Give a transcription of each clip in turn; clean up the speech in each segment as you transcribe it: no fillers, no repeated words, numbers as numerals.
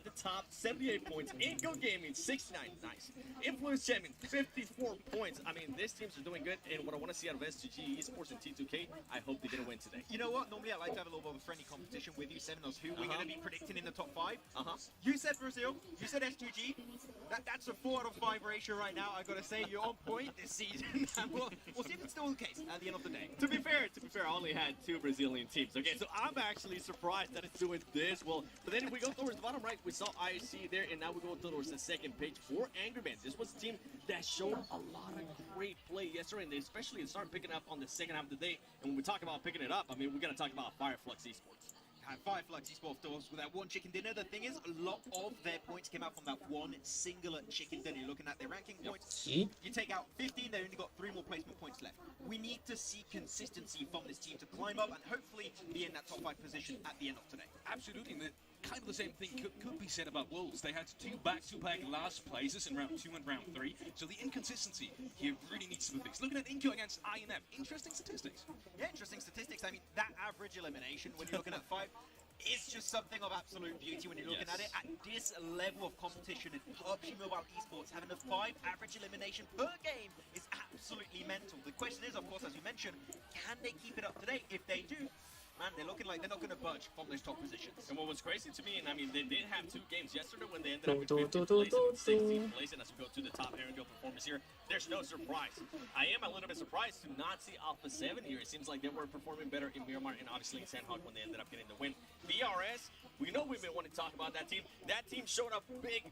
at the top, 78 points. Inco Gaming, 69, nice. Influence Champion, 54 points. I mean, these teams are doing good, and what I want to see out of S2G Esports and T2K, I hope they get a win today. You know what? Normally I like to have a little bit of a friendly competition with you, Seminoles, who we're going to be predicting in the top 5. You said Brazil, you said S2G. That's a 4 out of 5 ratio right now. I got to say, you're on point this season. we'll see if it's still the case at the end of the day. To be fair, I only had 2 Brazilian teams. Okay, so I'm actually surprised that it's doing this well. But then if we go towards the bottom right, we saw IC there, and now we go towards the second page for Angry Man. This was a team that showed a lot of great play yesterday, and they especially started picking up on the second half of the day. And when we talk about picking it up, I mean, we got to talk about Fireflux Esports. Fireflux Esports doors with that one chicken dinner. The thing is, a lot of their points came out from that one singular chicken dinner. You're looking at their ranking points. You take out 15, they only got 3 more placement points left. We need to see consistency from this team to climb up and hopefully be in that top 5 position at the end of today. Absolutely. Kind of the same thing could be said about Wolves. They had 2 back-to-back last places in round 2 and round 3, so the inconsistency here really needs to be fixed. Looking at Inco against INF, interesting statistics. Yeah, interesting statistics. I mean, that average elimination when you're looking at 5, it's just something of absolute beauty when you're looking at it. At this level of competition in PUBG Mobile Esports, having a 5 average elimination per game is absolutely mental. The question is, of course, as you mentioned, can they keep it up today? If they do, man, they're looking like they're not going to budge from those top positions. And what was crazy to me, and I mean, they did have 2 games yesterday when they ended up in 15th place and 16th place. And as we go to the top Erangel performance here, there's no surprise. I am a little bit surprised to not see Alpha 7 here. It seems like they were performing better in Miramar and obviously in Sandhawk when they ended up getting the win. BRS, we know we've been wanting to talk about that team. That team showed up big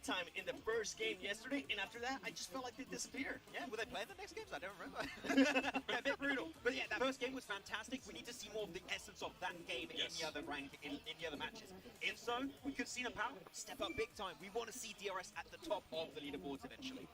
time in the first game yesterday, and after that, I just felt like they disappeared. Yeah, will they play the next games? I don't remember. A bit brutal. But yeah, that first game was fantastic. We need to see more of the essence of that game in the other in the other matches. If so, we could see them step up big time. We want to see DRS at the top of the leaderboards eventually.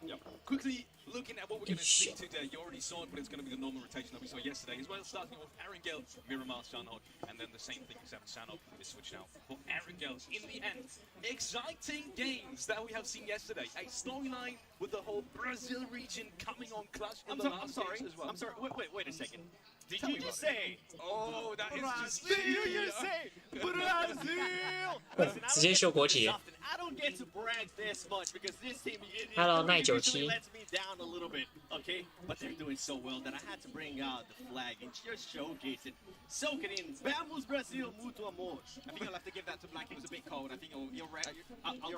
Quickly looking at what we're going to see today. You already saw it, but it's going to be the normal rotation that we saw yesterday as well. Starting with Erangel, Miramar, Sandhawk, and then the same thing except Sandhawk is switched now for Erangel. In the end, exciting games that we have seen yesterday. A storyline with the whole Brazil region coming on clutch in the last games as well. I'm sorry. Wait a second. Did you just say? Oh, that is just. Did you just say Brazil? Listen,直接秀国旗。 I don't get to brag this much because this team Hello, usually lets me down a little bit, okay? But they're doing so well that I had to bring out the flag and just showcase it. Soak it in. Vamos Brasil, muito amor. I think I'll have to give that to Black. It was a bit cold. I think you're right.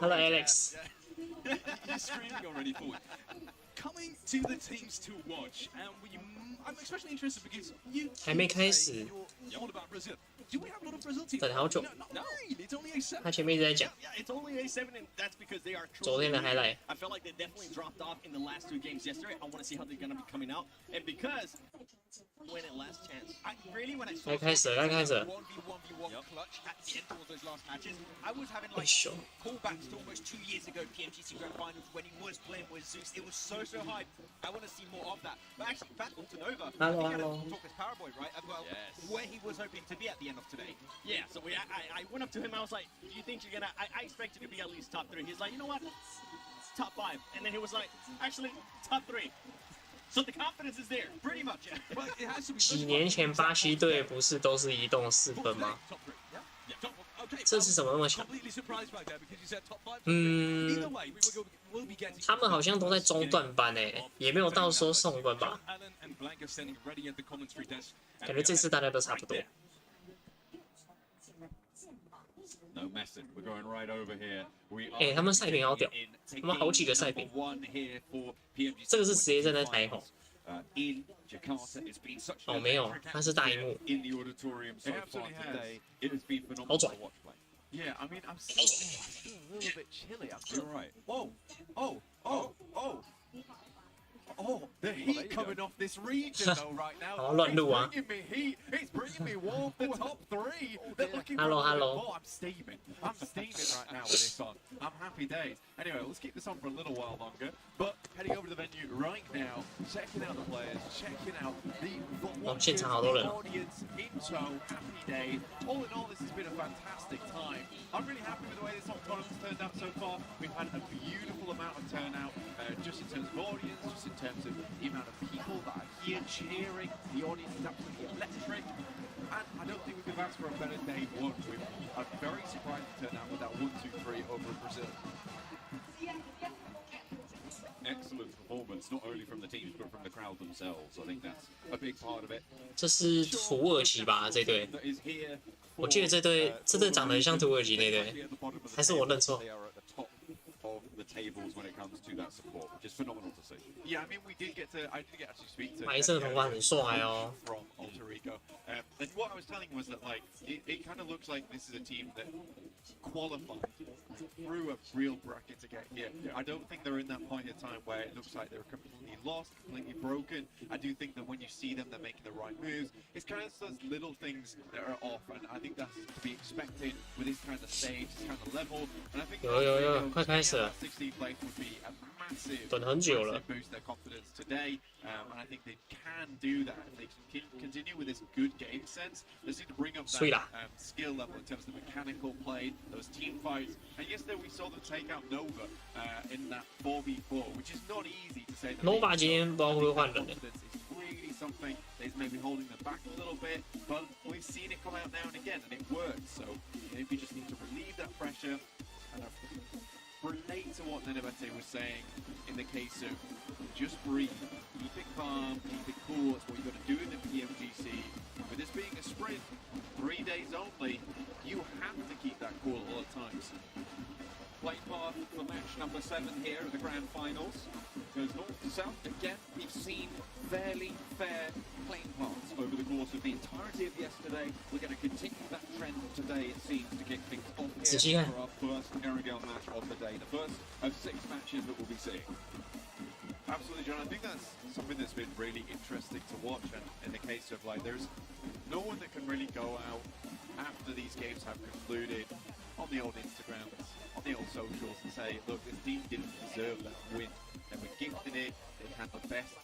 Hello, Alex. You're screaming already forward. Coming to the teams to watch, and I'm especially interested because you 还没开始， all about Brazil. Do we have a lot of Brazil teams? 等好久。 No, it's only A7. 他前面一直在讲 Yeah, it's only A7, and that's because they are 昨天的 highlight。 I felt like they definitely dropped off in the last 2 games yesterday. I want to see how they're going to be coming out. And because when it last chance, when I saw 该开始了，该开始了。 1v1v1 clutch at the end of those last matches, I was having like Sure. callbacks to almost 2 years ago PMGC Grand Finals when he was playing with Zeus. It was so hype. I want to see more of that. But actually, back onto Nova, Hello, I think hello. talk as Paraboy, right? As well, where he was hoping to be at the end of today. yeah, so I went up to him. I was like, do you think you're going to, I expected to be at least top 3. He's like, you know what? Top 5. And then he was like, actually, top 3. So the confidence is there. Pretty much, yeah. But it has to be 几年前巴西队不是都是移动4分吗？ top 3. Yeah. Okay. 这次怎么那么强？ Completely surprised by that because you said top 5. 嗯 Either way, we'll be getting. 他们好像都在中段班诶，也没有到说送分吧？ Alan and Blanca standing ready at the commentary desk. 感觉这次大家都差不多。 No messing. We're going right over here. We 哎，他们赛评好屌，他们好几个赛评。这个是直接站在台吼。 in Jakarta, it's been such 哦，没有，它是大荧幕。 in the auditorium so far today. It has been phenomenal 好拽 to watch play. Yeah, I mean, I'm still a little bit chilly. You're right. Oh, the heat coming off this region though right now. 好乱入啊！ It's bringing me heat. It's bringing me warm for top 3. They're looking Hello, for a little hello. bit more. I'm steaming. I'm steaming right now with this on. I'm happy days. Anyway, let's keep this on for a little while longer. But heading over to the venue right now, checking out the players, checking out the watchers, 现场好多人 the 哦。 audience, intro, happy days. All in all, this has been a fantastic time. I'm really happy with the way this whole tournament's turned out so far. We've had a beautiful amount of turnout, just in terms of audience, just in terms of the amount of people that are here cheering. The audience is absolutely electric. And I don't think we could have asked for a better day one. I'm very surprised to turn out with that 1-2-3 over Brazil. Excellent performance, not only from the teams but from the crowd themselves. I think that's a big part of it. 这是土耳其吧？这队， That is here 我记得这队长得很像土耳其那队，还是我认错？ They are at the top of the tables when it comes to that support, which is phenomenal to see. Yeah, I mean, I did get to actually speak to 白色头发很帅哦。 from Alter Ego. And what I was telling him was that, like, it kind of looks like this is a team that qualified through a real bracket to get here. I don't think they're in that point in time where it looks like they're completely lost, completely broken. I do think that when you see them, they're making the right moves. It's kind of those little things that are off, and I think that's to be expected with this kind of stage, this kind of level. And I think 有，快开始了， 16th place would be a massive, 等很久了。 boost their confidence today, and I think they can do that. If they can continue with this good game sense, they seem to bring up that skill level in terms of the mechanical play, those team fights. And yesterday we saw them take out Nova in that 4v4, which is not easy to say. Nova 今天不知道会不会换人。 It's really something that's maybe holding them back a little bit, but we've seen it come out now and again, and it works. So maybe just need to relieve that pressure and relate to what Nenebete was saying in the case of just breathe, keep it calm, keep it cool. That's what you've got to do in the PMGC. With this being a sprint, 3 days only, you have to keep that cool at all times. Play path for match number 7 here at the grand finals. Goes north to south. Again, we've seen fairly fair playing paths over the course of the entirety of yesterday. We're going to continue that trend today, it seems, to kick things off here for our first Erangel match of the day. The first of 6 matches that we'll be seeing. Absolutely, John. I think that's something that's been really interesting to watch. And in the case of, like, there's no one that can really go out after these games have concluded on the old Instagrams, on the old socials, and say, look, this team didn't deserve that win. They were gifted it. They had the best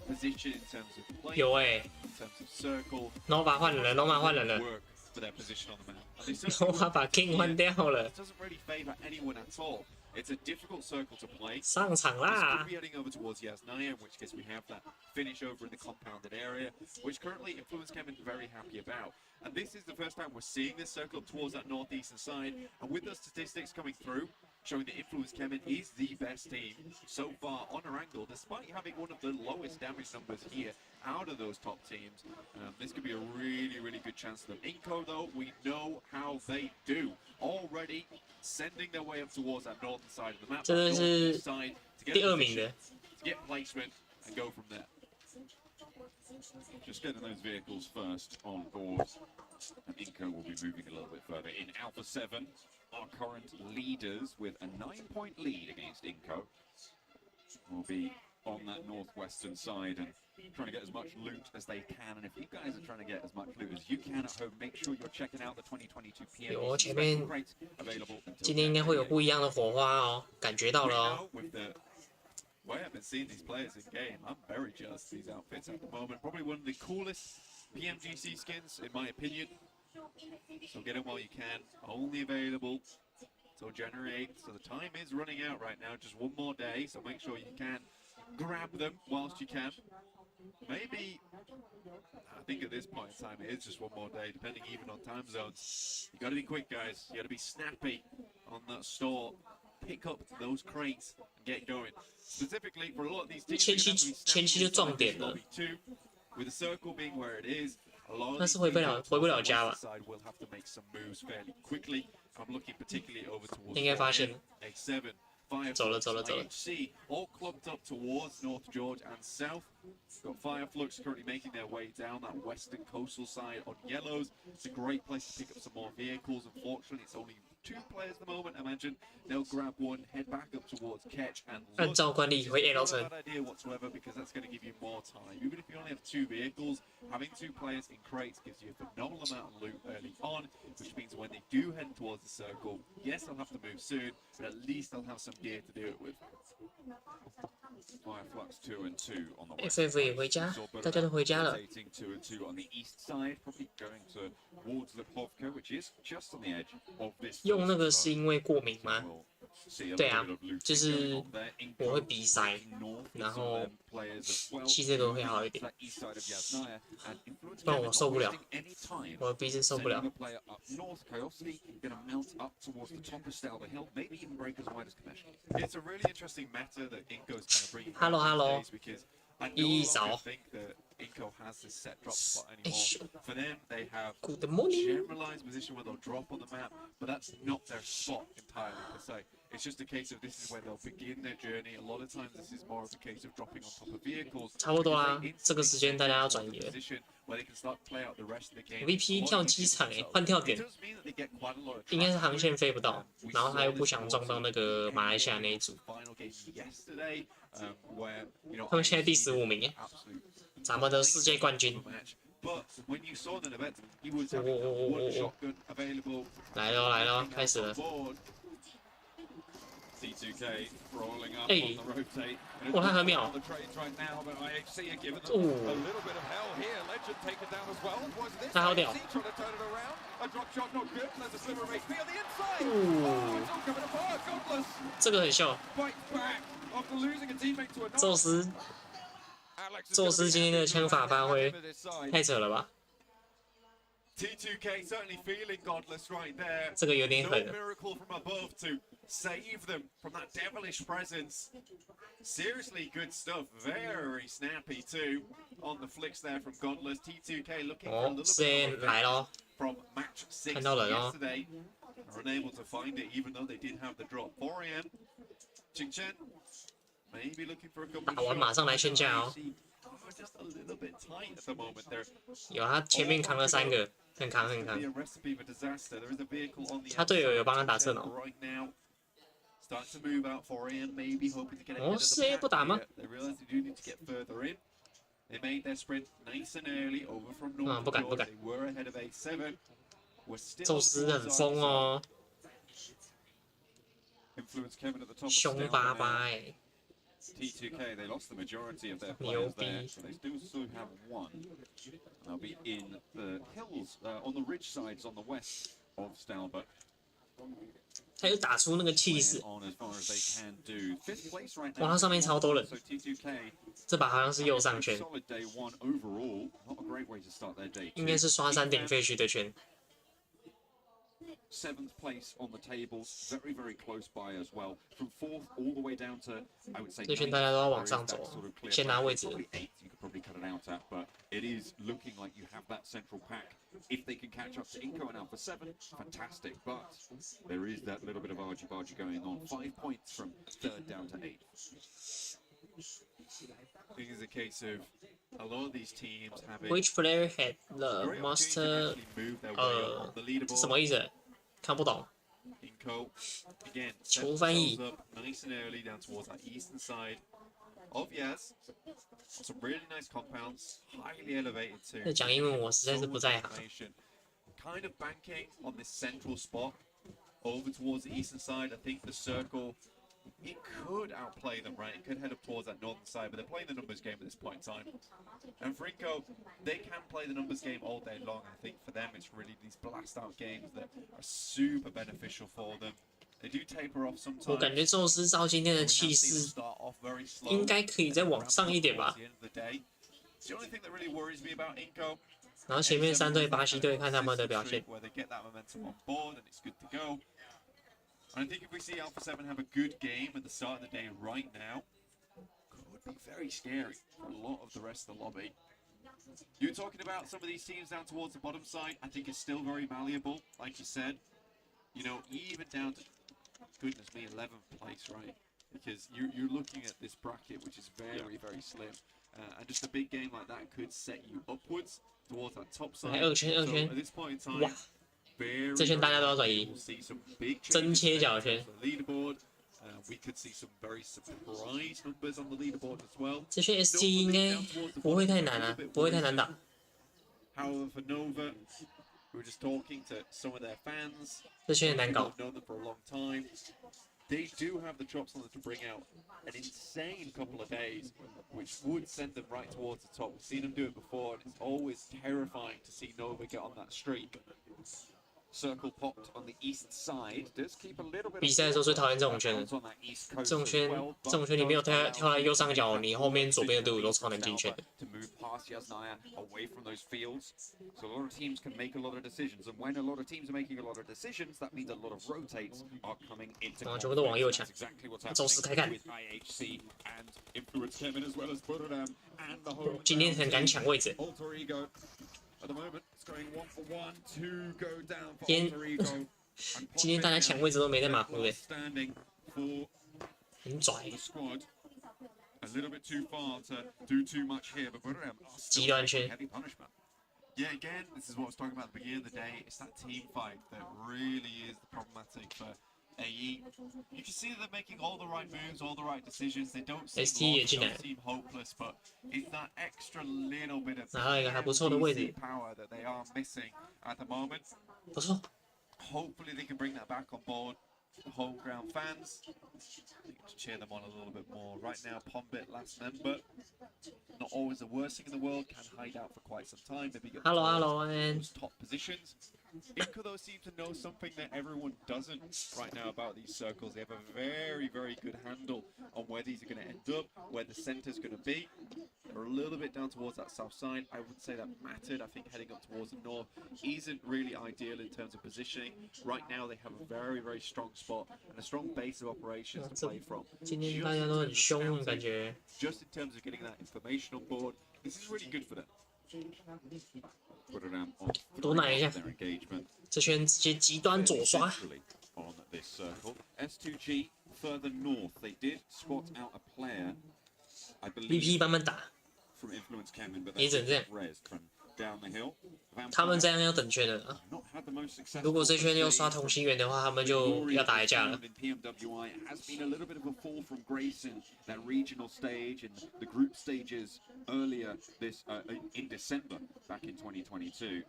position in terms of play, 有 in terms of circle. Nova 换人了 ，Nova 换人了 work for their position on the map. And they certainly ，Nova 把 King 换掉了 It，doesn't really favour anyone at all. It's a difficult circle to play. 上场 This 啦 could be heading over towards Yasnaya, in which case we have that finish over in the compounded area, which currently Influence Kevin very happy about. And this is the first time we're seeing this circle up towards that northeastern side. And with those statistics coming through, showing that Influence Kevin is the best team so far on Erangel, despite having one of the lowest damage numbers here out of those top teams. This could be a really, really good chance for them. Inco, though, we know how they do. Already sending their way up towards that northern side of the map. 这个是 Side to get 第2名的， to get placement and go from there. Just getting those vehicles first on board. And Inco will be moving a little bit further. In Alpha 7, our current leaders with a 9-point lead against Inco will be on that northwestern side and trying to get as much loot as they can. And if you guys are trying to get as much loot as you can at home, make sure you're checking out the 2022 有 PMGC 前面 special crates available until 今天应该会有 10 不一样的火花哦，感觉到了哦。 With the way I've been seeing these players in game, I'm very jealous of these outfits at the moment. Probably one of the coolest PMGC skins, in my opinion. So get it while you can. Only available till January 8th. So the time is running out right now. Just one more day. So make sure you can grab them whilst you can. Maybe, I think at this point in time, it is just one more day, depending even on time zones. You got to be quick, guys. You got to be snappy on that store. Pick up those crates and get going. Specifically for a lot of these teams, 前期就撞点了， with the circle being where it is. A lot of 但是 these 回不 teams 了 on 回不了 the 家吧 western side will have to make some moves fairly quickly. I'm looking particularly over towards 应该发现了 A7, 走了 Fireflux, 走了走了 IHC, all clumped up towards North George and South. Got Fireflux currently making their way down that western coastal side on yellows. It's a great place to pick up some more vehicles. Unfortunately, it's only 2 players at the moment. I imagine they'll grab one, head back up towards Ketch and 按 look. 照惯例会 A 到 Not 成 a bad idea whatsoever because that's going to give you more time. Even if you only have 2 vehicles, having 2 players in crates gives you a phenomenal amount of loot early on, which means when they do head towards the circle, yes, they'll have to move soon, but at least they'll have some gear to do it with. Fireflux 2 and 2 on the west FF 也回家，大家都回家了。 rotating 2 and 2 on the east side, probably going towards Lipovka, which is just on the edge of this. 用那个是因为过敏吗？对啊，就是我会鼻塞，然后气这个会好一点，不然我受不了，我的鼻子受不了。It's a really interesting meta that Inco's kind of bringing. Hello, hello. I no 一 longer 扫。 think that Inco has this set drop spot anymore. For them, they have Good a morning. generalized position where they'll drop on the map, but that's not their spot entirely per se. It's just a case of this is where they'll begin their journey. A lot of times, this is more of a case of dropping on top of vehicles. 差不多啦 because they，这个时间大家要转 instantly 移了。 position where they can start to play out the rest of the game. VP 跳机场换跳点 It does mean that they get quite a lot of 应该是航线飞不 traction. 到，然后他又不想撞到那个马来西亚那一组， Final game yesterday, where, you know, 他们现在第15名耶， absolute 咱们的世界冠军 match. But when you saw the event, he was having one shotgun available 来咯来咯，开始 on 了， board. C2K rolling up Hey. on the rotate. 哇，他很妙 The trades right now, but IHC are giving them 哦 a little bit of hell here. Legend taken down as well. Was this 他好屌 IHC trying to turn it around? A drop shot not good. There's a sliver of HP on the inside. 哦 It's all coming apart. Godless 这个很秀， fights back after losing a teammate to a 宙斯 Alex is 宙 gonna 斯 be 今天的 happy 枪 with 法 that 发挥 him at his side. 太扯了吧， T2K certainly feeling godless right there. 这个有点 No 狠， miracle from above to save them from that devilish presence. Seriously good stuff. Very snappy too on the flicks there from Godless. T2K looking for a 哦， little 这 bit of 来 a 咯， from match 6看到了哦 yesterday. Are unable to find it even though they did have the drop. 4am. Ching Chen maybe looking for a couple 打 of 完马上来 shots. 劝架哦， Just a little bit tight at the moment. They're 有他前面扛了3个，很扛很 be 扛， a recipe for disaster. There is a vehicle on the 他队友有 outside 帮他打 of 正 Chen 哦， right now. Start to move out 4am, maybe hoping to get ahead 哦 of the 4A pack 不打吗 here. They realize they do need to get further in. They made their sprint nice and early over from North 不敢不敢 They were ahead of A7. We're still 宙斯很疯哦， Influence Kevin at the top of 凶 Stelma 巴 now. 巴哎， T2K, they lost the majority of their Neo players there, B. so they still have one. They'll be in the hills, on the ridge sides on the west of Stelma. 他又打出那个气 Playing 势， on as far as they can do. Fifth place right 哇， now. 他上面超多人， So T2K, 这把好像是右上圈， solid day one overall. Not a great way to start their day. 应该是刷3顶废墟的圈， 7th place on the table, very, very close by as well. From 4th all the way down to, I would say, 这圈 ninth, 大家都要 there 往 is 上 that 走 sort of clear 先拿 path. 位置 Probably 8th, you could probably cut it out at, but it is looking like you have that central pack. If they can catch up to Inco and Alpha 7, fantastic. But there is that little bit of argy-bargy going on. 5 points from 3rd down to 8th. I think it's a case of a lot of these teams having Which player had the great opportunity to master？ actually move their way on the 这什 leaderboard. 么意思？看不懂。 Inco again set 求翻译 themselves up nice and early down towards that eastern side of Yaz. Some really nice compounds, highly elevated too. 在讲英文我实在是 So 不 much 在行。 information. Kind of banking on this central spot over towards the eastern side. I think the circle, it could outplay them, right? It could head up towards that northern side, but they're playing the numbers game at this point in time. And for Inco, they can play the numbers game all day long. I think for them, it's really these blast out games that are super beneficial for them. They do taper off 我感 sometimes. 觉宙斯照今天 We 的 have 气 seen them 势 start off very slow. 应该可以再往 ramp 上 up 一点 towards 吧 the。end of the day. It's the only thing that really worries me about Inco. 然后前面3队巴西队看他们的表现， Where they get that momentum on board and it's good to go. And I think if we see Alpha 7 have a good game at the start of the day right now, could be very scary for a lot of the rest of the lobby. You're talking about some of these teams down towards the bottom side. I think it's still very malleable, like you said. You know, even down to, goodness me, 11th place, right? Because you're looking at this bracket, which is very, very slim. And just a big game like that could set you upwards towards that top side. 来2圈 So 2圈 at，this point in time, 哇， very, 这圈 very 大家都要转 likely 移 we'll see some big 真 changes 切 made 角 to 圈， the leaderboard. We could see some very surprise numbers on the leaderboard as well. 这圈 SG 应该不会太难啊，不会太难打。 However, for Nova, we were just talking to some of their fans. 这圈很难 People 搞 have，known them for a long time. They do have the chops on them to bring out an insane couple of days, which would send them right towards the top. We've seen them do it before, and it's always terrifying to see Nova get on that streak. circle popped on the east side. Does keep a little bit 比赛的时候最讨厌这种圈了， on that east coast 这种圈 as well, 这种圈你没有跳在右上角，你后面左边的队伍都超难进圈的。 to move past Yasnaya away from those fields. So a lot of teams can make a lot of decisions, and when a lot of teams are making a lot of decisions, that means a lot of rotates are coming into 全部都往右 conflict. 抢 That's exactly what's 走死开 happening 看。 with IHC and Influence Kevin as well as Buddham and the home. 今天很敢抢位置， Alter Ego at the moment it's going 1 for 1, 2 go down for 今 Alter Ego. 今天大家抢位置都没在马虎的， Standing for 很拽 the。squad. A little bit too far to do too much here, but Buddham are 极 still 端 taking 圈， heavy punishment. Yeah, again, this is what I was talking about at the beginning of the day. It's that team fight that really is the problematic for AE. You can see that they're making all the right moves, all the right decisions. They don't seem ST 也 lost, 进 they 来了 don't seem hopeless, but it's that extra little bit of 拿到一个还不错的位置 PMGC power that they are missing at the moment. 不错。 Hopefully they can bring that back on board. The home ground fans, I think to cheer them on a little bit more. Right now, Pombit, last member, not always the worst thing in the world, can hide out for quite some time, maybe get Hello, towards hello, and those top positions. Inco though seems to know something that everyone doesn't right now about these circles. They have a very, very good handle on where these are going to end up, where the centre's going to be. They're a little bit down towards that south side. I wouldn't say that mattered. I think heading up towards the north isn't really ideal in terms of positioning. Right now they have a very, very strong spot and a strong base of operations to play from. 今天大家都很凶，感觉 Just in terms of getting that information on board, this is really good for them. Buddham on 多拿一下 their engagement. 这圈直接极端左刷， Centrally on this circle. S2G further north, they did spot out a player, I VP believe, 慢慢打， from Influence Cameron, but 也只能这样 res from down the hill. 他们这样要等圈的啊。 Not had the most successful 如果这圈又刷 play 同心圆的话，他们就要打一架了。 in PMWI has been a little bit of a fall from grace in that regional stage and the group stages earlier in December back in 2022.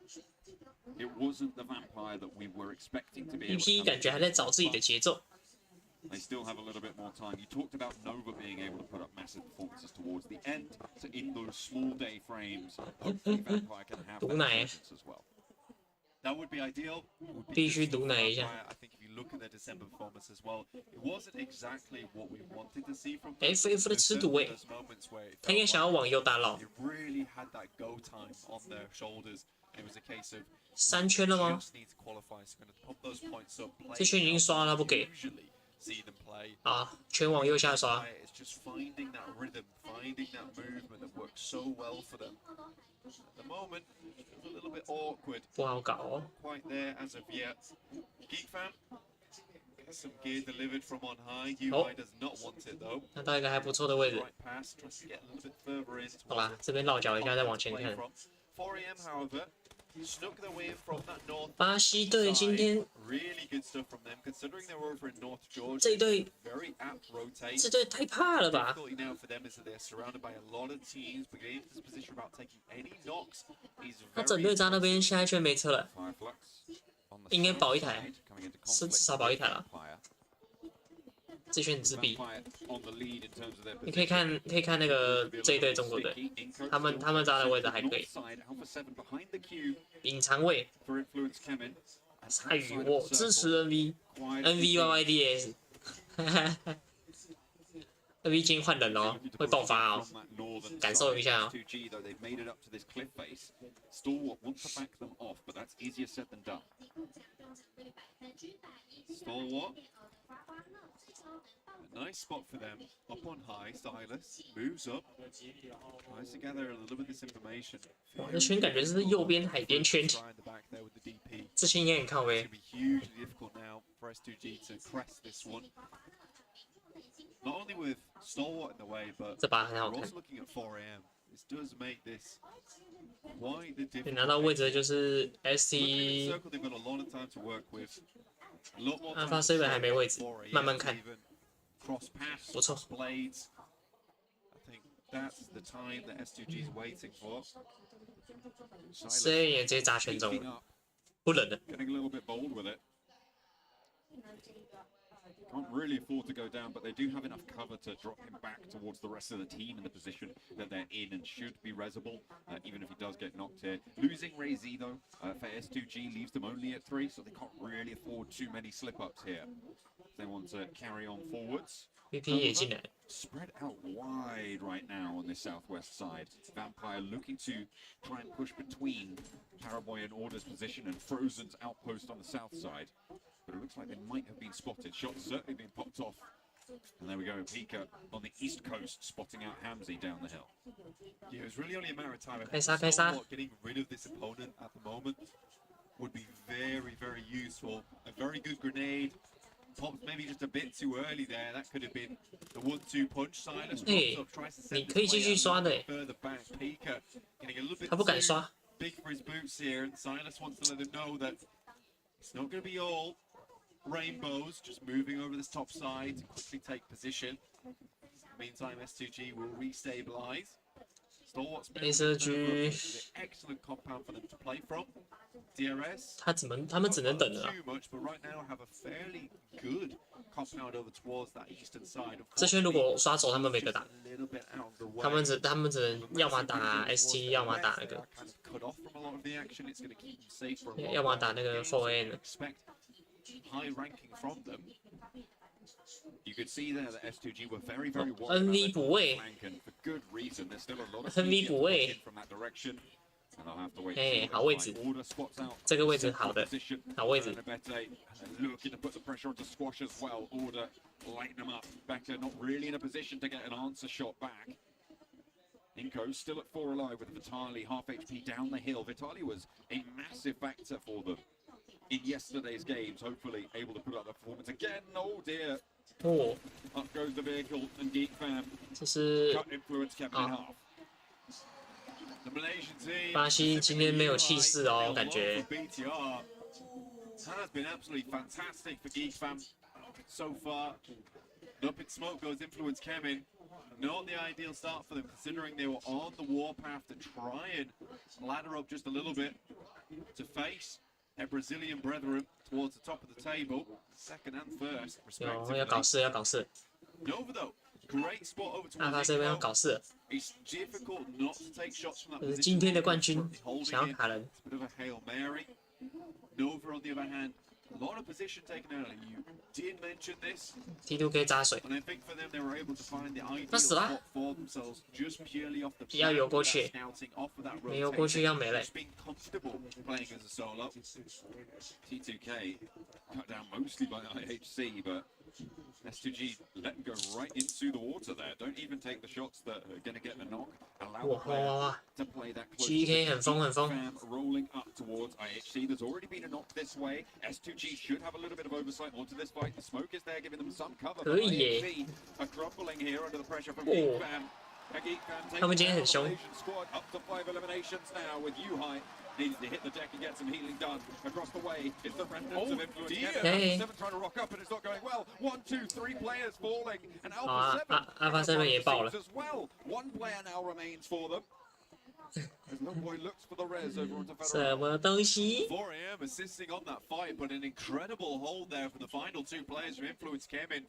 It wasn't the vampire that we were expecting to be able to EP come 感觉还在找自己的节奏， They still have a little bit more time. You talked about Nova being able to put up massive performances towards the end. So in those small day frames, hopefully Vampire can have that 毒奶 presence as well. That would be ideal. Would be 必须 good stuff 毒 for 奶一下。 Vampire. I think if you look at their December performance as well, it wasn't exactly what we wanted to see from them. FF 的 There's 吃土 certainly 欸， those moments where it 他应该 felt 想要 like 往右大绕。 they really had that go time on their shoulders. It was a case of 3圈了吗？ just need to qualify, so going to pump those points up. Play 这圈已经刷了，他不给 usually see them play. 啊，圈往右下刷， It's just finding that rhythm, finding that movement that works so well for them. At the moment, it's a little bit awkward, 不好搞哦。 quite there as of yet. Geek fan, get some gear delivered from on high. UI does not want it though. 拿到一个还不错的位置。 Right pass, tries to get a little bit further in. 好啦，这边绕脚一下，再往前看。 4am, however, snuck their way in from that north. 巴西队今天 Really good stuff from them, considering they're over in North Georgia. 这一队 Very apt rotate. 这队太怕了吧？ Difficulty now for them is that they're surrounded by a lot of teams, but getting into this position without taking any knocks is 他整 very 队扎那边，下一圈没车了， Fireflux on the 应该 south 保一台 side, coming into 是 conflict 至少保一 with 台了。 Vampire. 这圈很自闭。 Vampire on the lead in terms of their 你可以 position. 看那个这一队中国队， Inco 他们 still 扎的位置还可 north 以， side, Alpha 7 behind the queue 隐藏位。 for Influence Kemin. 蔡宇，我支持 NV，NVYYDS。NV 今天换人哦，会爆发哦，感受一下哦。 2G though they've made it up to this cliff face. Stalwart wants to back them off, but that's easier said than done. Stalwart. A nice spot for them. Up on high, Stylus moves up. Tries to gather a little bit of this information. 哇，这圈感觉是右边海边圈， Try in the back there with the DP. 这圈应该很靠 It's 背 going。to be hugely difficult now for S2G to crest this one. Not only with Stalwart in the way, but 这把很好 we're 看。 also looking at 4am. This does make this quite the 你拿到位置的 difficult. 就是 Looking at SC the circle, they've got a lot of time to work with. A lot more time Alpha to 7还没位置 for 4am 慢慢看 even. Cross pass, 不错 blades. I think that's the time that S2G is waiting for. ，C 也直接砸圈中 Keeping 了， up, 不冷了。 getting a little bit bold with it. Can't really afford to go down, but they do have enough cover to drop him back towards the rest of the team in the position that they're in and should be resable, even if he does get knocked here. Losing Ray Z, though, for S2G leaves them only at 3, so they can't really afford too many slip-ups here. They want to carry on forwards. BP 也进来， Spread out wide right now on the southwest side. Vampire looking to try and push between Paraboy and Order's position and Frozen's outpost on the south side. But it looks like they might have been spotted. Shots certainly being popped off. And there we go, Pika on the east coast, spotting out Hamzy down the hill. Yeah, it was really only a matter of time. I think 开杀开杀 getting rid of this opponent at the moment would be very, very useful. A very good grenade. Popped maybe just a bit too early there. That could have been the 1-2 punch. Silas Hey, tries to send 你可以继续刷的 further back. Pika getting a little bit 他不敢 too 刷， big for his boots here, and Silas wants to let him know that it's not going to be all rainbows. Just moving over this top side to quickly take position. Meantime, S2G will restabilize. Stalwart's been SG an excellent compound for them to play from. DRS 他们只能等了 not。too much, but right now have a fairly good compound over towards that eastern side. Of 这 course, 圈如果刷走，他们没得打， a little bit out of the way. 他们只能要么打 ST， 要么打那个， Kind of cut off from a lot of the action. It's going to keep them safe for a long 要么打那个 4N。 expect high ranking from them. You could see there that S2G were very, very NV 补位 and for good reason. There's still a lot of NV 补位 from that direction. And I'll have to wait. 哎，好位置， Order spots out 这个位置好的， position. 好位置。 Bete, and they're looking to put the pressure onto Squash as well. Order lighten them up. Becker not really in a position to get an answer shot back. Inko still at 4 alive with Vitali, half HP down the hill. Vitali was a massive factor for them in yesterday's games. Hopefully able to put up the performance again. Oh dear. 哦， Up goes the vehicle and Geek Fam 这是 cut influence Kevin in half. The Malaysian team 巴西今天没有气势哦，感觉 BTR has been absolutely fantastic for Geek Fam so far. Up in smoke goes influence Kevin. Not the ideal start for them, considering they were on the warpath to try and ladder up just a little bit to face their Brazilian brethren towards the top of the table, second and first, 有要搞 respectively. 事要搞事， Nova though, great spot over 阿发 towards 这边要 Inko. 搞事， It's difficult not to take shots from that 这是 position. 今天的冠军， Holding 想要 it. 卡人， It's a bit of a Hail Mary. Nova, on the other hand, a lot of position taken early. You did mention this, T2K 扎水， and I think for them, they were able to find the ideal 他死了 spot for themselves just purely off the 要游过 back of 去 that scouting, off of that 没游过去 rotation, 要没了 just。being comfortable playing as a solo. T2K cut down mostly by IHC, but S2G let go right into the water there. Don't even take the shots that are going to get the knock. Allow 哇 the 哇 player 哇哇 to play that close. GK 很疯很疯 Fam rolling up towards IHC. There's already been a knock this way. S2G should have a little bit of oversight onto this fight. The smoke is there, giving them some cover. But 可以耶 IHC are crumbling here under the pressure from 哦 Geek Fam. Geek Fam 他们今 taking 天很 down the 凶 Malaysian squad up to 5 eliminations now with Yuhai. Needs to hit the deck and get some healing done. Across the way, it's the remnants of influence. dear. Kevin, Hey. Alpha 7 trying to rock up, and it's not going well. 1, 2, 3 players falling, and Alpha 啊 7 Alpha 7也爆了 as well. One player now remains for them. As Little Boy looks for the res over onto 什 Federer. 么东西？ 4AM assisting on that fight, but an incredible hold there for the final two players from Influence Kevin.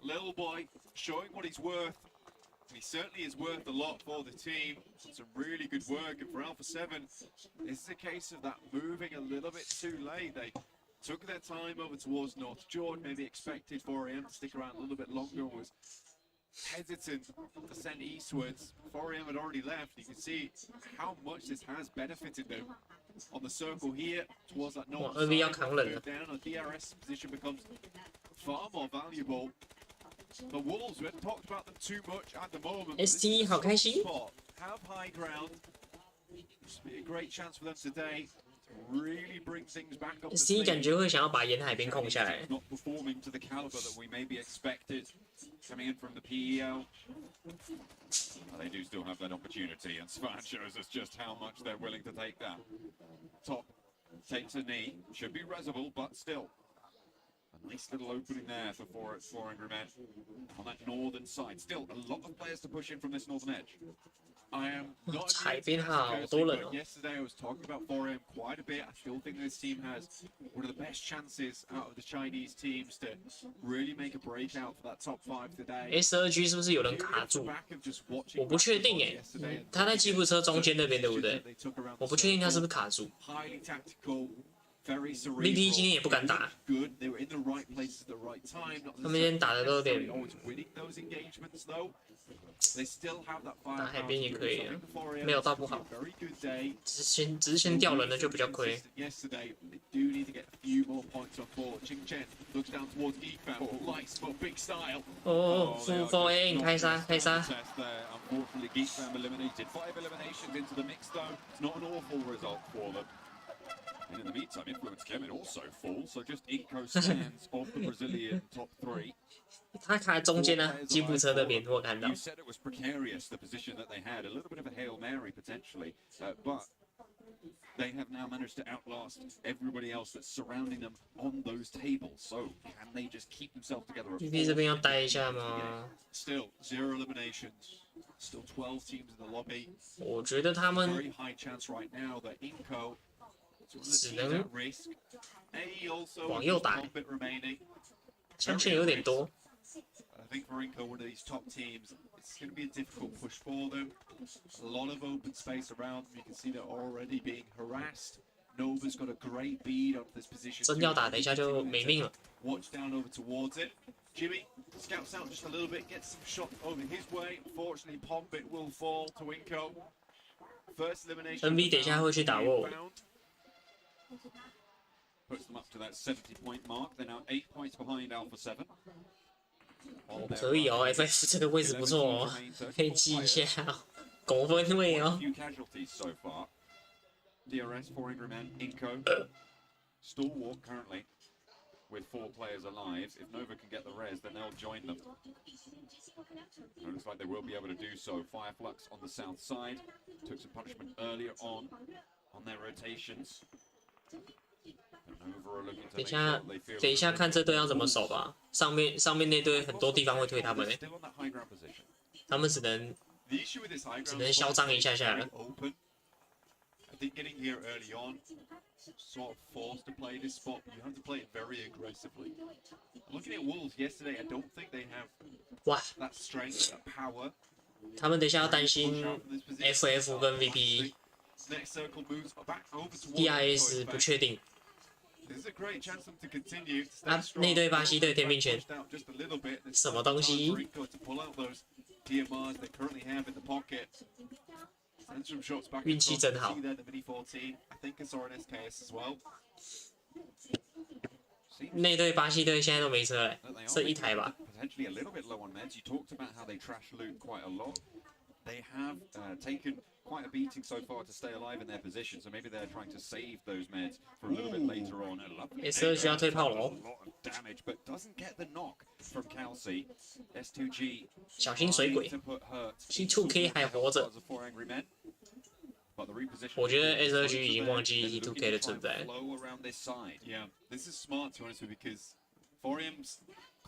Little Boy showing what he's worth. He certainly is worth a lot for the team. Some really good work, and for Alpha 7, this is a case of that moving a little bit too late. They took their time over towards North Jordan, maybe expected 4AM to stick around a little bit longer, was hesitant to send eastwards. 4AM had already left. You can see how much this has benefited them. On the circle here, towards that north Well, NV 要 side, 扛人了 move down, a DRS position becomes far more valuable. The Wolves, we haven't talked about them too much at the moment. but this ST is a 好开心 spot. Have high ground. This will be a great chance for them today to really bring things back up to ，ST 感 speed. 觉会想要把沿海边控下来。 Not performing to the caliber that we maybe expected coming in from the PEL. Well, they do still have that opportunity, and Svan shows us just how much they're willing to take that. Top takes a knee, should be resible, but still. A nice little opening there for Angry Men on that northern side. Still, a lot of players to push in from this northern edge. I am not 海边好多人哦。 yesterday I was talking about 4AM quite a bit. I still think this team has one of the best chances out of the Chinese teams to really make a breakout for that top 5 today. S2G 是不是有人卡住？我不确定诶，他在吉普车中间那边对不对？我不确定他是不是卡住。Highly tactical, very VP 今天也不敢打， good. They were in the right places at the right time. 他们今天打的都有点 Always winning those engagements though. They still have that 打 fire. 海边也可以啊，没有到不好， Very good day. 只是先掉人了就比较亏。 Yesterday, they do need to get a few more points on board. Ching Chen looks down towards Efan, likes for big style. 哦，4-4-A 开杀开杀， Test there. Unfortunately, Geekfam eliminated. 5 eliminations into the mix though. It's not an awful result for them. And in the meantime, Influence Kevin also falls, so just Inco stands of the Brazilian top 3. 他卡在中间呢，吉普车那边我看到 You。said it was precarious, the position that they had. A little bit of a Hail Mary, potentially. But they have now managed to outlast everybody else that's surrounding them on those tables. So can they just keep themselves together? VP 这边要待一下吗？ Still, 0 eliminations. Still 12 teams in the lobby. 我觉得他们 Very high chance right now that Inco is one of the 只 teams 能 at risk. AE also 往 has 右 just 打 one bit remaining. 枪线有点多。 I think for Inco, one of these top teams, it's going to be a difficult push for them. A lot of open space around them. You can see they're already being harassed. Nova's got a great bead on this position. 真要打，等一下就没命了。 Watch down over towards it. Jimmy scouts out just a little bit, gets some shots over his way. Unfortunately, Pombit will fall to Inco. First elimination. NV 等一下会去打我。 Puts them up to that 70-point mark. They're now 8 points behind Alpha 7. 可以哦 ，FF 这个位置不错哦，可以记一下哦，狗分位哦。 Few casualties so far. DRS 4 Angry Men, Inco, Stalwart currently with 4 players alive. If Nova can get the res, then they'll join them. It looks like they will be able to do so. Fireflux on the south side took some punishment earlier on their rotations. Nova are looking to 等一 make 下 sure they feel 等一下看这队要怎么守吧。上面那队很多地方会推他们 they're 诶， still on that high ground position. 他们只能 The issue with this high 只 ground 能 spot 嚣张一下 is 下 very 了。 open. I think getting here early on, sort of forced to play this spot, but you have to play it very aggressively. Looking at Wolves yesterday, I don't think they have 哇， that strength, that power. 他们等一下要担 Push 心 out from this position. FF 跟 VP Next circle moves back over towards DRS Inco, in 不 fact. 确定。 There's a great chance for them to continue to stay 啊， strong. 那队巴西队天命拳 Pushed out just a little bit. There's 什么 still 东 time 西 for Inco to pull out those DMRs they currently have in the pocket. Send some shots back 运气 across. 真好 See there the mini 14. I think I saw an SKS as well. 那队巴西队现在都没车嘞， That they are 剩一台吧。 potentially a little bit low on meds. You talked about how they trash loot quite a lot. They have taken quite a beating so far to stay alive in their position, so maybe they're trying to save those meds for a little bit later on. A lovely S2G 要推炮了 a 哦， lot of damage, but doesn't get the knock from Kelsey. S2G 小心水鬼 trying to put hurt T2K 还活着 into the four angry men. But the reposition 我觉得 S2G 已经忘记 T2K 的存在。 flow around this side. Yeah, this is smart to be honest with you because 4M's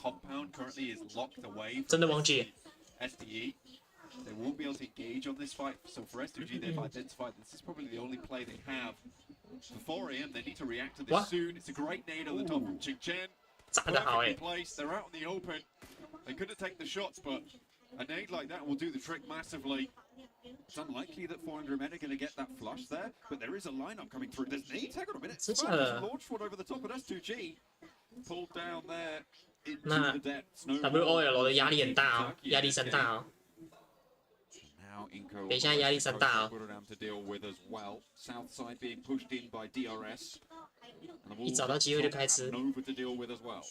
compound currently is locked away 真 from 的忘记了。 SDE. They won't be able to engage on this fight. So for S2G, they've identified this is probably the only play they have. For 4AM, they need to react to this What? soon. It's a great nade on the top from Ching Chen. 炸得好 Perfectly 哎， placed. They're out in the open. They couldn't take the shots, but a nade like that will do the trick massively. It's unlikely that 400 men are going to get that flush there, but there is a lineup coming through. There's nades. Hang on a minute. 真假 Spurs 的 launched one over the top of S2G. Pulled down there into 那 the depths. No WOL 的压力很大哦，压力山大哦。 Now Inco 等一下压力山大哦。 Rotterdam to deal with as well. South side being pushed in by DRS. And the 一找到机会就开 Wolves 吃 have。Nova to deal with as well.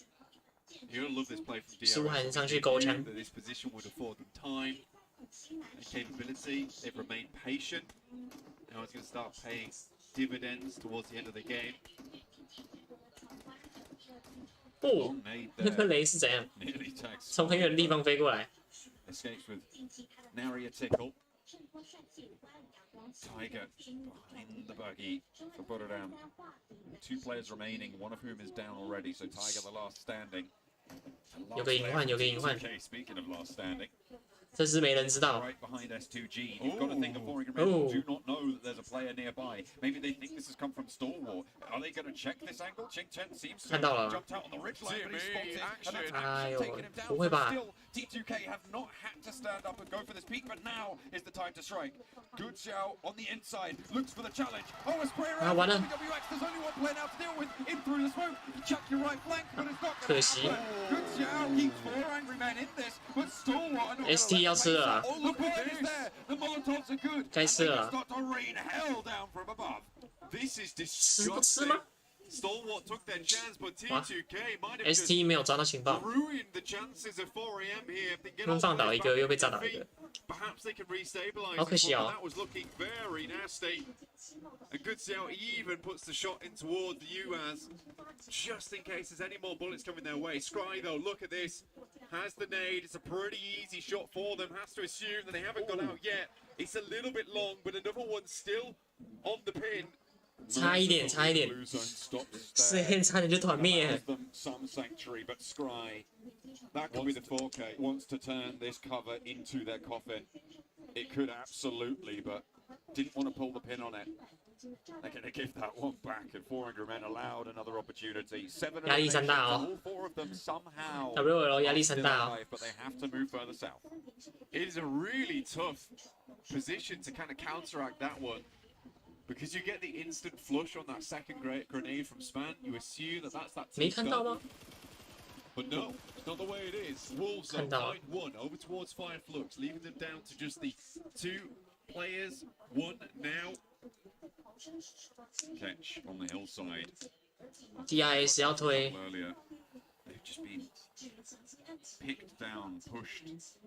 You're gonna love this play from DRS. 苏涵上去 They 勾 knew 枪 that this position would afford them time and capability. They've remained patient. Now it's gonna start paying dividends towards the end of the game. 不， Long nade 那个 there. 雷是怎样？ Nearly tags 从很远的地方飞过来。 escapes with nary a tickle. Tiger behind the buggy for Buradam. 2 players remaining, one of whom is down already. So Tiger, the last standing. 有个隐患，有个隐患， Okay, speaking of last standing. 这是没人知道。 Right behind S2G. You've got to think the Foreign men do not know that there's a player nearby. Maybe they think this has come from Stalwart. Are they going to check this angle? Ching Chen seems to 看到了。 have jumped out on the ridge line, but he's spotted. And that's 哎 actually 呦， taken him down. 不会 So 吧？ still, T2K have not had to stand up and go for this peak, but now is the time to strike. Good Xiao on the inside, looks for the challenge. Oh, a spray around. 完了。 WX, there's only one player now to deal with. In through the smoke. Chuck your right flank, but it's not 可惜。 Good Xiao keeps 4 angry men in this, but Stalwart. ST 要吃了啊。 Oh, look what is there. The Molotovs are good. 该吃了。 It's got to rain hell down from above. This is 吃不吃 disgusting. 吗？ Stalwart took their chance, but T2K might have just ？ST 没有抓到情报。 ruined the chances of 4AM here. If they get 他们 all 放倒一 the 个， way 又被 back 炸 into 倒一个。 defeat, perhaps they can restabilize. 好可惜 this one, 哦 but that was looking very nasty. And Good Xiao even puts the shot in towards the UAS, just in case there's any more bullets coming their way. Scry though, look at this. Has the nade. It's a pretty easy shot for them. Has to assume that they haven't got out yet. It's a little bit long, but another one still on the pin. 差一点，差一点，实验差点就团灭。 Some sanctuary, but Scry, that could be the 4K. Wants to turn this cover into their coffin. It could absolutely, but didn't want to pull the pin on it. They're going to give that one back, and 400 men allowed another opportunity. 7 压力山大哦。 all 4 of them somehow WL 压力山 still 大哦。 alive, but they have to move further south. It is a really tough position to kind of counteract that one. Because you get the instant flush on that second grenade from Span, you assume that that's that 没 team 看到 done. 吗？ But no, it's not the way it is. Wolves are 看到了。 find 1 over towards Fire Flux, leaving them down to just the 2 players. 1 now. Catch on the hillside. DRS 要推， Earlier, they've just been picked down, pushed.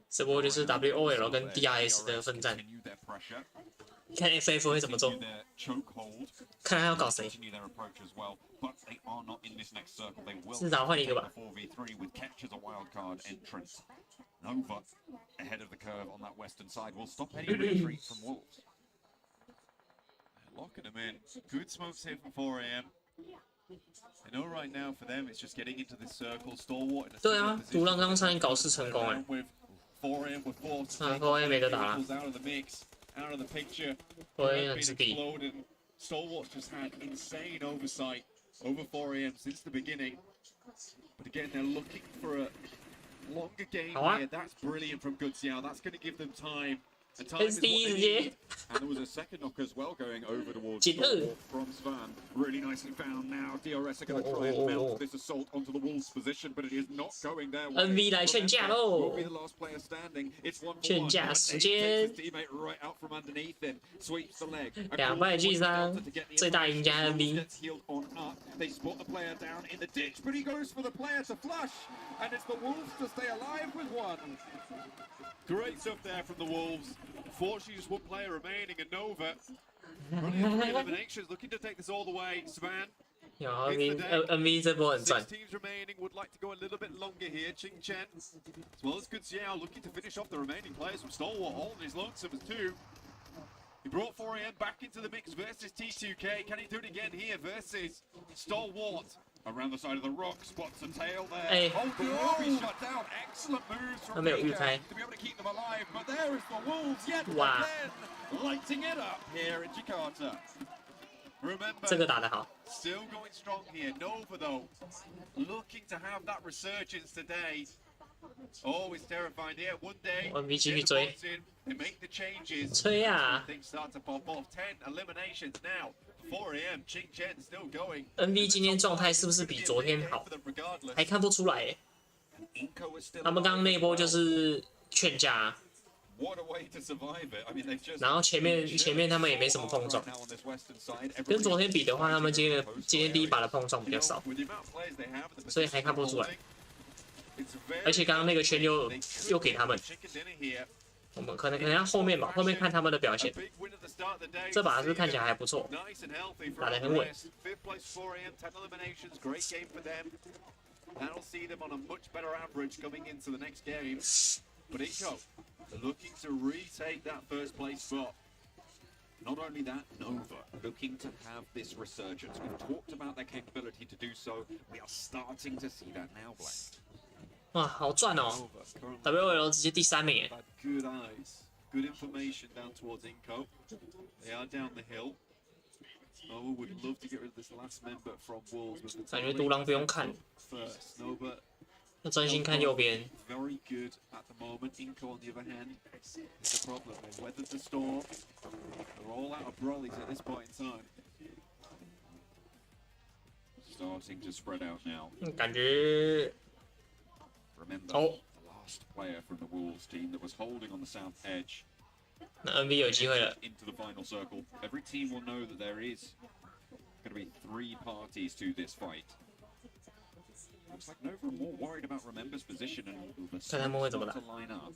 这波就是 WOL 跟 DRS 的奋战。 Continue their pressure. 看 FF 会怎么做 Continue，their chokehold. 看他要搞谁。 Continue their approach as well, but they are not in this next circle. They will 至少换一个吧。 4v3 with Ketch as a wildcard entrant. Nova ahead of the curve on that western side will stop any retreat from Wolves. Locking them in. Good smokes here from 4AM. I know right now for them it's just getting into this circle. Stalwart in a 对啊 similar，独狼 position. 刚差点搞事成功哎。 With 4AM with forced to 啊 take 4AM 没得打了 vehicles out of the mix, out of the picture. 4AM Been 很吃力。 exploded. Stalwart's just had insane oversight over 4AM since the beginning. But again, they're looking for a longer game 好啊 here. That's brilliant from Good Xiao. That's going to give them time. And time is what SD they 直接 need. And there was a second knock as well going over towards Jin Stalwart from Svan. Really nicely found now. DRS are going to try and mount this assault onto the Wolves' position, but it is not going their way. NV 来劝架喽 Will be the last player standing. It's 1 for 劝 1. 架时 Takes 间 his teammate right out from underneath him. Sweeps the leg. 2败俱伤 To get the 最大赢家 NV。 Gets healed on up. They spot the player down in the ditch, but he goes for the player to flush. And it's the Wolves to stay alive with 1. Great stuff there from the Wolves. Unfortunately, just 1 player remaining, and Nova running out 3 eliminations, looking to take this all the way. Span, 有 NV 这波很 6 赚， teams remaining, would like to go a little bit longer here. Ching Chen, as well as Good Xiao, looking to finish off the remaining players from Stalwart, holding his lonesome as 2. He brought 4AM back into the mix versus T2K. Can he do it again here versus Stalwart? Around the side of the rock, spots a tail there. Hey. Oh, no! Be shut down. Excellent moves 他 from 没有预 Vega 开。 to be able to keep them alive. But there is the Wolves yet Wow. again, lighting it up here in Jakarta. Remember, 这个打得好。 still going strong here. Nova, though, looking to have that resurgence today. Oh, it's terrifying here. One day, NV 继续 get the 追 bots in, they make the changes. 吹啊 Things start to pop off. 10 eliminations now. 4AM, Ching Chen still going. ！NV 今天状态是不是比昨天好？ 还看不出来耶。 Inco is still 他们刚刚那波就是劝架啊， What a way to survive it. I mean, they've just 然后前面他们也没什么碰撞 right，now on this western side. 跟昨天比的话，他们今天第一把的碰撞比较少， With the amount of players they have, the 所以还看不出来。 it's very 而且刚刚那个圈又给他们， chicken dinner here. 我们可能要后面吧，后面看他们的表 A 现。 big win at the start of the day. 这把是不是看起来还不错？ Nice and healthy for 打得很稳。 Andres. 5th place 4AM, 10 eliminations, great game for them. That'll see them on a much better average coming into the next game. But Inco looking to retake that first place spot. Not only that, Nova looking to have this resurgence. We've talked about their capability to do so. We are starting to see that now, Black. 哇，好赚哦 Nova currently ！WL 直接第3名哎， had good eyes, good information down towards Inco. They are down the hill. Nova would love to get rid of this last member from Wolves, but 感觉独狼不用看， first. Nova 要专心看右边。 very good at the moment. Inco on the other hand is the problem. They weathered the storm. They're all out of brollies at this point in time. Starting to spread out now. 感觉 Remember, Oh. the last player from the Wolves team that was holding on the south edge 那 NV 有机会了。 into the final circle. Every team will know that there is going to be 3 parties to this fight. Looks like Nova are more worried about Remember's position and the看他们会怎么 start 打 to line up.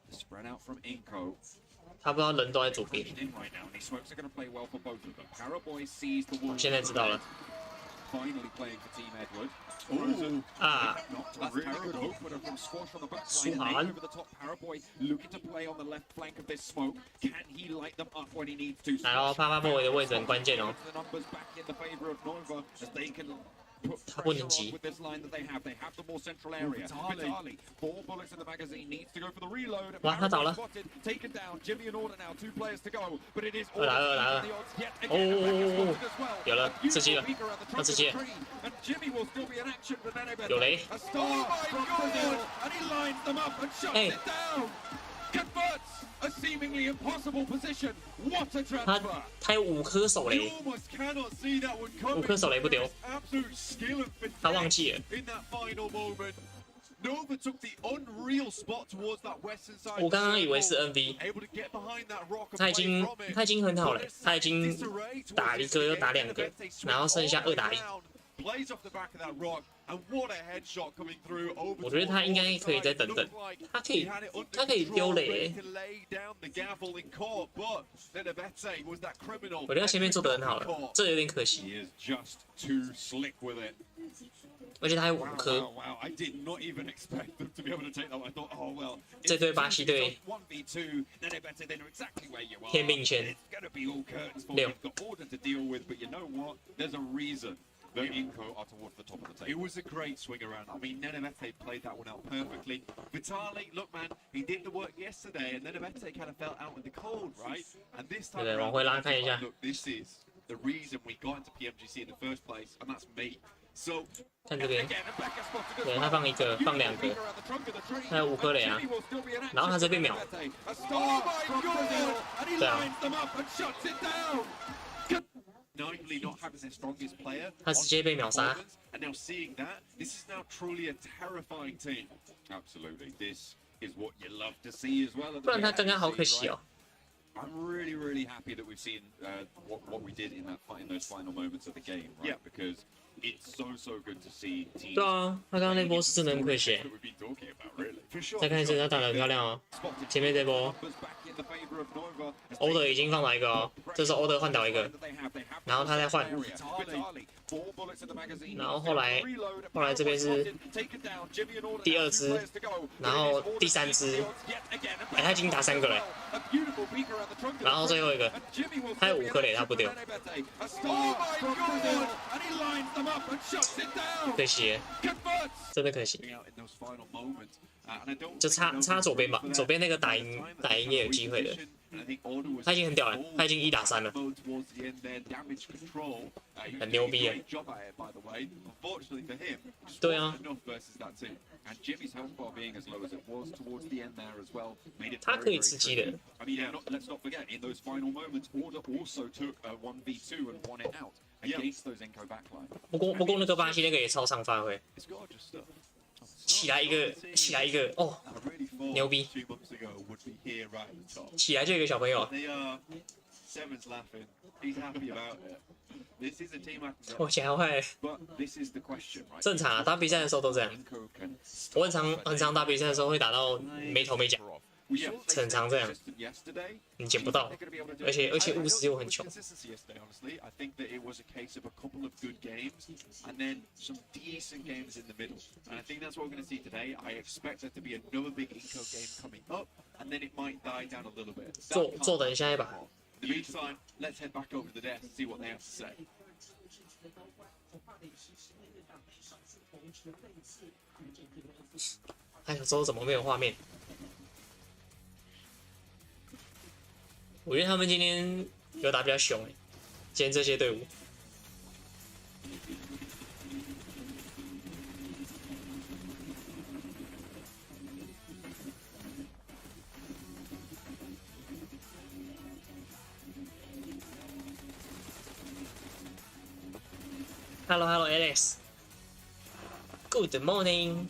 The spread out from Inco. 他不知道人都在左边。 In right now, and these smokes are going to play well for both of them. Paraboy sees the Wolves. 现在知道了 Finally playing for Team Edward. Ooh, 啊， That's really terrible good opener from Squash on the back Suhan. line. And over the top, Paraboy looking to play on the left flank of this smoke. Can he light them up when he needs to? 来哦，帕帕波维的位置很关键哦。 The numbers back in the favor of Nova as they can put 他不 pressure 能急 on with this line that they have. They have the more central area. Vitali, 4 bullets in the magazine, needs to go for the reload. 哇，他倒了。 Spotted, taken down. Jimmy and Order now, 2 players to go. But it is 二来二来二 the odds yet 哦 again. 哦 And 哦 Becca 哦 spotted as well. 有了，刺激了 Beautiful peeker at the trunk 要 of 刺 the 激了 tree. And Jimmy will still be in action, but then I bet 有雷 a star from Brazil, and he lines them up and shuts Hey. it down. Converts a seemingly impossible position. What a 他 transfer! 他有5颗手 you 雷， almost cannot see that one coming. 5颗手雷不丢， Absolute skill and 他忘 finesse 记了。 in that final moment. Nova took the unreal spot towards that western side. 我刚刚以为是 NV， able to get behind that rock and 他已 play 经 from it. 他已经很好了，他已经 Disarray towards 打1个又打2个，然后剩下2打1。 Plays off the back of that rock, and what a headshot coming through over. 我觉得他应该可以再等等，他可以他可以丢雷， lay down the gavel in court, but Nenebete was that criminal. 我觉得他前面做得很好了，这有点可惜， He is just too slick with it. 而且他还有5 Wow, 颗 wow, wow. I did not even expect them to be able to take that one. I thought, oh, well. 这对巴西队 1v2, Nenebete, they know exactly where you are. 天命签 It's going to be all curtains for Leo. you. You've got Order to deal with, but you know what? There's a reason that Inco are towards the top of the It table. was a great swing around. I mean, Nenebete played that one out perfectly. Vitali, look, man, he did the work yesterday, and Nenebete kind of felt out in the cold, right? And this time 对， around, 往回拉看一下 look, this is the reason we got into PMGC in the first place, and that's me. So, 看这边， Again, and Becca spotted as 对 well. 他放1个，放2 Beautiful 个 peeker，at the trunk of the tree. 他有5颗雷啊 Jimmy，will still be in action. 然后他这边秒 A star from Brazil, and he 对啊 lines them up and shuts it down. Nightly not having their strongest player, 他直接被秒杀。 and now seeing that, this is now truly a terrifying team. Absolutely. This is what you love to see as well. 不然他刚刚好可惜哦。 I'm really, really happy that we've seen what we did in those final moments of the game, right? Yeah. Because it's so good to see teams. 对啊，他刚刚那波是真的很可惜。 That we've been talking about, really. For sure. 再看一次，他打得很漂亮哦。 Spotted 前面这波 numbers back in the favor of Nova as they 欧德已经放倒1个哦，这时候欧德换倒1个， that they have 然后他再换， Vitali, 4 bullets in the magazine. 然后后来这边是 Taken down, Jimmy and Order 第 now, 2 2支 players to go. 然后第3支， 哎，他已经打3个了， A beautiful peeker at the trunk of the 然后最后一个 And Jimmy will 他有 still be 5颗 in 雷，他 action 不丢 for，Nenebete. A star from Brazil, and he lines them up and shuts it down. 可惜耶， Converts. 真的可惜。 Out in those final moments, and I don't 就 think 差 Nova 左边吧 for，that 左边那个打赢也有机会的。 And I think Order was 他已经很屌了，他已经1打3了， mode towards the end there, damage control. He 很 was 牛 doing 逼 a 耶。 great job at it, by the way. Unfortunately for him, just 对啊 wasn't enough versus that team. And Jimmy's health bar being as low as it was towards the end there as well made it 他 very, 可以 very 吃鸡的 tricky. I mean, let's not forget, in those final moments, Order also took a 1v2 and won it out against those Enco backline. 不过那个巴西那个也超常发挥， It's gorgeous stuff. 起来一个哦， I really thought 牛逼 2 months ago would be here right at the top. 起来就有一个小朋友， They are. Seven's laughing. He's happy about it. This is a team I can 我起来会 But this is the question, right? 正常啊，打比赛的时候都这样。 Enco can 我很常打比赛的时候会打到没头没脚， We saw they 很常这样， consistent yesterday. 你捡不到 They're，gonna be able to do 而且 I 务实又很 don't 穷 think。consistency yesterday, honestly. I think that it was a case of a couple of good games and then some decent games in the middle. And I think that's what we're going to see today. I expect there to be another big Inco game coming up, and then it might die down a little bit. That 坐 can't 等下一把 happen. In the meantime, let's head back over to the desk and see what they have to say. 他想说怎么没有画面？我觉得他们今天有打比较凶哎，今天这些队伍。Hello, Alex. Good morning.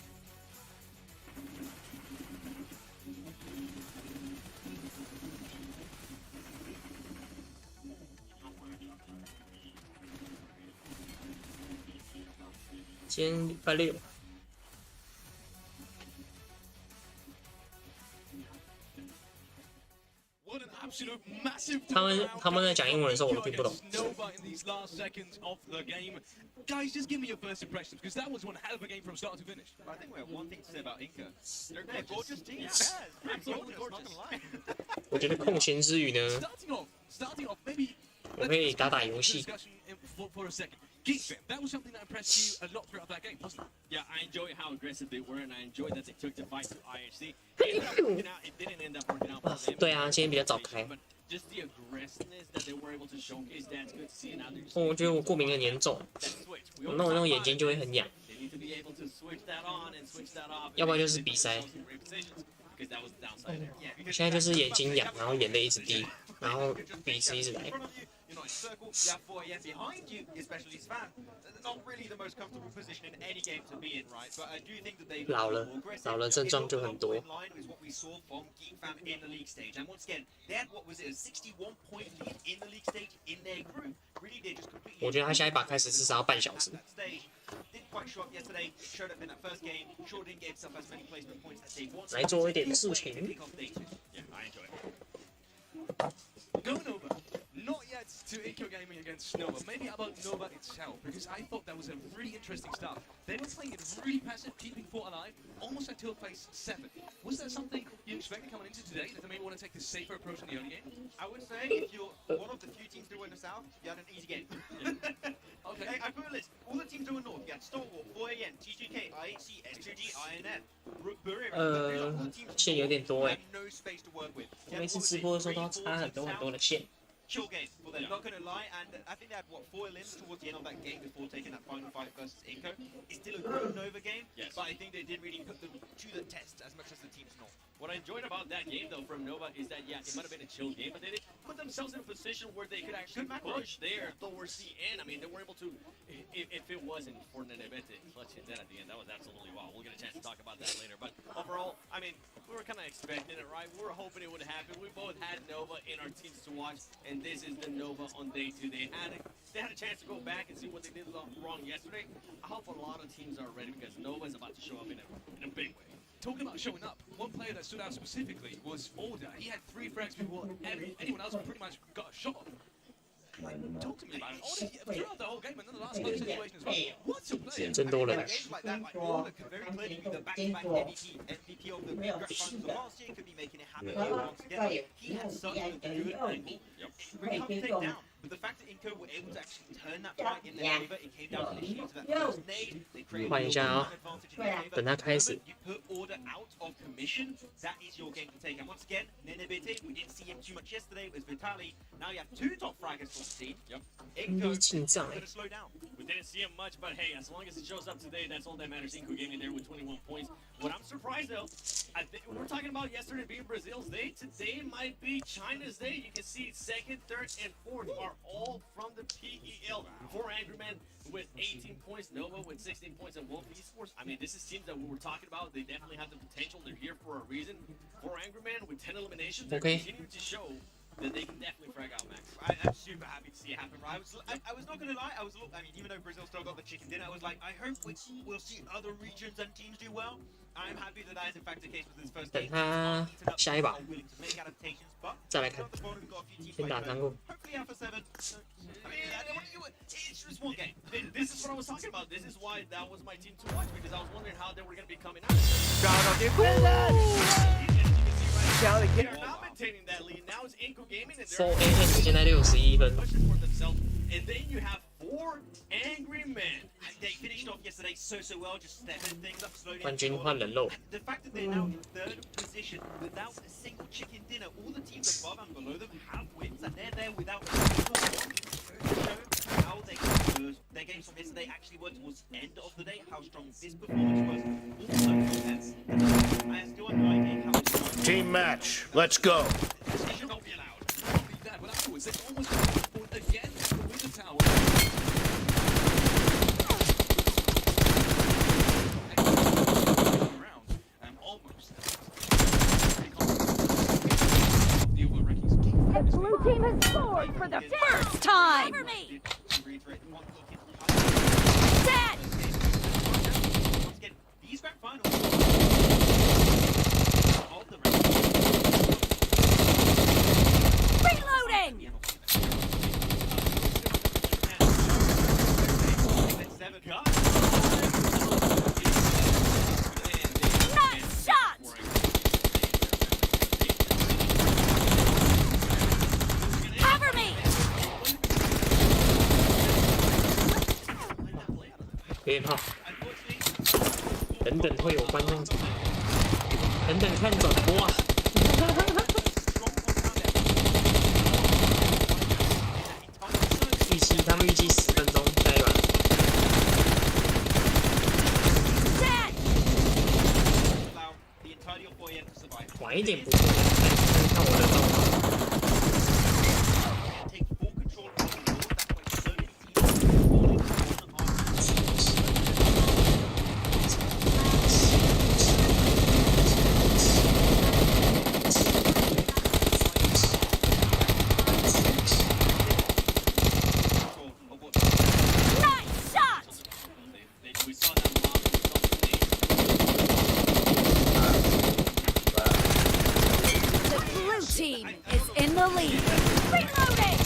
今天礼拜六。他们在讲英文的时候，我都听不懂。Guys, just give me your first impressions, because that was one hell of a game from start to finish. I think we have one thing to say about Inca. They're a gorgeous team. Yeah, absolutely gorgeous. Not gonna lie. 我觉得空闲之余呢， Starting off, maybe 我可以打打游戏。 for a second. That was something that impressed you a lot throughout that game, wasn't it? Yeah, I enjoy how aggressive they were, and I enjoyed that they took the fight to IHC. It ended up working out. It didn't end up working out for them. 对啊，今天比较早开。 But just the aggressiveness that they were able to showcase, that's good to see. Now they're just 我觉得我过敏很严重， that switch. We 我 always 弄 talk 弄 about 眼睛 it. 就会很痒。 They need to be able to switch that on and switch that off. 要不然就是鼻塞。 Because that was the downside there. Yeah, 我现在就是眼睛痒，然后眼泪一直滴，然后鼻子一直来。 You're not in circle, you have 4 AM behind you, especially as fan. Not really the most comfortable position in any game to be in, right? But I do think that they 老了，老了症状就很多。 in line with what we saw from Geek Fam in the league stage. And once again, they had what was it, a 61-point lead in the league stage in their group. Really did just completely. 我觉得他下一把开始至少要半小时。 That stage didn't quite show up yesterday. Showed up in that first game. Sure didn't get himself as many placement points as they wanted. 来做一点事情。 Kick off day 2. Yeah, I enjoy it. Going over. Not yet to Inco Gaming against Nova. Maybe about Nova itself, because I thought that was a really interesting start. They were playing it really passive, keeping Fort alive, almost until phase 7. Was that something you expected coming into today, that they may want to take the safer approach in the early game? I would say if you're one of the few teams to win the South, you had an easy game. Okay. I put a list. All the teams to win North, you had Stalwart, 4AN, TGK, IHC, S2G, INF, Burera. 线有点多 You 哎 had，no space to work with. 我每次直播的时候都要插很多很多的线。 Chill game, well they're not going to lie, and I think they had what 4 elims towards the end of that game before taking that final fight versus Inco. It's still a good Nova game, Yes. but I think they did really put them to the test as much as the teams North. What I enjoyed about that game, though, from Nova is that, yeah, it might have been a chill game, but they did put themselves in a position where they could actually push there towards the end. I mean, they were able to, if it wasn't for Nenebete clutching that at the end, that was absolutely wow. We'll get a chance to talk about that later. But overall, I mean, we were kind of expecting it, right? We were hoping it would happen. We both had Nova in our teams to watch, and this is the Nova on day 2. They had a chance to go back and see what they did wrong yesterday. I hope a lot of teams are ready because Nova is about to show up in a big way. Talking about showing up, one player that stood out specifically was Order. He had 3 frags before anyone else pretty much got a shot. Talk to me about it. Order throughout the whole game and then the last clutch situation as well. What's your player? 真多人。 Games like that, like Order could very clearly be the back-to-back MVP of the grand finals of last year, could be making it happen here once again. He had such a good angle. It's really hard to take down. But the fact that Inco were able to actually turn that fight in their favor, it came down to the shoots of that first nade. They created 换一下啊， advantage in their favor. 等他开始。 You put Order out of commission, that is your game to take. And once again, Nenebete, we didn't see him too much yesterday. It was Vitali. Now you have 2 top fraggers for the team. Yep. Inco 进账 going 哎 to，slow down. We didn't see him much, but hey, as long as he shows up today, that's all that matters. Inco Gaming there with 21 points. What I'm surprised though, I think we were talking about yesterday being Brazil's day. Today might be China's day. You can see 2nd, 3rd, and 4th are all from the PEL. 4 Angry Men with 18 points, Nova with 16 points, and Wolf Esports. I mean, this is teams that we were talking about. They definitely have the potential. They're here for a reason. 4 Angry Men with 10 eliminations. They're Okay. continuing to show that they can definitely frag out Max. I'm super happy to see it happen. Right? I was not going to lie. I mean, even though Brazil still got the chicken dinner, I was like, I hope we'll see other regions and teams do well. I'm happy that that is in fact the case with this first 等 game. 他下一把 Are willing to make adaptations, but 再来看 at the bottom, we've got a few teams 先打 like 三个。 hopefully Alpha 7. I mean, it's just one game. This is what I was talking about. This is why that was my team to watch because I was wondering how they were going to be coming out. They are not meant maintaining that lead. Now it's Inco Gaming and 4AM 现在61分。 pushing for themselves. And then you have 4 angry men. They finished off yesterday so well, just stepping things up slowly. 冠军换人肉。 The fact that they're now in third position without a single chicken dinner, all the teams above and below them have wins, and they're there without a single one. Show how their games from yesterday actually were towards the end of the day, how strong this performance was. Also, I still have no idea how it's going. Team match, let's go. It should not be allowed. Not only that, but afterwards, they almost got the point again with the tower. Around, almost. The overall rankings keep The blue team has scored for the first time! To reiterate, one look in Dead! once again, these grand finals of the round. Reloading! Nice shot! Cover me! 别怕，等等会有观众，等等看转播啊！他们预计10分钟再一把。 Dead! 晚一点不错，看我的动画。 Take full control of the ball. That's why so many teams are falling on the arm. Nice shot! We saw that long The blue team is in the lead. Reloading!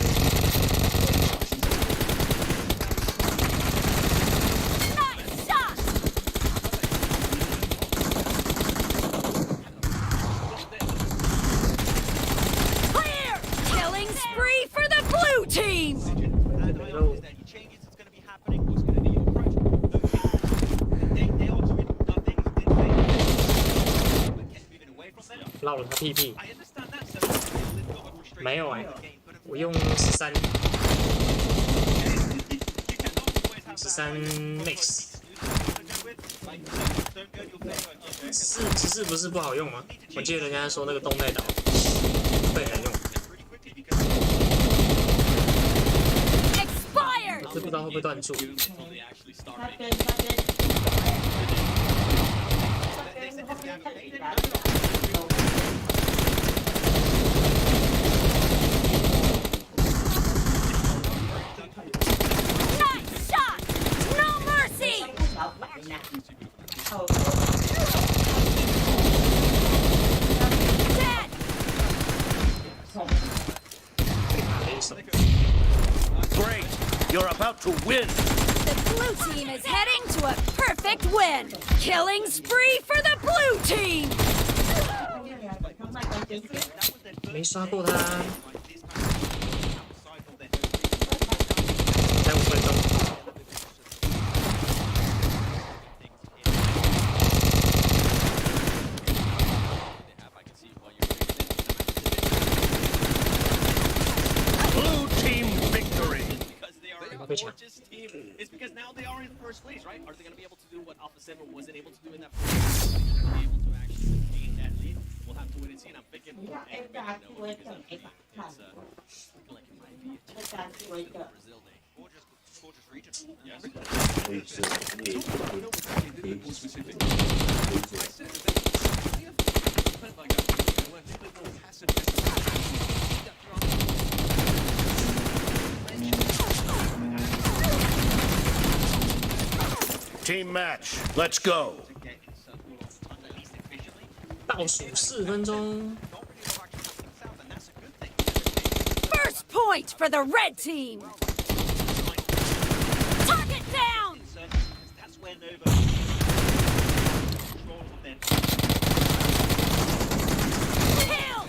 Nice shot! Clear! Killing spree for the blue team! And I understand he changes, it's going to be happening. What's going to be your approach? They also did nothing. He didn't make it. But kept moving away from them. 绕了他屁屁， I understand that. So it's a little bit of a frustration 没有哎、 in the game, but 我用13 you cannot always have that. 13 Max。 Like, don't go your favorite. 14不是不好用吗？我记得人家说那个动态岛会很用， Pretty quickly because Expired! 这不知道会不会断住。 until they actually start making they said this game they didn't know. Nice shot! No mercy! Dead! Great, you're about to win. The blue team is heading to a perfect win! Killing spree for the blue team! 没刷过他， Like this kind of outside of their 才5分钟。 Blue team victory. because they are a Okay. gorgeous team. It's because now they are in first place, right? Are they going to be able to do what Alpha 7 wasn't able to do in that first place? Are they going to be able to actually maintain that lead? We'll have to wait and see. And I'm thinking, it's looking like it might be a Brazil day. gorgeous region. Yes. more specific. I said that they have felt like that. They were a little bit more passive. Team match, let's go. To get at least efficiently. 倒数4分钟， Not really a lot of action happening south, and that's a good thing. First point for the red team! Target down! Because that's where Nova control of their Kill!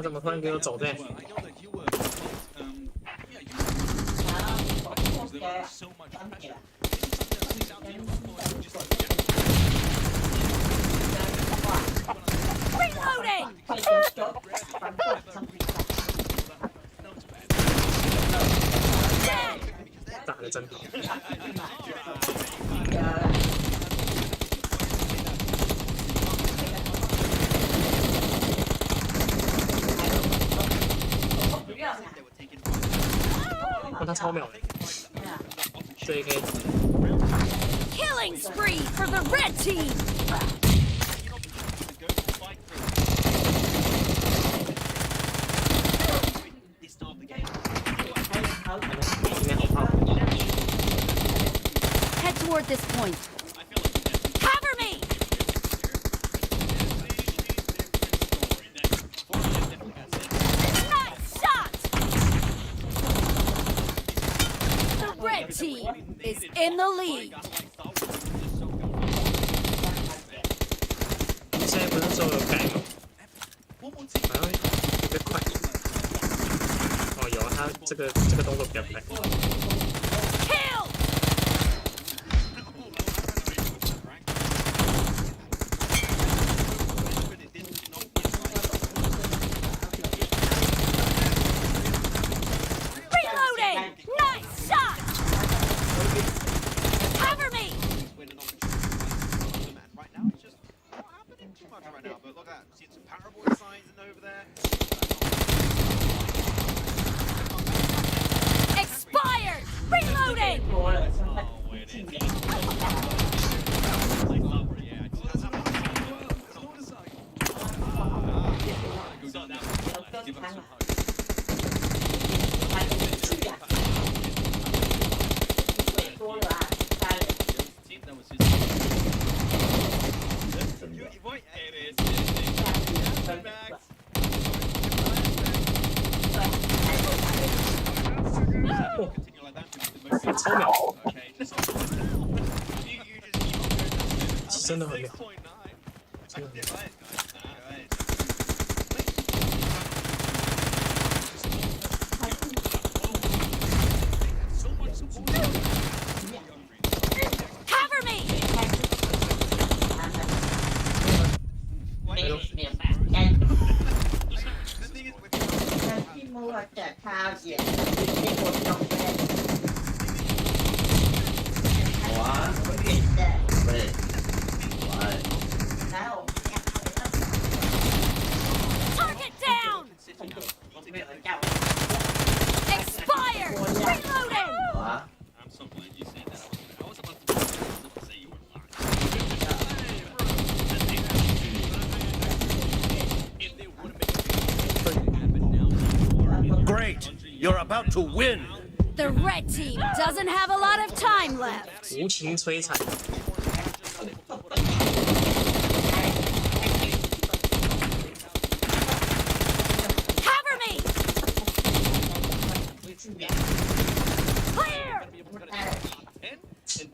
他怎么突然给我走这？ Well, I know that you were, yeah, you there was so much pressure. This is something that sticks out to you, or you just like, Reloading! Dead! 打的真好。哦，他超秒的，这也可以。 Killing spree for the red team! Head toward this point. Cover me! Nice shot! The red team is in the lead. 现在不是说有改吗？好像有点快。哦，有啊，他这个动作比较快。 Kill! Reloading! Nice shot! Cover me! Right now, it's just not happening too much right now. But look at that, seeing some parabolic signs in over there. Expired! Reloading! Continue like that. 超秒， Okay, just you 真的很秒。 真的很快。Cover me! ，Target down! Expired! Reloading! I'm so glad you said that. I was about to say you were lying. Great! You're about to win! The red team doesn't have a lot of time left. 无情摧残。 Cover me! Clear! And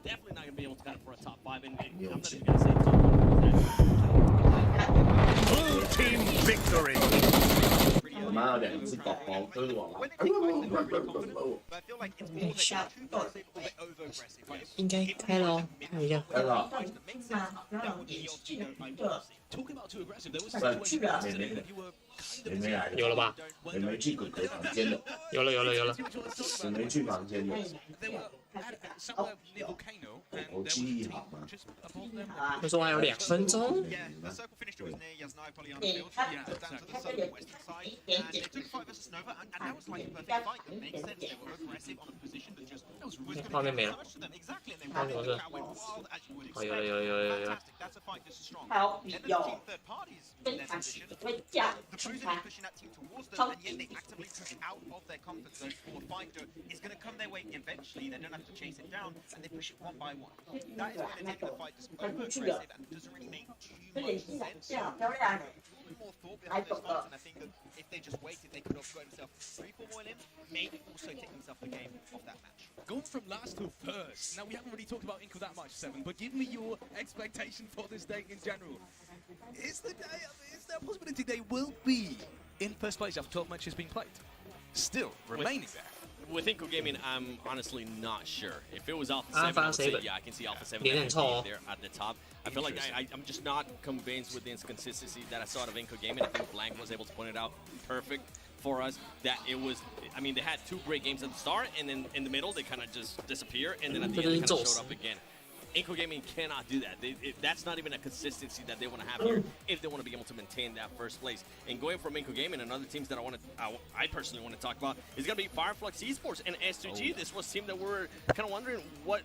definitely not going to be able to cut it for a top 5. And I'm not even going to say top 5. Blue team victory! 妈有两只宝宝跟我 When they take fights, they're very confident, but I feel like it's more that they're too aggressive or they're over-aggressive. Like, 应该开了哦，看一下。开了， that makes sense. That would be your ego, I would say. Talking about too aggressive, there was 在 a 去 situation 啊， yesterday 妹 that you were kind 妹 of 没来，有了吧？妹妹去哥哥房间了，有了有了有了。妹妹去房间了， they were somewhere near volcano and 我 there 记忆 was 好吗？ just above them. 他说还有2分钟。 Yeah, the circle finished. It was near Yasnai Polyana Field. Yeah, down to the southern western side. And they took 5 versus Nova, and that was like a perfect fight. It makes sense. They were aggressive on a position that just was going to 画面没 do 了。 damage to them. Exactly, and they 画面 ran 不 it. 是 The crowd went wild as you would 哦，有 expect. 了有了有了有了。 Fantastic. That's a fight just as strong. And then the team third parties in their position. The Blues are pushing that team towards them, and yet they actively push out of their comfort zone for a fight that is going to come their way eventually. They don't have to chase it down, and they push it one by one. That is why they're making the fight just over-aggressive and doesn't really make too much sense. More thought behind those fights, and I think that if they just waited, they could have got themselves 3-4 more limbs, maybe also take themselves the game off that match. Going from last to first. Now, we haven't really talked about Inco that much, Seven, but give me your expectation for this day in general. Is there a possibility they will be in first place after 12 matches being played. Still remaining there. With Inco Gaming, I'm honestly not sure. If it was Alpha 7, I would say, yeah, I can see Alpha 7 being there at the top. I feel like I'm just not convinced with the inconsistency that I saw out of Inco Gaming. I think Blank was able to point it out perfect for us. That it was, I mean, they had 2 great games at the start, and then in the middle, they kind of just disappear, and then at the end, they kind of showed up again. Inco Gaming cannot do that. That's not even a consistency that they want to have here if they want to be able to maintain that first place. And going from Inco Gaming and other teams that I personally want to talk about is going to be Fireflux Esports and S2G. This was a team that we're kind of wondering what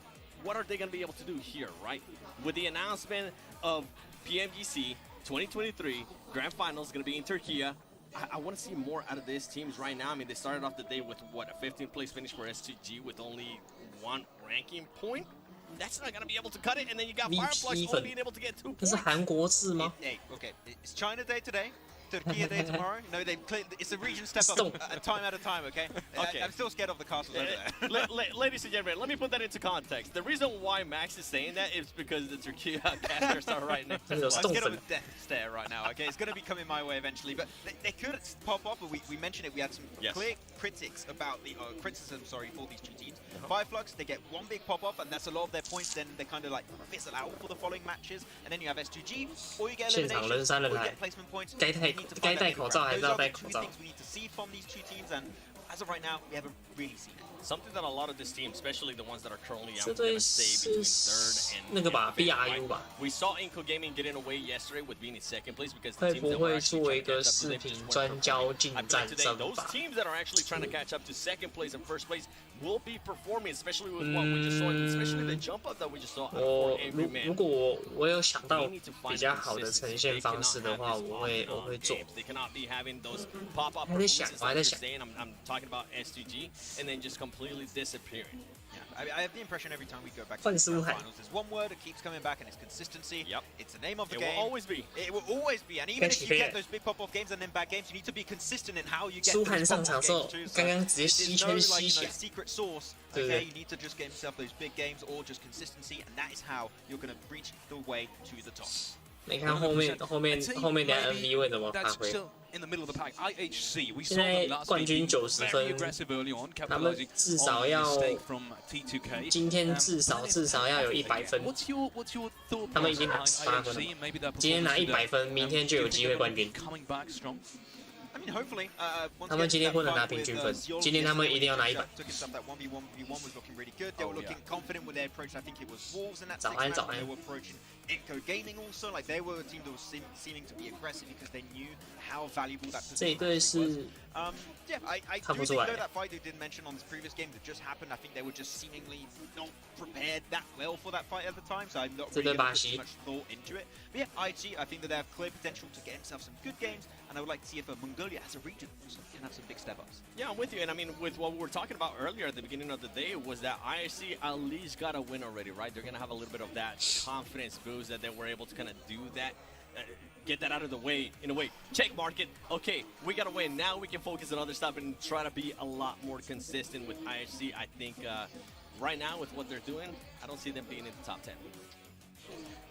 are they going to be able to do here, right? With the announcement of PMGC 2023 Grand Finals going to be in Turkey. I want to see more out of these teams right now. I mean, they started off the day with, what, a 15th place finish for S2G with only 1 ranking point? That's not going to be able to cut it, and then you got Fireflux only being able to get 2 points. 这是韩国制吗？ Hey, okay, it's China Day today. Turkey Day tomorrow. No, it's a region step up time at a time, okay? Okay. I'm still scared of the castles over there. Ladies and gentlemen, let me put that into context. The reason why Max is saying that is because the Turkey casters are right next to us. I'm scared of a death stare right now, okay? It's going to be coming my way eventually, but they could pop up, but we mentioned it. We had some clear critics about the criticism, for these 2 teams. Fireflux, they get 1 big pop-up, and that's a lot of their points. Then they kind of like fizzle out for the following matches, and then you have S2G, or you get elimination, or you get placement points. 该戴口罩还是要戴口罩。 Those are the 2 things we need to see from these 2 teams, and as of right now, we haven't really seen it. Something that a lot of this team, especially the ones that are currently out, 这 are 队 going to stay between 3rd and 那个吧 fifth, BRU 吧。 We saw Inco Gaming getting away yesterday with being in 2nd place because the 会 teams 不 that were 会 actually 做一 trying to 个 catch up 视 to them 频 just 专 weren't 交竞 performing. I 战 believe today 争 those 吧？ teams that are actually trying to catch up to 2nd place and 1st place will be performing, especially with what we just saw, especially the jump up that we just saw out 我 of Angry 如 Man. 果我有想到 They need to find 比较好的呈 consistency. 现 They 方 cannot 式的 have 话， this 我会 off and on 做。 games. They cannot be having those pop-up 还在想， performances 我还 like 在 you're 想。 saying. I'm talking about S2G, and then just completely disappearing. Yeah, I have the impression every time we go back to 换 the 苏 grand 海。 finals, there's one word that keeps coming back, and it's consistency. Yep. It's the name of the It game. will always be. It will always be. And even if you get 跟 those big pop-off games and then bad games, you need to be consistent in how you get 苏 those 涵上 pop-off 场时候 games too. So 刚刚直接 there's 吸 no 圈 like 吸起来。 secret sauce. 对 Okay, you need to just get yourself those big games or just consistency, and that is how you're going to reach the way to the top. 你看后面等下 NV 会怎么发 That's 挥？ still in the middle of the pack. IHC, we 现 saw 在 them last 冠 week 军 being 90 very 分， aggressive early on, 他们 capitalizing 至 on 少 the 要 mistake from T2K. 今天至少要有100分。 What's your thought 他们已经 process 拿 behind 18分 IHC and maybe their 今天拿 performance 100 分，明天就有机会冠军。 coming back strong? I mean, hopefully, once 他们 again, 今天 that 不能拿 fight 平 with, 均分， Ziol 今天他们一定要拿 yesterday 100。 took himself that 1v1v1 was looking really good. They were looking confident with their approach. I think it was Wolves in that 早 sixth 安 match. 早安 They were approaching Inco Gaming also. Like they were a team that was seeming to be aggressive because they knew how valuable that 这一 position 队 was. 是 Yeah, I 看 do 不 think 出来 though that fight they did mention on this previous game that just happened. I think they were just seemingly not prepared that well for that fight at the time. So I'm not really going to put too much thought into it. But yeah, IG, I think that they have clear potential to get themselves some good games, and I would like to see if Mongolia as a region also can have some big step ups. Yeah, I'm with you. And I mean, with what we were talking about earlier at the beginning of the day was that ISC at least got a win already, right? They're going to have a little bit of that confidence boost that they were able to kind of do that. Get that out of the way, in a way. Check market. Okay, we got to win. Now we can focus on other stuff and try to be a lot more consistent with IHC. I think right now with what they're doing, I don't see them being in the top 10.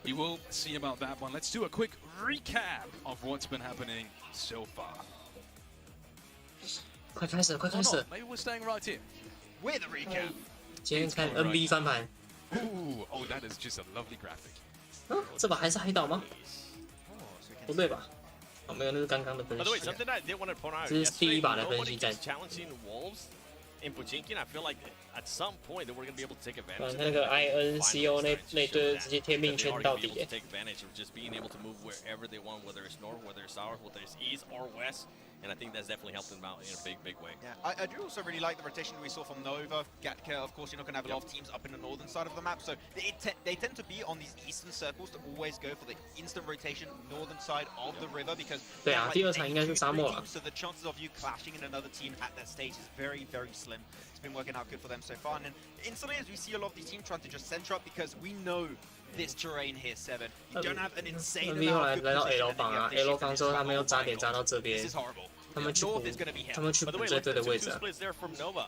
We will see about that one. Let's do a quick recap of what's been happening so far. 快开始了，快 Or 开始了 not. Maybe we're staying right here. With a recap. 今天看 NB 翻盘， Ooh, oh, that is just a lovely graphic. 这把还是海岛吗？不对吧？哦，没有，那是刚刚的分 By the way, 析。 something I did want to point out 这是第 yesterday, 一把的分 nobody 析战 keeps。challenging Wolves in Pochinki. I feel like at some point that we're going to be able to take advantage 嗯 of，那个 INCO 那 that. 那队直接天命 They 圈 are 到 gonna be 底 able 耶 to。take advantage of just being able to move wherever they want, whether it's north, whether it's south, whether it's east or west. And I think that's definitely helped them out in a big, big way. Yeah, I do also really like the rotation we saw from Nova, Gatka. Of course, you're not going to have a lot of teams up in the northern side of the map, so they tend to be on these eastern circles to always go for the instant rotation northern side of the river because 对啊， like 第二场应该是沙漠了。 so the chances of you clashing in another team at that stage is very, very slim. It's been working out good for them so far, and then instantly as we see a lot of these teams trying to just center up because we know this terrain here, 7. You don't have an insane NB 后 amount 来 of good 来到 position, L and then 房 you 啊 have this ，L shift 房 and 之后 it's 他 like, 们又 oh 扎 my 点扎 god, 到这 this 边 is，horrible. 他们去 North 补 is going to be hell. 他们去 By the 补 way, 这 look 队 at 的 the 位 two 置啊。 splits there from Nova.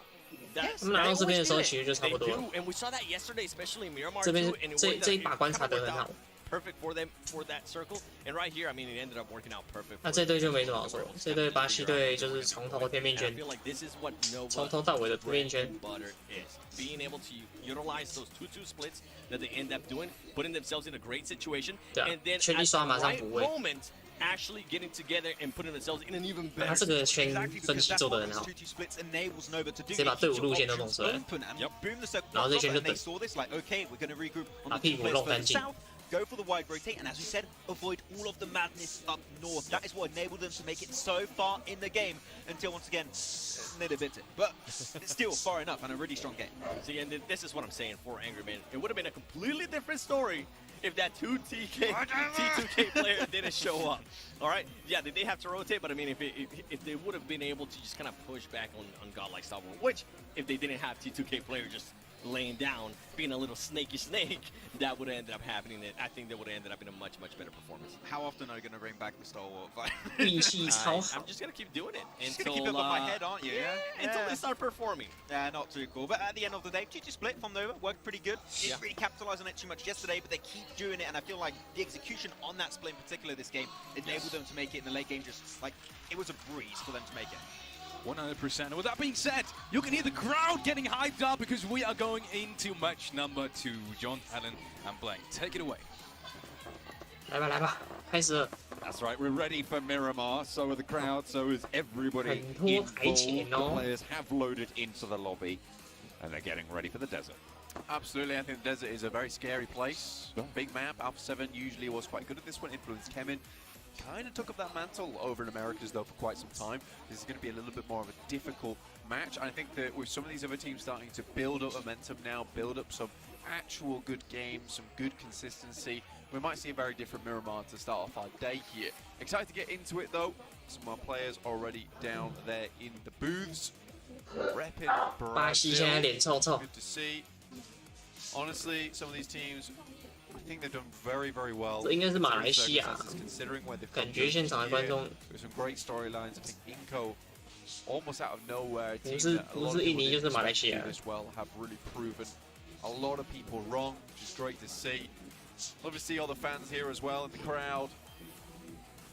他们拿到这边的时候其实就差 They 不多了。 do, and we saw that yesterday, especially in Miramar 这边 too, and it 这 worked 这一 out- 把观察 kinda 得 worked 很 out 好。perfect for them for that circle. And right here, I mean, it ended up working out perfect. 那这队就没什么好说，这队巴西队就是从头天命 I 圈， feel like this is what Nova 从头到尾的天命 bread 圈 and。butter is being able to utilize those 2-2 splits that they end up doing, putting themselves in a great situation, 对啊 and then 圈 at 一刷 the 马上 right 补位。 moment, actually getting together and putting themselves in an even 他 better 这个 situation. 圈 Exactly 分 because 析 that's 做 what 得很 these 好， 2-2 splits enables Nova to do. 直接把 It 队伍 keeps 路 your 线都弄 options 出来了。 open and Yep. boom, the circle 然后这 pops 圈 up 就 and they 等， saw this like, okay, we're going to regroup on 把 the 屁 two 股 players 弄 further 干净。 south. Go for the wide rotate, and as we said, avoid all of the madness up north. That is what enabled them to make it so far in the game until once again, nearly bit it. But it's still far enough and a really strong game. See, and this is what I'm saying for Angry Man. It would have been a completely different story if that T2K player didn't show up. All right, yeah, they have to rotate, but I mean, if they would have been able to just kind of push back on Godlike Star Wars, which if they didn't have T2K player just laying down, being a little snaky snake, that would have ended up happening. And I think that would have ended up in a much better performance. How often are you going to bring back the Star Wars fight? 运气超好 I'm。just gonna keep doing it Just until gonna keep it above my head, aren't you? until they start performing. Yeah, not too cool. But at the end of the day, 2-2 split from Nova worked pretty good. Didn't really capitalize on it too much yesterday, but they keep doing it, and I feel like the execution on that split in particular this game enabled them to make it in the late game. Just like it was a breeze for them to make it. 100%. And with that being said, you can hear the crowd getting hyped up because we are going into match number 2. John, Allen, and Blank, take it away. 来吧来吧，开始了。 That's right, we're ready for Miramar, so are the crowd, so is everybody 很多 involved. 台前 The 哦。 players have loaded into the lobby, and they're getting ready for the desert. Absolutely, I think the desert is a very scary place. Big map, Alpha 7 usually was quite good at this one, influenced Kemin. Kind of took up that mantle over in Americas though for quite some time. This is going to be a little bit more of a difficult match. I think that with some of these other teams starting to build up momentum now, build up some actual good games, some good consistency, we might see a very different Miramar to start off our day here. Excited to get into it though. Some of our players already down there in the booths. Repping 巴西现在 Brazil. 脸臭臭， Good to see. Honestly, some of these teams, I think they've done very well. 这应该是马来西亚。 Considering where they've 感 come 觉现场的观众 There's some great storylines. I think Inco, almost out of nowhere, a team 不是 that a 不 lot 是 of 印 people 尼就 didn't 是马来 expect 西 to 亚 do。this well, have really proven a lot of people wrong, which is great to see. Love to see all the fans here as well in the crowd,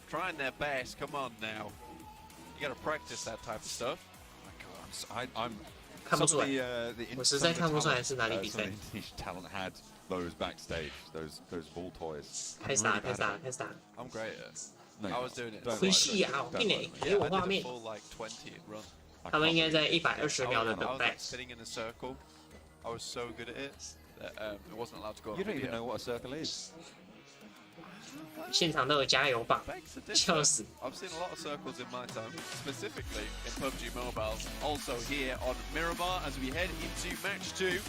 trying their best. Come on now, you got to practice that type of stuff. I'm 看不 some 出 of 来 the, the 我实在看不出来是哪里比赛 some。of the Indonesian talent had those backstage, those ball toys. 开始打了，开始打了，开始打了。 I'm great at it. No, I was doing it. don't 亏 lie to 戏 me. 啊，我 Don't 跟 lie 你 to me. 给我 I 画 did a 面。 full like 20 run. I 他们 can't 应该 believe 在 it. 120秒的 I 等 was 待 like。sitting in a circle. I was so good at it that it wasn't allowed to go on You don't even video. know what a circle is. 现场都有加油棒， Begs to 笑 differ. 死。 I've seen a lot of circles in my time, specifically in PUBG Mobile. Also here on Miramar as we head into match 2.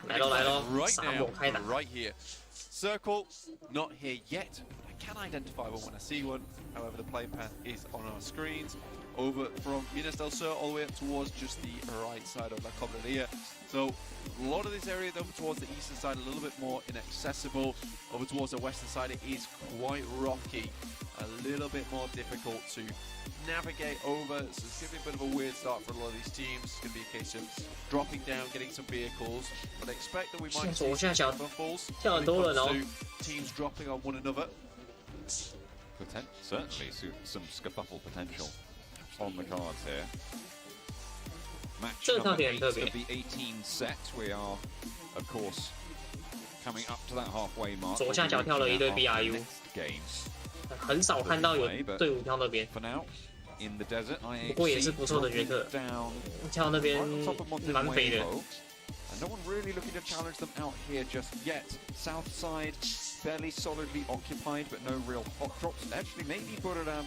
来喽来喽， Right 沙 now, 漠开打。 right here. Circle, not here yet. I can identify one when I see one. However, the play path is on our screens. Over from Minas del Sur all the way up towards just the right side of La Cobreria. So a lot of this area over towards the eastern side a little bit more inaccessible. Over towards the western side it is quite rocky. A little bit more difficult to navigate over. So it's going to be a bit of a weird start for a lot of these teams. It's going to be a case of dropping down, getting some vehicles. But I expect that we might see 左下角 some fumbles 跳 when 很 it 多人 comes 哦。 to teams dropping on one another. Certainly some scuffle potential on the cards here. Match 这个 number 特点很 8 特 of 别。 the 18 set. We are, of course, coming up to that halfway mark. 左下角跳了一队 BRU Next game. 很少看到有队伍跳那边， For now, in the desert, 不过也是 IHC 不错的决策。 down 跳那边 right on top of 蛮肥的。 Montevideo. And no one really looking to challenge them out here just yet. South side fairly solidly occupied, but no real hot drops. Actually, maybe Buradam,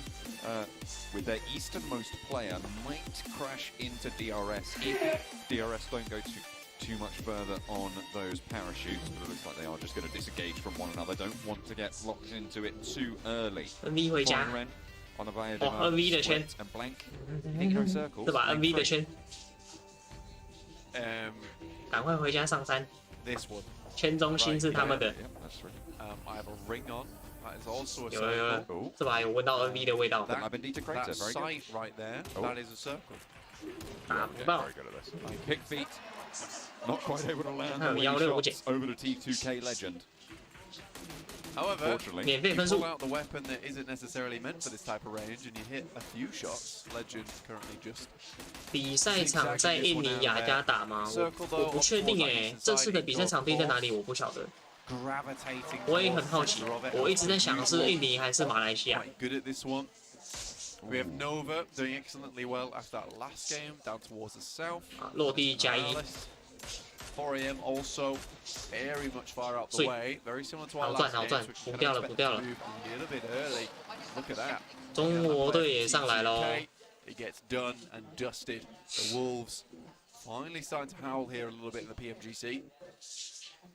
with their easternmost player, might crash into DRS if DRS don't go too much further on those parachutes. But it looks like they are just going to disengage from one another. Don't want to get locked into it too early. NV 回家。 Ren on a via 哦 ，NV 的圈， and blank. Think no circles. 这把 NV 的圈， 赶快回家上山。 This one. 圈中心是他们的。 Yep, that's right. I have a ring on. That is also a 有有 circle. 有，这把有闻到 NV 的味道。 That Abendita crater, That very good. sight right there, Oh. that is a circle. 打不 Yeah, 到 very，good at this. Kick feet. Not quite able to land 还有 the 165 shots over the T2K legend. However, 免费分数 pull。out the weapon that isn't necessarily meant for this type of range, and you hit a few shots. Legend currently just 比赛场在印尼雅加达吗？我不确定哎，这次的比赛场地在哪里？我不晓得。 gravitating. 我也很好奇，我一直在想是印尼还是马来西亚。 Quite good at this one. We have Nova doing excellently well after that last game, down towards the south. 落地加一。 4am also very much far out the way. Very similar to our 好 last 赚好 game, 赚， which 补掉了补掉了。 moved a little bit early. Look at that. 中国队也上来喽。 It gets done and dusted. The Wolves finally starting to howl here a little bit in the PMGC.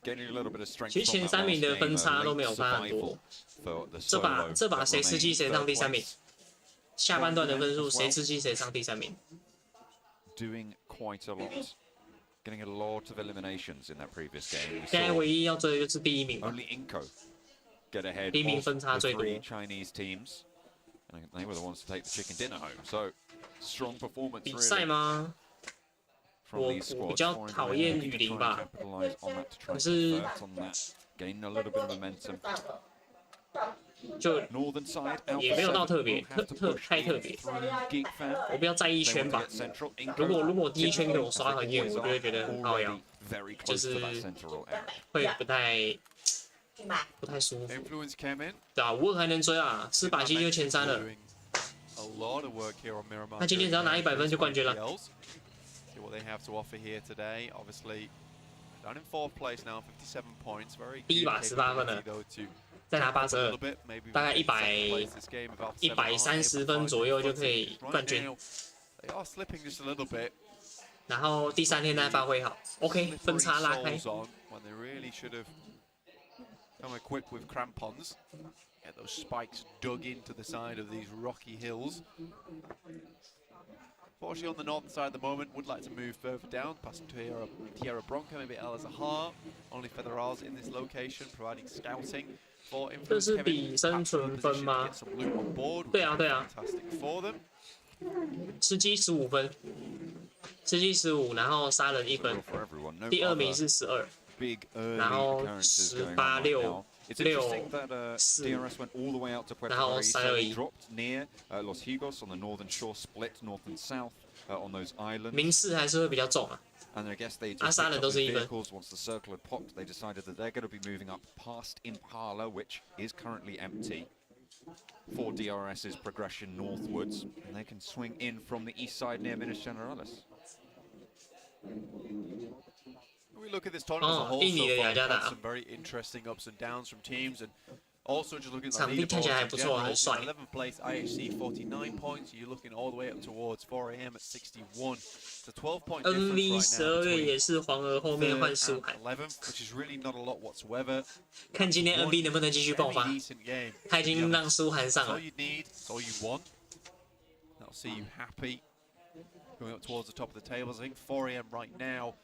Getting a little bit of strength 其实前3名的分差都没有差很多。这把谁吃鸡谁上第3名？下半段的分数谁吃鸡谁上第3名？ Doing quite a lot. Getting a lot of eliminations in that previous game. 现在唯一要追的就是第1名吧。 Only Inco get ahead 第1名 of 分差 the 最多。 3 Chinese teams. And they were the ones to take the chicken dinner home. So strong performance 比赛 really 吗？ from these 我比 squads. 较 Foreign 讨 Direct 厌 looking 雨 to 林 try 吧 and capitalize on that to try 可 and 是 convert on that. Gain a little bit of momentum. 就 Northern side 也没有到 Alpha 特别 7 will have to push 太特 in 别。 through Geek Fan. 我不要在意 They 圈 want 吧 to。get central. 如果 Inco 第一圈给我刷很远，我就会觉得很靠腰， very 就 close to 是 that central area. 会不太舒服。 Influence came in. 对啊，5还能追啊，吃把鸡就前3了。 Doing a lot of work here on Miramar. 那今天只要拿100分就冠军了。 See what they have to offer here today. Obviously, down in 4th place now, 57 points. Very 第一 good 把18分 capability 了， though to 再拿 a 82 little，bit. Maybe 大概 we get second place this game if Alpha 7 aren't able to 130分 find 左右 their 就可以 footing. 冠 Right 军。 now, they are slipping just a little bit. 然后第3天再发挥好 ，OK， 分差拉开。 Souls on when they really should have come equipped with crampons. Get those spikes dug into the side of these rocky hills. Fortunately, on the northern side at the moment, would like to move further down, past Tierra Bronca, maybe El Azahar. Only Federals in this location, providing scouting for 这 influence. 是 Kevin 比生存分 position to 吗 get？some loot on board, which 对啊 is 对啊， fantastic for them. 吃鸡15分，吃鸡15，然后杀人1分， For everyone. No 第2 other 名是12， big early 然后 occurrences going on 18 right 6 now. It's interesting that DRS went all the way out to Puerto 然后 Rico. 321 Dropped near Los Higos on the northern shore, split north and south on those islands. 名次还是会比较重啊。 And I guess they 啊 just 杀 picked 人 up 都 those 是1分。 vehicles once the circle had popped. They decided that they're going to be moving up past Impala, which is currently empty, for DRS's progression northwards, and they can swing in from the east side near Minas Generalis. When we look at this tournament as a whole, 印尼 so 的 far, 雅 we've 加 had 达 some very interesting ups and downs from teams, and also just looking at the 场地看起来还 leaderboards 不 in 错， general. 很帅。 11th place IHC 49 points. You're looking all the way up towards 4am at 61. It's a 12-point difference NV right 12 now 月 between 也是黄鹅后面换 third 苏 and 海， 11th, which is really not a lot whatsoever. 看今天 NV 能不能继续爆 Very 发。 decent game. 他已经让苏涵 That's 上 all 了， you need. That's all you want. That'll see you happy. Going up towards the top of the tables. I think 4am right now.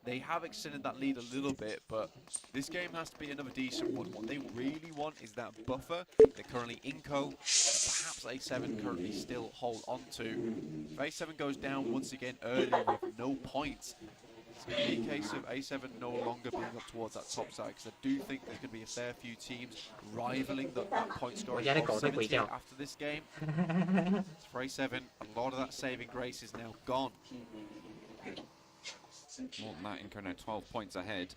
They have extended that lead a little bit, but this game has to be another decent one. What they really want is that buffer that currently Inco, perhaps A7 currently still hold on to. If A7 goes down once again early with no points, it's going to be a case of A7 no longer being up towards that top side, because I do think there's going to be a fair few teams rivaling that point scoring proximity after this game. For A7, a lot of that saving grace is now gone. More than that, Inco now 12 points ahead.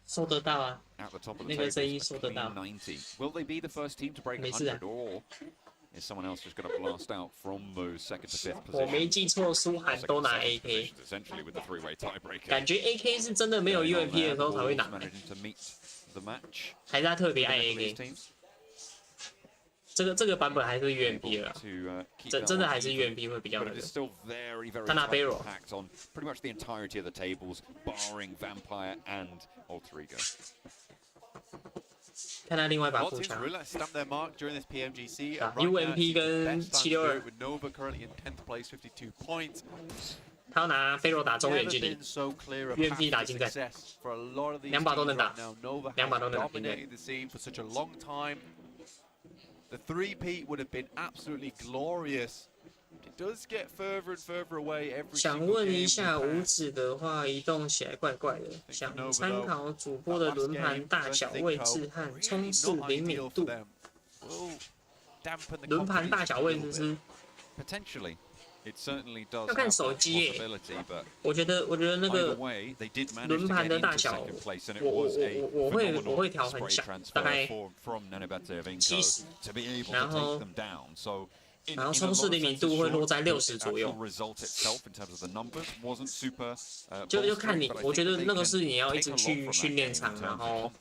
收得到啊。 At the top of 那 the 个声音 table, 收得到。 90. Will they be the first team to break 没事啊。 100, or is someone else just going to blast out from those second to fifth 我没 positions? 记错，苏涵 Second 都 to 拿 seventh AK， positions, essentially with the three-way tiebreaker. 感觉 AK 是真的没有 Going on UMP 的 there, 时候才会 Wolves 拿， managing to meet the match. 还是他特别爱 for these AK。 teams. 这个版本还是 UMP Able 了， to, keep 真 that 真的 one 还是 even. UMP 会比较 But 那 it 个 is。still very, very 他拿 tightly Barrel packed on pretty much the entirety of the tables, barring Vampire and Alter Ego. 看他另外一把 A lot 步 of teams 枪， really like to stamp their mark during this PMGC. Ah, and right now, UMP it's the 跟 best time to do 762 it with Nova currently in 10th place, 52 points. 他要拿菲罗打中远 Never 距离 been，so clear a UMP path 打 to 近战 success for a lot of these 两把都 teams 能打 right now. Nova 两把都 has 能打近战。 dominated the scene for such a long time. The 3-peat would have been absolutely glorious. does get further and further away every 想 single 问 game 一下， we 五 pass. 指的话，移动起来怪怪的。想参考主播的轮盘大小位置和冲刺灵敏度。轮盘大小位置是 Potentially, it certainly does 要看 have 手 that 机耶。 possibility, but 我觉得那 either 个 way, they did manage 轮 to 盘 get 的大 into 小， second place, and it 我 was a 会 phenomenal 调很 spray 小，大 transfer 概 from Nenebatevinko 70 to be able to 然后 take them down. So 然后冲刺灵敏度会落在60左右。就看你，我觉得那个是你要一直去训练场，然后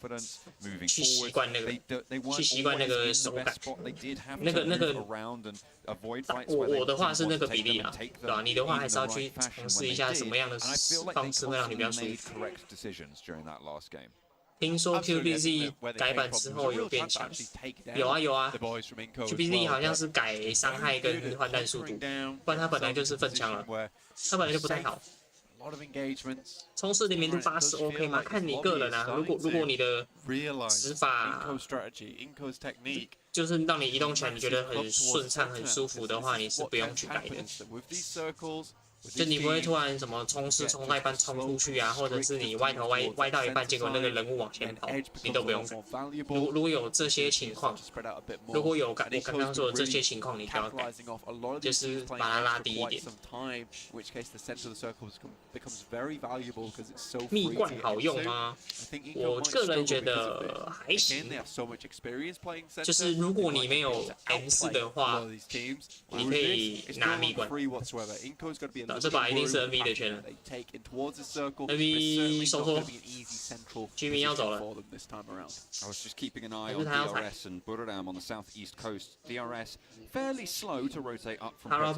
去习惯那个手感。那个，我的话是那个比例啊，对吧？你的话还是要去尝试一下什么样的方式会让你比较舒服。听说 QBZ 改版之后有变强，有啊 ，QBZ 好像是改伤害跟换弹速度，不然它本来就是分强了，它本来就不太好。冲刺灵敏度80 OK 吗？看你个人啊。如果你的指法就是让你移动起来你觉得很顺畅、很舒服的话，你是不用去改的。就你不会突然什么冲刺冲到一半冲出去啊，或者是你歪头歪到一半，结果那个人物往前跑，你都不用改。如果有这些情况，如果有我刚刚说的这些情况，你就要改，就是把它拉低一点。蜜罐好用吗？我个人觉得还行。就是如果你没有 M4的话，你可以拿蜜罐。这把一定是 NV 的圈了 ，NV 收缩，居民要走了。I was just keeping an eye on DRS and Buradam on the southeast coast. DRS fairly slow to rotate up from Parlor,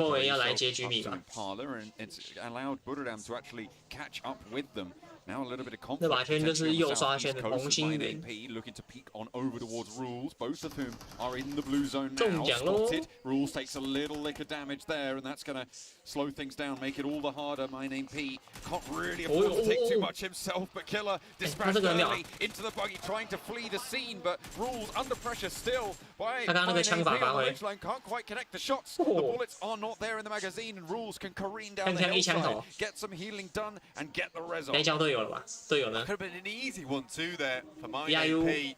and it's allowed Buradam to actually catch up with them. Now a little bit of conflict. 这把圈就是右刷圈的红心圆。Looking to peek on over towards Rules, both of whom are in the blue zone now. 中奖喽 Spotted. Rules takes a little lick of damage there, and that's going to slow things down, make it all the harder. My name P can't really afford to take too much himself, but Killer dispatched early into the buggy, trying to flee the scene, but Rules under pressure still by My Name P on the ridgeline, can't quite connect the shots. The bullets are not there in the magazine, and Rules can careen down the hillside, get some healing done, and get the res on. 队友了吧？队友呢 Could have been an easy 1-2 there for my AP.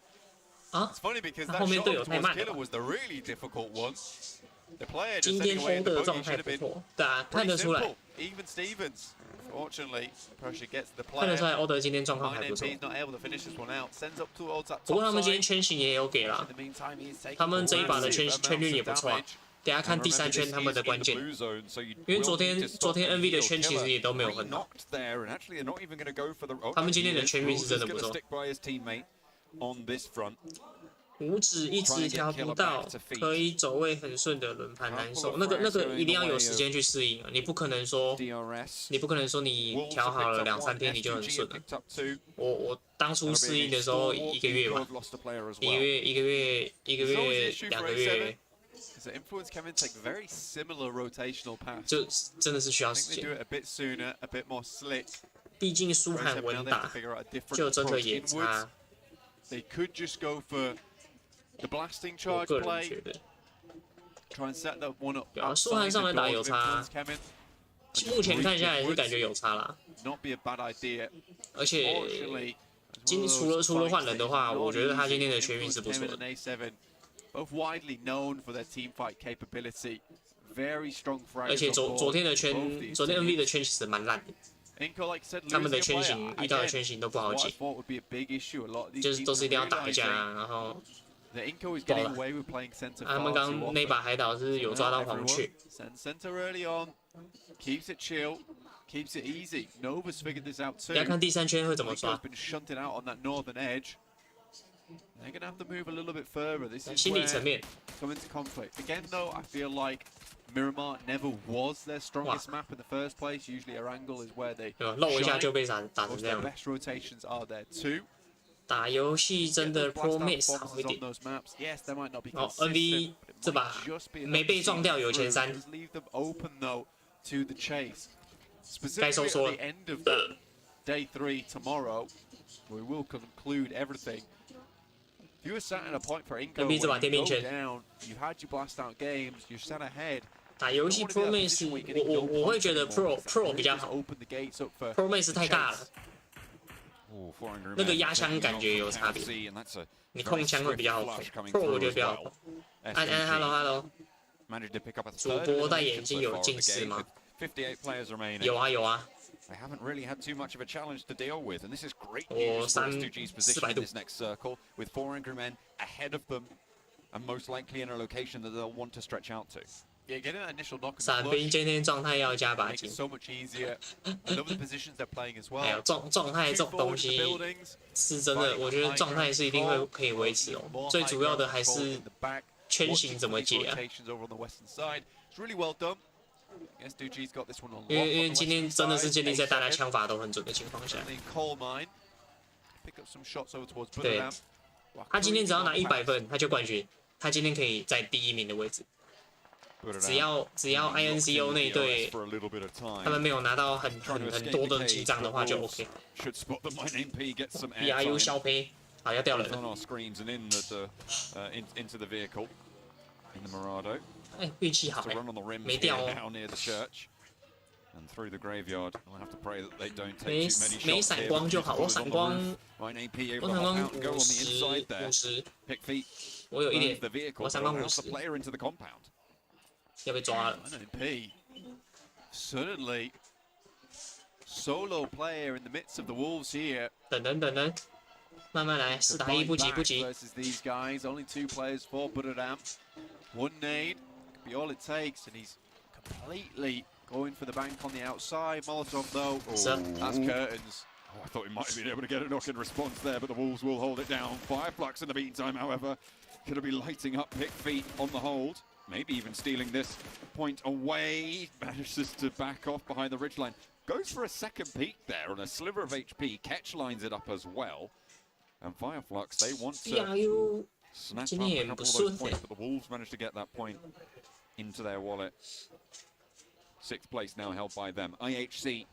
啊 It's funny because 他 that 后面队 shot 友太 towards 慢了 Killer 吧。 was the really difficult one. The player 今 just 天 sending away 欧 in 的 the 状 bogey 态 should have 不 been 错，对啊，看 pretty 得出来 simple.，Even Stevens. Fortunately, pressure gets the 看得出 player. 来欧德今天状况 My 还 name 不错 P。is not able to finish this one out. Sends up towards that 不过他 top 们今天 side. 圈型也有给啦 In，the meantime, he's taking 他们这一把的 massive 圈率 amounts 也 of 不错啊 damage. 等下看 And 第三 remember, 圈 this 他们的 is 关 in 键 the blue zone, so you 因为 will 昨 need 天 to stop ，NV 的 Killer 圈其实也都没有很好。 knocked there, and actually they're not even going to go for the. 他们今天的圈运是 Rules 真 is 的不 going to 错。 stick by his teammate on this front. 五指一直调不到，可以走位很顺的轮盘难受。那个一定要有时间去适应啊！你不可能说你调好了2-3天你就很顺了。我当初适应的时候1个月吧，1个月2个月。 The influence Kevin take very similar rotational paths. 就真的是需要 I 时 think they do 间， it a bit sooner, a bit more slick. 毕竟舒罕稳打，就真的也差。 They could just go for the blasting 我 charge 个人 play, 觉得， try and set that one up 对啊，舒 outside 涵 the 上来打 doors 有 of 差 influence Kevin. 目前看下来是感觉有差啦。 Not be a bad idea. 而且 Fortunately, 除了换人的话，我觉得他今天的全运是不错的。 Both widely known for their team fight capability. Very strong 而且 fraggers. 昨天的圈NV 的圈其实蛮烂的， Inco, like I said, 他们的 losing a 圈 player, 型遇到的圈型都不好 what I 解， thought would be a big issue. A lot of these 就是 teams 都是一定要 are 打一架， realizing 然后 that Inco is 爆 getting 了。 away with playing center 他们 far 刚 too 那 often. 把海岛是有抓到黄雀， Send center early on, keeps it chill, keeps it easy. Nova's figured this out too. 要看第3圈会怎么 Inco's 刷。 been shunted out on that northern edge. They're going to have to move a little bit further. This is 心理 where 层面， come into conflict. Again, though, I feel like Miramar never was their strongest map in the first place. Usually, Erangel is where they 对吧？漏一下 shine. 就被打成 Most 这 of 样 their。best rotations are there too. 打游戏真 Get 的 those blast Pro out Miss 好一 performances 点 on。those maps. Yes, they might not be 哦 consistent. ，NV but it 这 might 把 just be enough 没被 to 撞 see 掉 them 有前 through. 3， Just leave them open though to the chase. 该 Specifically 收 at 缩 the 了。 end of day 3 tomorrow, we will conclude everything. If you were sat at a point for Inco NV 这把 where 电 you 兵 go 圈 down, you've had your blast out games, you're sat ahead, 打游戏 Pro Max， 我会觉得 Pro 比较好 ，Pro Max 太大了，那个压枪感觉有差别，你控枪会比较好控 ，Pro 我觉得比较好。Hello， 主播戴眼镜有近视吗？有啊有啊。 They haven't really had too much of a challenge to deal with, and this is great 我 news for S2G's position in 400度 this next circle, with 4 angry men ahead of them, and most likely in a location that they'll want to stretch out to. Yeah, getting that initial knock and 伞兵 flush 今天状态要加把 makes 劲 it，so much easier. I love the positions they're playing as 还有 well. 状态这种 Shoot 东 forward into 西 buildings, 是真的，我觉得状态是一定会可以维持哦。最主要的还是 圈型怎么解啊？ rotations over on the western side. It's really well done. S2G's got this one on 因 lock 为 on the 今天 western 真的是 side. 建立在大家 8-7. 枪法都很准的情况下。 In coal mine, pick up some shots over towards 对 Budam. 他今天只要拿100分，他就冠军。他今天可以在第1名的位置。只要 INCO 那一队他们没有拿到很多的记账的话，就 OK。BRU 消胚，好要掉人了。哎，运气好哎，没掉哦。没闪光就好，我闪光50，我有一点，我闪光50，要被抓了。 Certainly, solo player in the midst of the Wolves here. 等，慢慢来，4打1，不急不急。 Versus these guys, only 2 players for Budam. 1 nade could be all it takes, and he's completely going for the bank on the outside. Molotov though, that's curtains. Oh, I thought he might have been able to get a knock in response there, but the Wolves will hold it down. Fireflux in the meantime, however, could be lighting up Pick Feet on the hold. Maybe even stealing this point away. Manages to back off behind the ridgeline. Goes for a second peek there on a sliver of HP. Ketch lines it up as well. And Fireflux, they want to snap up a couple of those points, but the Wolves managed to get that point into their wallet. 6th place now held by them. IHC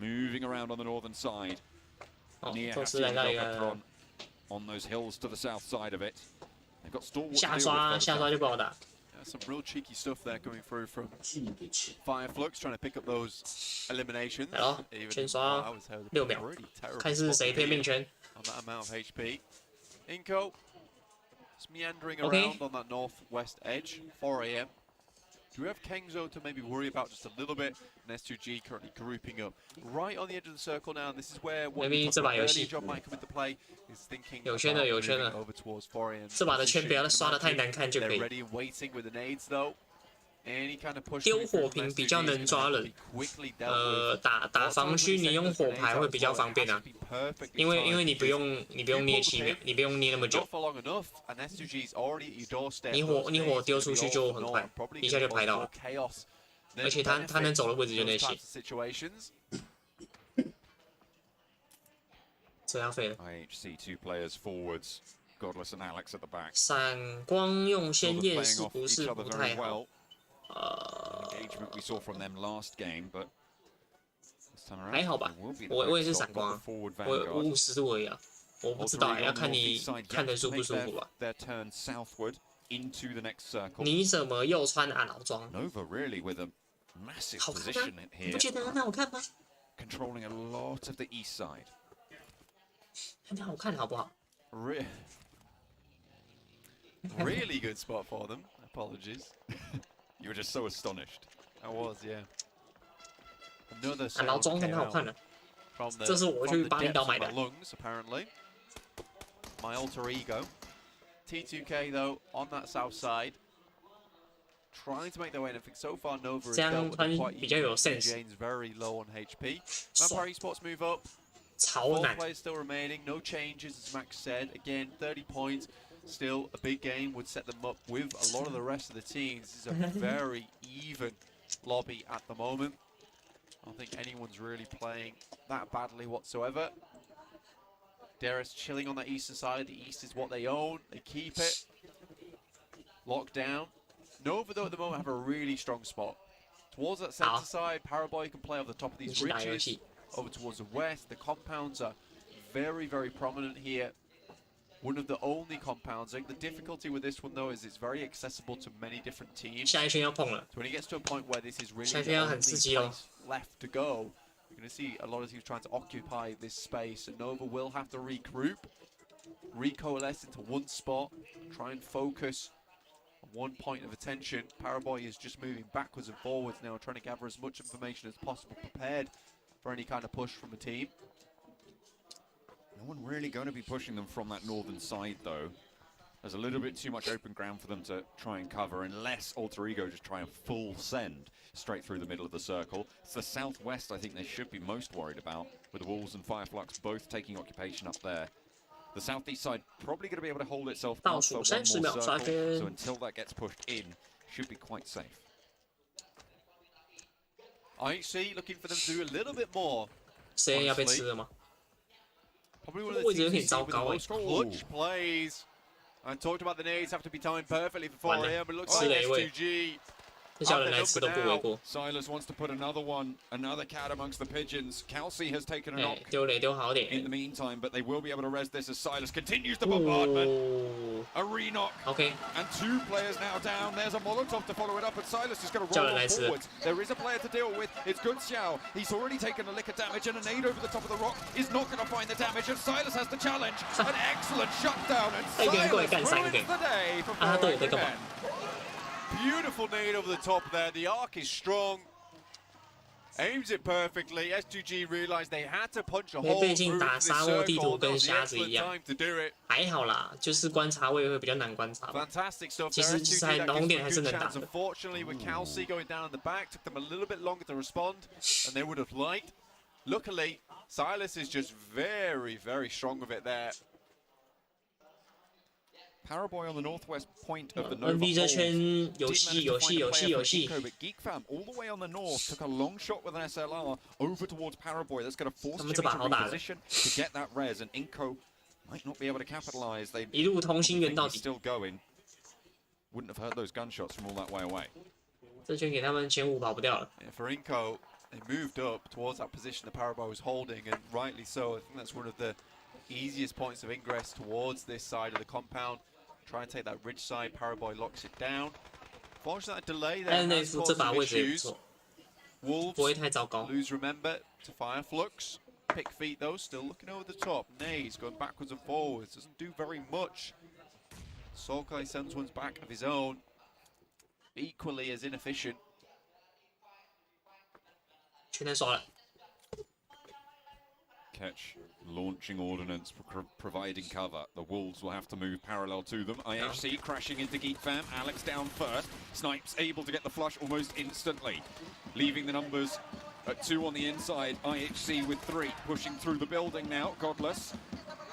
moving around on the northern side. Near Hatton on those hills to the south side of it. They've got stalwart 下刷就不好打。 Some real cheeky stuff there coming through from Fireflux, trying to pick up those eliminations. 来咯，圈刷6秒，看是谁贴命圈。 On that amount of HP. Inco is meandering around on that northwest edge. 4 AM. Do we have Kengzo to maybe worry about just a little bit? And S2G currently grouping up right on the edge of the circle now. And this is where what we talked about earlier job might come into play. Is thinking about moving over towards 4 AM. 这把的圈不要刷的太难看就可以。 They're ready and waiting with the nades though. Any kind of push 丢火瓶比较能抓人，打防区你用火牌会比较方便啊，因为你不用捏7秒，你不用捏那么久，你火丢出去就很快，一下就排到了，而且他能走的位置就那些，这要废了。闪光用鲜焰是不是不太好？ engagement we saw from them last game, but 还好吧，我也是闪光啊，我50度而已啊，我不知道要看你看得舒不舒服吧。你怎么又穿阿劳装？好看吗？你不觉得很好看吗？很好看，好不好 ？Really good spot for them. Apologies. You were just so astonished. I was, yeah. Another 阿劳装很好看的，这是我去巴厘岛买的。 lungs, apparently. My alter ego. T2K though on that south side, trying to make their way. And I think so far Nova is dealt with quite easy. Jane's very low on HP. Vampire Esports move up. 4 players still remaining. No changes, as Max said. Again, 30 points. Still, a big game would set them up with a lot of the rest of the teams. This is a very even lobby at the moment. I don't think anyone's really playing that badly whatsoever. Darius chilling on the eastern side. The east is what they own. They keep it. Locked down. Nova, though, at the moment have a really strong spot. Towards that center side, Paraboy can play off the top of these ridges. Over towards the west, the compounds are very, very prominent here. one of the only compounds. I think the difficulty with this one though is it's very accessible to many different teams. 下一圈要碰了， So when it gets to a point where this is really 下一 the 圈要 only 很刺激哦。 place left to go, you're going to see a lot of teams trying to occupy this space, and Nova will have to regroup, recoalesce into one spot, try and focus on one point of attention. Paraboy is just moving backwards and forwards now, trying to gather as much information as possible, prepared for any kind of push from the team. No one really going to be pushing them from that northern side, though. There's a little bit too much open ground for them to try and cover, unless Alter Ego just try and full send straight through the middle of the circle. It's the southwest I think they should be most worried about, with the Wolves and Fireflux both taking occupation up there. The southeast side probably going to be able to hold itself out for one more circle, so until that gets pushed in, should be quite safe. IHC looking for them to do a little bit more. 谁要被吃了吗？ Probably one of the 位置有 teams 点 you see 糟 with the 糕哎 most。clutch plays. I talked about the nades have to be timed perfectly for 完了 him. It looks 吃 like 了一位， S2G. 这叫人来吃都不为过。 Silas wants to put another cat amongst the pigeons. Kelsey has taken a 哎 knock， 丢雷丢好 in the 点。 meantime, but they will be able to res this as Silas continues the bombardment. 哦 A re-knock. ，OK， And 2 players now down. There's a Molotov to follow it up, and Silas is going to roll on forwards. There is a player to deal with. It's Gun Xiao. He's already taken a lick of damage, and a nade over the top of the rock is not going to find the damage, and Silas has the challenge. An excellent shutdown, and Silas ruins the day for 啊，他队友 4 在干嘛？ men. Beautiful nade over the top there. The arc is strong. Aims it perfectly. S2G realized they had to punch a 因为 hole 毕竟 through 打 this 沙漠地 circle. 图 That 跟 was the 瞎子一 excellent 样， time to do it. 还好啦，就是观察位会比较难观察吧。 Fantastic stuff. 其 There 实 S2G 在 that 红 gives 点 them 还 a 是 good 能打 chance. 的。 Unfortunately, with Kelsey going down in the back, took them a little bit longer to respond, and they would have liked. Luckily, Silas is just very, very strong with it there. Paraboy on the northwest point of the Nova NV 这 hold 圈 did 有 manage 戏 to 有 find 戏 a 有戏 player 有 for 戏。 Eco, but Geek Fam all the way on the north took a long shot with an SLR over towards Paraboy. That's going to force 他 Jimmy 们 to 这把好打了， reposition to get that res, and Inco might not be able to capitalize. They 一路同心圆 think 到 he's 底。 still going. Wouldn't have heard those gunshots from all that way away. 这圈给他们前5跑不掉了。 Yeah, for Inco, they moved up towards that position that Paraboy was holding, and rightly so. I think that's one of the easiest points of ingress towards this side of the compound. Try and take that ridge side. Paraboy locks it down. Fortunately, that delay there 但是那 has 这 caused 把 some 位置也不 issues. 错，不会 Wolves 太糟糕。 lose remember to Fireflux. Pick feet though, still looking over the top. Nays going backwards and forwards. Doesn't do very much. Solkai sends one's back of his own. Equally as inefficient. 全能刷了。 Catch launching ordnance, providing cover. The Wolves will have to move parallel to them. IHC crashing into Geek Fam. Alex down first. Snipes able to get the flush almost instantly, leaving the numbers at 2 on the inside. IHC with 3 pushing through the building now. Godless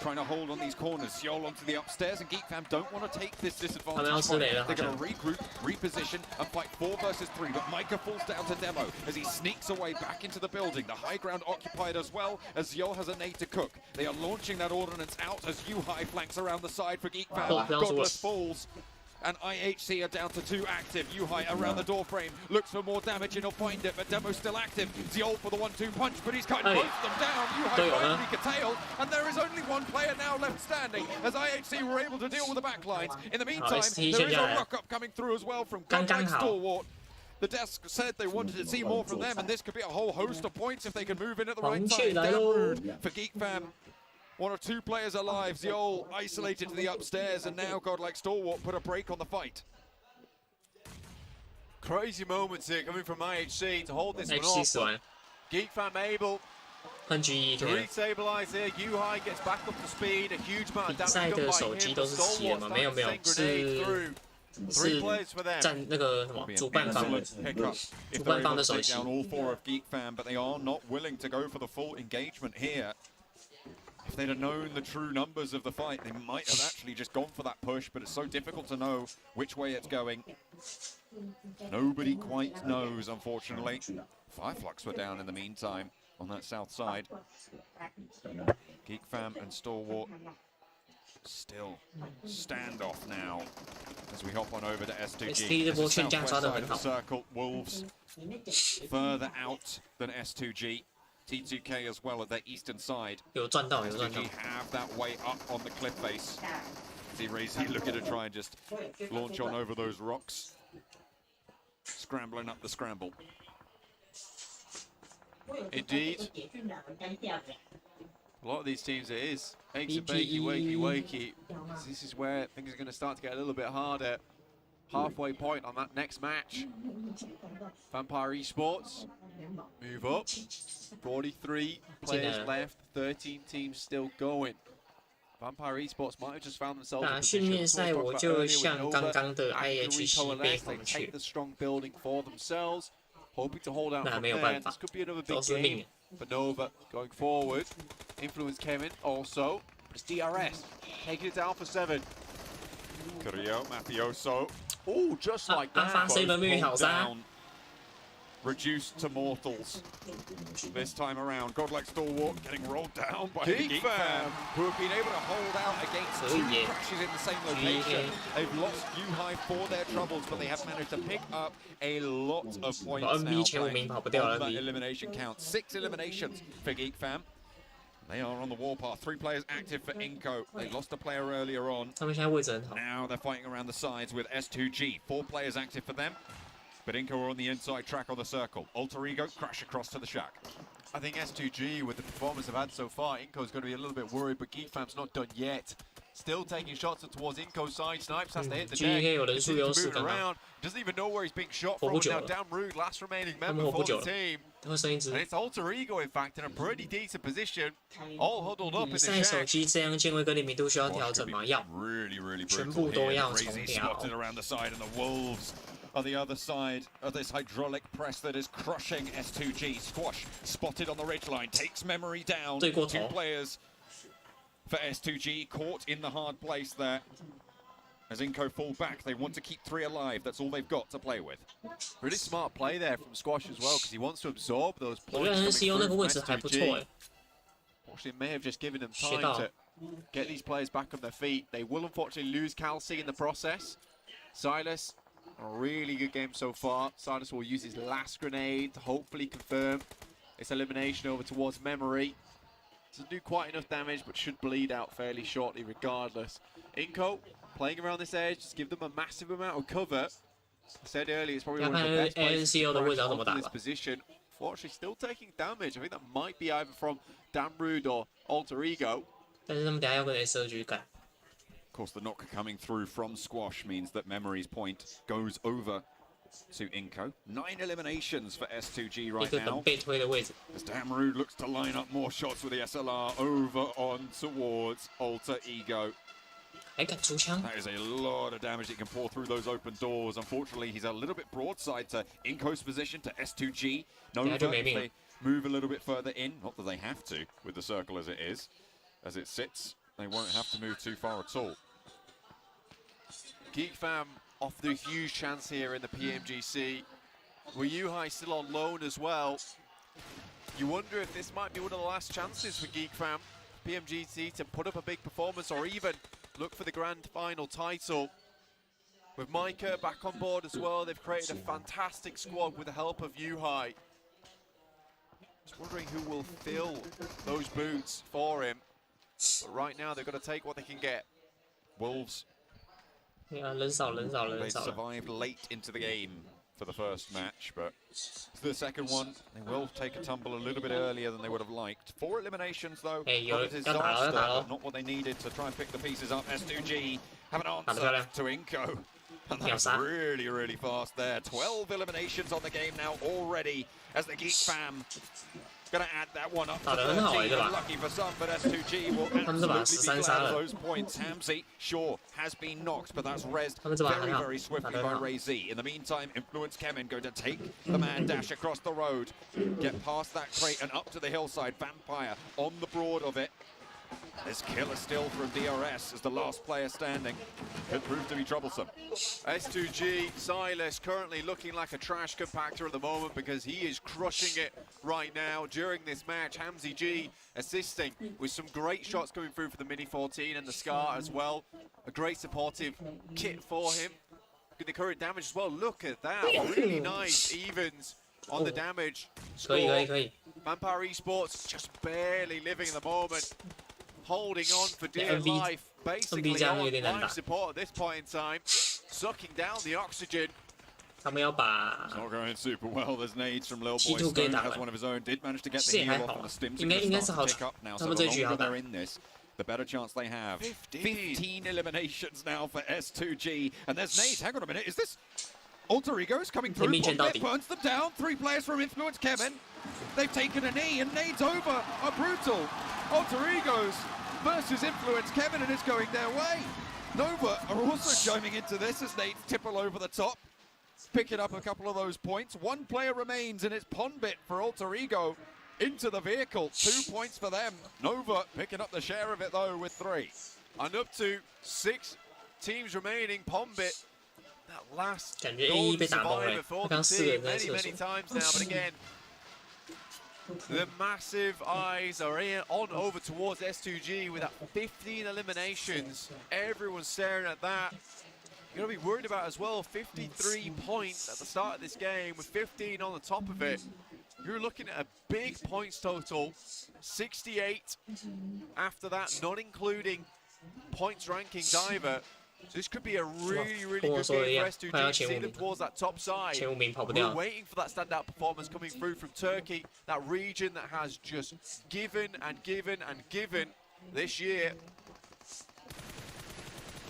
trying to hold on these corners. Seol onto the upstairs, and Geek Fam don't want to take this disadvantage. They're going to regroup, reposition, and fight 4 versus 3. But Micah falls down to Demo as he sneaks away back into the building. The high ground occupied as well, as Seol has a nade to cook. They are launching that ordnance out as Yuhai flanks around the side for Geek Fam. Godless falls. And IHC are down to 2 active. Yuhai around the door frame, looks for more damage and he'll find it, but Demo's still active. Ziol for the 1-2 punch, but he's cut both of them down. Yuhai finally curtailed, and there is only 1 player now left standing, as IHC were able to deal with the backlines. In the meantime, there is a rock-up coming through as well from Godlike Stalwart. The desk said they wanted to see more from them, and this could be a whole host of points if they can move in at the right time. Down rude for Geek Fam. 1 or 2 players alive. Ziol isolated to the upstairs, and now Godlike Stalwart put a break on the fight. Crazy moments here coming from IHC to hold this one HC off. 死完， Geek Fam able 换 G1 to 可以了。 re-stabilize here. Yuhai gets back up to speed. A huge amount of 比赛 damage done 的 by 手机 him. 都是齐的吗？没有没有， Grenade 是 through. 3是 plays for them. 占那个什么 Be an 主办方 excellent pickup if 主 they're 办方 able 的 to 手 take 机。 down all 4 of Geek Fam, but they are not willing to go for the full engagement here. If they'd have known the true numbers of the fight, they might have actually just gone for that push, but it's so difficult to know which way it's going. Nobody quite knows, unfortunately. Fireflux were down in the meantime on that south side. Geek Fam and Stalwart still standoff now as we hop on over to S2G. ST 这波劝架抓得很好。 Circle, Wolves further out than S2G. T2K as well at their eastern side. 有赚到，有赚到。 STG have that way up on the cliff face. See Razy looking to try and just launch on over those rocks. Scrambling up the scramble. Indeed. A lot of these teams it is. Aches and bakey, wakey, wakey. This is where things are going to start to get a little bit harder. Halfway point on that next match. Vampire Esports move up. 43 players left, 13 teams still going. Vampire Esports might have just found themselves in 打 a 训 position 练赛我就像刚刚的 after IHC 被 recoalesce, 防 they 去 take，the strong building for themselves, hoping to hold out 那 from 没有 there. 办法 This could be another 都 big 是 game 命。 for Nova going forward. Influence Kevin also. But it's DRS taking it to Alpha 7. Carrillo, Mafioso. Oh, just like that. Alpha 7 命运好杀。 Reduced to mortals this time around. Godlike Stalwart getting rolled down by Geek Geek Fam, Fam, who have been able to hold out against two crashes in the same location. They've lost U-High for their troubles, but they have managed to pick up a lot of points now on that elimination count. 6 eliminations for Geek Fam. They are on the warpath. 3 players active for Inco. They lost a player earlier on. 他们现在位置很好。 Now they're fighting around the sides with S2G. 4 players active for them. But Inco are on the inside track on the circle. Alter Ego crash across to the shack. I think S2G, with the performance they've had so far, Inco's going to be a little bit worried, but Geek Fam's not done yet. Still taking shots towards Inco's side. Snipes has to hit the deck. GK 有人数优势 Moving 刚刚。 around. Doesn't even know where he's being shot 活 from. 不久 Now 了。 down Rude, last remaining 他们 member 活不 for 久 the 了。 team. 会剩一只 And。it's Alter Ego, in fact, in a pretty decent position. All huddled up in 比 the 赛手 shack. 机这样键位跟灵敏度需要调整吗？要。 Really 全 brutal 部都 here. 要 Crazy 重调。 spotted around the side, and the Wolves are the other side of this hydraulic press that is crushing S2G. Squash spotted on the ridgeline, takes Memory down. 对过 2 头。 players for S2G caught in the hard place there. As Inco fall back, they want to keep 3 alive. That's all they've got to play with. Really smart play there from Squash as well, because he wants to absorb those 我 points 觉得 coming NCO 那个 through 位 from 置还不错 S2G. 哎。 Unfortunately, it may have just given them 学 time 到 to get these players back on their feet. They will unfortunately lose Calci in the process. Silas, a really good game so far. Silas will use his last grenade to hopefully confirm its elimination over towards Memory. Doesn't do quite enough damage, but should bleed out fairly shortly regardless. Inco playing around this edge, just give them a massive amount of cover. I said earlier, it's probably one of the best places to crash onto this position. Fortunately, still taking damage. I think that might be either from Damrude or Alter Ego. 但是他们等下要跟 SOG 干。 Of course, the knock coming through from Squash means that Memory's point goes over to Inco. 9 eliminations for S2G 一 right 个 now. 等被推的位置。 As Damrude looks to line up more shots with the SLR over on towards Alter Ego. 还敢出枪？ That is a lot of damage he can pour through those open doors. Unfortunately, he's a little bit broadside to Inco's position, to S2G. Nova, if they move a little bit further in, not that they have to with the circle as it is. As it sits, they won't have to move too far at all. Geek Fam offered a huge chance here in the PMGC. With Yuhai still on loan as well. You wonder if this might be one of the last chances for Geek Fam, PMGC, to put up a big performance or even look for the grand final title. With Micah back on board as well, they've created a fantastic squad with the help of Yuhai. Just wondering who will fill those boots for him. But right now, they've got to take what they can get. Wolves. 对啊，人少人少人 They 少。 survived late into the game for the first match, but for the second one, they will take a tumble a little bit earlier than they would have liked. 4 eliminations, though. Not a disaster, but not what they needed to try and pick the pieces up. S2G have an answer to Inco. And that's really, really fast there. 12 eliminations on the game now already as the Geek Fam gonna add that one up to 13. Lucky for some, but S2G will absolutely be glad of those points. Hamzy, sure, has been knocked, but that's rezzed very, very swiftly by Ray Z. In the meantime, Influence Kemen going to take the man dash across the road, get past that crate and up to the hillside. Vampire on the broad of it. This killer still from DRS as the last player standing. Could prove to be troublesome. S2G, Silas currently looking like a trash compactor at the moment because he is crushing it right now during this match. Hamzy G assisting with some great shots coming through for the Mini 14 and the Scar as well. A great supportive kit for him. The current damage as well. Look at that. Really nice evens on the damage 可以 score. 可以。 Vampire Esports just barely living in the moment, holding on for dear MV life, basically MV 这样有 on 点难 life 打。 support at this point in time, sucking down the oxygen. 他们要把 It's not going super well. There's nades from Lil T2 Boy.给 Stone 打 has 完 one of his own. Did manage to get 是 the 也还 heal 好 off on the stim. 应该是好 Pick up now. 他 So 们 the 这局好 longer 打 they're in this, the better chance they have. 15. 15 eliminations now for S2G. And there's nades. Hang on a minute. Is this Alter Egos coming through? 面见到 Bombit 底 burns them down. 3 players from Influence Kevin. They've taken a knee and nades over are brutal. Alter Egos versus Influence Kevin, and it's going their way. Nova are also chiming into this as nades tipple over the top, picking up a couple of those points. 1 player remains, and it's Pondbit for Alter Ego into the vehicle. 2 points for them. Nova picking up the share of it though with 3. And up to 6 teams remaining. Pondbit, that last 感觉 golden AE 被打懵了 survivor for 刚 the 4个人 team 在 many, 厕 many 所 times now. But again, the massive eyes are on over towards S2G with that 15 eliminations. Everyone's staring at that. You're going to be worried about as well, 53 points at the start of this game with 15 on the top of it. You're looking at a big points total, 68 after that, not including points rankings either. So this could be a really, really good game for S2G, see them towards that top side. 前5名跑不 We're 掉。 waiting for that standout performance coming through from Turkey, that region that has just given and given and given this year.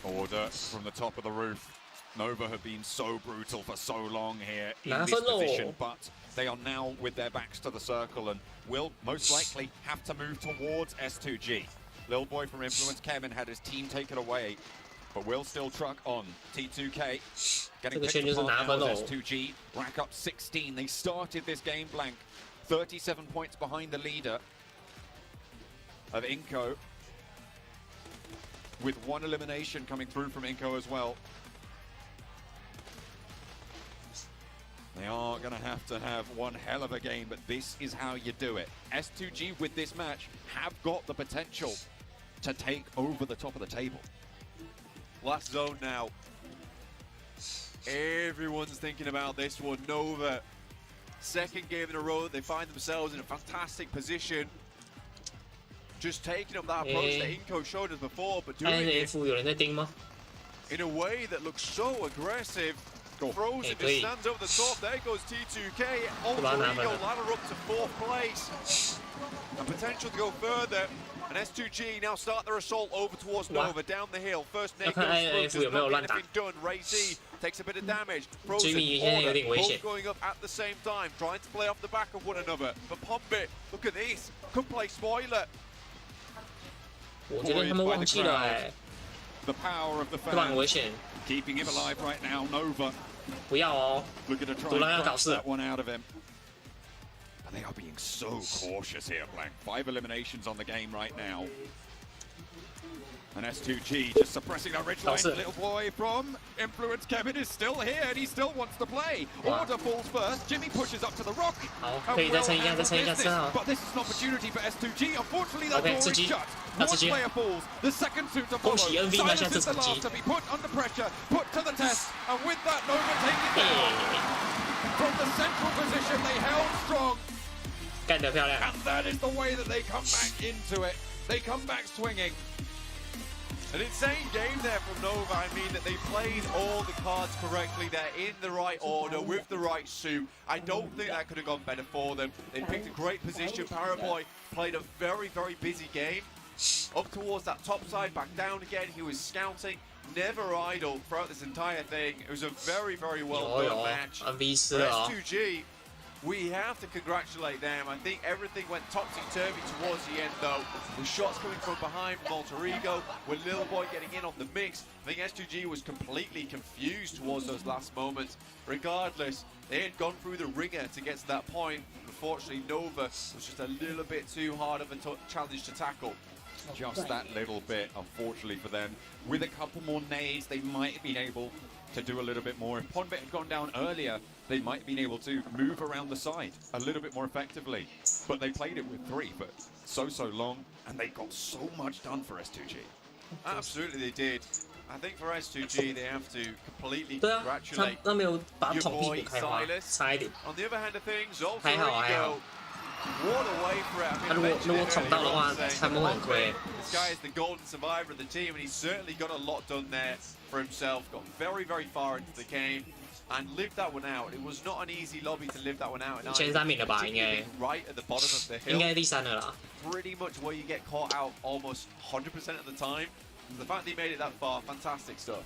Order from the top of the roof. Nova have been so brutal for so long here in Nah, this for no. position, but they are now with their backs to the circle and will most likely have to move towards S2G. Lil Boy from Influence Kevin had his team taken away, but will still truck on. T2K getting picked apart now as S2G rack up 16. They started this game blank, 37 points behind the leader of Inco, with 1 elimination coming through from Inco as well. They are going to have one hell of a game, but this is how you do it. S2G with this match have got the potential to take over the top of the table. Last zone now. Everyone's thinking about this one. Nova, second game in a row, they find themselves in a fantastic position. Just taking up that approach that Inco showed us before, but doing it INF 有人在盯吗？ in a way that looks so aggressive. Throws it, just stands over the top. There goes T2K. Alter Ego ladder up to 4th place. And potential to go further. And S2G now start their assault over towards Nova, down the hill. First nade goes through, does not get anything done. Ray Z takes a bit of damage. Throws it, both going up at the same time, trying to play off the back of one another. But Pondbit, look at this, could play spoiler. 我觉得他们忘记了 The power of the 这把很危 fans 险， keeping him alive right now. Nova 不要哦。 looking to try 独狼要 and 搞 crunch 事了 that one out of him. And they are being so cautious here, Blank. 5 eliminations on the game right now. And S2G just suppressing that ridge line. Little boy from Influence Kevin is still here and he still wants to play. Order falls first. Jimmy pushes up to the rock. 好，可以再撑一下，再撑一下，撑好。 But this is an opportunity for S2G. Unfortunately, that Okay, door is SG. shut. That's One SG. player falls. The second suit to follow. 恭喜 NV 拿下 Silence 这 is the 场 last 机 to。be put under pressure, put to the test, and with that, Nova taking down. From the central position, they held strong. 干得漂亮。 And that is the way that they come back into it. They come back swinging. An insane game there from Nova. I mean that they played all the cards correctly. They're in the right order with the right suit. I don't think that could have gone better for them. They picked a great position. Paraboy played a very, very busy game. Up towards that top side, back down again. He was scouting, never idle throughout this entire thing. It was a very, very well done match. NV For S2G, we have to congratulate them. I think everything went topsy-turvy towards the end, though. With shots coming from behind from Alter Ego, with Lil Boy getting in on the mix. I think S2G was completely confused towards those last moments. Regardless, they had gone through the ringer to get to that point. Unfortunately, Nova was just a little bit too hard of a challenge to tackle. Just that little bit, unfortunately for them. With a couple more nades, they might have been able to do a little bit more. If Pondbit had gone down earlier, they might have been able to move around the side a little bit more effectively. But they played it with 3 for so long, and they got so much done for S2G. Absolutely, they did. I think for S2G, they have to completely 对啊，他 congratulate 那没有把 your 捅屁 boy 股开花， Silas. 差一点。 On the other hand of things, also 还好还好。 What a way for it. I 他 mean, 如果捅到的话， saying, 他们会很亏。 this guy is the golden survivor of the team, and he's certainly got a lot done there for himself. Got very, very far into the game and lived that one out. It was not an easy lobby to live that one out. 前3名了吧，应该 right at the bottom of the 应 hill. 该第3了啦。 Pretty much where you get caught out almost 100% of the time. The fact that he made it that far, fantastic stuff.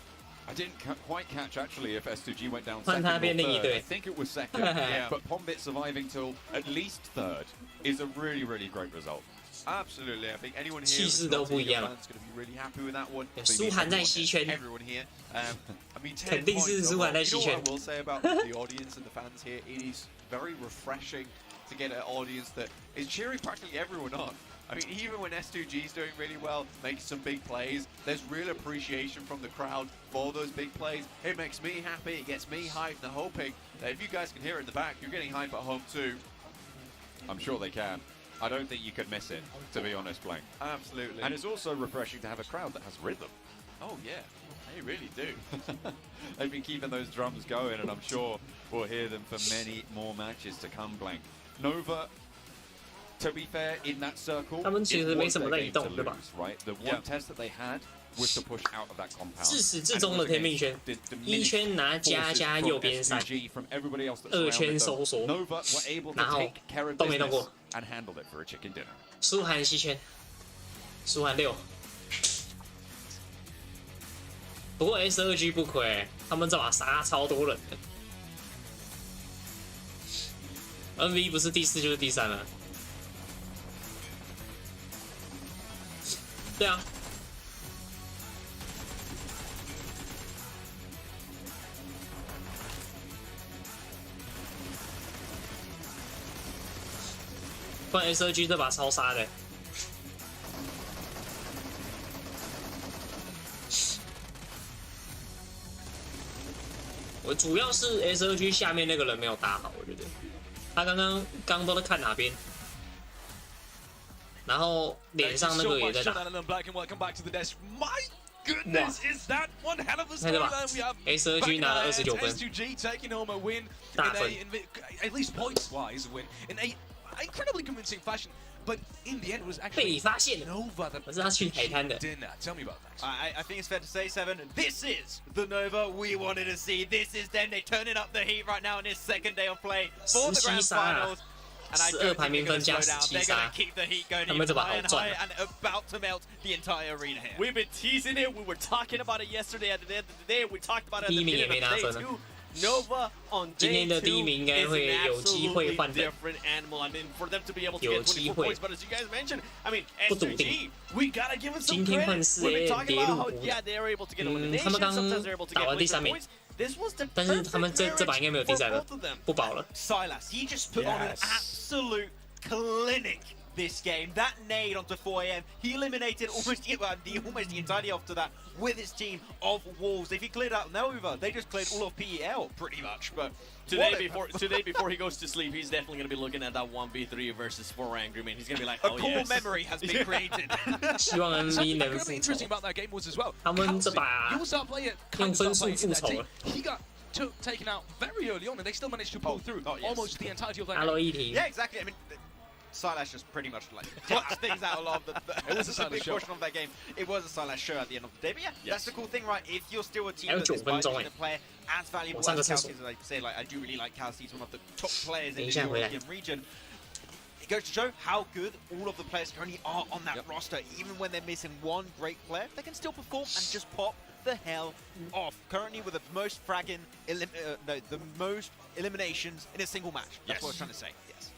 I didn't quite catch actually if S2G went down 换 second 他 or 变另一 third. 队 I。think it was second, Yeah. but Pombit surviving till at least third is a really, really great result. Absolutely, I think anyone here 气 who's 势都 not 不 a 一样 Eagle fan is going to be really happy with that one. 苏涵在西圈， Everyone here, I mean, 10肯定是 points. 苏涵在 You 西 know 圈 what I will say about the audience and the fans here? It is very refreshing to get an audience that is cheering practically everyone on. I mean, even when S2G is doing really well, making some big plays, there's real appreciation from the crowd for those big plays. It makes me happy, it gets me hyped, and hoping that if you guys can hear it in the back, you're getting hype at home too. I'm sure they can. I don't think you could miss it, to be honest, Blank. Absolutely. And it's also refreshing to have a crowd that has rhythm. Oh yeah, they really do. They've been keeping those drums going, and I'm sure we'll hear them for many more matches to come, Blank. Nova, to be fair, in that circle, 他们其实 it 没 was 什么 their 在 game 移 to 动，对吧？ lose, right? The one test that they had was to push out of that compound. 自始至 And it 终 was 的天命 against 圈， the 一 diminished 圈拿加 forces 加 from 右边闪， SUG, from everybody else that 2 圈 surrounded 收 them. 缩， Nova were able 然 to 后 take care of 都没动 business 过。 and handle it for a chicken dinner. 苏涵西圈，苏涵6。不过 S2G 不亏，他们这把杀超多人的。NV 不是第4就是第3了。对啊。不然 S2G 这把超杀的。我主要是 S2G 下面那个人没有打好，我觉得他刚不知道看哪边，然后脸上那个也在打。 Goodness, is that one hell of a storyline we have? S2G 拿了29分， S2G taking home a win 大分 at least points wise a win in a incredibly convincing fashion. But in the end, it was 被 actually 你发现了， Nova that 可是他去海滩的。 dinner. Tell me about that. I think it's fair to say, Seven, this is the Nova we wanted to see. This is them. They're turning up the heat right now on this second day of play for the grand finals. And I don't think they're going to slow down. They're going to keep the heat going even higher and higher and about to melt the entire arena here. We've been teasing it. We were talking about it yesterday at the end of the day. We talked about it at the beginning of day 2. Nova on 今 day 天的 2 第一名应该 is 会 an 有机会 absolutely 换人， different animal. I mean, for them to be able to 有 get 24机会 points, but as you guys mentioned, I mean, 不笃定。 S2G, we gotta give them some 今天换 credit. 4 We've been A talking 跌 about 入 how, 湖 yeah, they're able to get 他 elimination. 们刚 Sometimes they're able to 打 get 完第 wins 3 or 名， points. This was the 但是他们 perfect 这把应该没有第 marriage 3 for 了 both of them. 不保了。 Silas, he just put on an absolute clinic this game. That nade onto 4 AM, he eliminated almost the entirety after that with his team of Wolves. If he cleared out Nova, they just cleared all of PEL pretty much. But Today before he goes to sleep, he's definitely going to be looking at that 1v3 versus 4 Angry Man. He's going to be like, a oh core yes. memory has been created. 希望 NV Something 能 incredibly 复仇 interesting。about that game was as well. 他们这 Kelsey, 把 your star player 用 kind of 分 star 数 player in 复 that 仇 team. 了。 He got taken out very early on, and they still managed to pull through yes. almost the entirety of that game. LOE 题 Yeah, exactly. I mean, Silas just pretty much like clutched things out of It was a the Silas big show. portion of that game. It was a Silas show at the end of the day. But yeah, that's the cool thing, right? If you're still a team 还有 that 9 分 despite 钟 being 哎 a player as valuable 我上个 as 厕所 Kelsey, as I say, like I do really like Kelsey. He's one of the top players in 等一 the 下回来 European region. It goes to show how good all of the players currently are on that roster. Even when they're missing one great player, they can still perform and just pop the hell off. Currently with the most the most eliminations in a single match. That's what I was trying to say. Yes.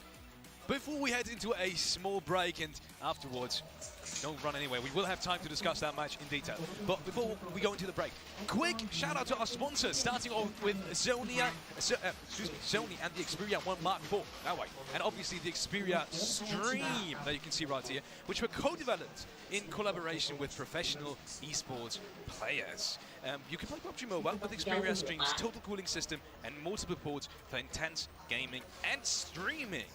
Before we head into a small break and afterwards, don't run anywhere. We will have time to discuss that match in detail. But before we go into the break, quick shout out to our sponsors, starting off with Sony and the Xperia 1 Mark IV, that way. And obviously the Xperia Stream that you can see right here, which were co-developed in collaboration with professional esports players. You can play PUBG Mobile with Xperia Stream's total cooling system and multiple ports for intense gaming and streaming.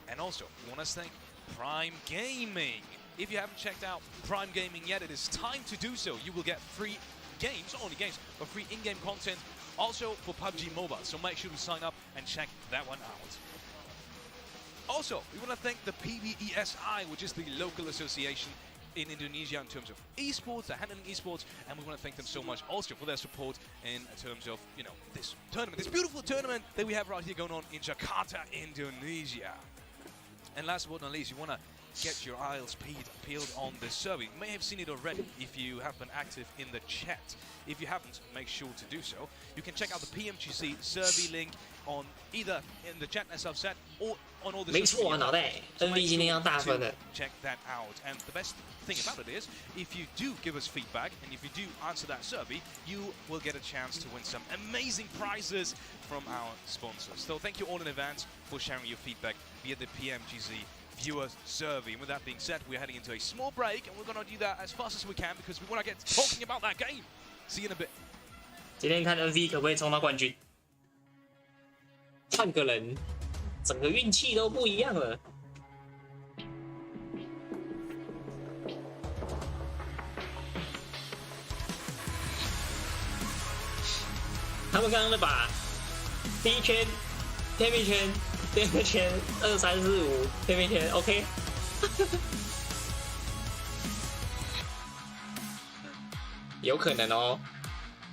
And also, we want to thank Prime Gaming. If you haven't checked out Prime Gaming yet, it is time to do so. You will get free games, not only games, but free in-game content also for PUBG Mobile. So make sure to sign up and check that one out. Also, we want to thank the PBESI, which is the local association in Indonesia in terms of esports, they're handling esports, and we want to thank them so much also for their support in terms of, you know, this tournament, this beautiful tournament that we have right here going on in Jakarta, Indonesia. And last but not least, you want to get your eyes peeled on the survey. You may have seen it already if you have been active in the chat. If you haven't, make sure to do so. You can check out the PMGC survey link on either in the chat as I've said or on all the social media. 没错，脑袋 NV 今天要大分的。 Check that out. And the best thing about it is, if you do give us feedback and if you do answer that survey, you will get a chance to win some amazing prizes from our sponsors. So thank you all in advance for sharing your feedback via the PMGC viewer survey. And with that being said, we're heading into a small break, and we're going to do that as fast as we can because we want to get talking about that game. See you in a bit. 今天看 NV 可不可以冲到冠军？换个人，整个运气都不一样了。他们刚刚的把第一圈天命圈、第二圈2、3、4、5天命圈 ，OK 。有可能哦，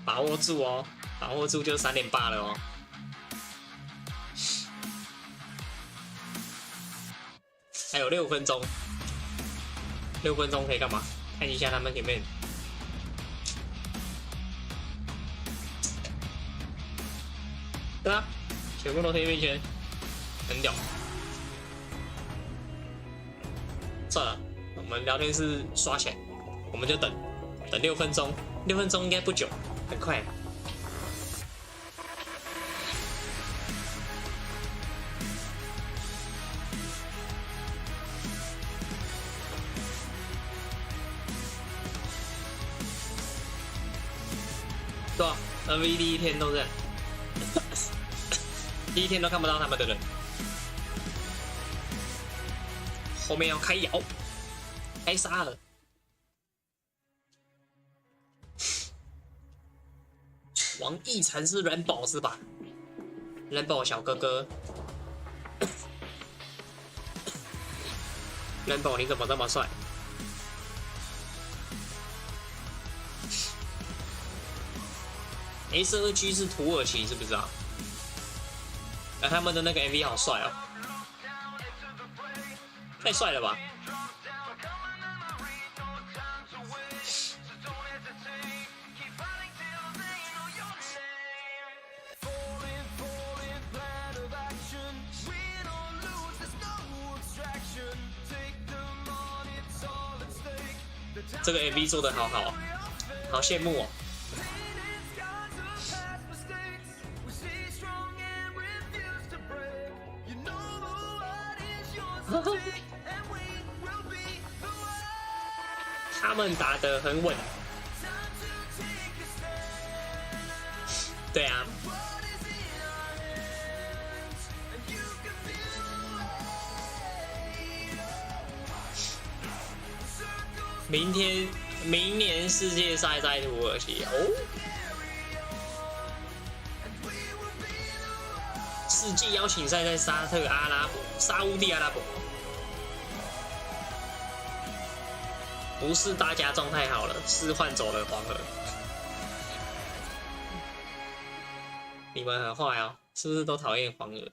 把握住哦，把握住就3.8了哦。还有6分钟，6分钟可以干嘛？看一下他们前面。对啊，全部都贴面圈，很屌。算了，我们聊天室刷起来，我们就等6分钟，6分钟应该不久，很快。对啊 ，NV 第一天都这样，第一天都看不到他们的人，后面要开摇，开杀了。王一禅是 Rainbow 是吧 ？Rainbow 小哥哥 ，Rainbow 你怎么这么帅？ S2G 是土耳其，是不是啊？他们的那个 MV 好帅哦，太帅了吧！这个 MV 做得好好，好羡慕哦。 他们打得很稳，对啊，明年世界赛在土耳其哦，世界邀请赛在沙烏地阿拉伯。 不是大家状态好了，是换走了黄河。你们很坏哦，是不是都讨厌黄河？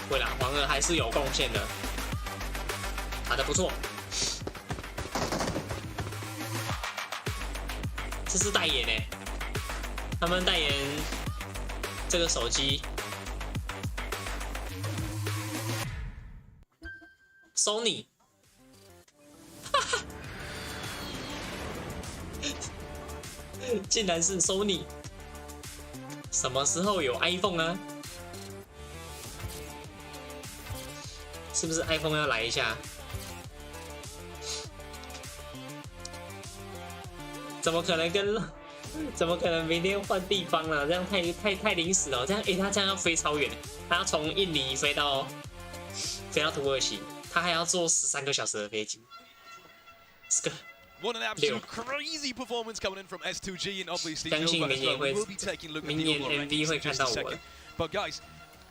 对啦，黄河还是有贡献的，打得不错。 这是代言诶，他们代言这个手机 ，Sony， 竟然是 Sony， 什么时候有 iPhone 啊？是不是 iPhone 要来一下？ 怎么可能跟怎么可能明天换地方了？这样太临时了。这样，他这样要飞超远，他要从印尼飞到土耳其，他还要坐13个小时的飞机。What an absolute crazy performance coming in from S2G, and obviously 相信 Nova 明年 as 会 well. We'll be taking a look at 明 the 年 overall MV rankings 会 in 看 just 到 a 我。 second. But guys,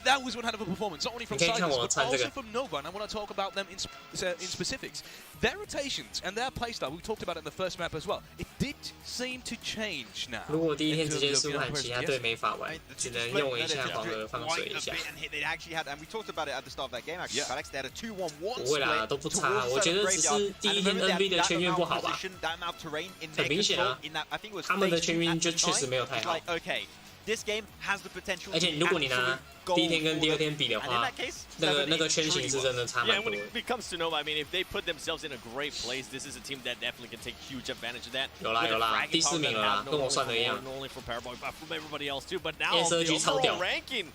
that was one hell of a performance, not only from Silence, but also from Nova, and I want to talk about them in specifics. Their rotations and their playstyle, we talked about it in the first map as well. It did seem to change now. 如果第一天直接输喊，其他队没法玩，只能用一下黄河放水一下。 They actually had, and we talked about it at the start of that game. Actually, Alex, they had a 2-1-1 不会啦，都不差。我觉得只是第一天 NV 的圈运不好吧，很明显啊，他们的圈运就确实没有太好。 This game has the potential. 而且如果你拿第一天跟第二天比的话，那个圈型是真的差蛮多的。 When it comes to Nova, I mean, if they put themselves in a great place, this is a team that definitely can take huge advantage of that. 有啦，第4名了啦，跟我算的一样。 Not only from Paraboy, but from everybody else too. But now the overall ranking.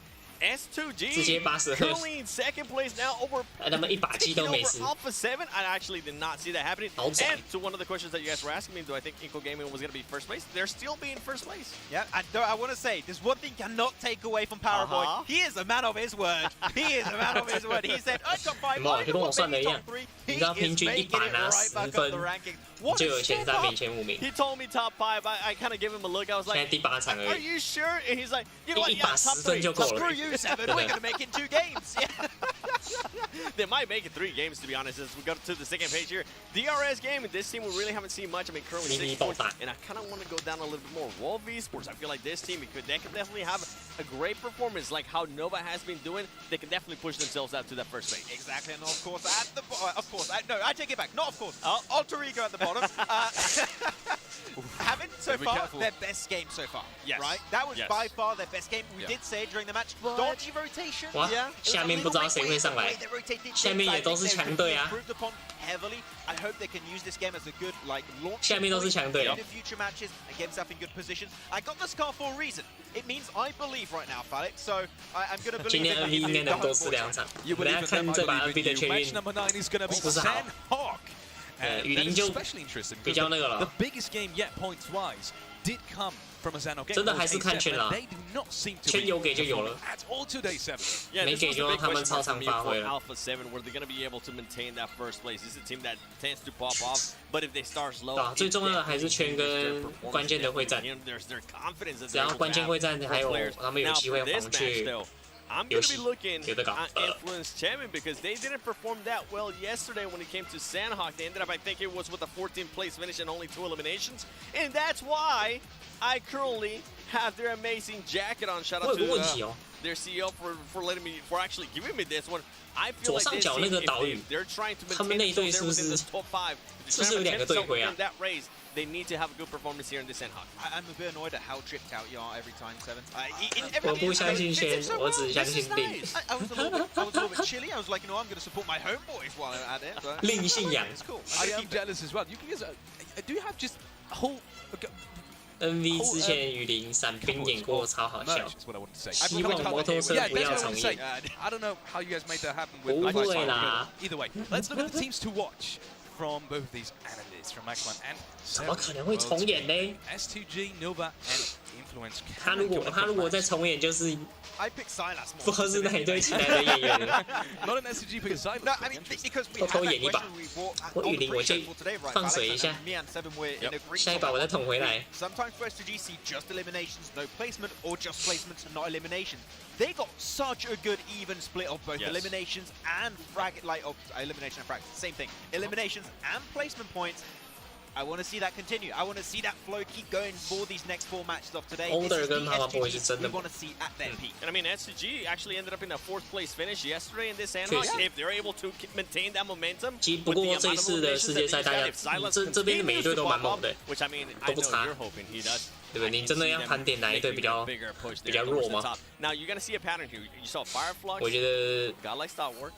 S2G 直接80 currently in second place now over 他们一把鸡都没吃。 Alpha 7. I actually did not see that happening. And to one of the questions that you guys were asking me, do I think Inco Gaming was going to be first place? They're still being first place. Yeah, I want to say, there's one thing cannot take away from Paraboy. He is a man of his word. He is a man of his word. He said, I got 5, I got top 3. He is making it right back up the rankings. What a step up. He told me top 5. I kind of gave him a look. I was like, are you sure? And he's like, you know what? Yeah, top 3. Screw you, 7. We're going to make it 2 games. Yeah. They might make it 3 games, to be honest, as we go to the second page here. DRS game, this team we really haven't seen much. I mean, currently 6 points, and I kind of want to go down a little bit more. Wolf Esports, I feel like this team, they could definitely have a great performance like how Nova has been doing. They can definitely push themselves out to that first phase. Exactly, and of course, no, I take it back. Not of course. Alter Ego at the bottom. Having so far their best game so far, right? That was by far their best game. We did say during the match, dodgy rotation. 哇，下面不知道谁会上来，下面也都是强队啊。 I hope they can use this game as a good launch. 下面都是强队哦。 In future matches and get himself in good position. I got this car for a reason. It means I believe right now, Felix. So I'm gonna believe. 今天 NV 应该能多吃2场。我们来看这把 NV 的圈运不是好。雨林就比较那个了。 真的还是看圈啦，圈有给就有了，没给就让他们超常发挥了。 Alpha 7, were they going to be able to maintain that first place? This is a team that tends to pop off, but if they start slow, 啊，最重要的还是圈跟关键的会战。只要关键会战还有他们有机会黄去。 I'm going to be looking at Influence Champion because they didn't perform that well yesterday when it came to Sandhawk. They ended up, I think it was with a 14th place finish and only 2 eliminations. And that's why I currently have their amazing jacket on. Shout out to their CEO for actually giving me this one. I feel like this team, if they're trying to maintain themselves within the top 5. In that race, they need to have a good performance here in this Sandhawk. I'm a bit annoyed at how tripped out you are every time, 7. 我不相信圈，我只相信令。 I was a little bit chilly. I was like, I'm going to support my homeboys while I'm at it. 令信仰。 It's cool. I am jealous as well. You guys do you have just a whole NV 之前雨林伞兵演过超好笑，希望摩托车不要重演。 I don't know how you guys made that happen 不会啦。 Either way, let's look at the teams to watch from both these analysts, from Maxman and 怎么可能会重演呢 ？S2G, Nova, and Influence. 他如果再重演，就是 I picked Silas. 不知道是哪一队起来的演员了。 Not an S2G pick Silas. No, I mean because we 偷 had 偷 that 演一把 question we brought 我 on 雨 the 林我就 pre-show for today, right? 放水一 Alex 下 and me and 7 were in agreement. 下一把我再捅回来。 Sometimes for S2G see just eliminations, no placement, or just placements and not eliminations. They got such a good even split of both eliminations and elimination and frag. Same thing. Eliminations and placement points. I want to see that continue. I want to see that flow keep going for these next 4 matches of today. Older This is the跟Mama Boy 是 S2G 真的 we want to see at their peak. And I mean, S2G actually ended up in a 4th place finish yesterday in this Sandhawk. If they're able to maintain that momentum, 不过这一次的世界赛，大家这边的每一队都蛮猛的， which I mean, 都不差， 对不对？你真的要盘点哪一队比较弱吗？ Now you're gonna see a pattern here. You saw Fireflux. 我觉得 God likes that work.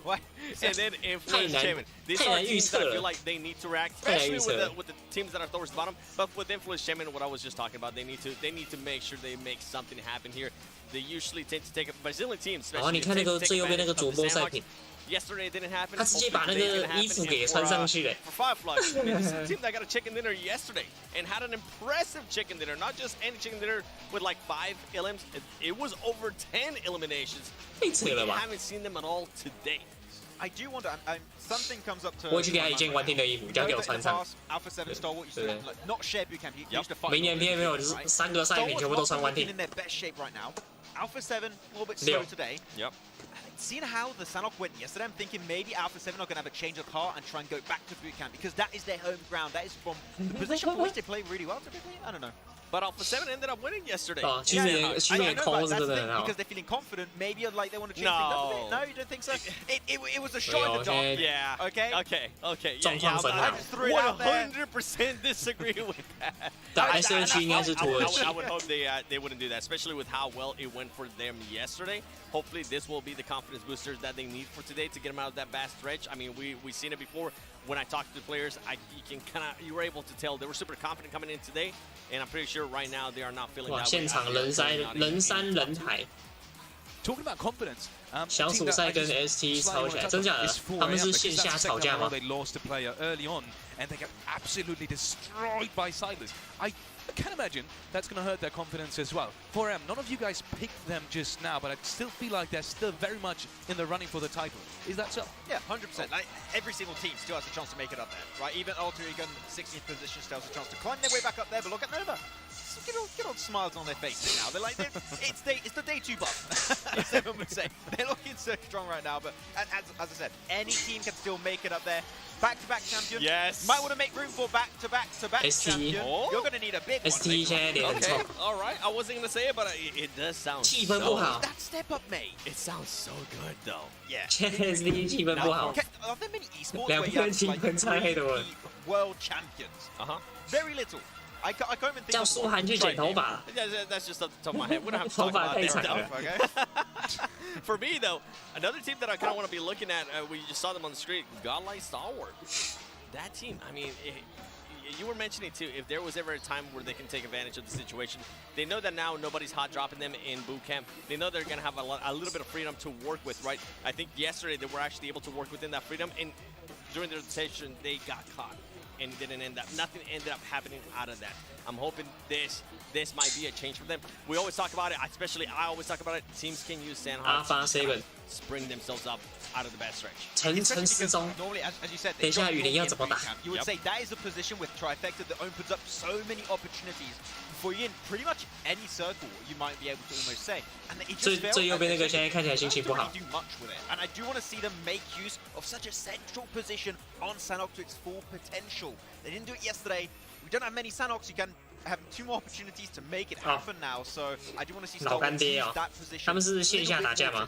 What? And then Influence Champion. These are teams that I feel like they need to react, especially with the teams that are towards the bottom. But with Influence Champion, what I was just talking about, they need to make sure they make something happen here. They usually tend to take Brazilian teams. 然后你看那个最右边那个主播赛品， Yesterday it didn't happen. 他直接把那个衣服给穿上去了。 For Fireflies, I mean, this is a team that got a chicken dinner yesterday and had an impressive chicken dinner. Not just any chicken dinner with like 5 elims. It was over 10 eliminations. We haven't seen them at all today. I do wonder. Something comes up to. 我去给他一件玩定的衣服，交给我穿上。 Alpha 7 Stalwart used to like, not share boot camp. He used to fight. 明年 PMGC 就是3个赛品全部都穿玩定。 in their best shape right now. Alpha 7 a little bit slow today. Yep. Seeing how the Sanhok went yesterday, I'm thinking maybe Alpha 7 are going to have a change of heart and try and go back to boot camp because that is their home ground. That is from the position for which they play really well typically. I don't know. But Alpha 7 ended up winning yesterday. 哦，其实也抠是真的很好。 Because they're feeling confident, maybe like they want to change things up a bit. No, you don't think so? It was a shot in the dark. Yeah. Okay. Okay. 状况很好。 100% disagree with that. 打 S2 区应该是土耳其。 I would hope they wouldn't do that, especially with how well it went for them yesterday. Hopefully, this will be the confidence boosters that they need for today to get them out of that bad stretch. I mean, we've seen it before. When I talked to the players, you were able to tell they were super confident coming in today, and I'm pretty sure right now they are not feeling 哇， that 现 way. 场人山人海。 Talking about confidence. 小组赛跟 ST 吵起来，真假的？他们是线下吵架吗？ They lost a player early on, and they got absolutely destroyed by Silas. I can imagine that's going to hurt their confidence as well. 4M, none of you guys picked them just now, but I still feel like they're still very much in the running for the title. Is that so? Yeah, 100%. Like, every single team still has a chance to make it up there, right? Even Alter Ego, 16th position, still has a chance to climb their way back up there. But look at Nova. Get all smiles on their faces now. They're like, it's the day 2 buff. As everyone would say. They're looking so strong right now. But as I said, any team can still make it up there. Back-to-back champion. Yes. Might want to make room for back-to-back champion. Oh. You're going to need a big one. ST 现在脸很臭。 Okay, all right. I wasn't gonna say it, but it does sound. 气氛不好。 That step up, mate. It sounds so good though. Yeah. 现在 ST 气氛不好。 Are there many esports 两 where you 边 have 气 like 氛差太多了。 world champions? Very little. I can't even think 叫 of 舒涵去剪头发。 That's just off the top of my head. We don't have to talk 头发 about 太 their 长 stuff. 了。 Okay. For me though, another team that I kind of want to be looking at. We just saw them on the street. Godlike Stalwart. That team. I mean, you were mentioning too. If there was ever a time where they can take advantage of the situation, they know that now nobody's hot dropping them in boot camp. They know they're gonna have a little bit of freedom to work with, right? I think yesterday they were actually able to work within that freedom, and during the rotation they got caught. And didn't end up. Nothing ended up happening out of that. I'm hoping this might be a change for them. We always talk about it, especially I always talk about it. Teams can use Sanhok Alpha 7 spring themselves up out of the bad stretch. 沉思中。 Normally, as you said, 等一下雨林要怎么打？ you would say that is a position with Trifecta that opens up so many opportunities for you in pretty much any circle. You might be able to almost say, and it just failed. 最右边那个现在看起来心情不好。 Do much with it, and I do want to see them make use of such a central position on Sanhok to its full potential. They didn't do it yesterday. We don't have many Sanhoks. You can have 2 more opportunities to make it happen now. So I do want to see Stalwart use that position. 他们是线下打架吗？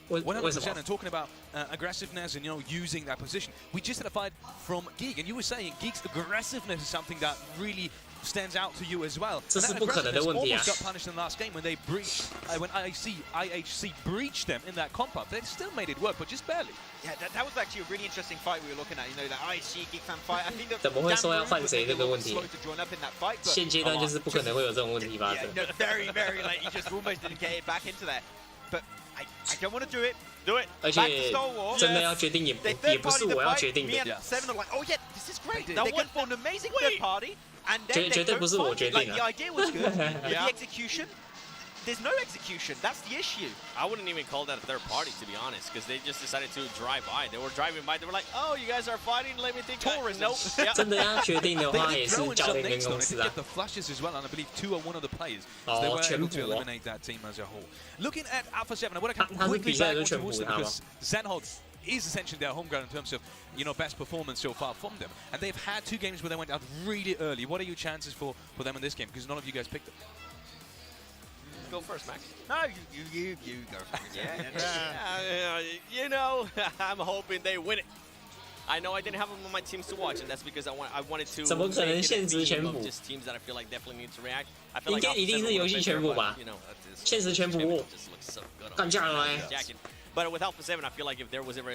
为什么？ And talking about aggressiveness and using that position, we just had a fight from Geek, and you were saying Geek's aggressiveness is something that really stands out to you as well. 这是不可能的问题啊 Almost got punished in the last game when they breached, when IHC breached them in that comp up. They still made it work, but just barely. Yeah, that was actually a really interesting fight we were looking at. You know, that IHC Geek fan fight. I think that 怎么会说要换谁这个问题？ slow to join up in that fight, but 现阶段就是不可能会有这种问题发 yeah, 生。 no, very late. You just almost didn't get it back into there. But I don't want to do it. Do it. 而且真的要决定也不是我要决定的。 Seven are like, oh yeah, this is great. They Now can form an amazing third party, and then 绝对不是我决定 like 的 the idea was good, but the execution, there's no execution. That's the issue. I wouldn't even call that a third party, to be honest, because they just decided to drive by. They were driving by. They were like, "Oh, you guys are fighting. Let me think." Nope. Yeah. 真的要决定的话，也是 They 教 did 练 throw 跟 in 公 some 司 next 啊 to get。the flashes as well, and I believe 2 are one of the players. So they Oh, were able to 全补哦。 eliminate that team as a whole. Looking at Alpha 7, I want to 他是 quickly 比赛 back 都 onto 全补 Worcester 他吗？ because Zenhog is essentially their home ground in terms of best performance so far from them, and they've had 2 games where they went out really early. What are your chances for them in this game? Because none of you guys picked them. Go first, Max. No, you go. Yeah. You know, I'm hoping they win it. I know I didn't have them on my teams to watch, and that's because I wanted to. 怎么可能限时全补？ Just teams that I feel like definitely need to react. I feel like 一定是游戏全补吧？限时全补，干架了哎！ But with Alpha 7, I feel like if there was ever,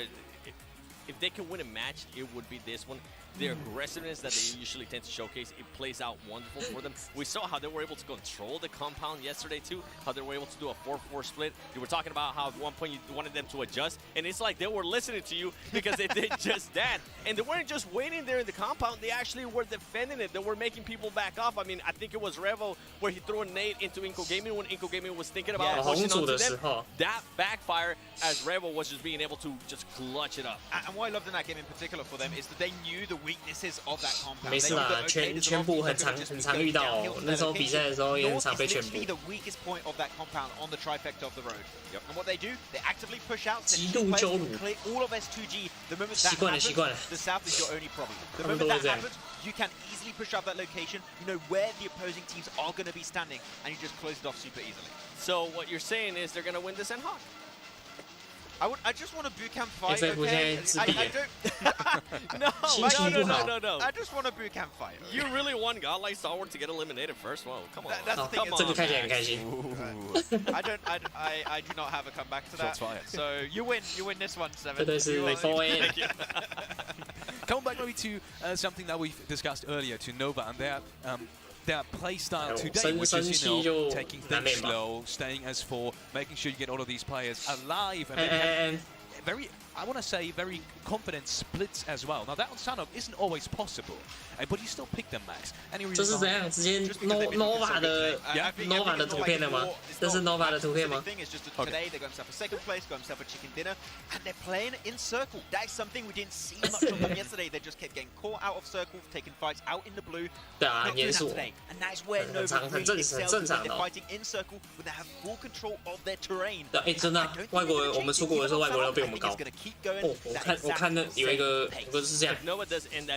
if they could win a match, it would be this one. their aggressiveness that they usually tend to showcase, it plays out wonderful for them. We saw how they were able to control the compound yesterday too, how they were able to do a 4-4 split. You were talking about how at one point you wanted them to adjust, and it's like they were listening to you because they did just that. And they weren't just waiting there in the compound, they actually were defending it. They were making people back off. I mean, I think it was Revo where he threw a nade into Inco Gaming when Inco Gaming was thinking about pushing onto them. That backfire as Revo was just being able to just clutch it up. And what I loved in that game in particular for them is that they knew the weaknesses of that compound. 没事啦，圈部很常遇到，那时候比赛的时候也很常被圈部。 the weakest point of that compound on the trifecta of the road. And what they do, they actively push out,极度揪鲁， clear all of S2G. The moment that 习惯了， happens, 习惯了。 the south is your only problem. The moment that happens, you can easily push out that location. You know where the opposing teams are going to be standing, and you just close it off super easily. So what you're saying is they're going to win this N-Hawk? I just want a boot camp fight. FF Okay? I don't. no, no. I just want a boot camp fight. You really want Godlike Stalwart to get eliminated first? Whoa, come on. That's the thing. 这个看起来很开心。I do not have a comeback to that. So you win this one, 7. 这对是 4A。 Coming back maybe to something that we discussed earlier to Nova and their play style today, which is, you know, taking things slow, staying as 4, making sure you get all of these players alive, and very, I want to say, very confident splits as well. Now that on Sanok isn't always possible, but you still pick them, Max. 这是怎样？直接 Nova 的图片了吗？这是 Nova 的图片吗 ？Today they're going to have a second place, going to have a chicken dinner, and they're playing in circle. That is something we didn't see much of them yesterday. They just kept getting caught out of circle, taking fights out in the blue. 对啊，严肃。 And that is where Nova really excels. They're fighting in circle when they have full control of their terrain. 哎，真的，外国人我们出国的时候，外国人都比我们高。哦，我看那有一个是这样，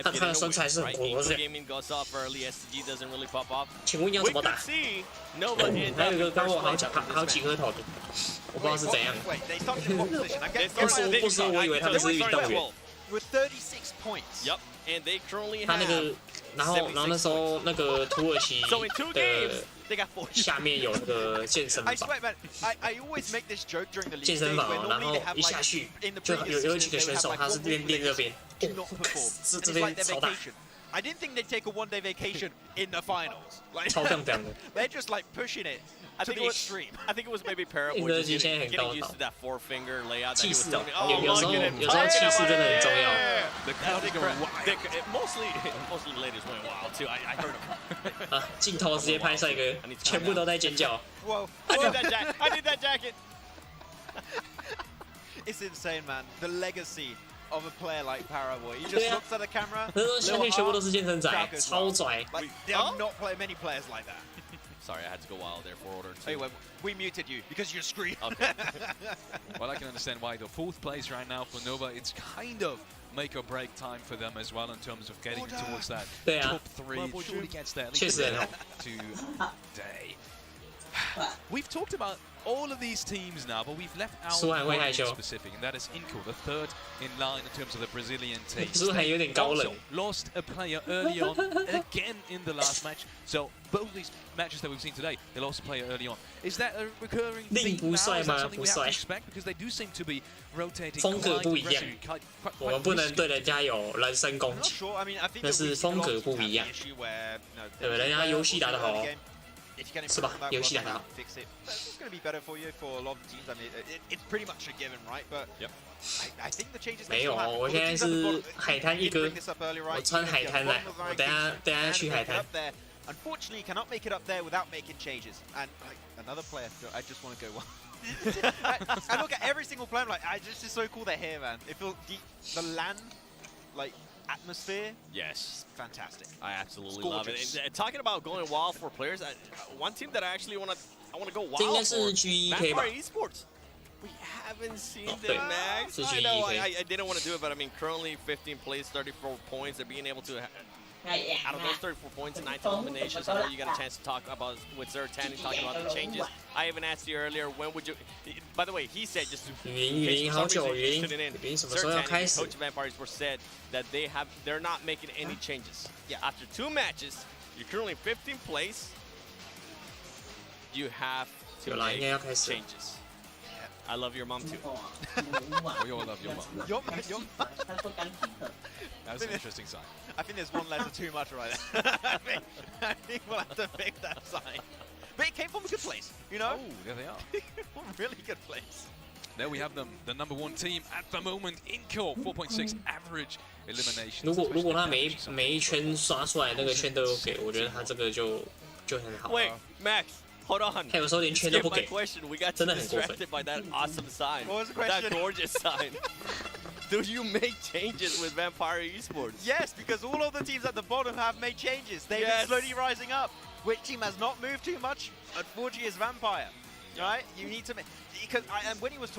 他的身材是很火的。请问要怎么打？还有一个高我好几颗头的，我不知道是怎样。不说，我以为他们是运动员。他那个，然后那时候那个土耳其的。 下面有那个健身房，健身房，然后一下去就有几个选手，他是练这边，这边超大。I didn't think they'd take a one-day vacation in the finals. Like, 超棒的。They're just like pushing it to the extreme. I think it was maybe Parable just getting used to that 4-finger layout that he was telling me. Oh, 有时候气势真的很重要。Mostly the ladies went wild too. I heard them. 啊，镜头直接拍帅哥，全部都在尖叫。Whoa! I need that jacket. It's insane, man. The legacy of a player like Paraboy. He just looks at the camera. 下面全部都是健身仔，超拽。 Like, there are not many players like that. Sorry, I had to go wild there for order 2. Anyway, we muted you because you're screaming. Okay. Well, I can understand why the 4th place right now for Nova, it's kind of make or break time for them as well in terms of getting towards that top 3. Surely gets there at least today. We've talked about all of these teams now, but we've left out one specific, and that is Inco, the 3rd in line in terms of the Brazilian team. Also lost a player early on, again in the last match. So both of these matches that we've seen today, they lost a player early on. Is that a recurring theme now? Is that something we have to expect? Because they do seem to be rotating quite aggressively. 我们不能对人家有人身攻击，那是风格不一样。对，人家游戏打得好。 是吧？游戏打得好。 It's going to be better for you for a lot of teams. I mean, it's pretty much a given, right? But I think the changes. 没有，我现在是海滩一哥，我穿海滩来，我等下去海滩。 Unfortunately, cannot make it up there without making changes. And another player, I just want to go one. I look at every single player, like, this is so cool they're here, man. It feels the land, like. Atmosphere, yes, fantastic. I absolutely love it. And talking about going wild for players, one team that I actually want to go wild for. Vampire Esports. We haven't seen them, Max. I know I didn't want to do it, but I mean, currently 15 plays, 34 points. They're being able to. Out of those 34 points and 19 eliminations, I know you got a chance to talk about with Sir Tanny talking about the changes. I even asked you earlier, when would you? By the way, he said just to Sir Tanny, coach of Vampire Esports, said that they're not making any changes. Yeah. After 2 matches, you're currently 15th place. You have to make changes. I love your mom too. We all love your mom. Your mom. That's an interesting sign. I think there's one letter too much right there. I think we'll have to fix that sign. But it came from a good place, you know? Oh, there they are. Really good place. There we have them, the #1 team at the moment in core, 4.6 average elimination. 如果他每一圈刷出来那个圈都有给，我觉得他这个就很好。 Wait, Max, hold on. 他有时候连圈都 Skip 不 my 给， question. We got 真的很过分。 distracted by that awesome sign. What was the question? That gorgeous sign. Do you make changes with Vampire Esports? Yes, because all of the teams at the bottom have made changes. They've been slowly rising up. Which team has not moved too much? Unfortunately, is Vampire. Right? You need to make, because and when I was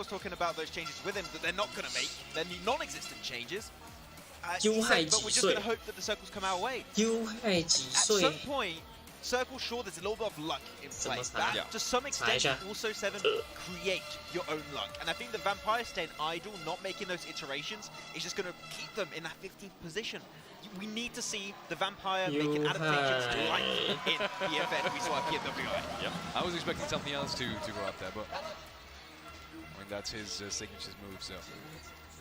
talking about those changes with him that they're not going to make, they're non-existent changes. He said, but we're just going to hope that the circles come our way. At some point, Circle, sure, there's a little bit of luck in play. That, to some extent, also 7 create your own luck. And I think the Vampire staying idle, not making those iterations, is just going to keep them in that 15th position. We need to see the Vampire making adaptations like in PFN we saw at PMWI. Yep. I was expecting something else to go up there, but I mean that's his signature move. So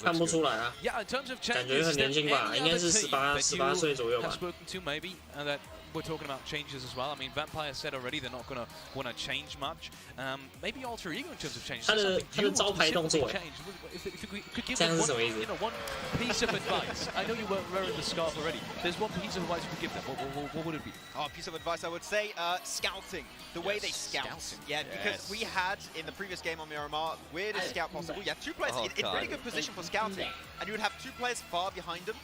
看不出来啊。 Yeah, in terms of 感觉很年轻吧，应该是18岁左右吧。 Have spoken to maybe that we're talking about changes as well. I mean, Vampire said already they're not going to want to change much. Maybe alter ego in terms of changes. 他的招牌动作， If we could give 这样 them 是什么意思？ one piece of advice. I know you weren't wearing the scarf already. There's one piece of advice you could give them. What would it be? Oh, a piece of advice I would say, scouting. The way they scout. Yeah, because we had, in the previous game on Miramar, weirdest scout possible. You have 2 players in really good position for scouting, and you would have 2 players far behind them,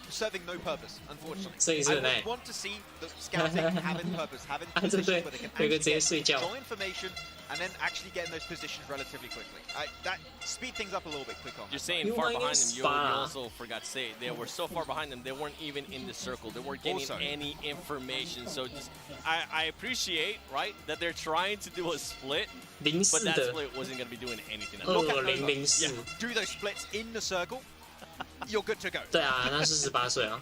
serving no purpose, unfortunately. I would want to see the scouting having purpose, having positions where they can actually get draw information and then actually get in those positions relatively quickly. That speed things up a little bit quicker. You're saying far behind them. You also forgot to say they were so far behind them. They weren't even in the circle. They weren't getting any information. So just, I appreciate, right, that they're trying to do a split, but that split wasn't going to be doing anything. Look at do those splits in the circle. You're good to go. 对啊，他是18岁啊。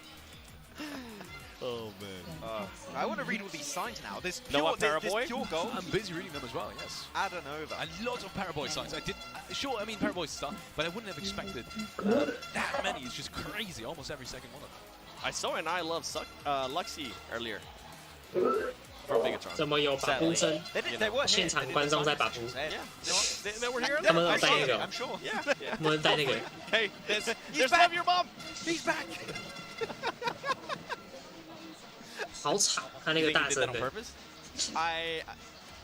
Oh man. I want to read all these signs now. There's pure, there's pure gold. I'm busy reading them as well. Yes. Adanova. A lot of Paraboy signs. I did. Sure, I mean Paraboy's stuff, but I wouldn't have expected that many. It's just crazy. Almost every second one of them. I saw an I love Luxy earlier. From Megatron. 怎么有把呼声？现场观众在把呼。 They were here. 他们有带那个， I'm sure. Yeah. 他们带那个。 Hey, there's love your mom. He's back. 好吵，他那个大声的。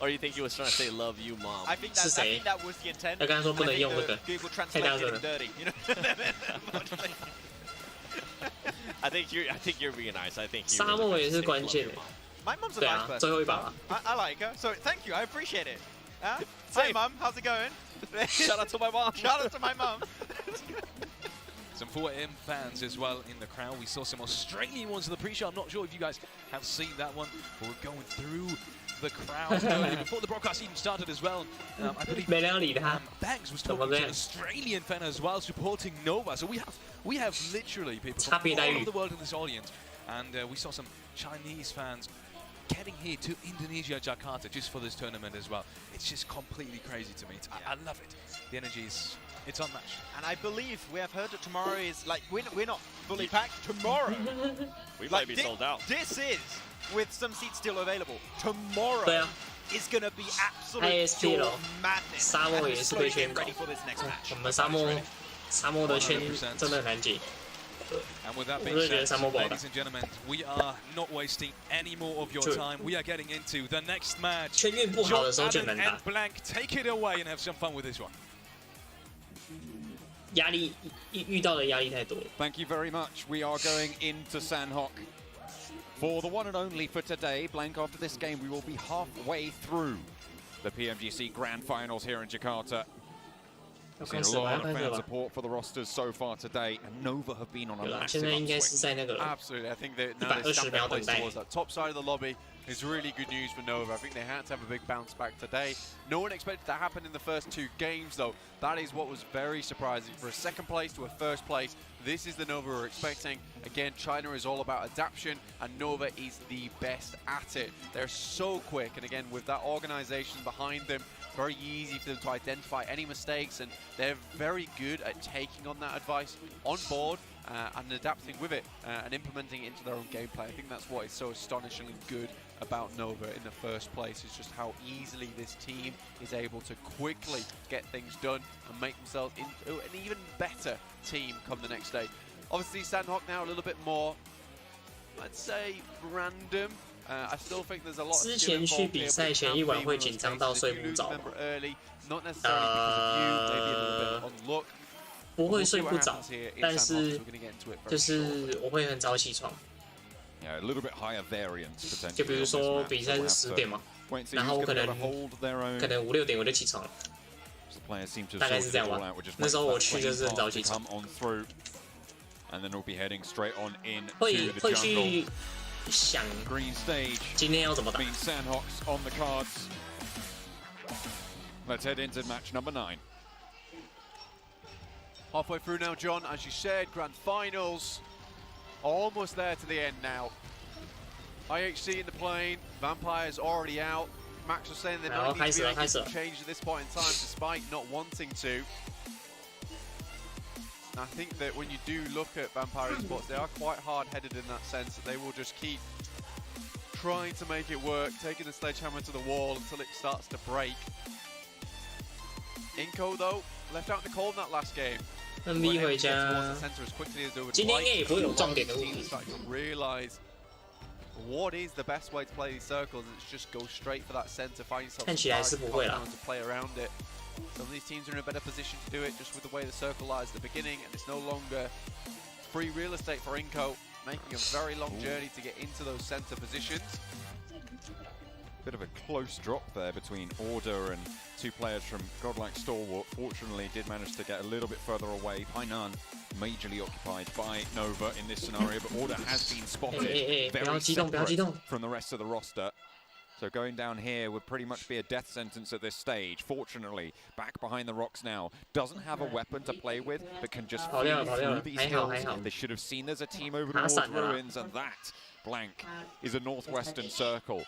Or you think he was trying to say love you, mom? I think that was the intent. 他刚刚说不能用这个， Google 太大 Translate 声 it 了。 dirty. You know. I think you're being nice. I think. 沙漠也是关键的。 My mom's a 对 nice 啊， person. 最后一把吧。 I like her, so thank you. I appreciate it. Hey, mum, how's it going? Shout out to my mom. Shout out to my mum. Some 4M fans as well in the crowd. We saw some Australian ones in the pre-show. I'm not sure if you guys have seen that one, but we're going through the crowd before the broadcast even started as well. I believe Banks was talking to an Australian fan as well, supporting Nova. So we have literally people from all over the world in this audience, and we saw some Chinese fans getting here to Indonesia, Jakarta, just for this tournament as well. It's just completely crazy to me. I love it. The energy is. It's unmatched. And I believe we have heard that tomorrow is like we're not fully packed. Tomorrow, we might be sold out. This is with some seats still available. Tomorrow is going to be absolute pure madness. 沙漠也是被圈狗。我们沙漠的圈真的很难解。 And with that being said, ladies and gentlemen, we are not wasting any more of your time. We are getting into the next match. Jordan and Blank, take it away and have some fun with this one. 压力遇到的压力太多了。 Thank you very much. We are going into Sanhok for the one and only for today. Blank, after this game, we will be halfway through the PMGC Grand Finals here in Jakarta. We've seen a lot of fan support for the rosters so far today, and Nova have been on a massive upswing. Absolutely, I think that now they stand their place towards that top side of the lobby is really good news for Nova. I think they had to have a big bounce back today. No one expected that to happen in the first 2 games, though. That is what was very surprising. For a second place to a first place, this is the Nova we're expecting. Again, China is all about adaptation, and Nova is the best at it. They're so quick, and again, with that organization behind them, very easy for them to identify any mistakes, and they're very good at taking on that advice on board and adapting with it and implementing it into their own gameplay. I think that's what is so astonishingly good about Nova in the first place, is just how easily this team is able to quickly get things done and make themselves into an even better team come the next day. Obviously, Sandhawk now a little bit more, I'd say, random. I still think there's a lot of 之前去比赛前一晚会紧张到睡不着吗？不会睡不着，但是就是我会很早起床。Yeah, a little bit higher variance potentially. 就比如说比赛是10点嘛，然后我可能5、6点我就起床了，大概是这样吧。那时候我去就是很早起床。会去想今天要怎么打。Let's head into match number 9. Halfway through now, John, as you said, grand finals. Almost there to the end now. IHC in the plane, Vampire's already out. Max was saying they're not going to be able to change at this point in time, despite not wanting to. And I think that when you do look at Vampire Esports, they are quite hard-headed in that sense, that they will just keep trying to make it work, taking the sledgehammer to the wall until it starts to break. Inco, though, left out in the cold in that last game. NV 回家，今天应该也不会有重点的问题。What is the best way to play these circles? It's just go straight for that center, find yourself 看起来是不会啦。 to play around it. Some of these teams are in a better position to do it just with the way the circle lies at the beginning, and it's no longer free real estate for Inco, making a very long journey to get into those center positions. Bit of a close drop there between Order and two players from Godlike Stalwart. Fortunately, did manage to get a little bit further away. Painan majorly occupied by Nova in this scenario, but Order has been spotted very separate from the rest of the roster. So going down here would pretty much be a death sentence at this stage. Fortunately, back behind the rocks now, doesn't have a weapon to play with, but can just feel through these hills. They should have seen there's a team over towards Ruins, and that blank is a northwestern circle.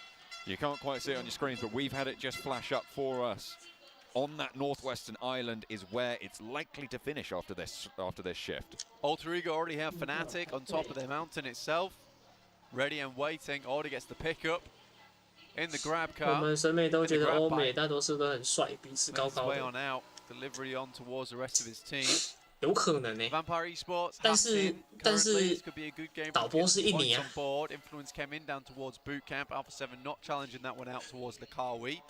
You can't quite see it on your screens, but we've had it just flash up for us. On that northwestern island is where it's likely to finish after this shift. Alter Ego already have Fnatic on top of the mountain itself. Ready and waiting. Order gets the pickup in the grab car. 我们审美都觉得欧美大多数都很帅，彼此高高 on out. Delivery on towards the rest of his team. 有可能呢、Vampire Esports 但是导播是印尼啊。 Influence came in down towards boot camp. Alpha 7 not challenging that one out towards the Kawi.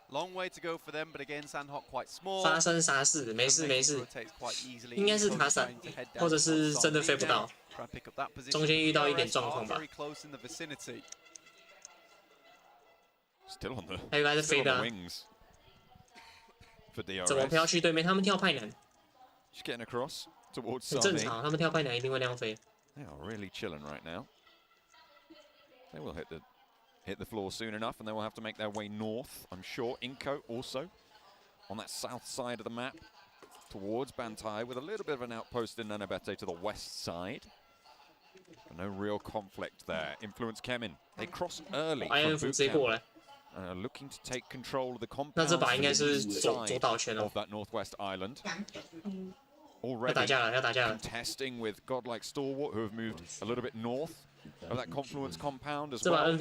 Long way to go for them, but again, Sandhawk quite small. 发生啥事？没事没事，应该是他闪，或者是真的飞不到，中间遇到一点状况吧。还有个还是飞的、啊，怎么飘去对面？他们跳派南，很正常，他们跳派南一定会那样飞。They are really chilling right now. They will hit the floor soon enough, and they will have to make their way north, I'm sure. Inco also on that south side of the map towards Bantai, with a little bit of an outpost in Nanabete to the west side. But no real conflict there. Influence Kemin. They cross early from boot camp, looking to take control of the compound of that northwest island. Already contesting with Godlike Stalwart, who have moved a little bit north of that Confluence compound as well.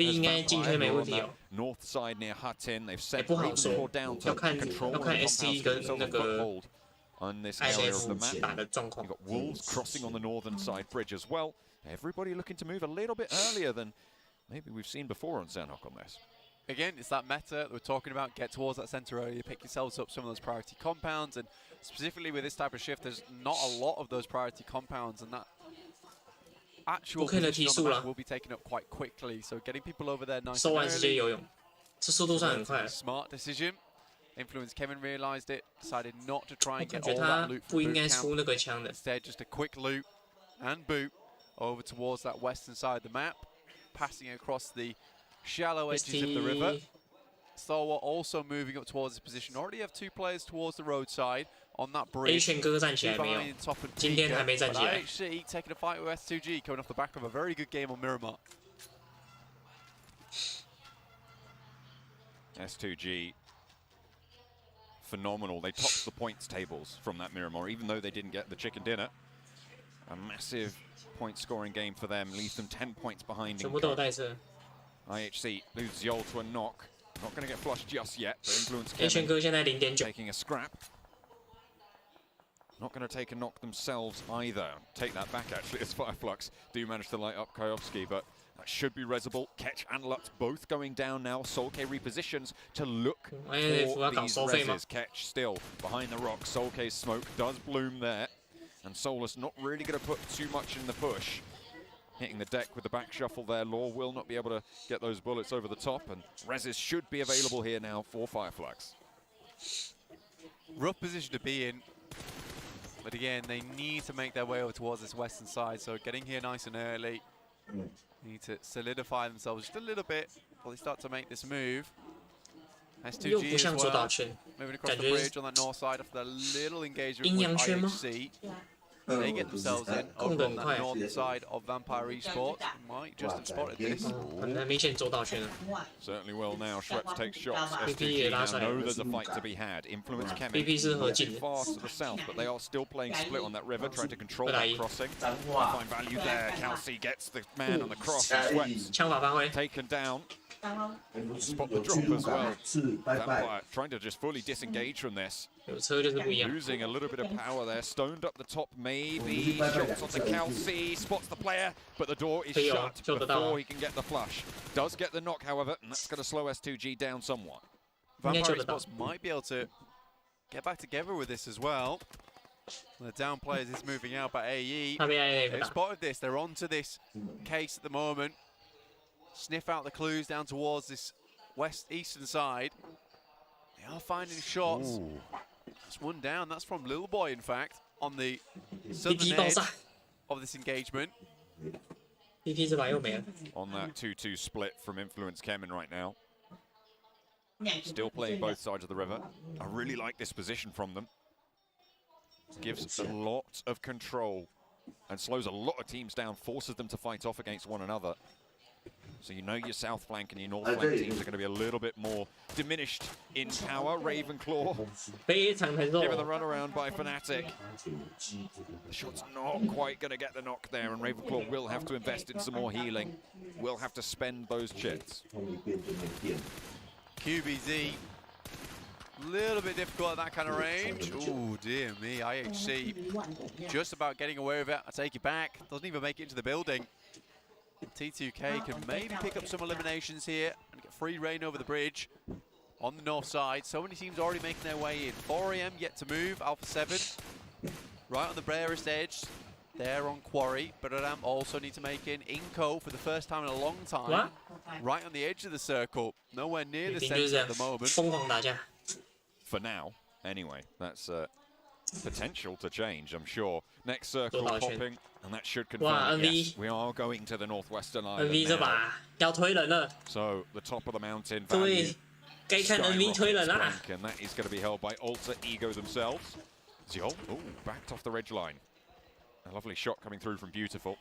North side near Hatin, they've set more down to control the compound on this area of the map. You've got Wolves crossing on the northern side bridge as well. Everybody looking to move a little bit earlier than maybe we've seen before on Sandhawk on this. Again, it's that meta that we're talking about. Get towards that center early, pick yourselves up some of those priority compounds, and specifically with this type of shift, there's not a lot of those priority compounds, and that actual position on the map will be taken up quite quickly. So getting people over there nice and early. Smart decision. Influence Kevin realized it, decided not to try and get all that loot from boot camp. Instead, just a quick loot and boot over towards that western side of the map, passing across the shallow edges of the river. Stalwart also moving up towards his position. Already have two players towards the roadside on that bridge. IHC taking a fight with S2G, coming off the back of a very good game on Miramar. S2G phenomenal. They topped the points tables from that Miramar, even though they didn't get the chicken dinner. A massive point scoring game for them, leaves them 10 points behind. IHC loses Yol to a knock. Not going to get flushed just yet, but Influence Kevin taking a scrap. Not going to take a knock themselves either. Take that back actually as Fireflux do manage to light up Kayovsky, but that should be Resable. Ketch and Lutz both going down now. Soulk repositions to look for these reses. Ketch still behind the rock. Soulk's smoke does bloom there. And Solus not really going to put too much in the push. Hitting the deck with the back shuffle there. Law will not be able to get those bullets over the top, and reses should be available here now for Fireflux. Rough position to be in, but again, they need to make their way over towards this western side, so getting here nice and early. Need to solidify themselves just a little bit before they start to make this move. S2G as well, moving across the bridge on that north side after a little engagement with IHC. They get themselves in over on that north side of Vampire Esports. Might just have spotted this. Certainly will now. Schweppes takes shots. S2G now know there's a fight to be had. Influence Kemi far to the south, but they are still playing split on that river, trying to control that crossing. Find value there. Kelsey gets the man on the cross. Schweppes taken down. Spot the drop as well. Vampire trying to just fully disengage from this. Losing a little bit of power there. Stoned up the top, maybe. Shots onto Kelsey. Spots the player, but the door is shut before he can get the flush. Does get the knock, however, and that's going to slow S2G down somewhat. Vampire Esports might be able to get back together with this as well. The down players is moving out, but AE, they've spotted this. They're onto this case at the moment. Sniff out the clues down towards this eastern side. They are finding shots. That's one down. That's from Little Boy, in fact, on the southern edge of this engagement. On that 2-2 split from Influence Kemen right now. Still playing both sides of the river. I really like this position from them. Gives a lot of control and slows a lot of teams down, forces them to fight off against one another. So you know your south flank and your north flank teams are going to be a little bit more diminished in power. Ravenclaw given the runaround by Fnatic. The shot's not quite going to get the knock there, and Ravenclaw will have to invest in some more healing. Will have to spend those chits. QBZ, little bit difficult at that kind of range. Oh dear me, IHC just about getting away with it. I take it back. Doesn't even make it into the building. T2K can maybe pick up some eliminations here and get free reign over the bridge on the north side. So many teams already making their way in. 4am yet to move. Alpha 7 right on the barest edge. They're on Quarry, but Adam also need to make in Inco for the first time in a long time. Right on the edge of the circle. Nowhere near the center at the moment. For now, anyway. That's potential to change, I'm sure. Next circle popping, and that should confirm it. Yes, we are going to the northwestern island now. So the top of the mountain value, and that is going to be held by Alter Ego themselves. Ziol, backed off the ridge line. A lovely shot coming through from Beautiful.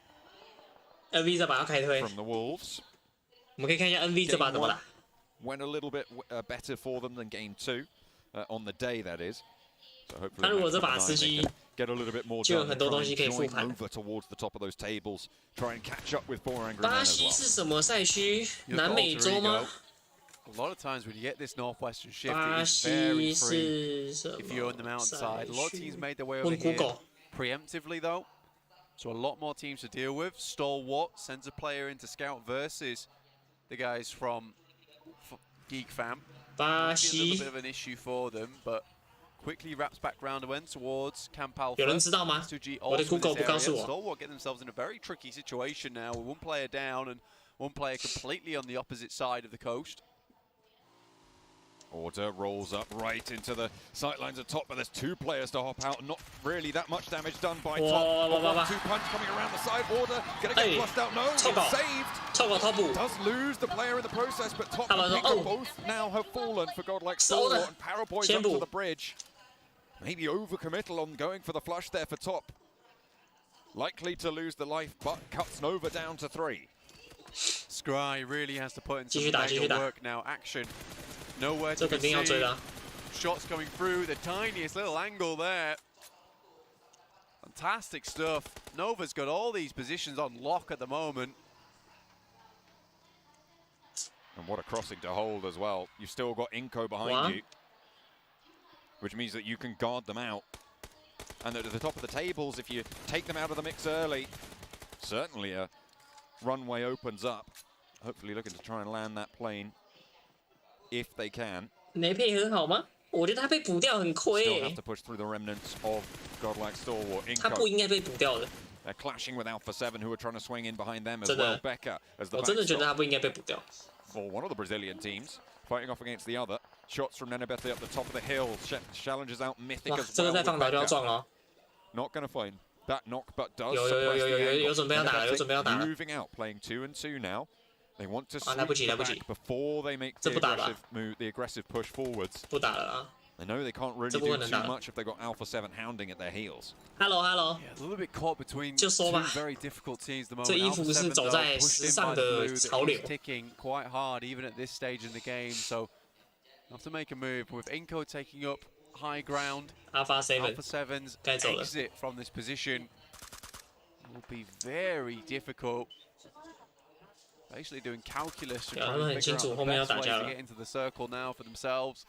From the Wolves. Game 1 went a little bit better for them than game 2, on the day that is. So hopefully get a little bit more done, join over towards the top of those tables, try and catch up with 4 Angry Men as well. A lot of times when you get this northwestern shift, it is very free if you're on the mountainside. A lot of teams made their way over here preemptively though, so a lot more teams to deal with. Stalwart sends a player into scout versus the guys from Geek Fam. Might be a little bit of an issue for them, but quickly wraps back round and went towards Camp Alpha. S2G also in this area. Stalwart get themselves in a very tricky situation now with one player down and one player completely on the opposite side of the coast. Order rolls up right into the sightlines at top, but there's 2 players to hop out. Not really that much damage done by top. 1-2 punch coming around the side. Order gonna get flushed out. No, it's saved. Does lose the player in the process, but top and Pika both now have fallen for godlike Stalwart, and Paraboy's up to the bridge. Maybe overcommittal on going for the flush there for top. Likely to lose the life, but cuts Nova down to 3. Scry really has to put in some mega work now. Action nowhere to be seen. shots coming through, the tiniest little angle there. Fantastic stuff. Nova's got all these positions on lock at the moment. And what a crossing to hold as well. You've still got Inko behind you, which means that you can guard them out. And at the top of the tables, if you take them out of the mix early, certainly a runway opens up. Hopefully looking to try and land that plane if they can. 雷配很好吗？我觉得他被补掉很亏 Still have to push through the remnants of godlike stalwart 他不 Inko. 应该被补掉的。 They're clashing with Alpha 7, who are trying to swing in behind them as well. Becca as the 我真的觉得 backstop 他不应该被补掉。 for one of the Brazilian teams, fighting off against the other. Shots from Nenebete up the top of the hill. Challenges out Mythic 哇， as 这个 well 再 with 放倒就要 Becca. 撞了。 Not going to find that knock, but does 有 suppress the angle. 有准备要打了，有 Nenebete 准备要打了。 moving out, playing 2 and 2 now. They want to 来不及 sweep 来 the 不及 back before they make 这 the 不打吧 aggressive move, the aggressive push forwards. 不打了啊。 They know they can't really 这不 do 可能 too 打了。 much if they've got Alpha 7 hounding at their heels. Hello。 Yeah, a little bit caught between 就 two 说吧 very difficult teams at the 这 moment. 衣服 Alpha 是 7走 though 在 pushed 时 in 尚 by the 的 blue 潮 that 流 is。ticking quite hard even at this stage in the game. So have to make a move with Inko taking up high ground. Alpha 7 Alpha 7's 该走了。 exit from this position will be very difficult. Basically doing calculus to 对啊， try 他们 and 很 figure 清 out 楚 the 后面要 best 打 way 架 to 了。 get into the circle now for themselves.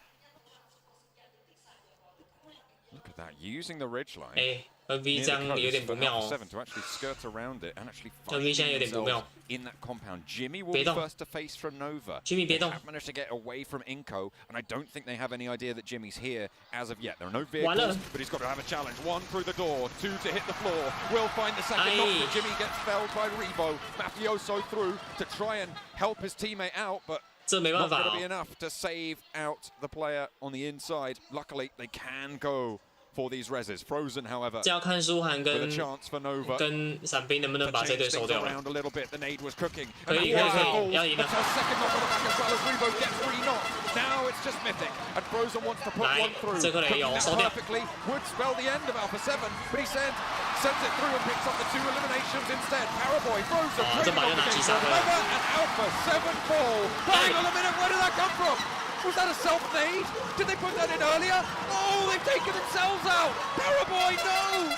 Look at that, using the ridge line. 哎 ，NV near 这 the 样有 coast 点不 for 妙 Alpha 哦。 7 to actually skirt around it and actually NV find 现在有点不妙。 themselves in that compound. Jimmy will 别 be 动 first to face from Nova. Jimmy 别 They 动。 have managed to get away from Inko, and I don't think they have any idea that Jimmy's here as of yet. There are no 完了 vehicles, but he's got to have a challenge. 1 through the door, 2 to hit the floor. Will find the second knock, but Jimmy gets felled by Revo. Mafioso through to try and help his teammate out, but 这没办 not 法 going to be 哦。 enough to save out the player on the inside. Luckily, they can go for these reses. Frozen, however, 这要看舒涵 with a 跟 chance for Nova. 跟闪兵能不能 To 把这 change 队收 things 掉了。 around a little bit, the nade was cooking. 可 And 以 that 可以 was 可 a 以，要赢 goal. 了 That's。our second knock on the back as well as Revo gets 3 knocks. Now it's just Mythic, and Frozen wants to put 来 one through. 这个雷有 Cooking that 收掉。 perfectly would spell the end of Alpha 7, but he sends it through and picks up the 2 eliminations instead. Paraboy, Frozen, 这把就拿击杀回来。 and Alpha 7 fall. Final minute, where did that come from? Was that a self-made? Did they put that in earlier? Oh, they've taken themselves out! Paraboy, no!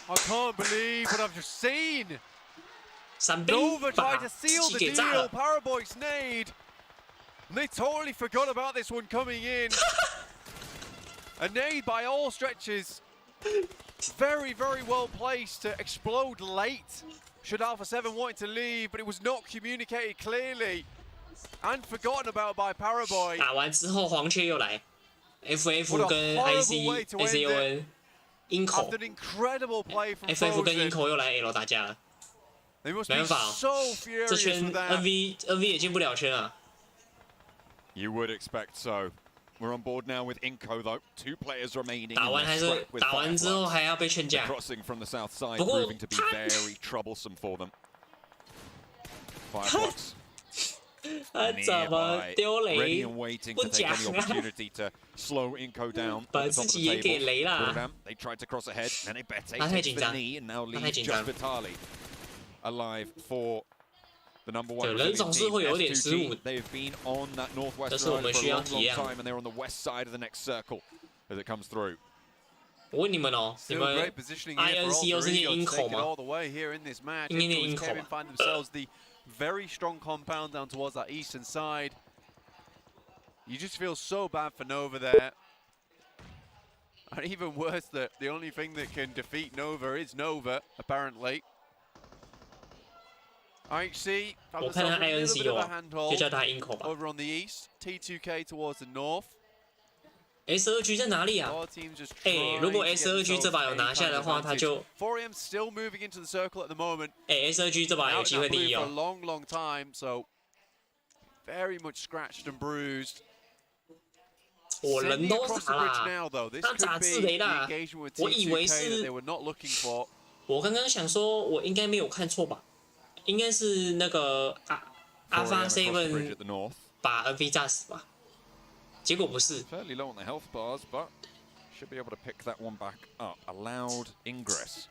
I can't believe what I've just seen. 闪兵 Nova 把 tried to 自 seal 己 the 给炸 deal. 了。 Paraboy's nade. And they totally forgot about this one coming in. A nade by all stretches. Very, very well placed to explode late. Should Alpha 7 wanted to leave, but it was not communicated clearly. And forgotten about by Paraboy. 打完之后黄雀又来 ，FF What a 跟 horrible way to end ICON Inco After an incredible play from FF 跟 Frozen. Inco 又来 L 打架了， They must 没 be 办法哦 so 这 furious 圈 with that. NV 也进不了圈啊。 You would expect so. We're on board now with Inco, though. 2 players remaining. 打 in 完 this 还是 scrap with 打完之后 Fireflies. 还要被劝 The 架， crossing from the south side 不过 proving to be 他 very troublesome for them. Fireflies 他怎么 nearby, 丢 ready 雷 and waiting 不 to take 讲 any 啊？ opportunity to slow Inco down 把 at the 自 top of 己 the 也给 table. 雷啦。 Rotterdam, they tried to cross ahead, and Nenebete 他太 takes 紧 the 张， knee and now 他太 leaves 紧 just 张。 Vitali alive for the number 1对， Brazilian 人总是 team, 会有点失误。 S2G. They've been on that northwest 这是 side 我们 for 需 a 要 long, 体 long 验。 time, and they're on the west side of the next circle as it comes through. 我问你们哦，你 Still 们 great positioning here for INC 又是念 Alter Ego to take Inco it 吗？ all the way here in this match. 应该念 Influence Inco Kevin 吧。 find themselves the very strong compound down towards that eastern side. You just feel so bad for Nova there. And even worse that the only thing that can defeat Nova is Nova, apparently. IHC found 我看他 themselves a little INC bit of 有 a 啊，就 handhold 叫他 Inco 吧。 over on the east. T2K towards the north. S2G 在哪里啊？ All teams just 哎， trying 如果 to get S2G 这 themselves 把有 any 拿下 kind 的 of 话，他 advantage. 就 4M still moving into the circle at the moment. 哎 S2G 这把有 Out 机 in 会 that 第 blue 一 for a 哦。 long, long time, so very much scratched and bruised. 我人 Sending 都 across 傻 the bridge 啦 now,，though. This 他咋 could 自 be 雷 the 啦？ engagement with 我以为 T2K that 是 they were not looking for. 我刚刚想说，我应该没有看错吧？应该是那个 Alpha 4AM across the bridge Seven at the north. 把 NV 炸死吧？结果不是， Fairly low on the health bars, but should be able to pick that one back up. Allowed ingress.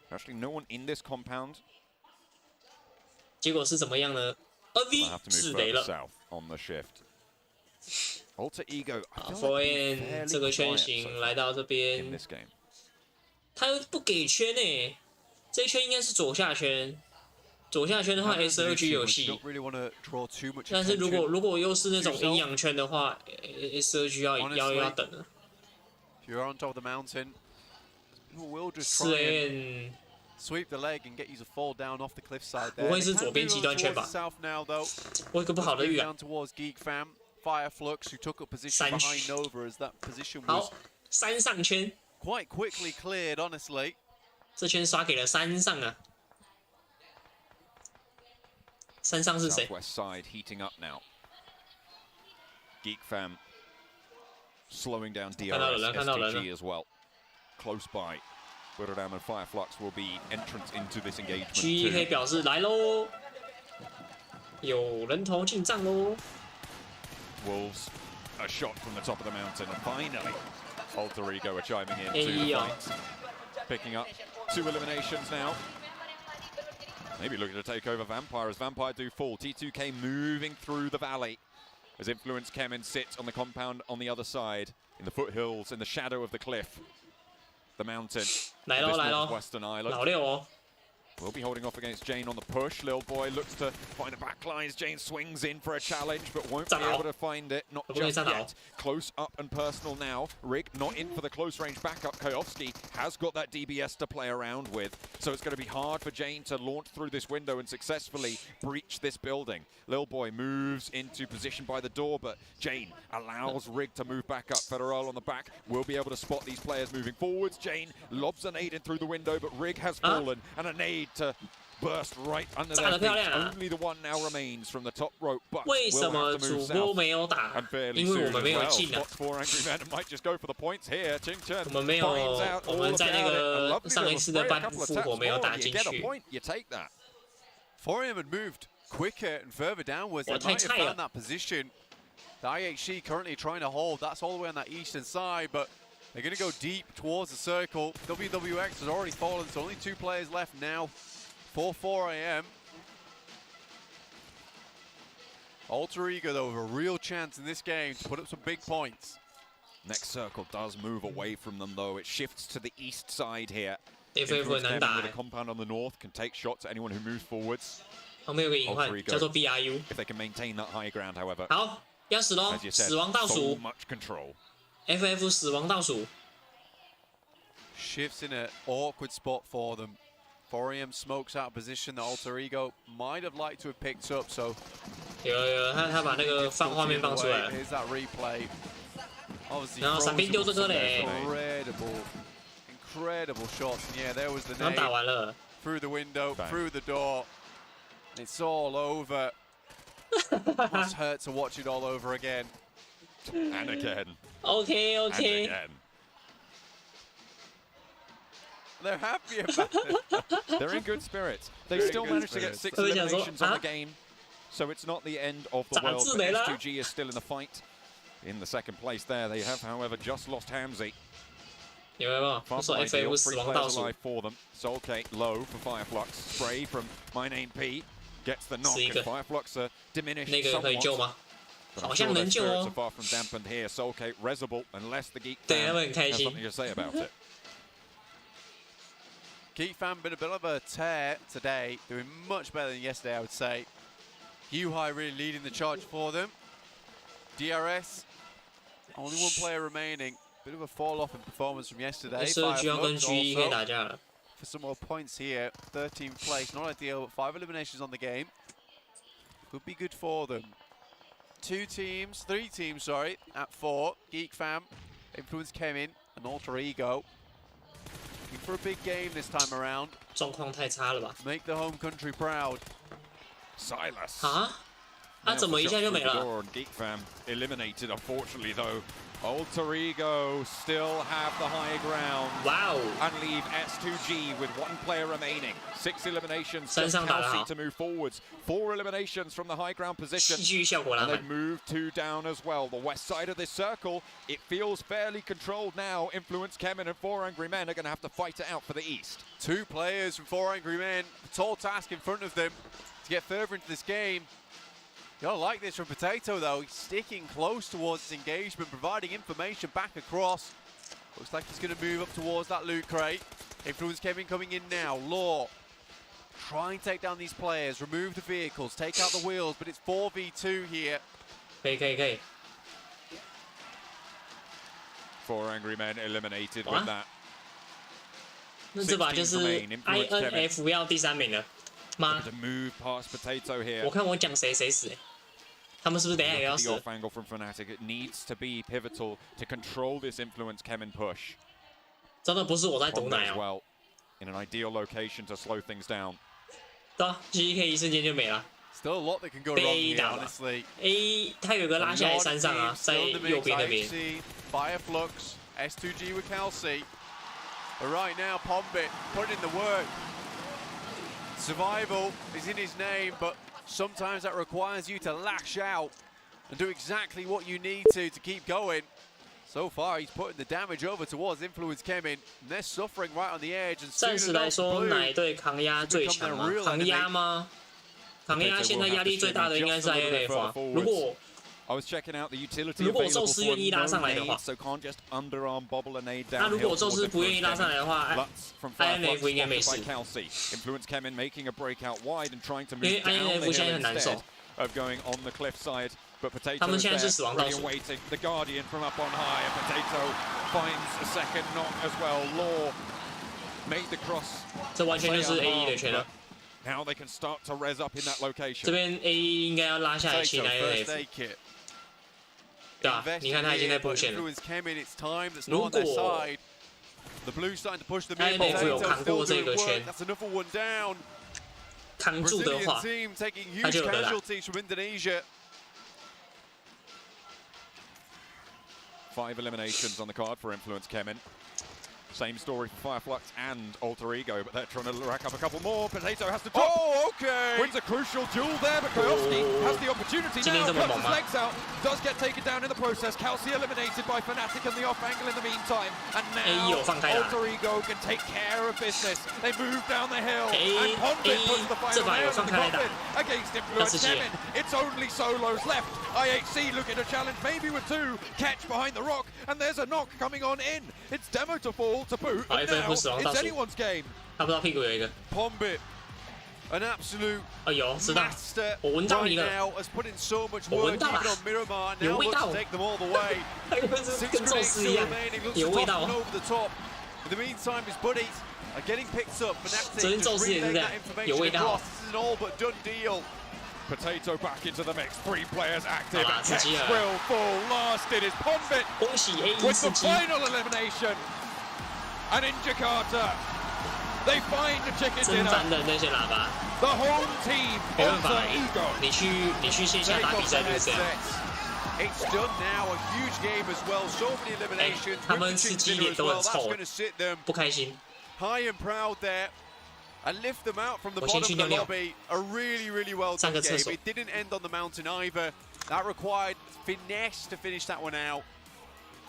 Actually, no one in this compound. 结果是怎么样呢 They'll have ？NV to 自 move 雷 further 了， south on the shift. Alter Ego. 4M 这个圈型来到这边，他又不给圈诶，这一圈应该是左下圈。左下圈的话 ，S2G 有戏。但是如果又是那种阴阳圈的话，S2G 要等了。4M sweep the leg and get you to fall down off the cliffside there. 不会是左边极端圈吧？我有个不好的预感。Fireflux who took up position behind Nova as that position was 好，山上圈 quite quickly cleared, honestly. 这圈刷给了山上啊。山上是谁 ？Southwest side heating up now. Geek Fam slowing down DRS STG as well. Close by. Rotterdam and Fireflux will be entrance into this engagement. G 可以表示来喽，有人头进账喽。Wolves, a shot from the top of the mountain, and finally, Alter Ego are chiming in to the fight. Picking up 2 eliminations now. Maybe looking to take over Vampire as Vampire do fall. T2K moving through the valley as Influence Kemen sits on the compound on the other side in the foothills in the shadow of the cliff. The mountain. 来喽来喽， Western Island. 老六哦。Will be holding off against Jane on the push. Lil Boy looks to find a backline as Jane swings in for a challenge, but won't be able to find it. Not just yet. Close up and personal now. Rig not in for the close range backup. Kayovsky has got that DBS to play around with, so it's going to be hard for Jane to launch through this window and successfully breach this building. Lil Boy moves into position by the door, but Jane allows Rig to move back up. Federal on the back will be able to spot these players moving forwards. Jane lobs a nade in through the window, but Rig has fallen, and a nade to burst right under their feet. Only the one now remains from the top rope, but will have to move south and fairly soon as well. Spots 4 Angry Men and might just go for the points here. Ching Chen finds out all about it. A lovely little spray, a couple of taps more. You get a point, you take that. 4M had moved quicker and further downwards. They might have found that position. The IHC currently trying to hold. That's all the way on that eastern side, but they're going to go deep towards the circle. WWX has already fallen, so only 2 players left now for 4AM. Alter Ego, though, with a real chance in this game to put up some big points. Next circle does move away from them, though. It shifts to the east side here. FF 很难打 with a compound on the north can take shots at anyone who moves forwards. 后面有个隐患叫做 BRU。 If they can maintain that high ground, however. 好，要死喽！死亡倒数。 So much control. FF 死亡倒数。 Shifts in an awkward spot for them. 4AM smokes out position that Alter Ego might have liked to have picked up, so 有，他把那个画面放出来了。 Here's that replay. Obviously, 然后闪兵丢这个嘞。 Incredible shots. And yeah, there was the 然后打完了。 Through the window, through the door. It's all over. Must hurt to watch it all over again. And again. Okay. And again. They're happy about it. They're in good spirits. They still managed to get 6 eliminations on the game, so it's not the end of the world. But S2G is still in the fight. In the second place there, they have, however, just lost Hamzy. 有没有？我说 FF 死亡倒数。 for them. Soulcake low for Fireflux. Spray from my name P gets the knock. And Fireflux are diminished 那个可以救吗？ 好像能救哦。 So far from dampened here. Soulcake resible unless the Geek 对，他们很开 has 心。 something to say about it. Geek Fan been a bit of a tear today, doing much better than yesterday, I would say. Yuhai really leading the charge for them. DRS, only 1 player remaining. Bit of a fall off in performance from yesterday. Fireflux also for some more points here. 13th place, not ideal, but 5 eliminations on the game. Could be good for them. 3 teams, sorry, at 4. Geek Fam, Influence Kemen, and Alter Ego. Looking for a big game this time around. 状况太差了吧 Make the home country proud. Silas. 啊？他怎么一下就没了 Geek Fam eliminated, unfortunately, though. Alter Ego still have the high ground. Wow. And leave S2G with 1 player remaining. 6 eliminations. Just Kelsey to move forwards. 4 eliminations from the high ground position. And they've moved 2 down as well. The west side of this circle, it feels fairly controlled now. Influence Kemen and 4 Angry Men are going to have to fight it out for the east. 2 players from 4 Angry Men. A tall task in front of them to get further into this game. You gotta like this from Potato though. He's sticking close towards his engagement, providing information back across. Looks like he's gonna move up towards that loot crate. Influence Kevin coming in now. Law. Try and take down these players, remove the vehicles, take out the wheels, but it's 4v2 here. 可以。 4 angry men eliminated with that. 那这把就是 INF 要第3名了吗？ To move past Potato here. 我看我讲谁死他们是不是等一下也要 The 死？ off angle from Fnatic. It needs to be pivotal to control this influence Kemen push. 真的不是我在毒奶 as 哦。 well, in an ideal location to slow things down. 对啊 ，GK 一瞬间就没了。 Still a lot that can go wrong here, honestly. A 他有个拉下来山上啊，在右边那边。 Fireflux, S2G with Kelsey. But right now, Pombit putting in the work. Survival is in his name, but sometimes that requires you to lash out and do exactly what you need to keep going. So far, he's putting the damage over towards Influence Kemen, and they're suffering right on the edge. And 暂时来说，哪一队抗压最强吗？抗压吗？抗压现在压力最大的应该是 INF 啊。如果 I was checking out the utility 如果 available 宙斯愿意拉上来的话， so can't just underarm bobble a nade down. 那如果宙斯不愿意拉上来的话 ，INF 应该没事。 Influence Kemen making a breakout wide and trying to 因为 move down INF 现在很 the 难 hill 受。 instead of going on the cliff side. But Potato 他们 is 现在是 there, 死亡倒 really 数。 awaiting the Guardian from up on high, and Potato finds a second knock as well. Law made the cross. 这完全就是 A1 的圈了。 Now they can start to res up in that location. 这边 A1 应该要拉下来切 INF。 对啊，你看他已经在布线了。如果 INF 有扛过这个圈，扛住的话，他就有得打。 5 eliminations on the card for Influence Kemen. Same story for Fireflux and Alter Ego, but they're trying to rack up a couple more. Potato has to drop. Oh, okay. Wins a crucial duel there, but Kowalski has the opportunity now. Cuts his legs out. Does get taken down in the process. Kelsey eliminated by Fnatic and the off angle in the meantime. And now Alter Ego can take care of business. They move down the hill. And Pondit puts the final nail in the coffin against Influence Kemen. It's only solos left. IHC looking to challenge, maybe with 2. Catch behind the rock, and there's a knock coming on in. It's Demo to fall to boot, and now it's anyone's game. 他不知道屁股有一个。 Pombit, an absolute 哎呦，知道， master 我闻到你 right 了。 now, has put in so much 我 work 闻到 even 了 on Miramar, 有 now 味 looks 道 to take them all the way. 6 跟宙 grenades 斯一 still 样， remaining, looks 有 to 味 top 道 and。over the top. In the meantime, his buddies are getting picked up. 昨天 Fnatic 宙 just 斯也是 relaying 这样 that， 有味 information 道。 across. This is an all but done deal. Potato back into the mix. 3 players active. 好啦，刺激了。 Will fall. Last it is Pombit 恭喜 A1 with 司 the 机。 final elimination. And in Jakarta, they find the chicken 真 dinner. 烦的那些喇叭， The home team 没办法 Alter Ego. 你去线下打比赛就是这样。 It's done now, a huge game as well. So many eliminations. 他们吃鸡脸都很臭， That's going to sit them 不开心。 high and proud there and lift them out from the 我先 bottom 去 of the 尿尿。 lobby. A really, really well 上 done 个厕 game. 所。 It didn't end on the mountain either. That required finesse to finish that one out.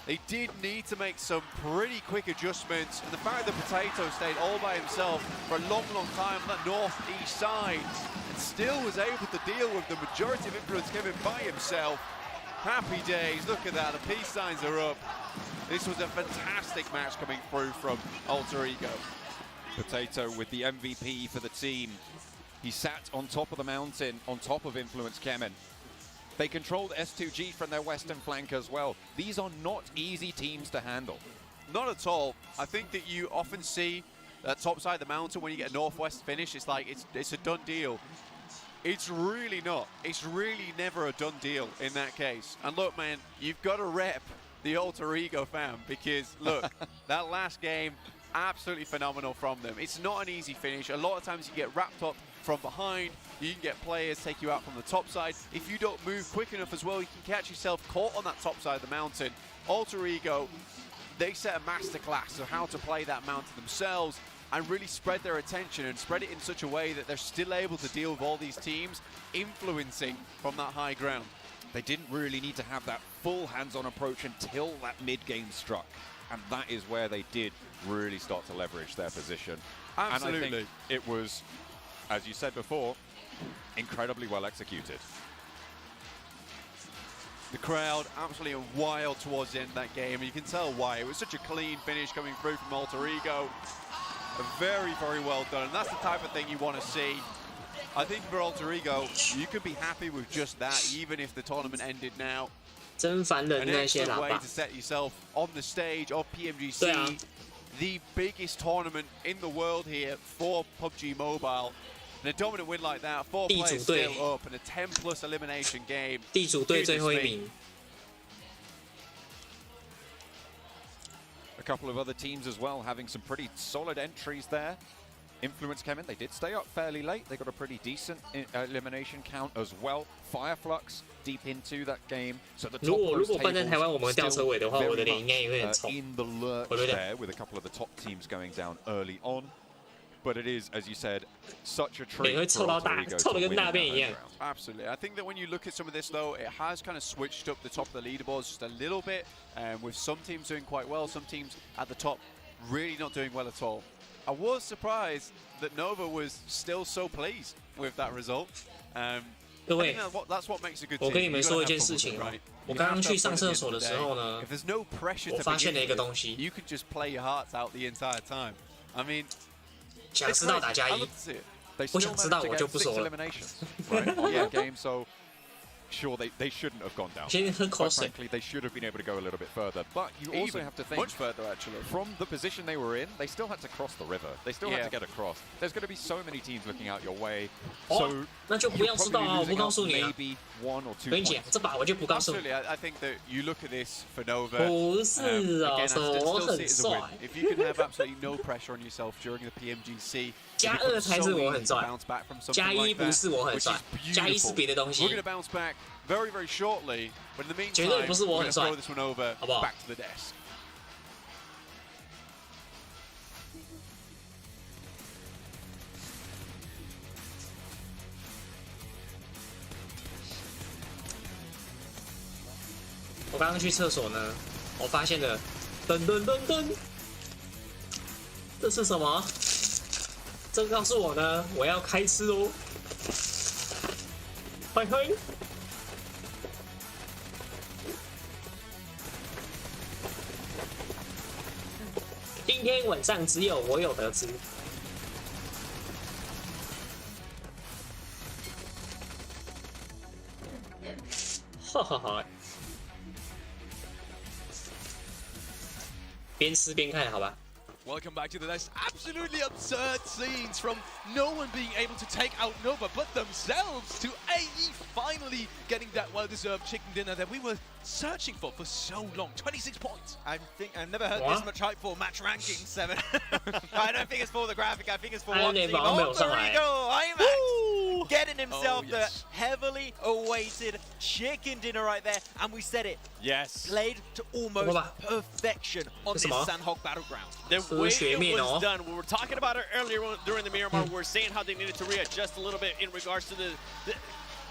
They did need to make some pretty quick adjustments, and the fact that Potato stayed all by himself for a long, long time on that northeast side and still was able to deal with the majority of Influence Kemen by himself. Happy days, look at that, the peace signs are up. This was a fantastic match coming through from Alter Ego. Potato with the MVP for the team. He sat on top of the mountain, on top of Influence Kemen. They controlled S2G from their western flank as well. These are not easy teams to handle. Not at all. I think that you often see that top side of the mountain when you get a northwest finish, it's like it's a done deal. It's really not. It's really never a done deal in that case. And look, man, you've got to rep the Alter Ego fam, because look, that last game, absolutely phenomenal from them. It's not an easy finish. A lot of times you get wrapped up from behind. You can get players take you out from the top side. If you don't move quick enough as well, you can catch yourself caught on that top side of the mountain. Alter Ego, they set a masterclass of how to play that mountain themselves and really spread their attention and spread it in such a way that they're still able to deal with all these teams influencing from that high ground. They didn't really need to have that full hands-on approach until that mid-game struck. And that is where they did really start to leverage their position. Absolutely. And I think it was, as you said before, incredibly well executed. The crowd absolutely wild towards the end of that game, and you can tell why. It was such a clean finish coming through from Alter Ego. Very, very well done, and that's the type of thing you want to see. I think for Alter Ego, you could be happy with just that, even if the tournament ended now. 真烦人 An 那些 excellent 喇 way 叭 to。set yourself on the stage of PMGC, 对啊 the biggest tournament in the world here for PUBG Mobile. And a dominant win like that, 4 地主 players 队 still up, and a 10+ elimination game. 地主队最后一名。 A couple of other teams as well having some pretty solid entries there. Influence came in, they did stay up fairly late. They got a pretty decent elimination count as well. Fireflux deep into that game. So the 如 top 果 of 如 those 果放在 tables 台湾，我们掉车 still 尾的话，我的 very 脸应该也会很 much 臭。 in the lurch 我有点 there with a couple of the top teams going down early on. But it is, as you said, such a 脸 treat 会 for 臭到 Alter 大， Ego 臭 to 的 win 跟 in 大 that 便一样 home。ground. Absolutely. I think that when you look at some of this, though, it has kind of switched up the top of the leaderboards just a little bit, with some teams doing quite well, some teams at the top really not doing well at all. I was surprised that Nova was still so pleased with that result. 各 I 位 think，that's what makes a good 我 team. 跟你们 You gotta 说一 have 件 fun 事 with 情 it, 哦 right?，我 You 刚 have 刚 to 去 have 上 fun at 厕 the 所 end 的 of the 时 day. 候呢 If，there's no pressure 我 to 发现了一 begin 个 with, 东西， you can just play your hearts out the entire time. I mean, 想 it's 知道 crazy. 打加 I 一 love，to see it. They 我 still 想知道 managed to 我 get 就不 6 说了。 eliminations, right, on that game. So sure, they shouldn't have gone down. 先喝口 Quite 水。 frankly, they should have been able to go a little bit further. But you also Even have to think, much further, actually. from the position they were in, they still had to cross the river. They still had Yeah. to get across. There's going to be so many teams looking out your way. 哦 So 那就不 you're 要知道 probably 啊，我不 losing 告 out 诉你啊。 maybe 1 or 2我跟你讲 points.，这把我就不告诉你。 Absolutely. I think that you look at this for Nova. 不是哦， Again, I 手 still 我 see 很 it as a win. 帅。 If you can have absolutely no pressure on yourself during the PMGC, 加 it becomes 2才 so 是我 easy 很 to 帅， bounce back from 加 something 1 like 不 that, 是我很 which 帅 is，加1是 beautiful. 别的东 We're 西 going to。bounce back very, very shortly, but in the 绝 meantime, 对不是 we're 我 going 很 to 帅 throw this one over 好不好？ back to the desk. 我刚刚去厕所呢，我发现了，噔噔噔噔，这是什么？这告诉我呢，我要开吃哦。嘿嘿。今天晚上只有我有得吃。哈哈哈。边吃边看，好吧。 Welcome back to the next absolutely absurd scenes from no one being able to take out Nova but themselves to AE finally getting that well-deserved chicken dinner that we were searching for so long. 26 points. I think I've never heard What? this much hype for match ranking 7. I don't think it's for the graphic. I think it's for I one don't team. know, I'm Alter not Ego, IMAX, getting himself Oh, yes. the heavily awaited chicken dinner right there, and we said it. Yes. Played to almost perfection on this 什么？ Sandhog battleground. The 和 way 学 it 面 was 哦。 done, we were talking about it earlier during the Miramar. We were saying how they needed to readjust a little bit in regards to the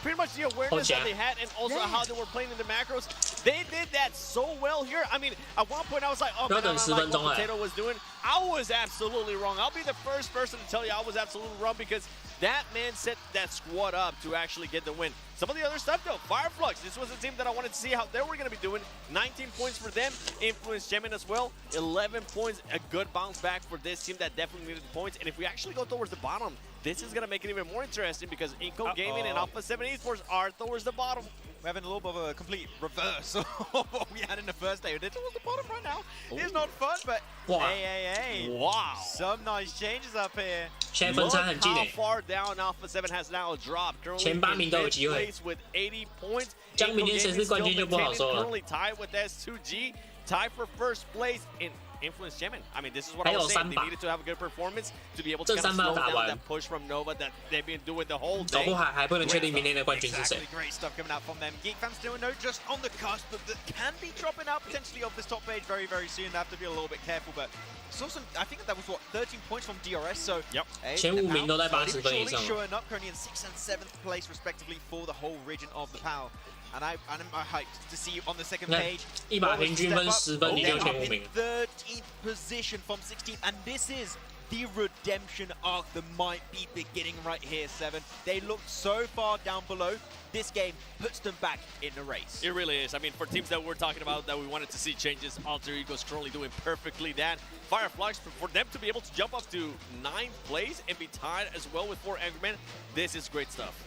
pretty much the awareness that they had, and also how they were playing in the macros. They did that so well here. I mean, at one point I was like, oh, man, I don't like what Potato was doing. I was absolutely wrong. I'll be the first person to tell you I was absolutely wrong, because that man set that squad up to actually get the win. Some of the other stuff, though, Fireflux, this was a team that I wanted to see how they were going to be doing. 19 points for them. Influence Gemin as well. 11 points. A good bounce back for this team that definitely needed the points. And if we actually go towards the bottom, this is going to make it even more interesting, because Inco Gaming and Alpha 7 Esports are towards the bottom. We're having a little bit of a complete reverse of what we had in the first day. They're towards the bottom right now. It's not fun, but Wow. hey. Wow. Some nice changes up here. 现在分差很近 Look 诶 how，far down Alpha 7 has now dropped. Currently 前8 in 名都有 fifth 机会。 place with 80 points. 这样明天谁是冠军就不好说了。 Currently tied with S2G, tied for first place in Influence Gemin. I mean, this is what 还 I 有 was saying. 3 They 把 needed to have a good performance to be able to 这 kind of 3把 slow 打 down 完 that push from Nova that they've been doing the whole 搞 day. 不好还不能确定明天的冠军是谁 Exactly, great stuff coming out from them. Geek fans still know just on the cusp, but that can be dropping out potentially off this top page very, very soon. They have to be a little bit careful, but saw some. I think that was what 13 points from DRS. So Yep. hey, 前5名都在 slowly 80 but 分以 surely 上。 showing up, currently in 6th and 7th place respectively for the whole region of the PAL. And I'm hyped to see you on the second 那 page. 一把平均分10分，你就前5名。 13th position from 16th, and this is the redemption arc that might be beginning right here, Seven. They looked so far down below. This game puts them back in the race. It really is. I mean, for teams that we're talking about that we wanted to see changes, Alter Ego's currently doing perfectly that. Fireflies, for them to be able to jump up to 9th place and be tied as well with 4 Angry Men, this is great stuff.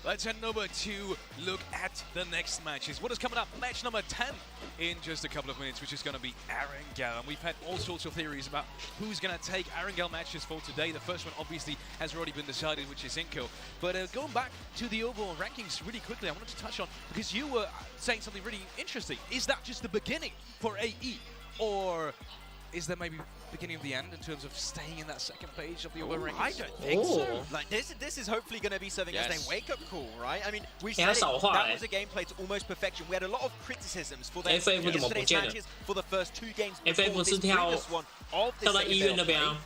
Let's head over to look at the next matches. What is coming up? Match number 10 in just a couple of minutes, which is going to be Arengel. And we've had all sorts of theories about who's going to take Arengel matches for today. The first one obviously has already been decided, which is Inko. But going back to the overall rankings really quickly, I wanted to touch on, because you were saying something really interesting. Is that just the beginning for AE? Or is that maybe beginning of the end in terms of staying in that second page of the overall rankings? I don't think so. Like this is hopefully going to be serving as a wake-up call, right? I mean, we said that was a gameplay to almost perfection. We had a lot of criticisms for their yesterday's matches, for the first 2 games before this previous one of this second play.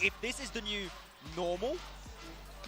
If this is the new normal,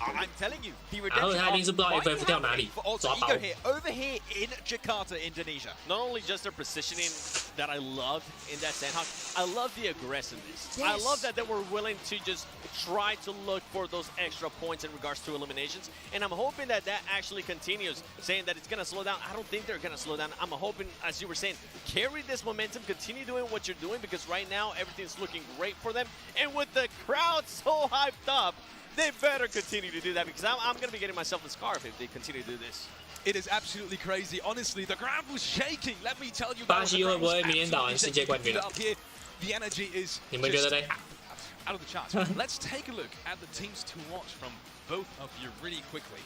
I'm telling you, the redemption for Alter Ego here, over here in Jakarta, Indonesia. Not only just their positioning that I loved in that Sandhawk, I love the aggressiveness. Yes. I love that they were willing to just try to look for those extra points in regards to eliminations. And I'm hoping that that actually continues, saying that it's going to slow down. I don't think they're going to slow down. I'm hoping, as you were saying, carry this momentum, continue doing what you're doing, because right now everything's looking great for them. And with the crowd so hyped up, they better continue to do that, because I'm going to be getting myself a scarf if they continue to do this. It is absolutely crazy. Honestly, the ground was shaking. Let me tell you about the energy is just out of the charts. Let's take a look at the teams to watch from both of you really quickly.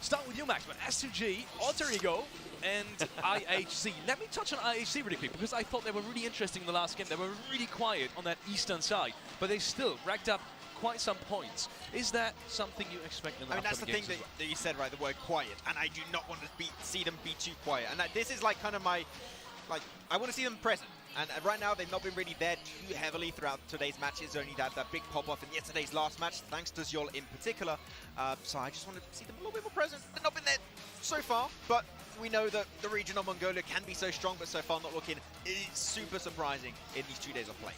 Start with you, Max, but S2G, Alter Ego, and IHC. Let me touch on IHC really quick, because I thought they were really interesting in the last game. They were really quiet on that eastern side, but they still racked up quite some points. Is that something you expect in the that's the thing that you said, right, the word quiet, and I do not want to see them be too quiet. And this is like kind of my, I want to see them present. And right now, they've not been really there too heavily throughout today's matches. Only that big pop-off in yesterday's last match, thanks to Zyol in particular. So I just want to see them a little bit more present. They've not been there so far, but we know that the region of Mongolia can be so strong, but so far not looking super surprising in these 2 days of play.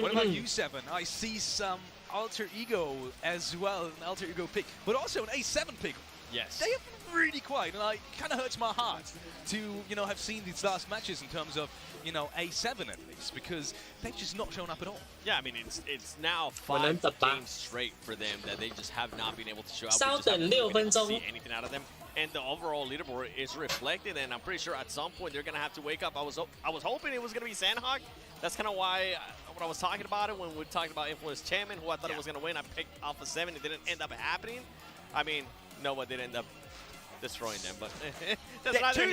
What about you, Seven? I see some Alter Ego as well, an Alter Ego pick, but also an A7 pick. Yes. They have been really quiet, and it kind of hurts my heart to, have seen these last matches in terms of, A7 at least, because they've just not shown up at all. Yeah, I mean, it's now 5 games straight for them that they just have not been able to show up. We just haven't been able to see anything out of them. And the overall leaderboard is reflected, and I'm pretty sure at some point they're going to have to wake up. I was hoping it was going to be Sandhawk. That's kind of why when I was talking about it, when we talked about Influence Chairman, who I thought it was going to win, I picked Alpha 7. It didn't end up happening. I mean, Nova did end up destroying them, but that's neither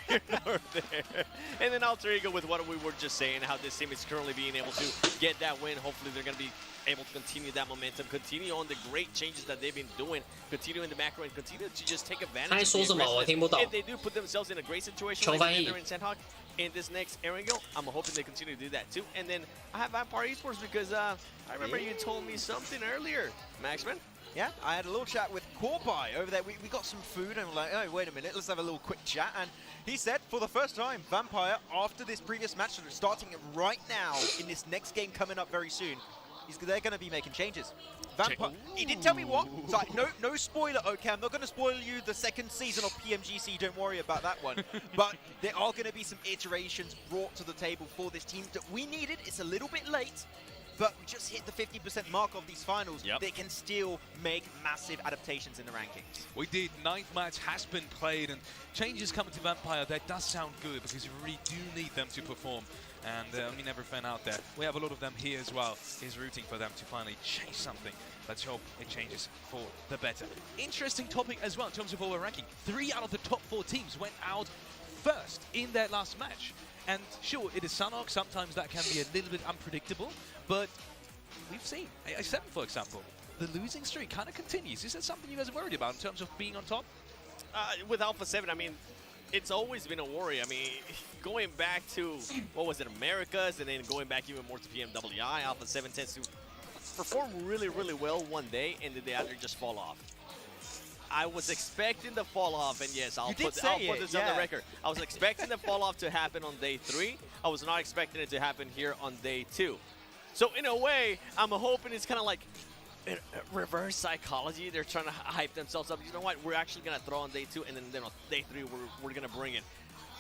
here nor there. And then Alter Ego with what we were just saying, how this team is currently being able to get that win. Hopefully they're going to be able to continue that momentum, continue on the great changes that they've been doing, continue in the macro, and continue to just take advantage of the if they do put themselves in a great situation like they're in Sandhawk in this next Arengel, I'm hoping they continue to do that too. And then I have Vampire Esports because I remember you told me something earlier, Maxman. Yeah, I had a little chat with Corby over there. We got some food, and we're like, oh, wait a minute, let's have a little quick chat. And he said, for the first time, Vampire, after this previous match, starting right now in this next game coming up very soon, they're going to be making changes. Vampire, he didn't tell me what. So no spoiler, okay? I'm not going to spoil you the second season of PMGC. Don't worry about that one. But there are going to be some iterations brought to the table for this team that we needed. It's a little bit late, but we just hit the 50% mark of these finals. They can still make massive adaptations in the rankings. We did. 9th match has been played, and changes coming to Vampire. That does sound good, because you really do need them to perform. And I mean, every fan out there, we have a lot of them here as well, is rooting for them to finally change something. Let's hope it changes for the better. Interesting topic as well in terms of our ranking. 3 out of the top 4 teams went out first in their last match. And sure, it is Sanhok. Sometimes that can be a little bit unpredictable, but we've seen A7, for example. The losing streak kind of continues. Is that something you guys are worried about in terms of being on top? With Alpha 7, I mean, it's always been a worry. I mean, going back to, what was it, Americas, and then going back even more to PMWI, Alpha 7 tends to perform really, really well one day, and then they either just fall off. I was expecting the fall off, and yes, I'll put this on the record. I was expecting the fall off to happen on day 3. I was not expecting it to happen here on day 2. So in a way, I'm hoping it's kind of like reverse psychology. They're trying to hype themselves up. You know what? We're actually going to throw on day 2, and then on day 3, we're going to bring it.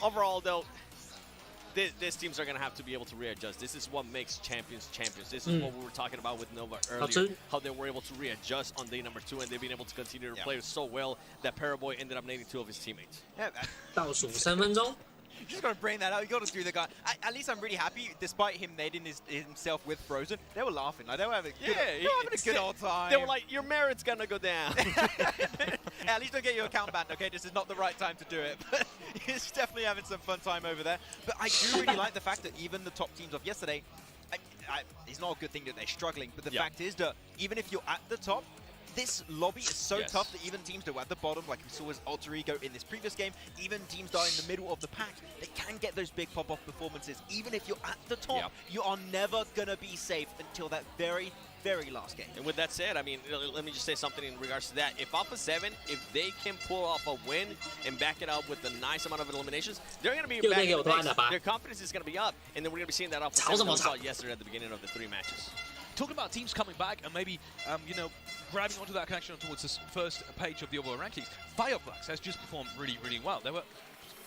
Overall, though, these teams are going to have to be able to readjust. This is what makes champions champions. This is what we were talking about with Nova earlier, how they were able to readjust on day number 2, and they've been able to continue to play so well that Paraboy ended up nading 2 of his teammates. Yeah,倒数3分钟。 You just got to bring that out. You got to do the guy. At least I'm really happy, despite him nading himself with Frozen. They were laughing. Like, they were having a good old time. They were like, your merit's gonna go down. Yeah, at least don't get your account banned, okay? This is not the right time to do it. But he's definitely having some fun time over there. But I do really like the fact that even the top teams of yesterday, it's not a good thing that they're struggling, but the fact is that even if you're at the top, this lobby is so tough that even teams that were at the bottom, like we saw as Alter Ego in this previous game, even teams that are in the middle of the pack, they can get those big pop-off performances. Even if you're at the top, you are never going to be safe until that very, very last game. And with that said, I mean, let me just say something in regards to that. If Alpha 7, if they can pull off a win and back it up with a nice amount of eliminations, they're going to be back in the mix. Their confidence is going to be up, and then we're going to be seeing that Alpha 7 we saw yesterday at the beginning of the 3 matches. Talking about teams coming back and maybe, you know, grabbing onto that connection towards this first page of the overall rankings, Fireflax has just performed really, really well. They were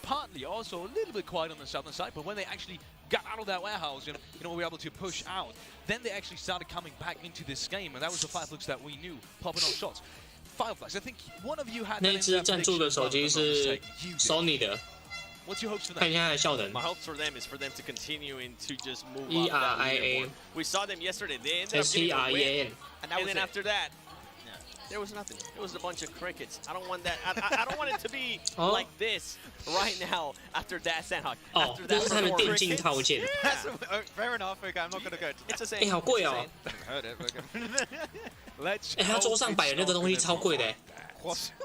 partly also a little bit quiet on the southern side, but when they actually got out of that warehouse and, you know, were able to push out, then they actually started coming back into this game, and that was the Fireflax that we knew, popping off shots. Fireflax, I think one of you had 那只赞助的手机是 Sony 的。 What's your hopes for 看一下它的效能。 My hopes for them is for them to continue to just move ERIA. We saw them yesterday. They ended up getting a win. And then after that, there was nothing. It was a bunch of crickets. I don't want that. I don't want it to be like this right now after that Sandhawk. 哦，这是它的电竞套件。 Fair enough. Okay, I'm not gonna go. It's the same. 哎，好贵哦。哎，它桌上摆的那个东西超贵的。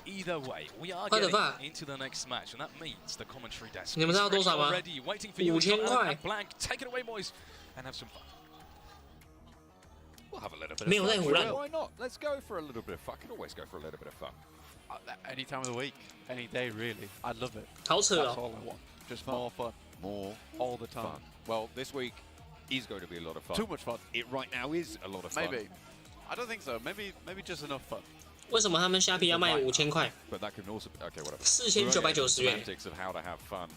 Either way, we are getting into the next match, and that means the commentary desk. 你们知道多少吗？5000块。 Blank, take it away, boys, and have some fun. We'll have a little bit. 没有在胡乱。 Why not? Let's go for a little bit of fun. I can always go for a little bit of fun. Any time of the week, any day, really. I love it. 好扯 That's 哦。 all I want. Just more fun. More all the time. fun. Well, this week is going to be a lot of fun. Too much fun. It right now is a lot of fun. Maybe. I don't think so. Maybe just enough fun. 为什么他们虾皮要卖5000块 But that could also okay, whatever. ？4990元。 Semantics of how to have fun.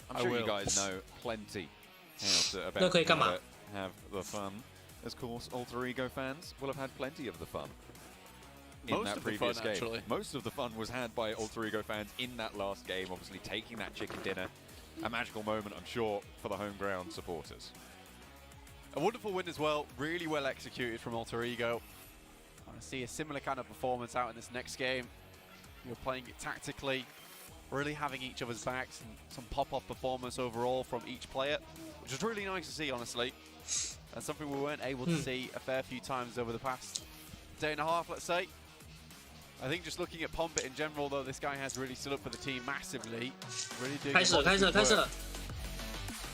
I'm I sure will. you guys know plenty about 那可以干嘛？ how to have the fun. Of course, Alter Ego fans will have had plenty of the fun in Most that of the previous fun, game. actually. Most of the fun was had by Alter Ego fans in that last game, obviously taking that chicken dinner. A magical moment, I'm sure, for the home ground supporters. A wonderful win as well. Really well executed from Alter Ego. I want to see a similar kind of performance out in this next game. You're playing it tactically, really having each other's backs, and some pop-off performance overall from each player, which was really nice to see, honestly. And something we weren't able to see a fair few times over the past day and a half, let's say. I think just looking at Pompit in general, though, this guy has really stood up for the team massively. Really doing 开始了，开始了，开始了。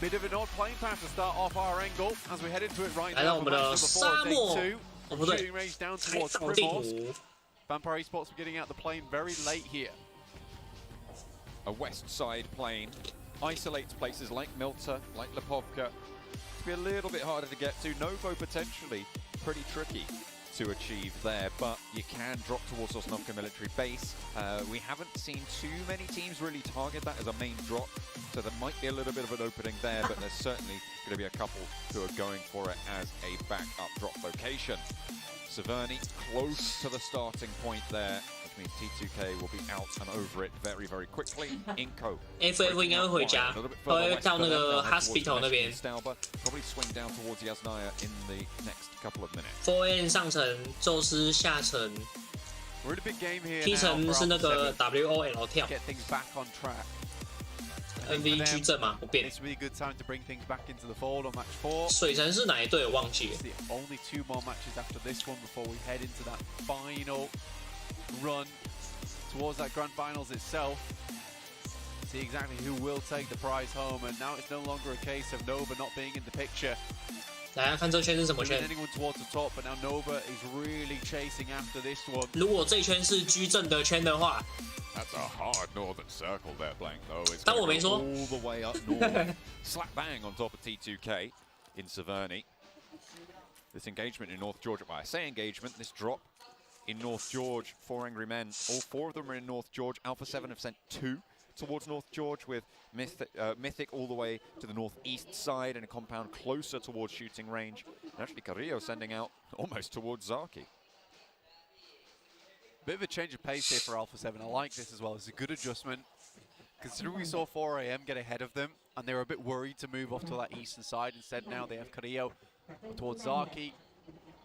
Bit of an odd playing path to start off our angle as we head into it right 来到 now. 我们的沙漠。哦，不对， Shooting range down 海 towards 岛地 Primos. 图。 Vampire Esports were getting out the plane very late here. A west side plane isolates places like Milta, like Lipovka. To be a little bit harder to get to. Novo potentially pretty tricky to achieve there, but you can drop towards Sosnovka military base. We haven't seen too many teams really target that as a main drop, so there might be a little bit of an opening there, but there's certainly going to be a couple who are going for it as a backup drop location. Severny close to the starting point there, which means T2K will be out and over it very, very quickly. Inco FF 应该会回家，他会到那个 hospital 那边。 Probably swing down towards Yasnaya in the next couple of minutes. 4N 上层，宙斯下层 We're in a big game here ，T now 层 for 是那 Alpha 个 7. WOL 跳 Get things back on track. ，NV 矩阵嘛，不变。 This will be a good time to bring things back into the fold on match 4. 水城是哪一队？我忘记了 It's。the only 2 more matches after this one before we head into that final run towards that grand finals itself. See exactly who will take the prize home, and now it's no longer a case of Nova not being in the picture. 来看这圈是什么 Moving 圈？ anyone towards the top, but now Nova is really chasing after this one. 如果这圈是矩阵的圈的话， That's a hard northern circle there, Blank, though. It's 当我 gonna 没 go 说。 all the way up north. Slap bang on top of T2K in Severny. this engagement in North George. Well, I say engagement, this drop in North George, 4 angry men. All 4 of them are in North George. Alpha 7 have sent 2 towards North George, with Mythic all the way to the northeast side in a compound closer towards shooting range. And actually Carrillo sending out almost towards Zaki. Bit of a change of pace here for Alpha 7. I like this as well. It's a good adjustment. Considering we saw 4 AM get ahead of them, and they were a bit worried to move off to that eastern side. Instead, now they have Carrillo towards Zaki.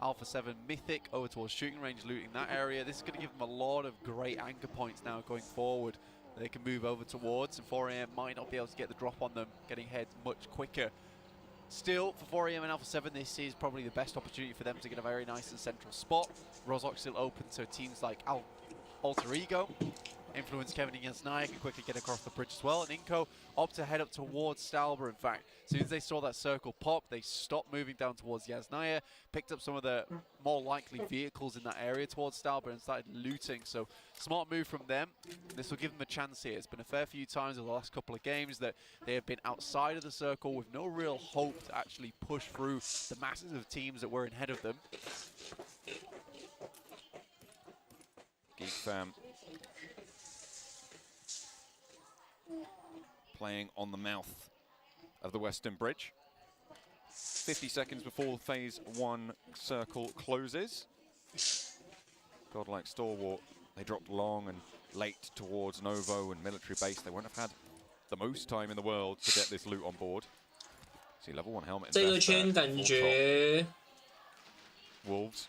Alpha 7 Mythic over towards shooting range, looting that area. This is going to give them a lot of great anchor points now going forward. They can move over towards, and 4 AM might not be able to get the drop on them, getting ahead much quicker. Still, for 4 AM and Alpha 7, this is probably the best opportunity for them to get a very nice and central spot. Rozhok still open, so teams like Alter Ego, Influence Kevin against Naya can quickly get across the bridge as well. And Inko opt to head up towards Stalber, in fact. As soon as they saw that circle pop, they stopped moving down towards Yasnaya, picked up some of the more likely vehicles in that area towards Stalber and started looting. So, smart move from them. This will give them a chance here. It's been a fair few times over the last couple of games that they have been outside of the circle with no real hope to actually push through the masses of teams that were ahead of them. Geek Fam playing on the mouth of the Western Bridge. 50 seconds before phase 1 circle closes. Godlike Stalwart, they dropped long and late towards Novo and military base. They won't have had the most time in the world to get this loot on board. See, level 1 helmet. 这个圈感觉 Wolves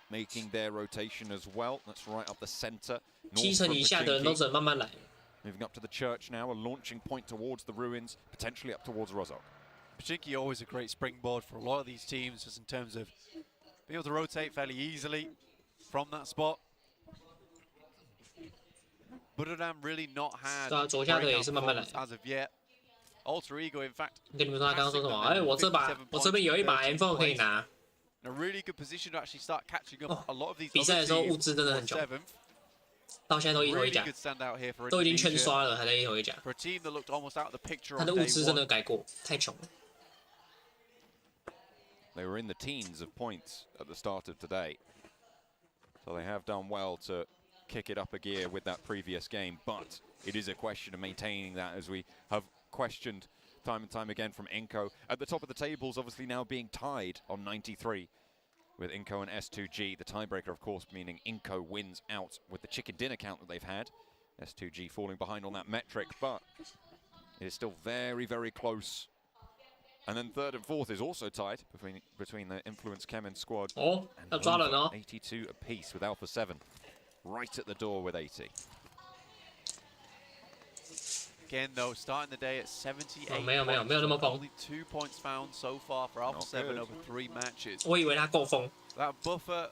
making their rotation as well. That's right up the center. 70% 以下的人都只能慢慢来。 Moving up to the church now, a launching point towards the ruins, potentially up towards Rozhok. Pachinki always a great springboard for a lot of these teams, just in terms of being able to rotate fairly easily from that spot. Buddhadam really not had breakout as of yet. Alter Ego, in fact, 跟你们说他刚刚说什么？哎，我这边有一把 M4 可以拿。 In a really good position to actually start catching up a lot of these 比赛的时候物资真的很穷。 到现在都一头一甲，都已经圈刷了，还在一头一甲。他的物资真的改过，太穷了。They were in the teens of points at the start of today, so they have done well to kick it up a gear with that previous game. But it is a question of maintaining that, as we have questioned time and time again from Inko. At the top of the tables, obviously now being tied on 93. With Inko and S2G, the tiebreaker, of course, meaning Inko wins out with the chicken dinner count that they've had. S2G falling behind on that metric, but it is still very, very close. And then 3rd and 4th is also tied between the Influence Kemen squad. Oh, and 82 apiece with Alpha 7 right at the door with 80. Again, though, starting the day at 78 only 2 points found so far for Alpha 7 over 3 matches. That buffer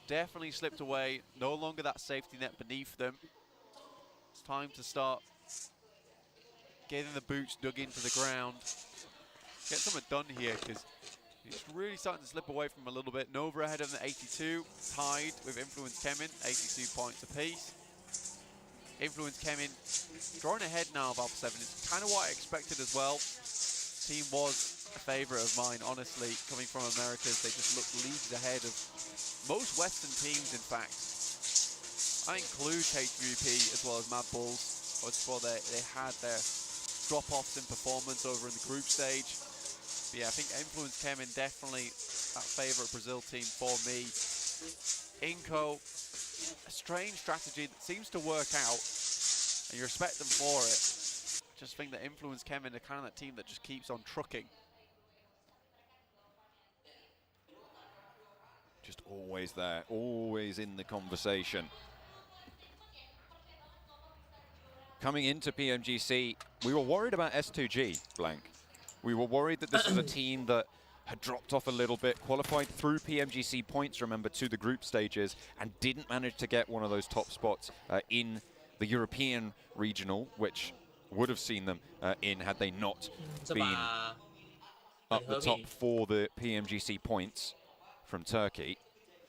definitely slipped away. No longer that safety net beneath them. It's time to start getting the boots dug into the ground. Get something done here, because it's really starting to slip away from a little bit. Nova ahead of them at 82, tied with Influence Kemen, 82 points apiece. Influence Kemen drawing ahead now of Alpha 7. It's kind of what I expected as well. Team was a favourite of mine, honestly, coming from Americas. They just looked leagues ahead of most Western teams, in fact. I include HVP as well as Mad Bulls. I just thought they had their drop-offs in performance over in the group stage. But yeah, I think Influence Kemen definitely that favourite Brazil team for me. Inko, a strange strategy that seems to work out, and you respect them for it. Just think that Influence Kemen are kind of that team that just keeps on trucking. Just always there, always in the conversation. Coming into PMGC, we were worried about S2G, Blank. We were worried that this was a team that had dropped off a little bit, qualified through PMGC points, remember, to the group stages, and didn't manage to get one of those top spots in the European regional, which would have seen them in had they not been up the top for the PMGC points from Turkey,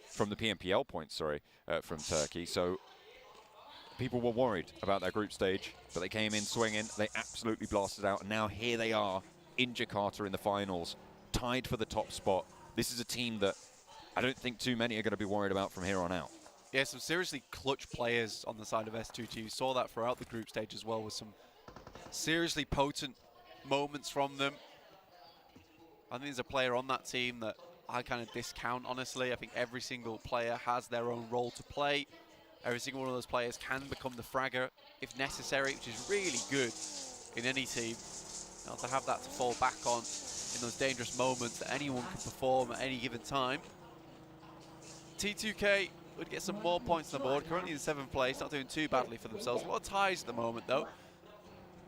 from the PMPL points, sorry, from Turkey. So people were worried about their group stage, but they came in swinging, they absolutely blasted out, and now here they are in Jakarta in the finals, tied for the top spot, this is a team that I don't think too many are going to be worried about from here on out. Yeah, some seriously clutch players on the side of S2G. We saw that throughout the group stage as well, with some seriously potent moments from them. I think there's a player on that team that I kind of discount, honestly. I think every single player has their own role to play. Every single one of those players can become the fragger if necessary, which is really good in any team. Now to have that to fall back on in those dangerous moments that anyone can perform at any given time. T2K would get some more points on the board, currently in 7th place, not doing too badly for themselves. A lot of ties at the moment though.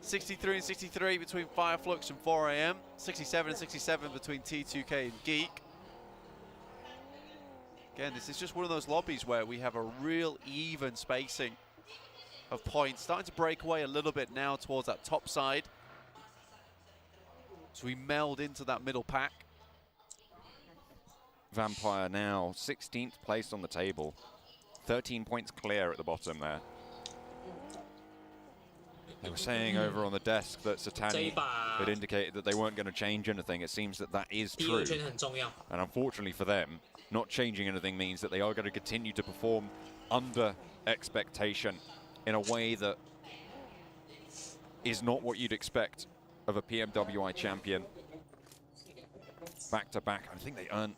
63 and 63 between Fireflux and 4AM, 67 and 67 between T2K and Geek. Again, this is just one of those lobbies where we have a real even spacing of points, starting to break away a little bit now towards that top side. So we meld into that middle pack. Vampire now 16th place on the table. 13 points clear at the bottom there. They were saying over on the desk that Satani had indicated that they weren't going to change anything. It seems that that is true. And unfortunately for them, not changing anything means that they are going to continue to perform under expectation in a way that is not what you'd expect of a PMWI champion. Back to back, I think they earn,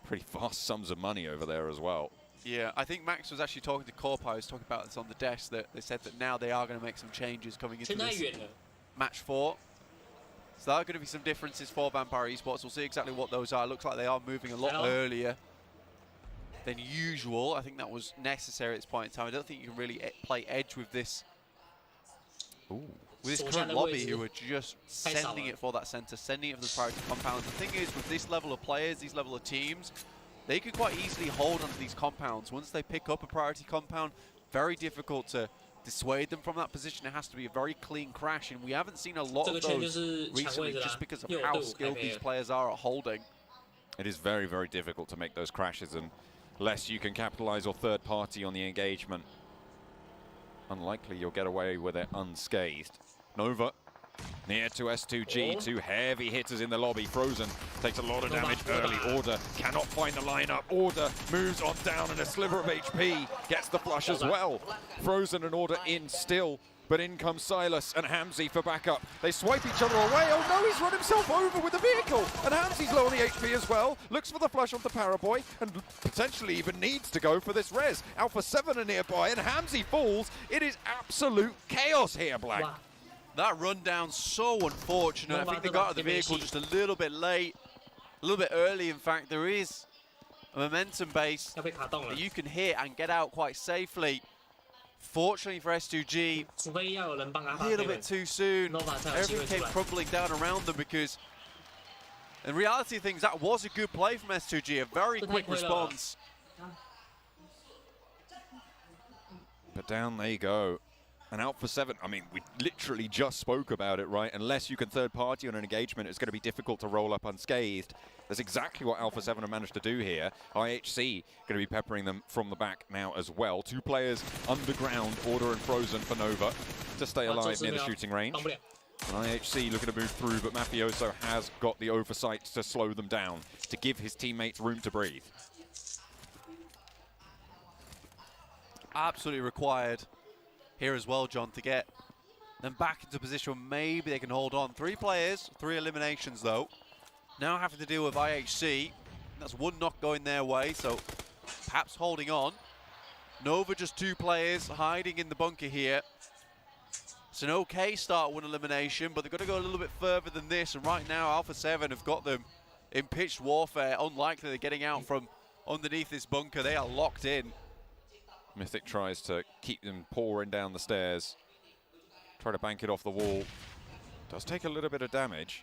pretty vast sums of money over there as well. Yeah, I think Max was actually talking to Corpo. He was talking about this on the desk, that they said that now they are going to make some changes coming into this match 4. So there are going to be some differences for Vampire Esports. We'll see exactly what those are. Looks like they are moving a lot earlier than usual. I think that was necessary at this point in time. I don't think you can really play edge with this. With this current lobby, who are just sending it for that center, sending it for the priority compounds. The thing is, with this level of players, these level of teams, they can quite easily hold onto these compounds. Once they pick up a priority compound, very difficult to dissuade them from that position. It has to be a very clean crash, and we haven't seen a lot of those recently just because of how skilled these players are at holding. It is very, very difficult to make those crashes unless you can capitalize or third party on the engagement. Unlikely you'll get away with it unscathed. Nova near to S2G, two heavy hitters in the lobby. Frozen takes a lot of damage early. Order cannot find the lineup. Order moves on down, and a sliver of HP gets the flush as well. Frozen and Order in still, but in comes Silas and Hamzy for backup. They swipe each other away. Oh no, he's run himself over with the vehicle, and Hamzy's low on the HP as well. Looks for the flush onto Paraboy, and potentially even needs to go for this res. Alpha 7 are nearby, and Hamzy falls. It is absolute chaos here, Black. Wow. That rundown, so unfortunate. I think they got out of the vehicle just a little bit late, a little bit early. In fact, there is a momentum base that you can hit and get out quite safely. Fortunately for S2G, a little bit too soon. Everything came crumbling down around them, because in reality of things, that was a good play from S2G, a very quick response. But down they go. And Alpha 7, we literally just spoke about it, right? Unless you can third party on an engagement, it's going to be difficult to roll up unscathed. That's exactly what Alpha 7 have managed to do here. IHC going to be peppering them from the back now as well. Two players underground, Order and Frozen for Nova to stay alive near the shooting range. And IHC looking to move through, but Mafioso has got the oversight to slow them down, to give his teammates room to breathe. Absolutely required here as well, John, to get them back into position where maybe they can hold on. 3 players, 3 eliminations though. Now having to deal with IHC. That's 1 knock going their way, so perhaps holding on. Nova just 2 players hiding in the bunker here. It's an okay start, 1 elimination, but they've got to go a little bit further than this. And right now, Alpha 7 have got them in pitched warfare. Unlikely they're getting out from underneath this bunker. They are locked in. Mythic tries to keep them pouring down the stairs. Try to bank it off the wall. Does take a little bit of damage.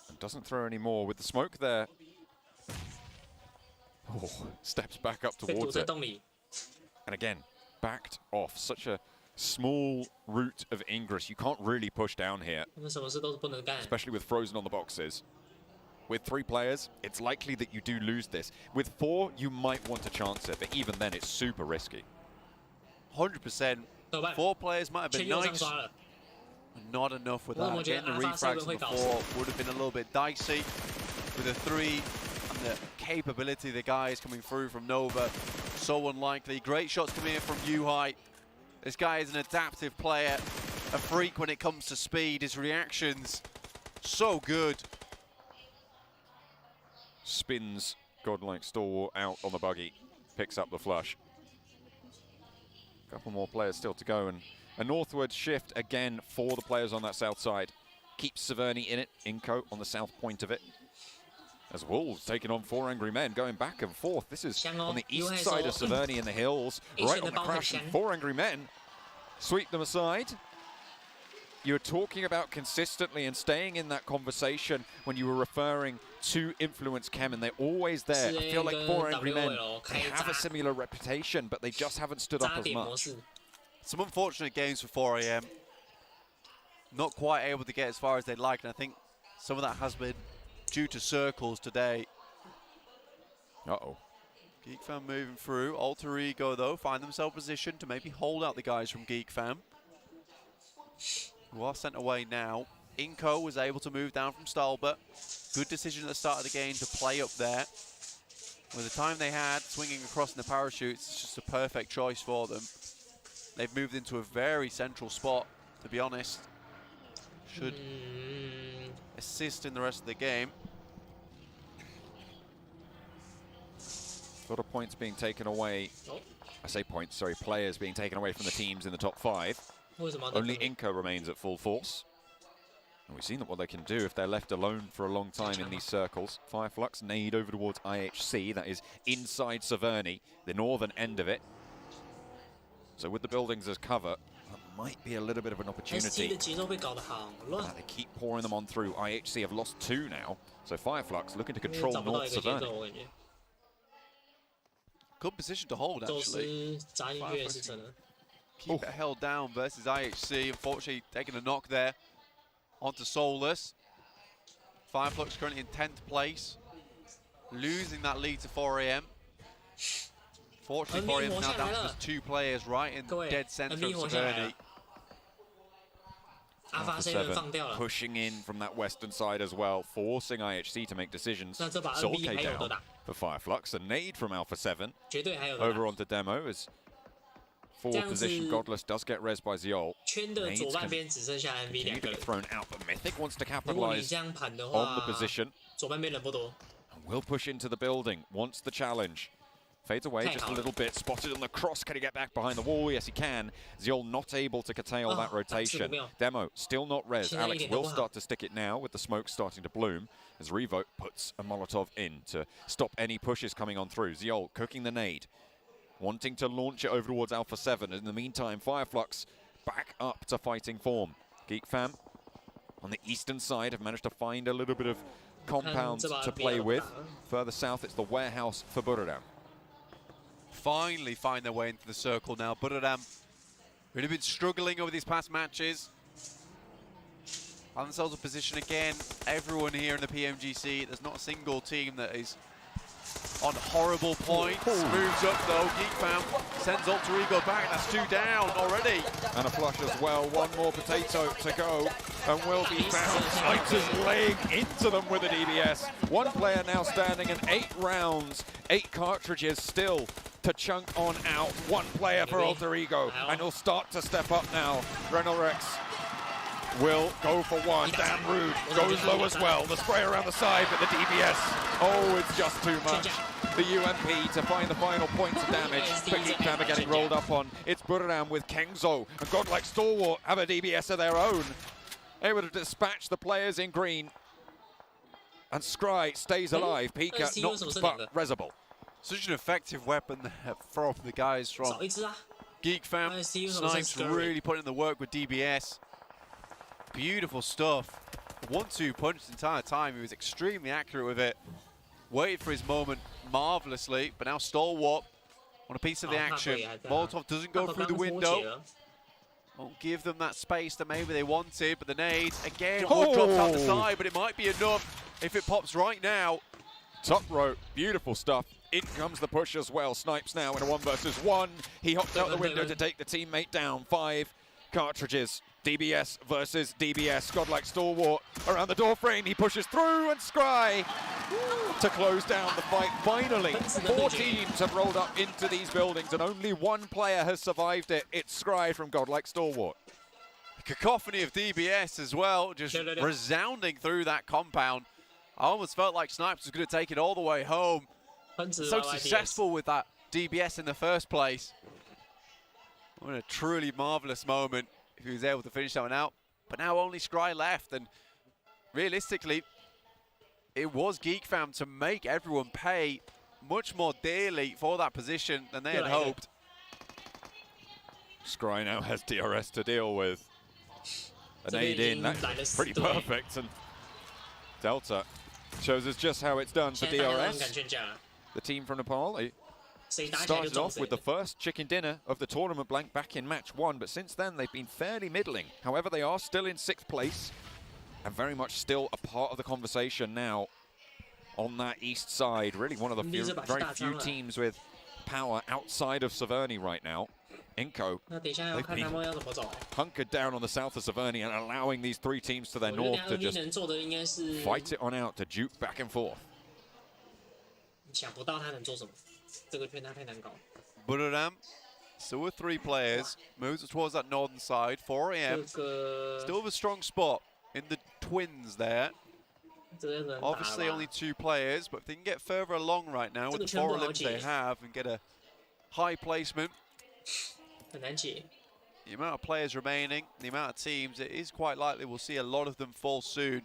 And doesn't throw any more with the smoke there. Oh, steps back up towards it. And again, backed off. Such a small route of ingress. You can't really push down here. Especially with Frozen on the boxes. With 3 players, it's likely that you do lose this. With 4, you might want to chance it, but even then, it's super risky. 100%. 4 players might have been nice. not enough with that. Getting the refrags on the 4 would have been a little bit dicey. With the 3 and the capability of the guys coming through from Nova, so unlikely. Great shots coming in from Yuhai. This guy is an adaptive player, a freak when it comes to speed. His reactions, so good. Spins Godlike Stalwart out on the buggy, picks up the flush. Couple more players still to go, and a northward shift again for the players on that south side. Keeps Severny in it, Inco on the south point of it. As Wolves taking on 4 Angry Men, going back and forth. This is on the east side of Severny in the hills, right on the crash, and 4 Angry Men sweep them aside. You were talking about consistently and staying in that conversation when you were referring to Influence Chem, and they're always there. I feel like 4 Angry Men, they have a similar reputation, but they just haven't stood up as much. Some unfortunate games for 4 AM. Not quite able to get as far as they'd like, and I think some of that has been due to circles today. Uh-oh. Geek Fam moving through. Alter Ego, though, find themselves positioned to maybe hold out the guys from Geek Fam, who are sent away now. Inco was able to move down from Stalbert. Good decision at the start of the game to play up there. With the time they had, swinging across in the parachutes, it's just a perfect choice for them. They've moved into a very central spot, to be honest. Should assist in the rest of the game. A lot of points being taken away. I say points, sorry, players being taken away from the teams in the top 5. Only Inco remains at full force. And we've seen what they can do if they're left alone for a long time in these circles. Fireflux nade over towards IHC, that is inside Severny, the northern end of it. So with the buildings as cover, that might be a little bit of an opportunity. They keep pouring them on through. IHC have lost 2 now, so Fireflux looking to control North Severny. Good position to hold, actually. Keep it held down versus IHC. Unfortunately, taking a knock there onto Solus. Fireflux currently in 10th place, losing that lead to 4 AM. Fortunately, 4 AM now down to just 2 players right in the dead center of Severny. Alpha 7 pushing in from that western side as well, forcing IHC to make decisions. Solke down for Fireflux. A nade from Alpha 7 over onto Demo as forward position Godless does get res by Ziol. Nades continue to get thrown out, but Mythic wants to capitalize on the position. And will push into the building, wants the challenge. Fades away just a little bit, spotted on the cross. Can he get back behind the wall? Yes, he can. Ziol not able to curtail that rotation. Demo still not res. Alex will start to stick it now with the smoke starting to bloom as Revo puts a Molotov in to stop any pushes coming on through. Ziol cooking the nade, wanting to launch it over towards Alpha 7. In the meantime, Fireflux back up to fighting form. Geek Fam on the eastern side have managed to find a little bit of compound to play with. Further south, it's the warehouse for Buradam. Finally find their way into the circle now. Buradam really been struggling over these past matches. Find themselves in position again. Everyone here in the PMGC, there's not a single team that is on horrible points. Moves up though. Geek Fam sends Alter Ego back. That's 2 down already. And a flush as well. One more potato to go and will be found. Snipers laying into them with a DBS. One player now standing in 8 rounds, 8 cartridges still to chunk on out. One player for Alter Ego, and he'll start to step up now. Renelrex will go for one. Damn rude. Goes low as well. The spray around the side, but the DBS. Oh, it's just too much. The UMP to find the final points of damage. But Geek Fam are getting rolled up on. It's Buradam with Kengzo. And Godlike Stalwart have a DBS of their own. Able to dispatch the players in green. And Scry stays alive. Pika not but Rezable. Such an effective weapon there from the guys from Geek Fam. Snipes really putting in the work with DBS. Beautiful stuff. 1-2 punch the entire time. He was extremely accurate with it. Waited for his moment marvelously, but now Stalwart on a piece of the action. Molotov doesn't go through the window. Won't give them that space that maybe they wanted, but the nades, again, one drops out the side, but it might be enough if it pops right now. Top row, beautiful stuff. In comes the push as well. Snipes now in a 1 versus 1. He hopped out the window to take the teammate down. 5 cartridges DBS versus DBS. Godlike stalwart around the door frame. He pushes through, and Scry to close down the fight. Finally, 4 teams have rolled up into these buildings, and only 1 player has survived it. It's Scry from Godlike stalwart. Cacophony of DBS as well, just resounding through that compound. I almost felt like Snipes was going to take it all the way home. So successful with that DBS in the first place. What a truly marvelous moment if he was able to finish that one out. But now only Scry left, and realistically, it was GeekFam to make everyone pay much more dearly for that position than they had hoped. Scry now has DRS to deal with. An aid in, that's pretty perfect, and Delta shows us just how it's done for DRS. The team from Nepal, they started off with the first chicken dinner of the tournament blank back in match 1, but since then they've been fairly middling. However, they are still in 6th place and very much still a part of the conversation now on that east side. Really one of the very few teams with power outside of Severny right now. Inco, they've been hunkered down on the south of Severny and allowing these 3 teams to their north to just fight it on out, to duke back and forth. Bururam, still with 3 players, moves towards that northern side. 4 AM, still with a strong spot in the twins there. Obviously only 2 players, but if they can get further along right now with the 4 limbs they have and get a high placement, the amount of players remaining, the amount of teams, it is quite likely we'll see a lot of them fall soon,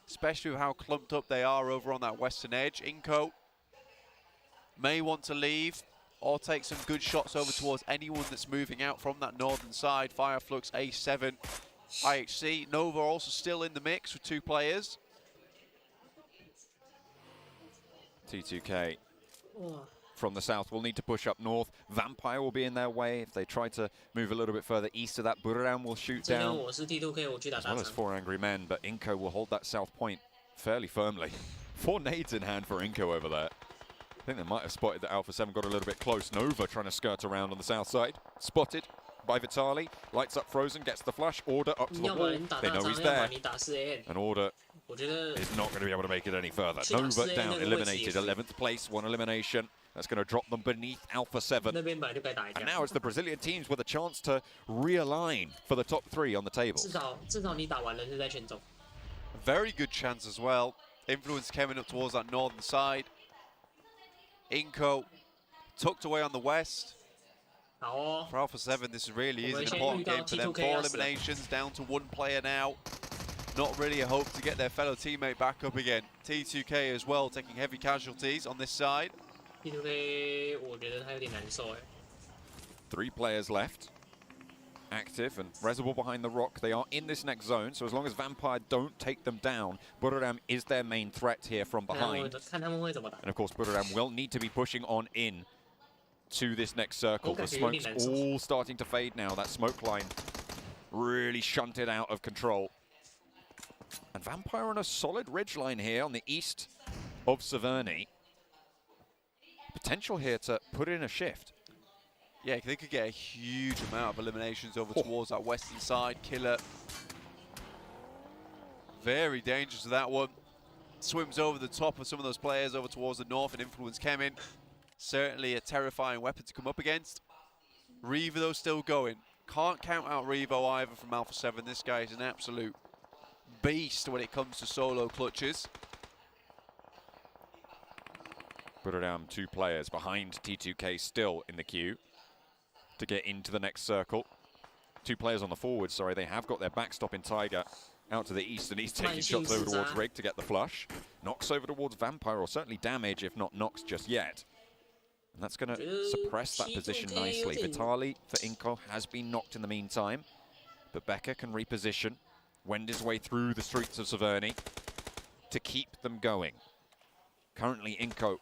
especially with how clumped up they are over on that western edge. Inco may want to leave or take some good shots over towards anyone that's moving out from that northern side. Fireflux, A7, IHC. Nova also still in the mix with 2 players. T2K from the south will need to push up north. Vampire will be in their way if they try to move a little bit further east of that. Bururam will shoot down, as well as 4 angry men, but Inco will hold that south point fairly firmly. 4 nades in hand for Inco over there. I think they might have spotted that Alpha 7 got a little bit close. Nova trying to skirt around on the south side. Spotted by Vitali. Lights up Frozen, gets the flash. Order up to the wall. They know he's there. And Order is not going to be able to make it any further. Nova down, eliminated. 11th place, 1 elimination. That's going to drop them beneath Alpha 7. And now it's the Brazilian teams with a chance to realign for the top 3 on the table. A very good chance as well. Influence coming up towards that northern side. Inco tucked away on the west. For Alpha 7, this really is an important game for them. 4 eliminations, down to 1 player now. Not really a hope to get their fellow teammate back up again. T2K as well, taking heavy casualties on this side. 3 players left. Active and Reservoir behind the rock. They are in this next zone, so as long as Vampire don't take them down, Bururam is their main threat here from behind. And of course, Bururam will need to be pushing on in to this next circle. The smoke's all starting to fade now. That smoke line really shunted out of control. And Vampire on a solid ridge line here on the east of Severny. Potential here to put in a shift. Yeah, they could get a huge amount of eliminations over towards that western side. Killer. Very dangerous to that one. Swims over the top of some of those players over towards the north and Influence Kemin. Certainly a terrifying weapon to come up against. Revo though still going. Can't count out Revo either from Alpha 7. This guy is an absolute beast when it comes to solo clutches. Put it down 2 players behind T2K still in the queue to get into the next circle. 2 players on the forward, sorry. They have got their backstop in Tiger out to the east, and he's taking shots over towards Rig to get the flush. Knocks over towards Vampire, or certainly damage, if not knocks just yet. And that's going to suppress that position nicely. Vitali for Inco has been knocked in the meantime, but Becker can reposition, wend his way through the streets of Severny to keep them going. Currently, Inco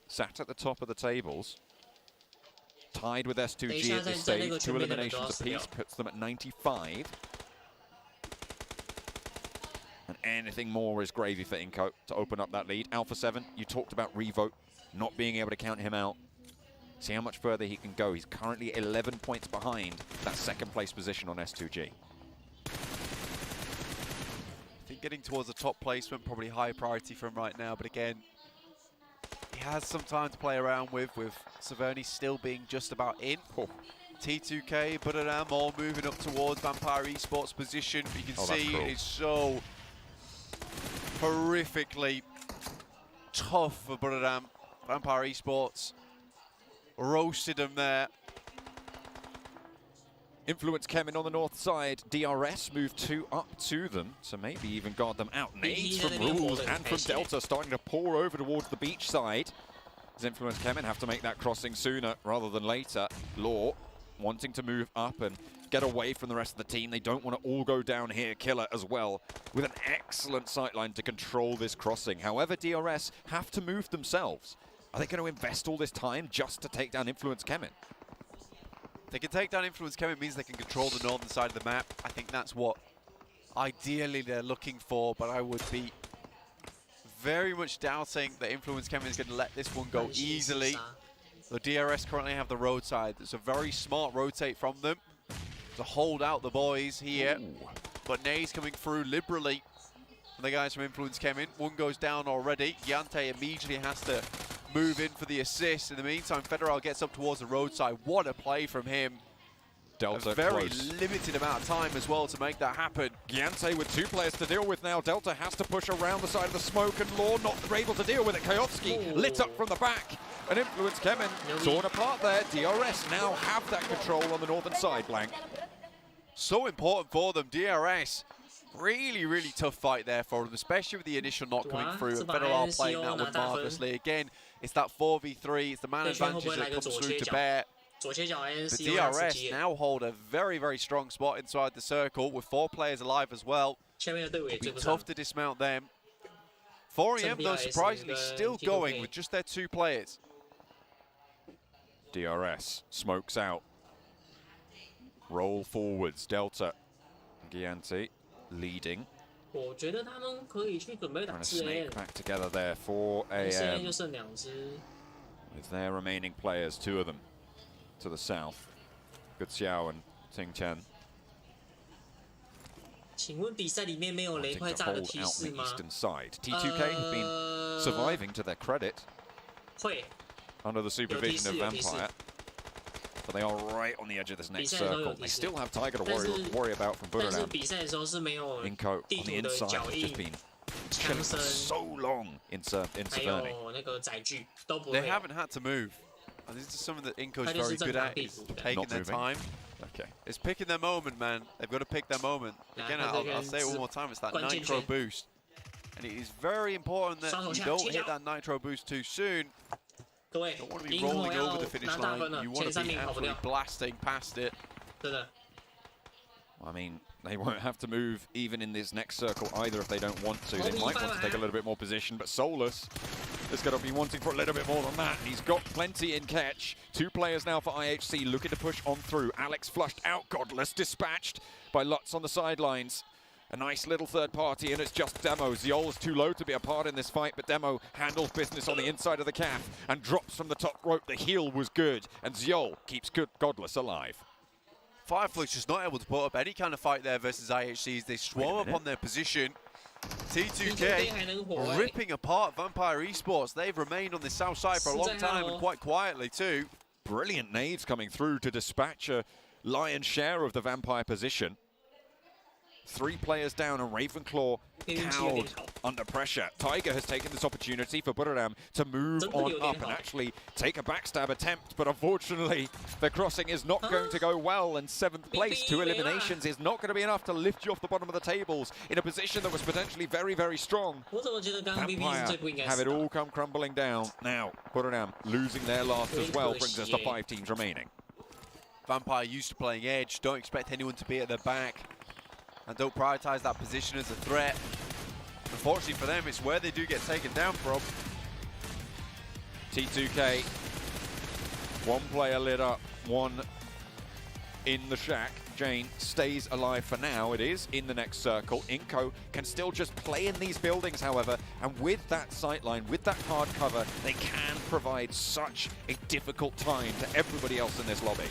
sat at the top of the tables, tied with S2G at this stage. 2 eliminations apiece puts them at 95. And anything more is gravy for Inco to open up that lead. Alpha 7, you talked about Revo not being able to count him out. See how much further he can go. He's currently 11 points behind that second place position on S2G. I think getting towards the top placement probably high priority for him right now, but again, he has some time to play around with Severny still being just about in. T2K, Buddhadam all moving up towards Vampire Esports position. You can see it is so horrifically tough for Buddhadam. Vampire Esports roasted him there. Influence Kemin on the north side. DRS moved 2 up to them, so maybe even guard them out. Nades from Rules and from Delta starting to pour over towards the beach side. Does Influence Kemin have to make that crossing sooner rather than later? Law wanting to move up and get away from the rest of the team. They don't want to all go down here. Killer as well, with an excellent sightline to control this crossing. However, DRS have to move themselves. Are they going to invest all this time just to take down Influence Kemin? They can take down Influence Kemin, means they can control the northern side of the map. I think that's what ideally they're looking for, but I would be very much doubting that Influence Kemin is going to let this one go easily. The DRS currently have the roadside. It's a very smart rotate from them to hold out the boys here. But Nay's coming through liberally from the guys from Influence Kemin. One goes down already. Yante immediately has to move in for the assist. In the meantime, Federal gets up towards the roadside. What a play from him. Delta a very close. limited amount of time as well to make that happen. Yante with 2 players to deal with now. Delta has to push around the side of the smoke, and Law not able to deal with it. Kayovsky lit up from the back. And Influence Kemin torn apart there. DRS now have that control on the northern side, Blank. So important for them. DRS, really, really tough fight there for them, especially with the initial knock coming through. And Federal playing that one marvelously. Again, it's that 4v3. It's the man advantage that comes through to bear. The DRS now hold a very, very strong spot inside the circle with 4 players alive as well. It'll be tough to dismount them. 4EM, though, surprisingly still going with just their 2 players. DRS smokes out. Roll forwards, Delta. Gianti leading. Trying to snake back together there for AM. With their remaining players, 2 of them to the south. Good Xiao and Ting Chen. 请问比赛里面没有雷块炸的提示吗？ eastern side. T2K have been surviving to their credit. 会 Under the supervision of Vampire. But they are right on the edge of this next circle. They still have Tiger to worry about from Buddhadam. 但是比赛的时候是没有 Inco 地 on the 图的 inside 脚 has 印 just been 枪 chilling 声 for so long in 还 Severny. 有那个载具都不 They 会。 haven't had to move. And this is something that Inco's very good at, is taking Not their moving. time. Okay. It's picking their moment, man. They've got to pick their moment. Again, I'll say it one more time, it's that nitro boost. And it is very important that you don't hit that nitro boost too soon. 各位， You don't want to be 银红 rolling 要 over the finish 拿大分 line. 了 You，前 want to 3 be 名跑不 absolutely 掉， blasting past it. 真的。 I mean, they won't have to move even in this next circle either if they don't want to. They might want to take a little bit more position, but Solus is going to be wanting for a little bit more than that. He's got plenty in catch. 2 players now for IHC looking to push on through. Alex flushed out, Godless dispatched by Lutz on the sidelines. A nice little third party, and it's just Demo. Ziol's too low to be a part in this fight, but Demo handles business on the inside of the calf and drops from the top rope. The heel was good, and Ziol keeps Godless alive. Firefly's just not able to put up any kind of fight there versus IHCs. They swarm up on their position. T2K ripping apart Vampire Esports. They've remained on the south side for a long time and quite quietly too. Brilliant nades coming through to dispatch a lion's share of the Vampire position. 3 players down, and Ravenclaw cowed under pressure. Tiger has taken this opportunity for Buddhadam to move on up and actually take a backstab attempt, but unfortunately the crossing is not going to go well, and 7th place, 2 eliminations is not going to be enough to lift you off the bottom of the tables in a position that was potentially very, very strong. 我怎么觉得刚刚 BB 是最不应该 Have 死 it 的？ all come crumbling down. Now, Buddhadam losing their last as well brings us to 5 teams remaining. Vampire used to playing edge, don't expect anyone to be at their back, and don't prioritize that position as a threat. Unfortunately for them, it's where they do get taken down from. T2K, 1 player lit up, 1 in the shack. Jane stays alive for now. It is in the next circle. Inco can still just play in these buildings, however, and with that sightline, with that hard cover, they can provide such a difficult time to everybody else in this lobby.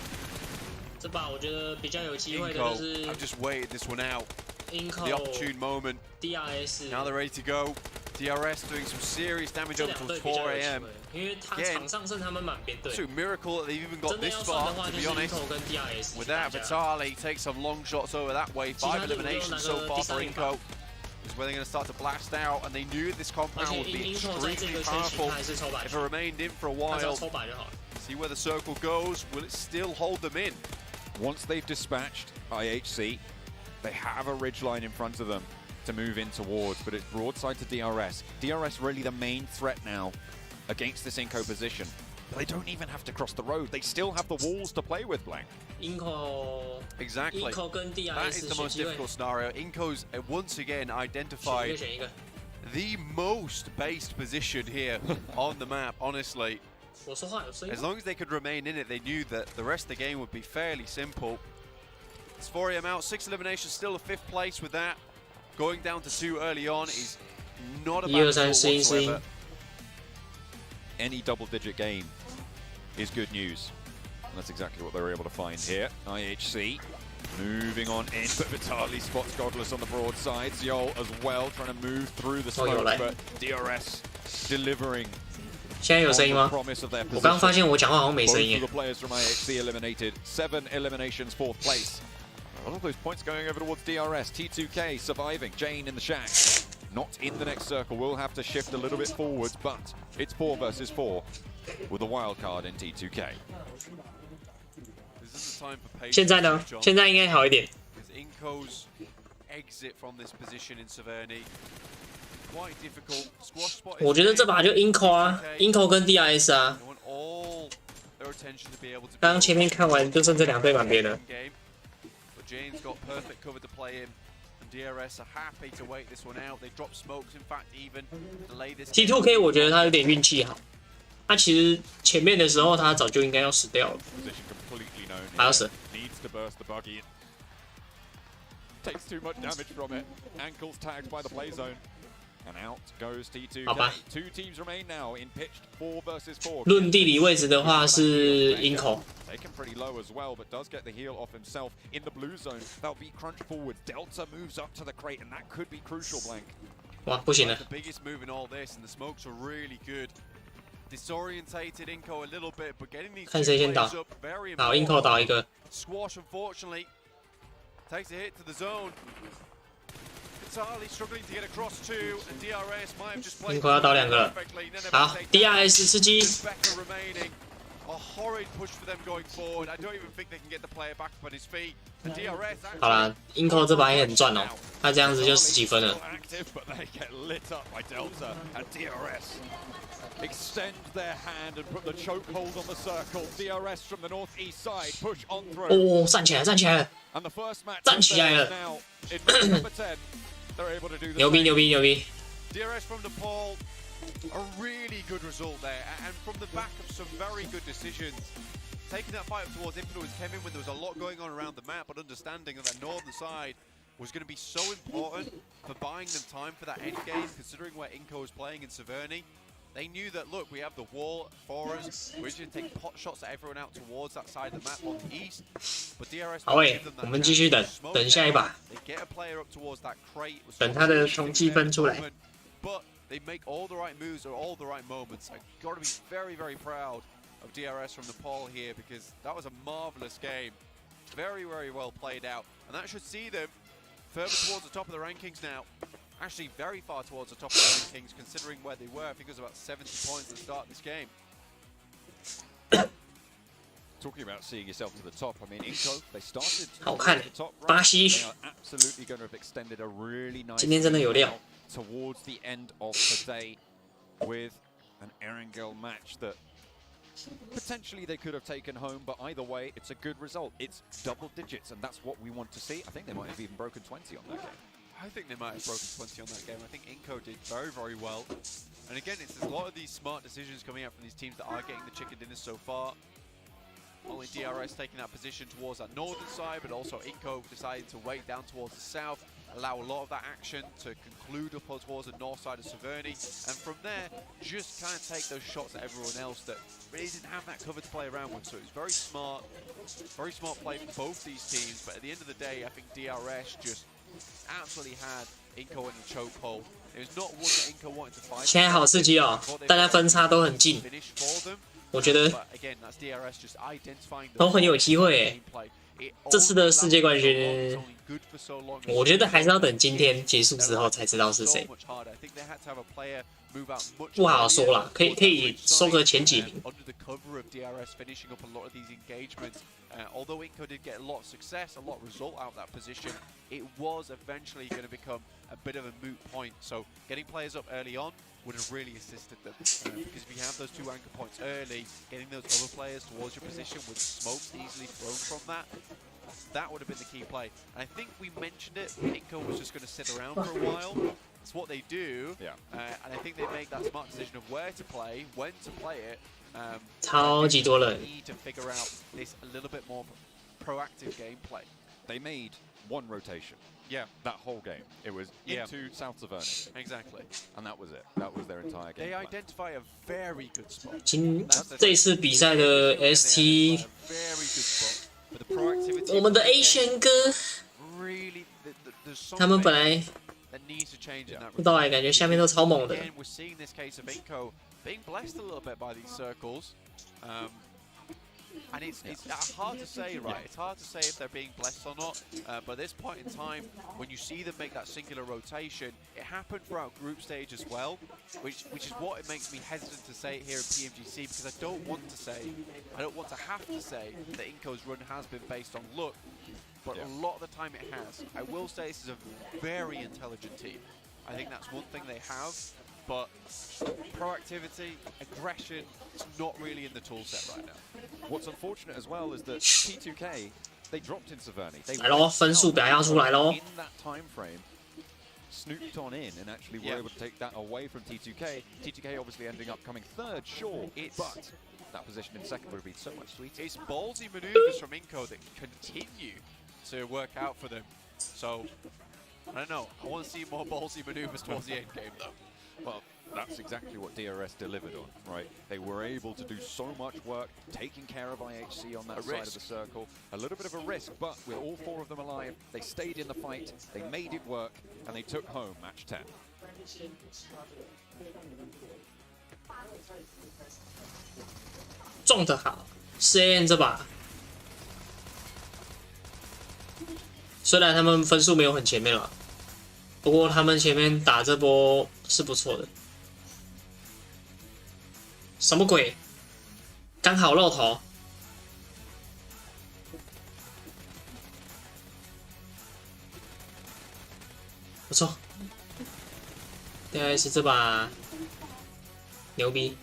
这把我觉得比较有机会的就 Inco, 是 I've just waited this one out. Inco The opportune moment. DRS Now they're ready to go. DRS doing some serious damage 这 up 两 until 队比较 4 有机 AM. 会，因为他场上剩他们满编队。 It's a miracle that they've even got 真的 this 要算 far, 的话， to 就 be 是 honest. Inco 跟 DRS With 去打 that, 架。 Vitali takes some long shots over that way. 5 eliminations so far for Inco. Is where they're going to start to blast out, and they knew this 而 compound 且 would be Inco 在这 extremely 个圈型 powerful 他还是抽白 if it 球， remained in for a 他只要 while. 抽白就好了。 See where the circle goes. Will it still hold them in? Once they've dispatched IHC, they have a ridgeline in front of them to move in towards, but it's broadside to DRS. DRS really the main threat now against this Inco position. But they don't even have to cross the road. They still have the walls to play with, Blank. Inco Exactly. Inco 跟 That is DRS the 选 most 机会， difficult scenario. Inco's once again 选一 identified 个选一个。 the most based position here on the map, honestly. 我说话有声音 As。long as they could remain in it, they knew that the rest of the game would be fairly simple. It's 4 AM out, 6 eliminations, still a 5th place with that. Going down to 2 early on is not a bad result whatsoever. Any double-digit game is good news. And that's exactly what they were able to find here. IHC moving on in, but Vitali spots Godless on the broadside. Ziol as well, trying to move through the smoke, but DRS delivering 现在有声音 on 吗 the？promise of their 我刚发 position. 现我讲话好像没 Both 声 of 音 the。players from IHC eliminated. 7 eliminations, 4th place. A lot of those points going over towards DRS. T2K surviving. Jane in the shack. Not in the next circle. We'll have to shift a little bit forwards, but it's 4 versus 4 with a wild card in T2K. This is the time for patience. 现在呢？现在应该好一点。 Because Inco's exit from this position in Severny quite difficult. Squash spot. 我觉得这把就 Inco 啊 ，Inco 跟 DRS 啊。 They want all their attention to be able to. 刚刚前面看完就剩这两队满编了。 But Jane's got perfect cover to play in, and DRS are happy to wait this one out. They drop smokes, in fact, even delay this. T2K 我觉得他有点运气好，他其实前面的时候他早就应该要死掉了， Position completely known 还要 here. 死。 Needs to burst the buggy. Takes too much damage from it. Ankles tagged by the play zone. And out goes T2K. 好吧。 2 teams remain now in pitched 4 versus 4. 论地理位置的话是 Inco， Taken pretty low as well, but does get the heal off himself in the blue zone. That'll be crunch forward. Delta moves up to the crate, and that could be crucial, Blank. 哇不行了 The，biggest move in all this, and the smokes are really good. Disorientated Inco a little bit, but getting these 看 two 谁先倒 players up very 好 Inco 倒一 important. 个， Squash, unfortunately, takes a hit to the zone. Vitali struggling to get across two, and DRS might have just played Inco 要倒两个了 perfectly. Then 好 take DRS 吃鸡， Becker remaining. A horrid push for them going forward. I don't even think they can get the player back up on his feet. The DRS 好啦，Inco 这把也很赚哦，他这样子就10几分了。 Active, but they get lit up by Delta and DRS. Extend their hand and put the chokehold on the circle. DRS from the northeast side push on through. 哦，站起来，站起来了， And the first match 站起来了 now in match number 10. They're able to do the 牛逼 same. 牛逼牛逼！ DRS from Nepal, a really good result there, and from the back of some very good decisions. Taking that fight up towards Influence came in when there was a lot going on around the map, but understanding that that northern side was going to be so important for buying them time for that end game, considering where Inco is playing in Severny. They knew that, look, we have the wall for us. We're just going to take pot shots at everyone out towards that side of the map on the east. But DRS 好 will 诶 give them， 我 that 们继续 chance 等 to smoke 等下一 down. 把， They get a player up towards that crate. 等他的统计分出来。 But they make all the right moves at all the right moments. I've got to be very, very proud of DRS from Nepal here, because that was a marvelous game. Very, very well played out. And that should see them further towards the top of the rankings now. Actually, very far towards the top of the rankings, considering where they were. I think it was about 70 points at the start of this game. Talking about seeing yourself to the top, I mean, Inco, they started 好看 at the top 巴 right. 西 They are absolutely going to have extended a really nice 今天真的有料。 towards the end of the day with an Erangel match that potentially they could have taken home, but either way, it's a good result. It's double digits, and that's what we want to see. I think they might have even broken 20 on that game. I think they might have broken 20 on that game. I think Inco did very, very well. And again, it's a lot of these smart decisions coming out from these teams that are getting the chicken dinners so far. Only DRS taking that position towards that northern side, but also Inco deciding to wait down towards the south, allow a lot of that action to conclude up towards the north side of Severny, and from there, just kind of take those shots at everyone else that really didn't have that cover to play around with. So it was very smart play from both these teams, but at the end of the day, I think DRS just absolutely had Inco in the chokehold. It was not one that Inco wanted to fight. 现在好刺激哦，大家分差都很近，我觉得都很有机会诶。这次的世界冠军，我觉得还是要等今天结束之后才知道是谁，不好说啦，可以收个前几名。Although Inco did get a lot of success, a lot of result out of that position, it was eventually going to become a bit of a moot point. So getting players up early on would have really assisted them. Because if you have those 2 anchor points early, getting those other players towards your position with smokes easily thrown from that would have been the key play. And I think we mentioned it, Inco was just going to sit around for a while. It's what they do. And I think they made that smart decision of where to play, when to play it. 超级多人。 To figure out this a little bit more proactive gameplay. They made one rotation. Yeah. That whole game. It was into South Severny. Exactly. And that was it. That was their entire game. They identify a very good spot. 这次比赛的 ST， 我们的 Asian 哥，他们本来不知道哎，感觉下面都超猛的。 Being blessed a little bit by these circles, and it's hard to say, right? It's hard to say if they're being blessed or not. But at this point in time, when you see them make that singular rotation, it happened throughout group stage as well, which is what it makes me hesitant to say it here in PMGC, because I don't want to have to say that Inco's run has been based on luck, but a lot of the time it has. I will say this is a very intelligent team. I think that's one thing they have. But proactivity, aggression, it's not really in the tool set right now. What's unfortunate as well is that T2K, they dropped in Severny. They 来咯，分数表要出来咯。 in that time frame, snooped on in and actually were able to take that away from T2K. T2K obviously ending up coming third, sure, but that position in second would have been so much sweeter. It's ballsy maneuvers from Inco that continue to work out for them. So, I don't know. I want to see more ballsy maneuvers towards the end game, though. Well, that's exactly what DRS delivered on, right? They were able to do so much work, taking care of IHC on that side of the circle. A little bit of a risk, but with all 4 of them alive, they stayed in the fight, they made it work, and they took home match 10. 撞得好 ，CN 这把，虽然他们分数没有很前面了。 不过他们前面打这波是不错的，什么鬼？刚好露头，不错。DRS 这把牛逼。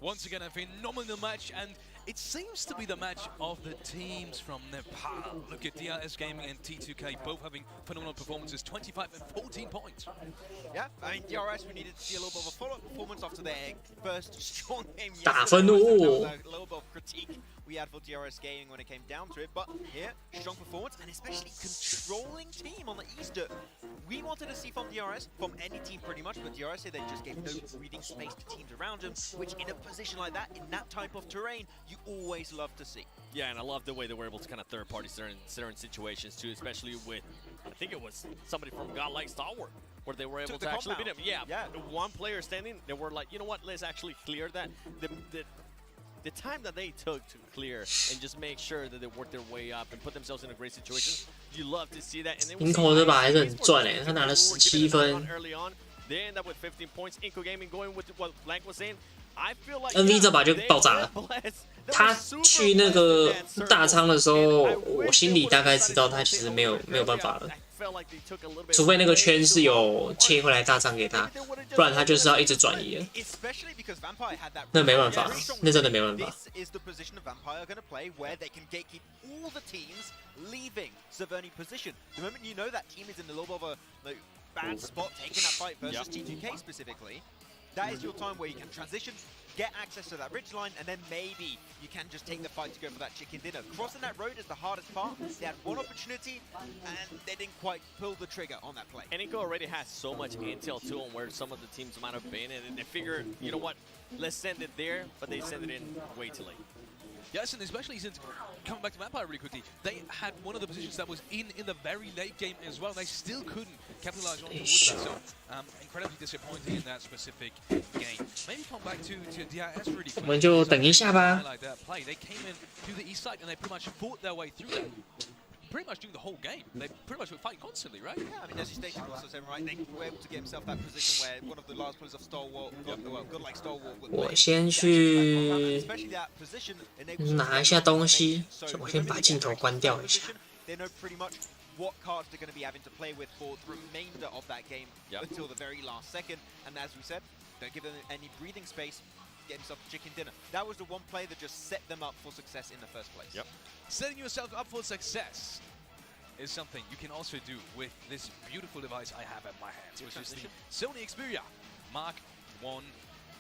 Once again, a phenomenal match, and it seems to be the match of the teams from Nepal. Look at DRS Gaming and T2K both having phenomenal performances, 25 and 14 points. Yeah, I mean, DRS, we needed to see a little bit of a follow-up performance after their first strong game yesterday. 打分哦。 A little bit of critique we had for DRS Gaming when it came down to it, but here, strong performance, and especially controlling team on the Easter. We wanted to see from DRS, from any team pretty much, but DRS said they just gave no breathing space to teams around them, which in a position like that, in that type of terrain, you always love to see. Yeah, and I love the way they were able to kind of third-party certain situations too, especially with, I think it was somebody from Godlike Stalwart, where they were able to actually beat him. Yeah, one player standing, they were like, you know what, let's actually clear that. The time that they took to clear and just make sure that they worked their way up and put themselves in a great situation, you love to see that. And then Inco 这把还是很赚诶，他拿了17分。 They end up with 15 points. Inco Gaming going with what Blank was saying. I feel like NV 这把就爆炸了。他去那个大仓的时候，我心里大概知道他其实没有办法了。除非那个圈是有切回来大张给他，不然他就是要一直转移了。那没办法，那真的没办法。bad spot taking that fight versus T2K specifically, that is your time where you can transition, get access to that ridge line, and then maybe you can just take the fight to go for that chicken dinner. Crossing that road is the hardest part. They had one opportunity, and they didn't quite pull the trigger on that play. And Inco already has so much intel too on where some of the teams might have been, and they figure, you know what, let's send it there, but they send it in way too late. Yes, and especially since, coming back to Vampire really quickly, they had one of the positions that was in the very late game as well. They still couldn't capitalize on towards that, so incredibly disappointing in that specific game. Maybe come back to DIS really quickly. 我们就等一下吧。 Like that play, they came in to the east side and they pretty much fought their way through that. Pretty much during the whole game, they pretty much were fighting constantly, right? Yeah, I mean, as you stated, also saying, right, they were able to get himself that position where one of the last players of Stalwart, godlike Stalwart, would 我先去 especially that position 拿一下东西，我先把镜头关掉一下。 They know pretty much what cards they're going to be having to play with for the remainder of that game until the very last second. And as we said, don't give them any breathing space. Get himself a chicken dinner. That was the one play that just set them up for success in the first place. Yep. Setting yourself up for success is something you can also do with this beautiful device I have at my hands, which is the Sony Xperia Mark 1.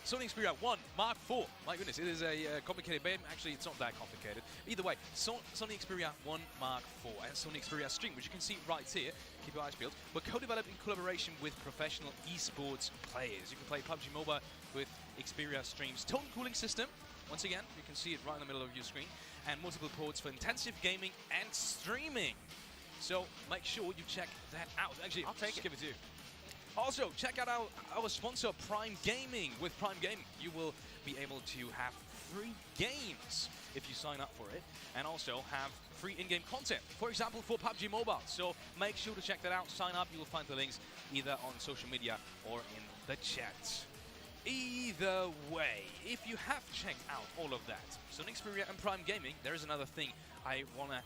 Sony Xperia 1 Mark 4. My goodness, it is a complicated name. Actually, it's not that complicated. Either way, Sony Xperia 1 Mark 4 and Sony Xperia Stream, which you can see right here. Keep your eyes peeled. Were co-developed in collaboration with professional esports players. You can play PUBG Mobile with Xperia Stream's tone cooling system. Once again, you can see it right in the middle of your screen. And multiple ports for intensive gaming and streaming. So make sure you check that out. Actually, I'll give it to you. Also, check out our sponsor, Prime Gaming. With Prime Gaming, you will be able to have free games if you sign up for it, and also have free in-game content, for example, for PUBG Mobile. So make sure to check that out. Sign up. You will find the links either on social media or in the chat. Either way, if you have checked out all of that, Sony Xperia and Prime Gaming, there is another thing I want to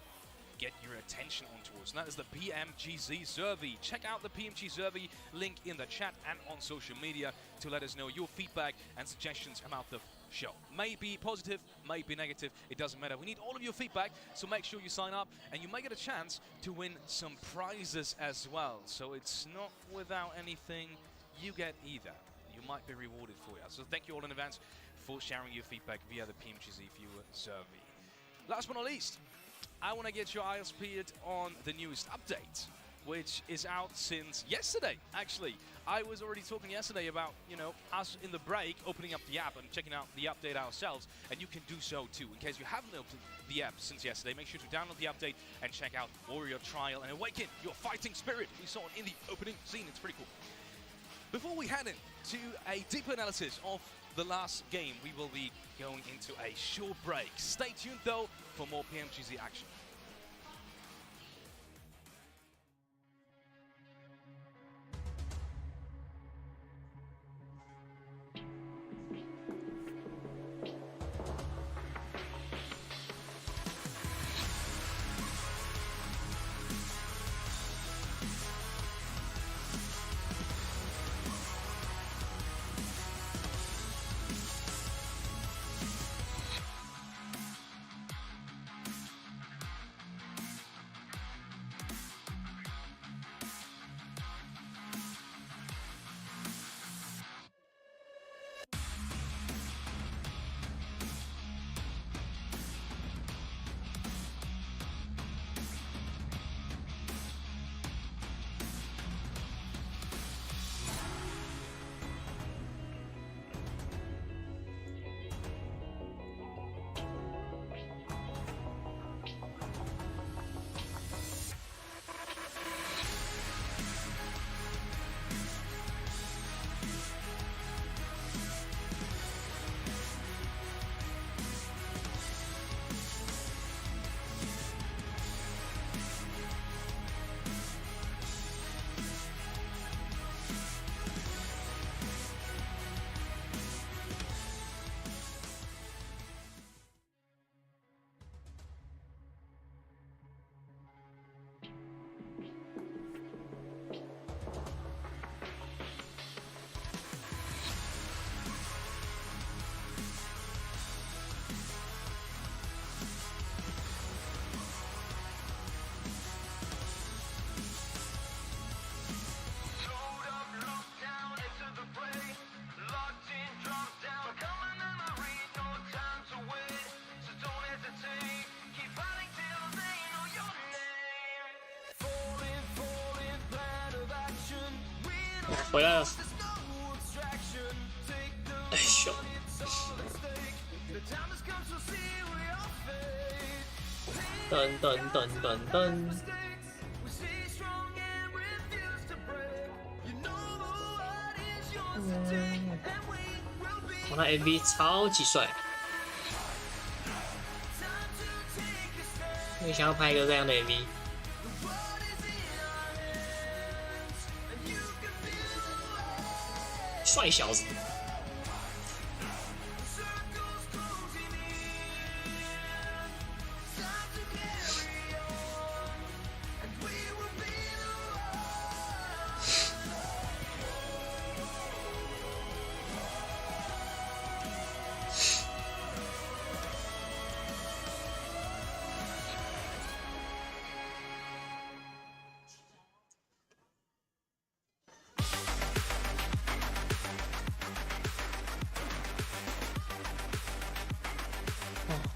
get your attention on towards, and that is the PMGC survey. Check out the PMG survey link in the chat and on social media to let us know your feedback and suggestions about the show. Maybe positive, maybe negative, it doesn't matter. We need all of your feedback, so make sure you sign up and you may get a chance to win some prizes as well. So it's not without anything you get either. You might be rewarded for it. So thank you all in advance for sharing your feedback via the PMGC viewer survey. Last but not least, I want to get your eyes peeled on the newest update, which is out since yesterday, actually. I was already talking yesterday about, you know, us in the break opening up the app and checking out the update ourselves, and you can do so too. In case you haven't opened the app since yesterday, make sure to download the update and check out Warrior Trial and awaken your fighting spirit. We saw it in the opening scene. It's pretty cool. Before we head into a deeper analysis of the last game, we will be going into a short break. Stay tuned though for more PMGC action. 回来了。哎呦！噔噔噔噔噔！我那 MV 超级帅，我也想要拍一个这样的 MV。帅小子！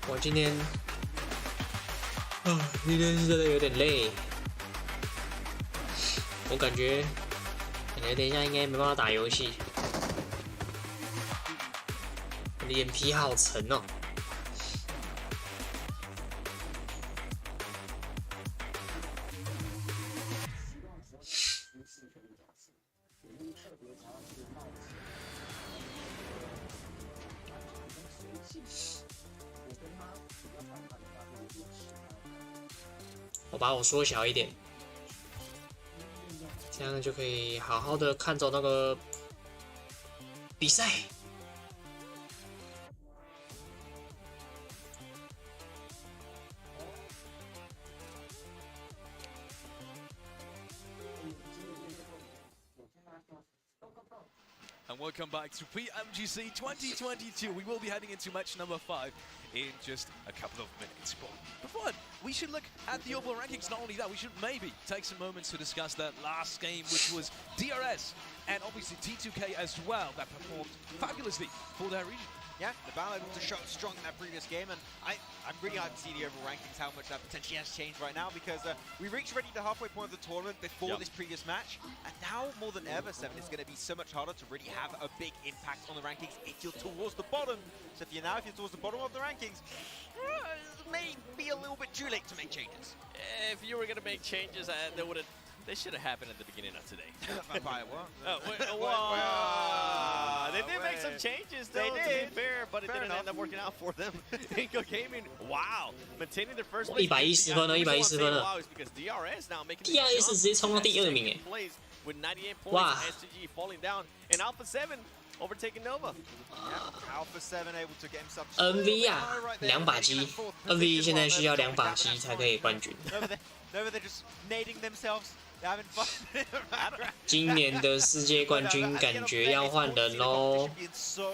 我今天是真的有点累，我感觉等一下应该没办法打游戏，脸皮好沉哦。我把我缩小一点，这样就可以好好的看着那个比赛。And welcome back to PMGC 2022. We will be heading into match number 5 in just a couple of minutes. But before that, we should look at the overall rankings. Not only that, we should maybe take some moments to discuss that last game, which was DRS and obviously T2K as well, that performed fabulously for their region. Yeah, the battle able to show up strong in that previous game, and I'm really hyped to see the overall rankings, how much that potentially has changed right now, because we reached already the halfway point of the tournament before this previous match, and now more than ever, 7, it's going to be so much harder to really have a big impact on the rankings if you're towards the bottom. So if you're towards the bottom of the rankings, it may be a little bit too late to make changes. If you were going to make changes, they should have happened at the beginning of today. What? They did make some changes, though, to be fair, but it didn't end up working out for them. Inco Gaming, wow, maintaining their first place. 110分了，110分了。DRS 直接冲到第2名哎！ With 98 points, 哇 SCG falling down, and Alpha 7 overtaking Nova. Yeah, Alpha 7 able to get himself NV 啊，2把机 ，NV 现在需要2把机才可以冠军。 Over there just nading themselves. 今年的世界冠军感觉要换人喽。So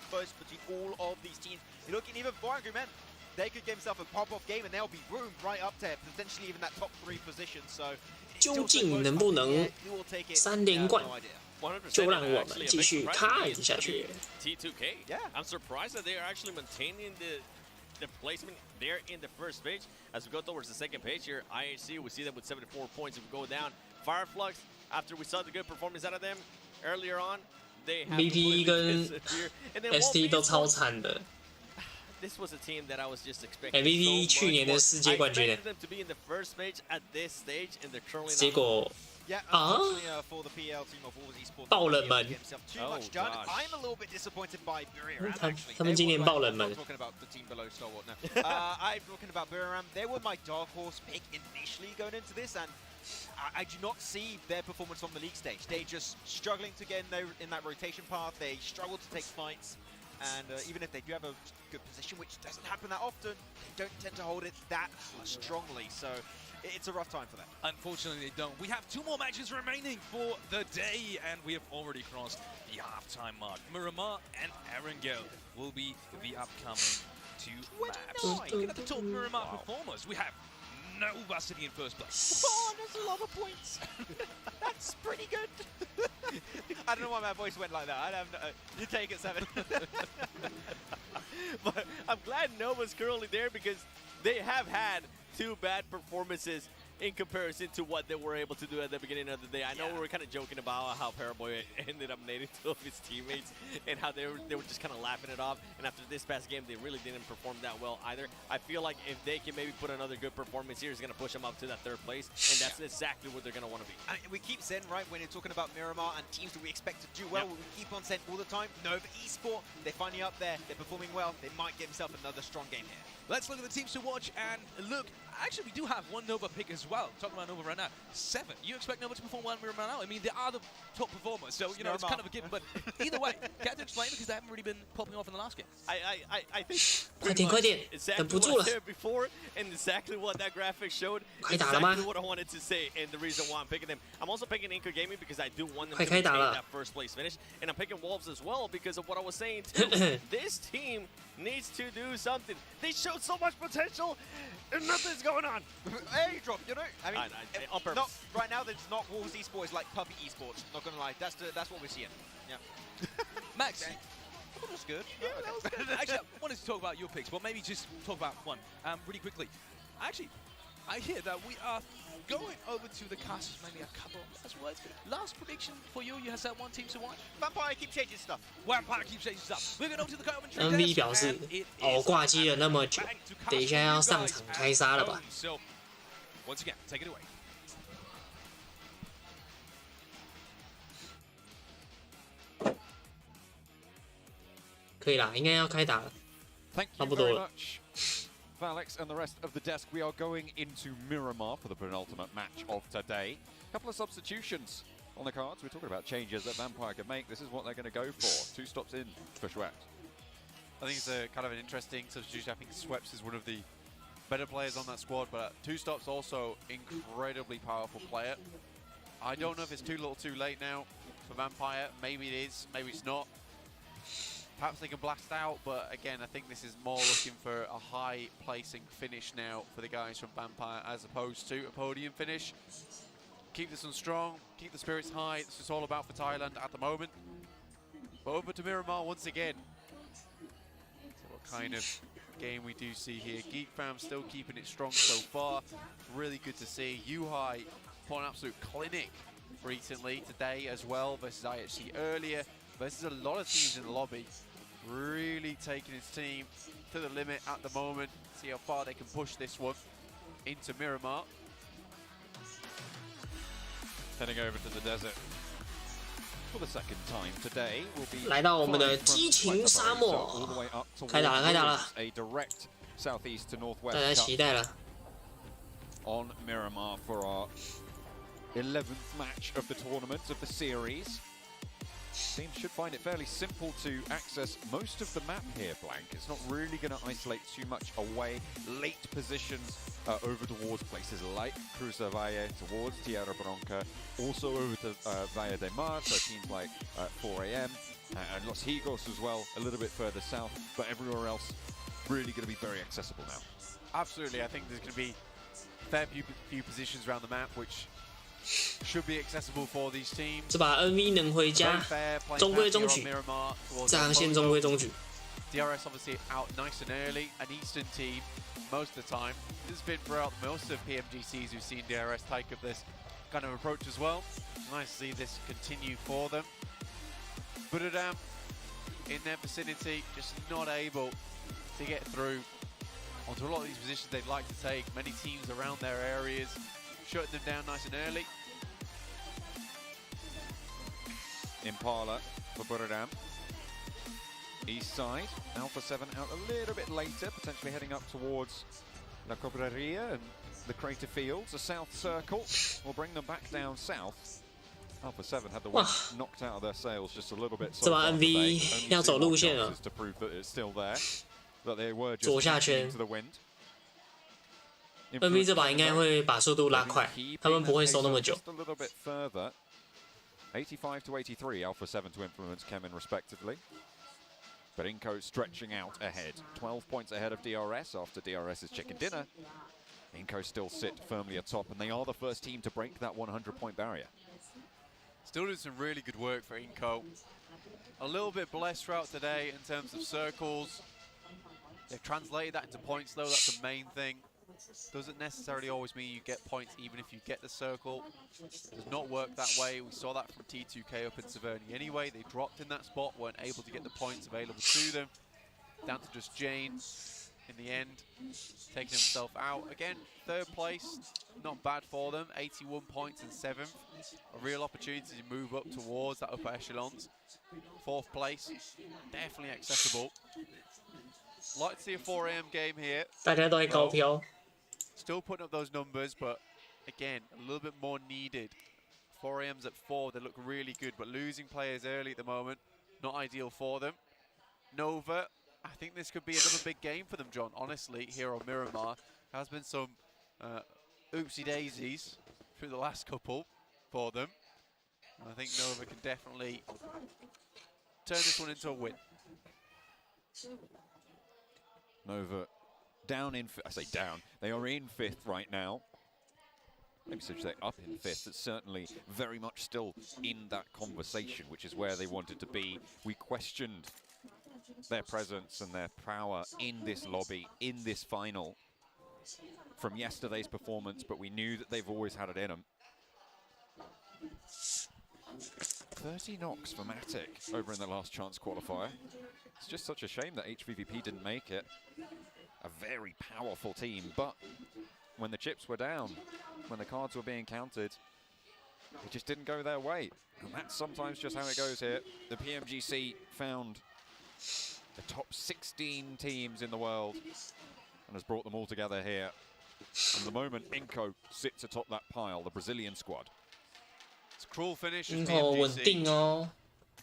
close between all of these teams. You're looking even for Angry Men. They could get themselves a pop-off game, and they'll be room right up there, potentially even that top 3 position. So 究竟能不能3连冠？就让我们继续看下去。 T2K, I'm surprised that they are actually maintaining the placement there in the first page. As we go towards the second page here, IHC, we see them with 74 points. If we go down, Fireflux, after we saw the good performance out of them earlier on, they have VP 跟 ST 都超惨的。 This was a team that I was just expecting. MVP 去年的世界冠军 them to be in the first page at this stage, and they're currently 结果 Yeah, 啊 for the PL team of all esports, 爆冷门。 too much done. I'm a little bit disappointed by Buriram. 他们今年爆冷门。 I'm talking about the team below Stalwart now. I'm talking about Buriram. They were my dark horse pick initially going into this, and I do not see their performance on the league stage. They're just struggling to get in that rotation path. They struggle to take fights. And even if they do have a good position, which doesn't happen that often, they don't tend to hold it that strongly. So it's a rough time for them. Unfortunately, they don't. We have 2 more matches remaining for the day, and we have already crossed the halftime mark. Miramar and Erangel will be the upcoming 2 maps. Looking at the top Miramar performers, we have Nova sitting in first place. Oh, that's a lot of points. That's pretty good. I don't know why my voice went like that. I have no, you take it, 7. But I'm glad Nova's currently there because they have had 2 bad performances in comparison to what they were able to do at the beginning of the day. I know we were kind of joking about how Paraboy ended up nading two of his teammates and how they were just kind of laughing it off. And after this past game, they really didn't perform that well either. I feel like if they can maybe put another good performance here, it's going to push them up to that 3rd place, and that's exactly what they're going to want to be. We keep saying, right, when you're talking about Miramar and teams that we expect to do well, we keep on saying all the time, Nova Esport, they're finally up there, they're performing well, they might get themselves another strong game here. Let's look at the teams to watch and look. Actually, we do have one Nova pick as well. Talking about Nova right now. 7. You expect Nova to perform well in Miramar now? I mean, they are the top performers, so you know it's kind of a given. But either way, care to explain because they haven't really been popping off in the last game. I think快点 exactly 等不住 what 了 I said before and exactly what that graphic showed. 快打了吗？ Exactly what I wanted to say and the reason why I'm picking them. I'm also picking Inca Gaming because I do want them 快 to 开 maintain 打了 that 1st place finish, and I'm picking Wolves as well because of what I was saying too. This team needs to do something. They showed so much potential and nothing's going on. Airdrop, you know? I mean, on purpose. Not, right now, it's not Wolves Esports, it's like Puppy Esports. Not gonna lie, that's what we're seeing. Yeah. Max. That was good. Yeah, that was good. Actually, I wanted to talk about your picks, but maybe just talk about one really quickly. Actually, I hear that we are going over to the casters, maybe a couple of last words. Last prediction for you, you have said one team to watch? Vampire keep changing stuff. Vampire keeps changing stuff. We're going over to the commentary NV desk, 表示 and it 哦 is 挂机了那么久 back to cast 等一下要上场开杀了吧 So, once again, take it away. 可以啦，应该要开打了。 Thank 差 you 不多 very 了。 much, Valix and the rest of the desk. We are going into Miramar for the penultimate match of today. A couple of substitutions on the cards. We're talking about changes that Vampire can make. This is what they're going to go for. 2 stops in for Schweppes. I think it's a kind of an interesting substitution. I think Schweppes is one of the better players on that squad, but 2 stops also incredibly powerful player. I don't know if it's too little too late now for Vampire. Maybe it is, maybe it's not. Perhaps they can blast out, but again, I think this is more looking for a high placing finish now for the guys from Vampire as opposed to a podium finish. Keep this one strong, keep the spirits high. This is all about for Thailand at the moment. But over to Miramar once again. So what kind of game we do see here. Geek Fam still keeping it strong so far. Really good to see. Yuhai put an absolute clinic recently today as well versus IHC earlier. Versus a lot of teams in the lobby. Really taking his team to the limit at the moment. See how far they can push this one into Miramar. Heading over to the desert for the 2nd time today. Will be 来到我们的 flying 激 from 情沙 all 漠 the way up towards 开打了开打了 Ruins, a direct southeast to 大 northwest 家 cut 期待了 on Miramar for our 11th match of the tournament of the series. Teams should find it fairly simple to access most of the map here, Blank. It's not really going to isolate too much away. Late positions over towards places like Cruza Valle, towards Tierra Bronca, also over to Valle de Mar, so teams like 4am, and Los Higos as well, a little bit further south, but everywhere else really going to be very accessible now. Absolutely, I think there's going to be a fair few positions around the map which should be accessible for these teams. 这把 NV 能回家，中规中矩，这航线中规中矩。 DRS obviously out nice and early. An Eastern team, most of the time. This has been throughout most of PMGCs we've seen DRS take up this kind of approach as well. It's nice to see this continue for them. Buradam in their vicinity, just not able to get through onto a lot of these positions they'd like to take. Many teams around their areas shutting them down nice and early. Impala for Buradam. East side, Alpha 7 out a little bit later, potentially heading up towards La Cobreria and the Crater Fields. A south circle will bring them back down south. Alpha 7 had the wind knocked out of their sails just a little bit. So 这把 NV 要走路线了。 to prove that it's still there, that they were 左 just 下圈 into the wind. NV 这把应该会把速度拉快，他们不会收那么久。 Just a little bit further. 85 to 83, Alpha 7 to influence Kemin respectively. But Inco stretching out ahead. 12 points ahead of DRS after DRS's chicken dinner. Inco still sit firmly atop, and they are the first team to break that 100-point barrier. Still doing some really good work for Inco. A little bit blessed throughout today in terms of circles. They've translated that into points though, that's the main thing. doesn't necessarily always mean you get points even if you get the circle. It does not work that way. We saw that from T2K up in Severny anyway. They dropped in that spot, weren't able to get the points available to them. Down to just Jane in the end, taking himself out. Again, 3rd place, not bad for them. 81 points in 7th. A real opportunity to move up towards that upper echelons. 4th place, definitely accessible. Like to see a 4 AM game here. 大家都在高飘。 Still putting up those numbers, but again, a little bit more needed. 4 AMs at 4, they look really good, but losing players early at the moment, not ideal for them. Nova, I think this could be another big game for them, John. Honestly, here on Miramar, has been some oopsie daisies through the last couple for them. And I think Nova can definitely turn this one into a win. Nova down in, I say down, they are in 5th right now. Maybe should say up in 5th. It's certainly very much still in that conversation, which is where they wanted to be. We questioned their presence and their power in this lobby, in this final, from yesterday's performance, but we knew that they've always had it in them. 30 knocks for Matic over in the last chance qualifier. It's just such a shame that HVVP didn't make it. A very powerful team, but when the chips were down, when the cards were being counted, it just didn't go their way. And that's sometimes just how it goes here. The PMGC found the top 16 teams in the world and has brought them all together here. And the moment Inco sits atop that pile, the Brazilian squad. It's a cruel finish. Inco 稳定哦。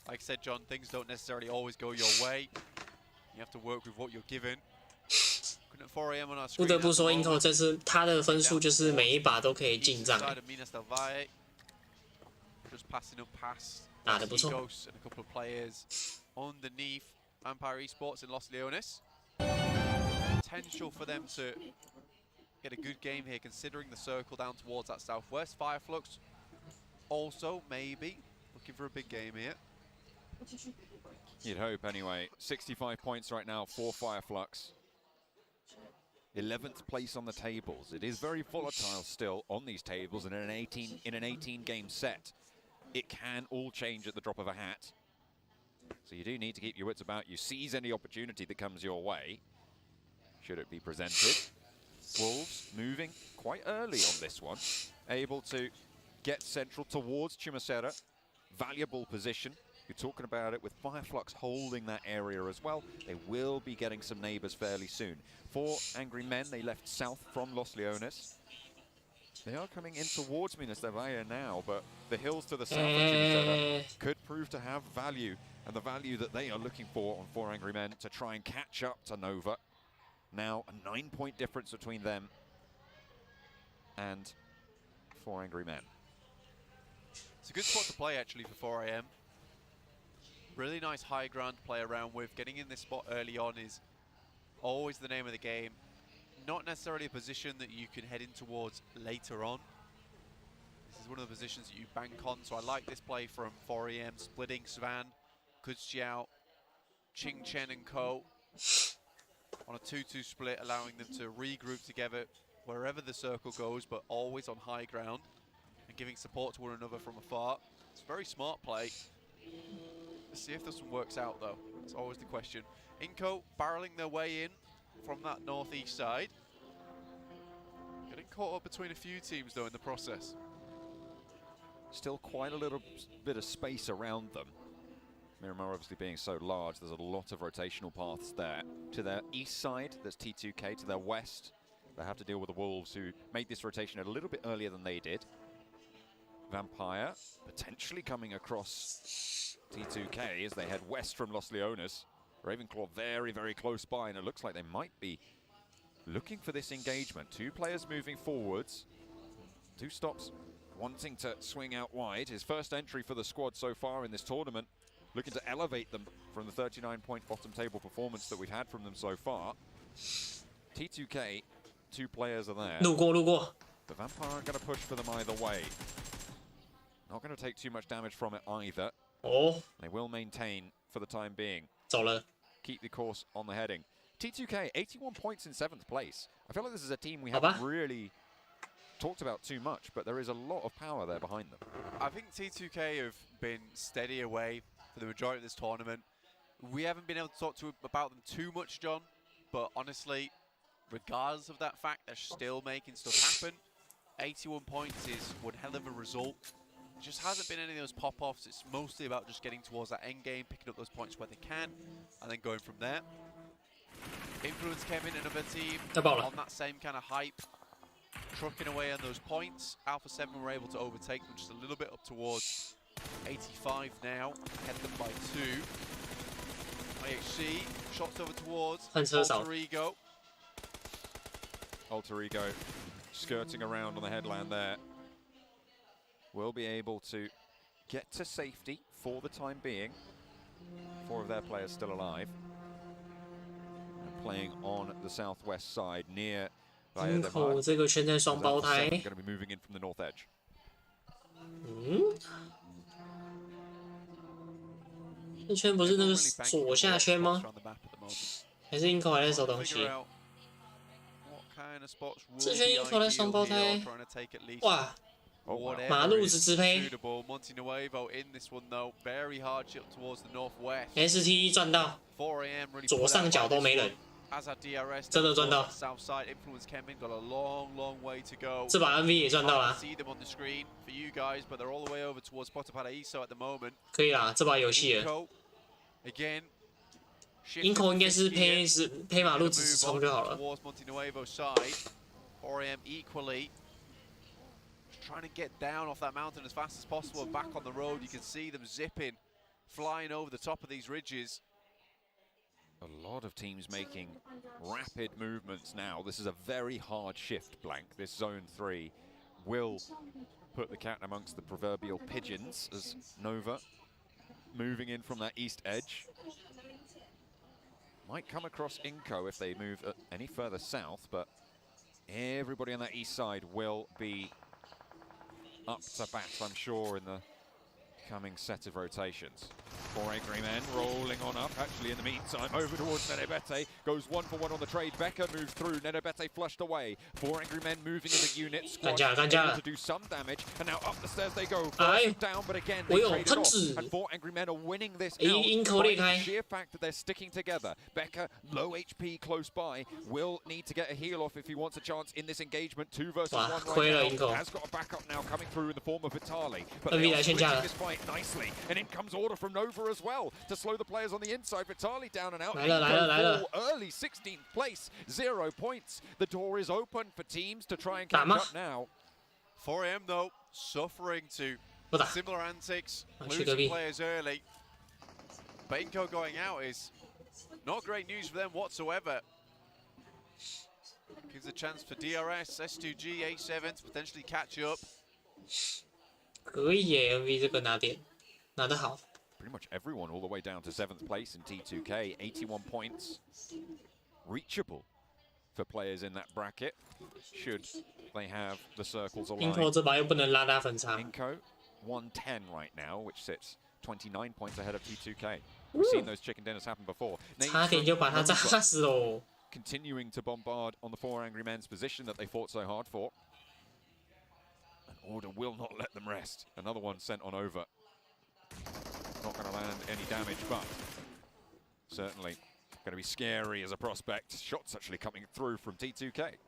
Like I said, John, things don't necessarily always go your way. You have to work with what you're given. 4 AM on our screen. 不得不说 ，Inco 这次他的分数就是每一把都可以进账。 Just passing up past 打得不错。 and a couple of players underneath Empire Esports in Los Leones. Potential for them to get a good game here, considering the circle down towards that southwest. Fireflux also maybe looking for a big game here. You'd hope anyway. 65 points right now for Fireflux. 11th place on the tables. It is very volatile still on these tables, and in an 18 game set, it can all change at the drop of a hat. So you do need to keep your wits about you. Seize any opportunity that comes your way, should it be presented. Wolves moving quite early on this one, able to get central towards Chumacera. Valuable position. You're talking about it with Fireflux holding that area as well. They will be getting some neighbors fairly soon. 4 Angry Men, they left south from Los Leones. They are coming in towards Minas del Valle now, but the hills to the south of Chumacera could prove to have value, and the value that they are looking for on 4 Angry Men to try and catch up to Nova. Now a 9-point difference between them and 4 Angry Men. It's a good spot to play actually for 4 AM. Really nice high ground to play around with. Getting in this spot early on is always the name of the game. Not necessarily a position that you can head in towards later on. This is one of the positions that you bank on, so I like this play from 4 AM, splitting Svan, Kudziao, Ching Chen and Co. on a 2-2 split, allowing them to regroup together wherever the circle goes, but always on high ground, and giving support to one another from afar. It's a very smart play. Let's see if this one works out though. That's always the question. Inco barreling their way in from that northeast side. Getting caught up between a few teams though in the process. Still quite a little bit of space around them. Miramar obviously being so large, there's a lot of rotational paths there. To their east side, there's T2K. To their west, they have to deal with the Wolves, who made this rotation a little bit earlier than they did. Vampire potentially coming across T2K as they head west from Los Leones. Ravenclaw very, very close by, and it looks like they might be looking for this engagement. 2 players moving forwards. 2 stops wanting to swing out wide. His first entry for the squad so far in this tournament. Looking to elevate them from the 39-point bottom table performance that we've had from them so far. T2K, 2 players are there. 路过。 The Vampire are going to push for them either way. Not going to take too much damage from it either. Oh. They will maintain for the time being. 走了。 Keep the course on the heading. T2K, 81 points in 7th place. I feel like this is a team we haven't really talked about too much, but there is a lot of power there behind them. I think T2K have been steady away for the majority of this tournament. We haven't been able to talk about them too much, John, but honestly, regardless of that fact, they're still making stuff happen. 81 points is one hell of a result. It just hasn't been any of those pop-offs. It's mostly about just getting towards that end game, picking up those points where they can, and then going from there. Influence Kevin, another team on that same kind of hype, trucking away on those points. Alpha 7 were able to overtake them just a little bit up towards 85 now, head them by 2. IHC, shots over towards Alter Ego. Alter Ego skirting around on the headland there. Will be able to get to safety for the time being. 4 of their players still alive. And playing on the southwest side near金口这个圈在双胞胎。 Going to be moving in from the north edge. 这圈不是那个左下圈吗？还是 Inco 还在守东西？这圈 Inco 在双胞胎。哇！ 马路子直胚 ，ST 赚到，左上角都没人，真的赚到。这把 MV 也赚到了，可以啦，这把游戏了。Inco 应该是配马路直直冲就好了。 Trying to get down off that mountain as fast as possible and back on the road. You can see them zipping, flying over the top of these ridges. A lot of teams making rapid movements now. This is a very hard shift, Blank. This zone 3 will put the cat amongst the proverbial pigeons as Nova moving in from that east edge. Might come across Inco if they move any further south, but everybody on that east side will be up to bat, I'm sure, in the coming set of rotations. 4 angry men rolling on up. Actually, in the meantime, over towards Nenebete. Goes 1 for 1 on the trade. Becker moves through. Nenebete flushed away. 4 angry men moving in the unit. Squad able to do some damage. And now up the stairs they go. First down, but again, they trade it off. And 4 angry men are winning this out by the sheer fact that they're sticking together. Becker, low HP close by, will need to get a heal off if he wants a chance in this engagement. 2 versus 1 right now. Has got a backup now coming through in the form of Vitali. But they are splitting this fight nicely. And in comes order from Nova as well to slow the players on the inside. Vitali down and out. Early 16th place, 0 points. The door is open for teams to try and catch up now. 4AM though, suffering to similar antics, losing players early. Inco going out is not great news for them whatsoever. Gives a chance for DRS, S2G, A7 to potentially catch up. 可以耶 ，MV 这个拿点，拿得好。 Pretty much everyone all the way down to 7th place in T2K, 81 points. Reachable for players in that bracket, should they have the circles aligned. Inco 这把又不能拉大分差。Inco 110 right now, which sits 29 points ahead of T2K. We've seen those chicken dinners happen before. 差点就把他炸死喽。 Continuing to bombard on the 4 angry men's position that they fought so hard for. Order will not let them rest. Another one sent on over. Not going to land any damage, but certainly going to be scary as a prospect. Shots actually coming through from T2K.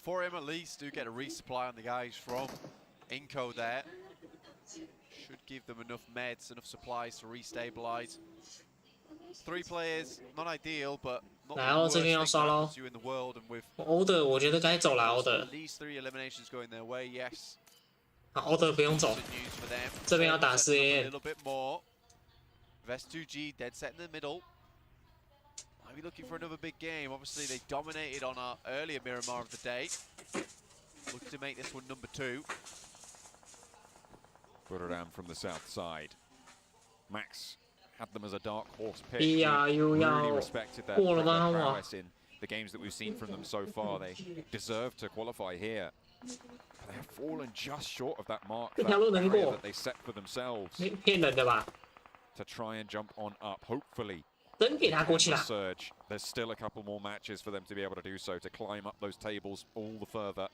4M at least do get a resupply on the guys from Inco there. Should give them enough meds, enough supplies to restabilize. 3 players, not ideal, but not the worst thing that happens to you in the world. And with Order 我觉得该走了 Order。 at least 3 eliminations going their way, yes. Order 不用走，这边要打4AM。 A little bit more. Vest2G dead set in the middle. Might be looking for another big game. Obviously, they dominated on our earlier Miramar of the day. Looking to make this one number 2. Put it down from the south side. Max had them as a dark horse pick. Really respected their prowess in the games that we've seen from them so far. They deserve to qualify here. They have fallen just short of that mark, that barrier that they set for themselves to try and jump on up. Hopefully, 灯给他过去啦。 Surge. There's still a couple more matches for them to be able to do so, to climb up those tables all the further.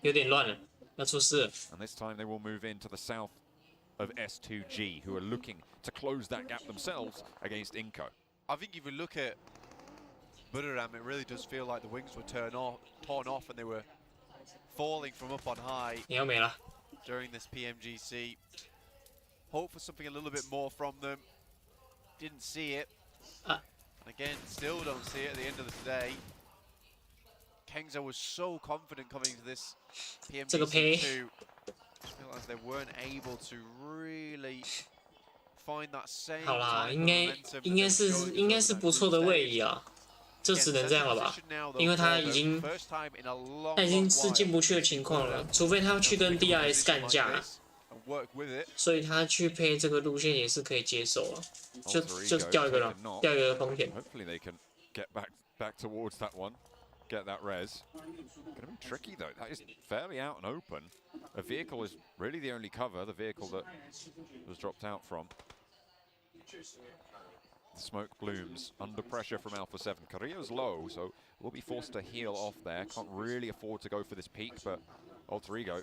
有点乱了，要出事了。 And this time they will move into the south of S2G, who are looking to close that gap themselves against Inco. I think if you look at Budoram, it really does feel like the wings were torn off and they were falling from up on high 你要没了。 during this PMGC. Hope for something a little bit more from them. Didn't see it. And again, still don't see it at the end of the day. Kengzo was so confident coming into this PMGC2. Realized they weren't able to really find that same 好啦， type of 应该 momentum 应该 that 是 they were showing 应该 on 是 that 不错 group 的位 stage. 移啊，就 Again, 只能这样了吧 second position now, though, 因为他 for 已 the 经 first time in a long, 他已经 long 是进 while. 不去的情况了，除非他要去跟 DRS 干架啊， And work with it. 所以他去配这个路线也是可以接受啊，就掉一个了，掉一个风险。 Hopefully they can get back towards that one, get that res. Going to be tricky though. That is fairly out and open. A vehicle is really the only cover. The vehicle that was dropped out from. The smoke blooms under pressure from Alpha 7. Carrillo's low, so will be forced to heal off there. Can't really afford to go for this peak, but Alter Ego.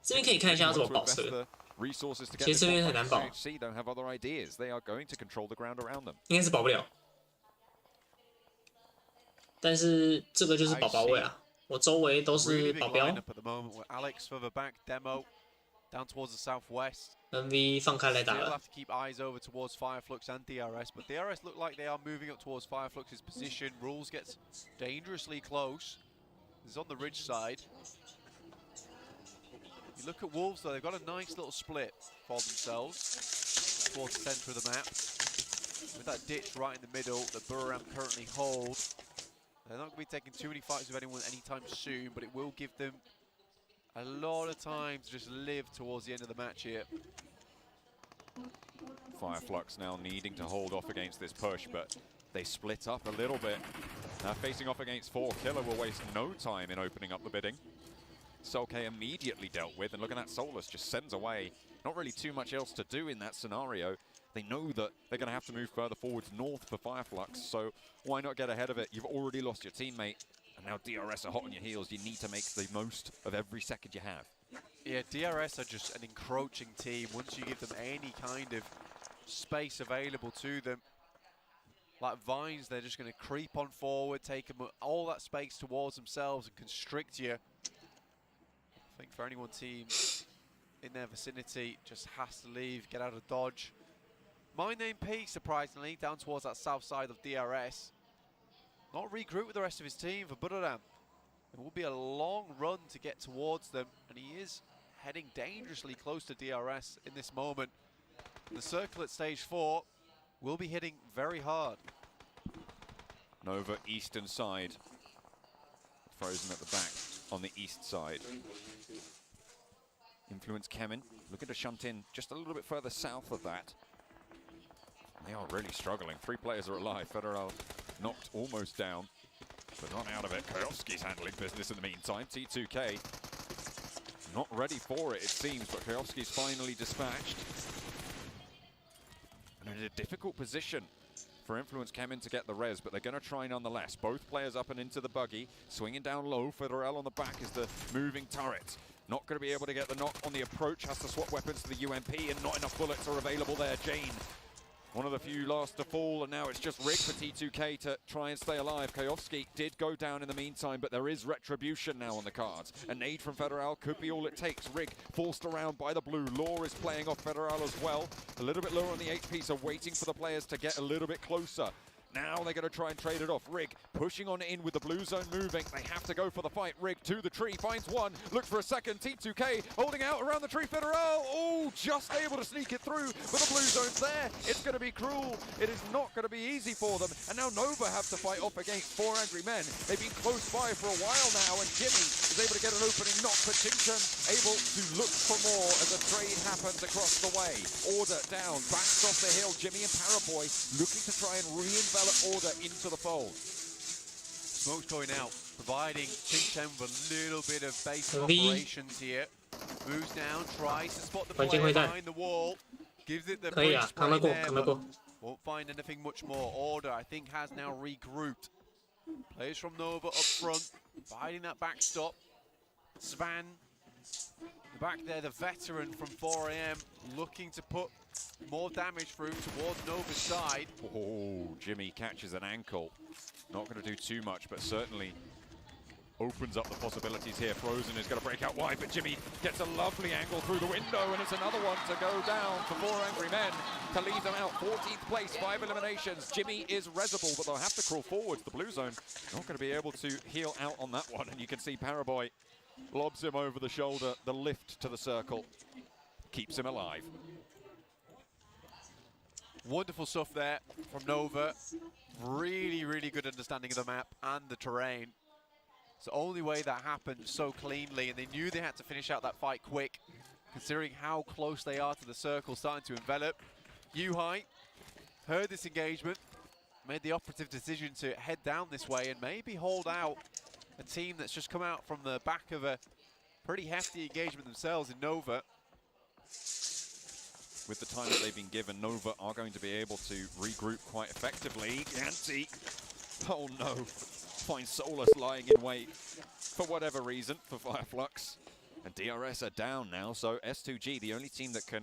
这边可以看一下要怎么保车， Resources to get 其实这边 this 很 one 难 back. 保， CHC don't have other ideas. They are going to control the ground around them. 应该是保不了。但是这个就是保位啊，我周围都 Really 是 big 保镖 lineup at the moment with Alex further back, Demo down towards the southwest. ，NV 放开来打 Still 了 have。to keep eyes over towards Fireflux and DRS, but DRS look like they are moving up towards Fireflux's position. Rules gets dangerously close. He's on the ridge side. You look at Wolves though, they've got a nice little split for themselves towards the centre of the map. With that ditch right in the middle that Budoram currently hold. They're not going to be taking too many fights with anyone anytime soon, but it will give them a lot of time to just live towards the end of the match here. Fireflux now needing to hold off against this push, but they split up a little bit. Now facing off against 4, Killer will waste no time in opening up the bidding. Solke immediately dealt with, and look at that, Solus just sends away. Not really too much else to do in that scenario. They know that they're going to have to move further forwards north for Fireflux, so why not get ahead of it? You've already lost your teammate, and now DRS are hot on your heels. You need to make the most of every second you have. Yeah, DRS are just an encroaching team. Once you give them any kind of space available to them, like vines, they're just going to creep on forward, take them all that space towards themselves and constrict you. I think for any one team in their vicinity, just has to leave, get out of dodge. My name P, surprisingly, down towards that south side of DRS. Not regroup with the rest of his team for Budoram. It will be a long run to get towards them, and he is heading dangerously close to DRS in this moment. The circle at stage 4 will be hitting very hard. Nova eastern side. Frozen at the back on the east side. Influence Kemen looking to shunt in just a little bit further south of that. They are really struggling. 3 players are alive. Federal knocked almost down, but not out of it. Kayovski's handling business in the meantime. T2K not ready for it, it seems, but Kayovski's finally dispatched. And in a difficult position for Influence Kemen to get the res, but they're going to try nonetheless. Both players up and into the buggy. Swinging down low. Federal on the back is the moving turret. Not going to be able to get the knock on the approach. Has to swap weapons to the UMP, and not enough bullets are available there. Jane, one of the few last to fall, and now it's just Rig for T2K to try and stay alive. Kayovski did go down in the meantime, but there is retribution now on the cards. A nade from Federal could be all it takes. Rig forced around by the blue. Law is playing off Federal as well. A little bit lower on the HP, so waiting for the players to get a little bit closer. Now they're going to try and trade it off. Rig pushing on in with the blue zone moving. They have to go for the fight. Rig to the tree, finds one, looks for a second. T2K holding out around the tree. Federal, oh, just able to sneak it through, but the blue zone's there. It's going to be cruel. It is not going to be easy for them. And now Nova have to fight off against 4 angry men. They've been close by for a while now, and Jimmy is able to get an opening knock, but Chinchun able to look for more as a trade happens across the way. Order down, backs off the hill. Jimmy and Paraboy looking to try and re-envelop Order into the fold. Smoke's going out, providing Chinchun with a little bit of base of operations here. Moves down, tries to spot the player behind the wall. Gives it the 可以啊，扛得过，扛得过。Won't find anything much more. Order, I think, has now regrouped. Players from Nova up front, providing that backstop. Svan, the back there, the veteran from 4AM, looking to put more damage through towards Nova's side. Oh, Jimmy catches an ankle. Not going to do too much, but certainly opens up the possibilities here. Frozen is going to break out wide, but Jimmy gets a lovely angle through the window, and it's another one to go down for 4 Angry Men to leave them out. 14th place, 5 eliminations. Jimmy is resible, but they'll have to crawl forwards. The blue zone not going to be able to heal out on that one, and you can see Paraboy lobs him over the shoulder. The lift to the circle keeps him alive. Wonderful stuff there from Nova. Really, really good understanding of the map and the terrain. It's the only way that happened so cleanly, and they knew they had to finish out that fight quick, considering how close they are to the circle starting to envelop. Yuhai heard this engagement, made the operative decision to head down this way and maybe hold out a team that's just come out from the back of a pretty hefty engagement themselves in Nova. With the time that they've been given, Nova are going to be able to regroup quite effectively. Yancy, oh no, finds Solus lying in wait for whatever reason for Fireflux. And DRS are down now, so S2G, the only team that can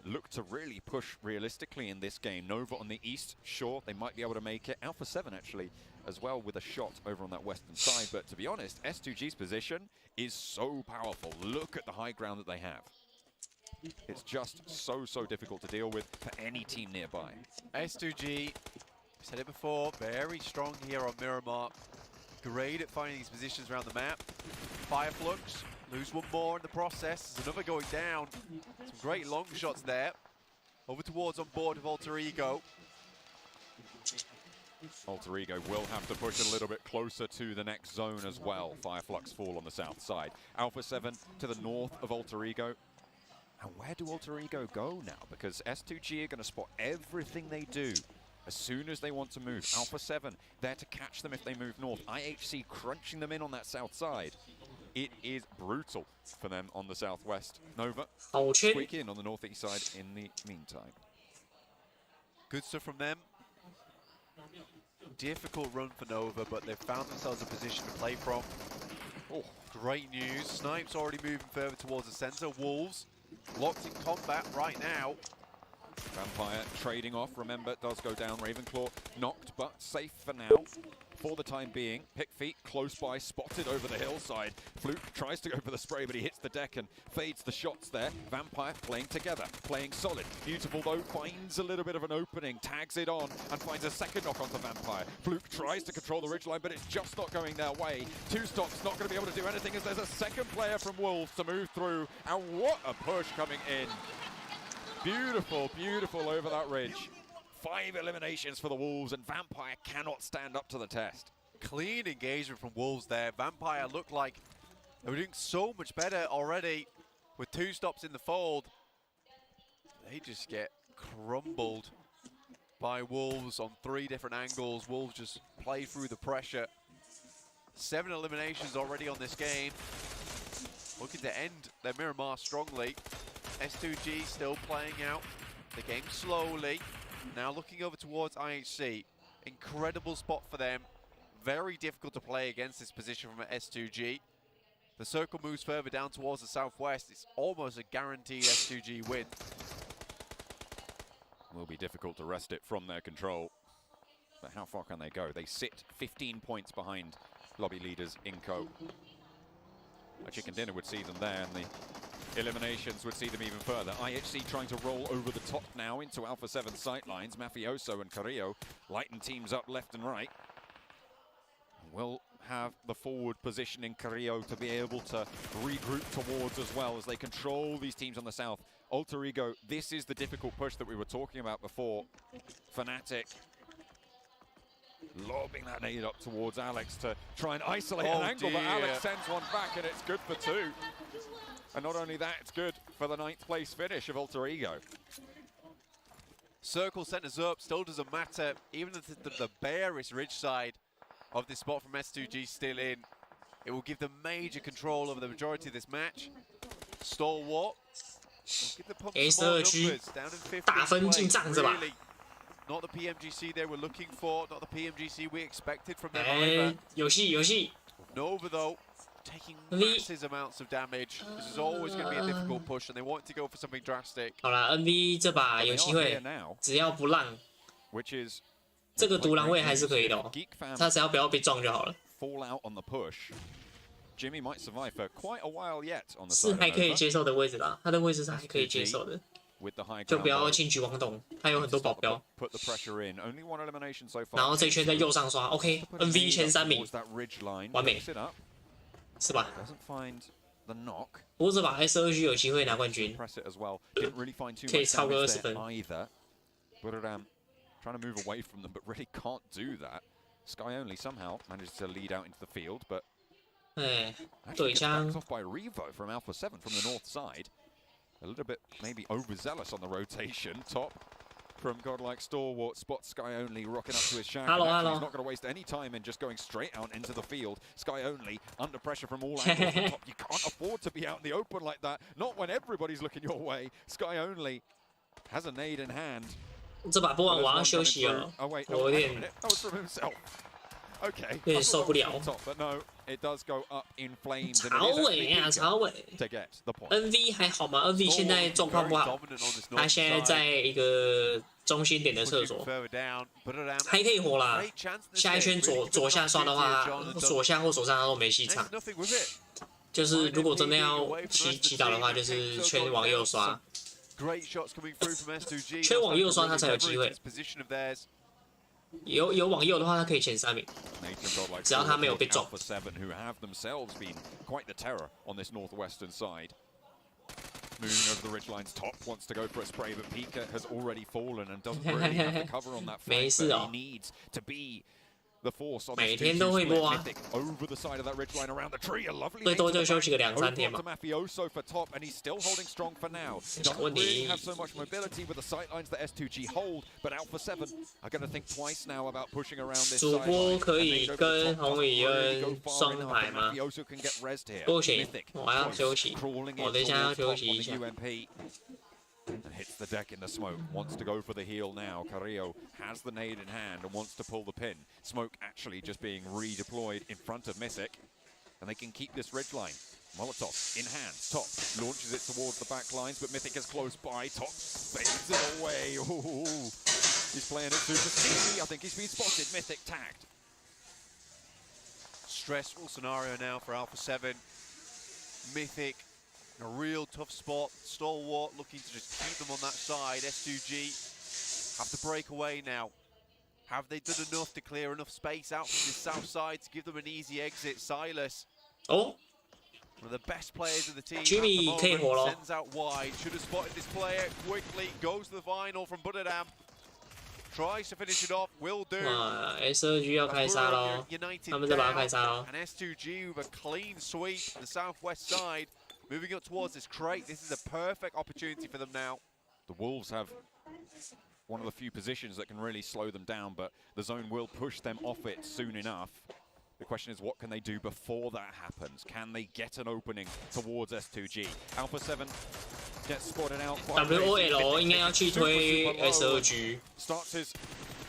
look to really push realistically in this game. Nova on the east, sure, they might be able to make it. Alpha 7 actually as well with a shot over on that western side. But to be honest, S2G's position is so powerful. Look at the high ground that they have. It's just so difficult to deal with for any team nearby. S2G, said it before, very strong here on Miramar. Great at finding these positions around the map. Fireflux, lose one more in the process. There's another going down. Some great long shots there. Over towards on board of Alter Ego. Alter Ego will have to push a little bit closer to the next zone as well. Fireflux fall on the south side. Alpha 7 to the north of Alter Ego. And where do Alter Ego go now? Because S2G are going to spot everything they do as soon as they want to move. Alpha 7 there to catch them if they move north. IHC crunching them in on that south side. It is brutal for them on the southwest. Nova squeak in on the northeast side in the meantime. Good stuff from them. Difficult run for Nova, but they've found themselves a position to play from. Oh, great news. Snipes already moving further towards the center. Wolves locked in combat right now. Vampire trading off, remember, it does go down. Ravenclaw knocked, but safe for now. For the time being, Pick Feet close by, spotted over the hillside. Fluke tries to go for the spray, but he hits the deck and fades the shots there. Vampire playing together, playing solid. Beautiful though, finds a little bit of an opening, tags it on, and finds a second knock onto Vampire. Fluke tries to control the ridgeline, but it's just not going their way. Two Stocks not going to be able to do anything as there's a second player from Wolves to move through. And what a push coming in. Beautiful, beautiful over that ridge. 5 eliminations for the Wolves, and Vampire cannot stand up to the test. Clean engagement from Wolves there. Vampire looked like they were doing so much better already with 2 stops in the fold. They just get crumbled by Wolves on 3 different angles. Wolves just play through the pressure. 7 eliminations already on this game. Looking to end their Miramar strongly. S2G still playing out the game slowly. Now looking over towards IHC. Incredible spot for them. Very difficult to play against this position from S2G. The circle moves further down towards the southwest. It's almost a guaranteed S2G win. Will be difficult to wrest it from their control. But how far can they go? They sit 15 points behind lobby leaders Inco. A chicken dinner would see them there, and the eliminations would see them even further. IHC trying to roll over the top now into Alpha 7 sightlines. Mafioso and Carrillo lighten teams up left and right. Will have the forward position in Carrillo to be able to regroup towards as well as they control these teams on the south. Alter Ego, this is the difficult push that we were talking about before. Fnatic lobbing that nade up towards Alex to try and isolate an angle, but Alex sends one back and it's good for 2. And not only that, it's good for the 9th place finish of Alter Ego. Circle centers up, still doesn't matter. Even if the barest ridge side of this spot from S2G still in, it will give them major control over the majority of this match. Stalwart. Give the pump some more numbers, down in 15th place. Really Not the PMGC they were looking for, not the PMGC we expected from them 哎 either. 有戏 Nova though, taking massive amounts of damage. This is always going to be a difficult push, and they want to go for something drastic. 好啦 ，NV 这把有机会，只要不让，这个独狼位还是可以的哦，他只要不要被撞就好了。 Jimmy might survive for quite a while yet on the 是还可以接受的位置啦，他的位置是还可以接受的，就不要轻举妄动，他有很多保镖。然后这一圈在右上刷 ，OK，NV 前3名，完美，是吧？不过这把 S2G 有机会拿冠军，可以超过20分。Trying to move away from them, but really can't do that. Sky Only somehow manages to lead out into the field, but 哎， actually 对 gets 枪 backed off by Revo from Alpha 7 from the north side. A little bit maybe overzealous on the rotation. Top from Godlike Stalwart spots Sky Only rocking up to his shack. Hello, He's hello. not going to waste any time in just going straight out into the field. Sky Only under pressure from all angles. Top, you can't afford to be out in the open like that. Not when everybody's looking your way. Sky Only has a nade in hand. 这把播完我要休息了，我有点有点受不了。曹伟啊，曹伟 ，NV 还好吗 ？NV 现在状况不好，他现在在一个中心点的厕所，还可以活啦。下一圈左下刷的话，左下或左上他都没戏唱。就是如果真的要祈祷的话，就是圈往右刷。 圈往右刷，他才有机会。有往右的话，他可以前3名，只要他没有被撞。Moving over the ridgelines, Top wants to go for a spray, but Pika has already fallen and doesn't really have the cover on that flank that he needs to be the force on this 2-2 split. Over the side of that ridgeline around the tree, a lovely 最多就休息个2-3天嘛。 Mafioso for Top, and he's still holding strong for now. Doesn't really have so much mobility with the sightlines that S2G hold, but Alpha 7 are going to think twice now about pushing around this 主播可以跟洪宇恩双排吗？不行，我要休息，我等一下要休息一下。 And hits the deck in the smoke. Wants to go for the heal now. Carrillo has the nade in hand and wants to pull the pin. Smoke actually just being redeployed in front of Mythic. And they can keep this ridgeline. Molotov in hand. Top launches it towards the back lines, but Mythic is close by. Top fades it away. Ooh. He's playing it super sneaky. I think he's been spotted. Mythic tagged. Stressful scenario now for Alpha 7. Mythic in a real tough spot. Stalwart looking to just keep them on that side. S2G have to break away now. Have they done enough to clear enough space out from this south side to give them an easy exit? Silas. Oh. One of the best players of the team. Jimmy at the moment, sends out wide. Should have spotted this player quickly. Goes to the vinyl from Buddadam. Tries to finish it off. Will do. S2G 要开杀喽，他们在把它开杀喽。 And S2G with a clean sweep to the southwest side. Moving up towards this crate, this is a perfect opportunity for them now. The Wolves have one of the few positions that can really slow them down, but the zone will push them off it soon enough. The question is, what can they do before that happens? Can they get an opening towards S2G? Alpha 7 gets spotted out. WOL 应该要去推 S2G。 Starts his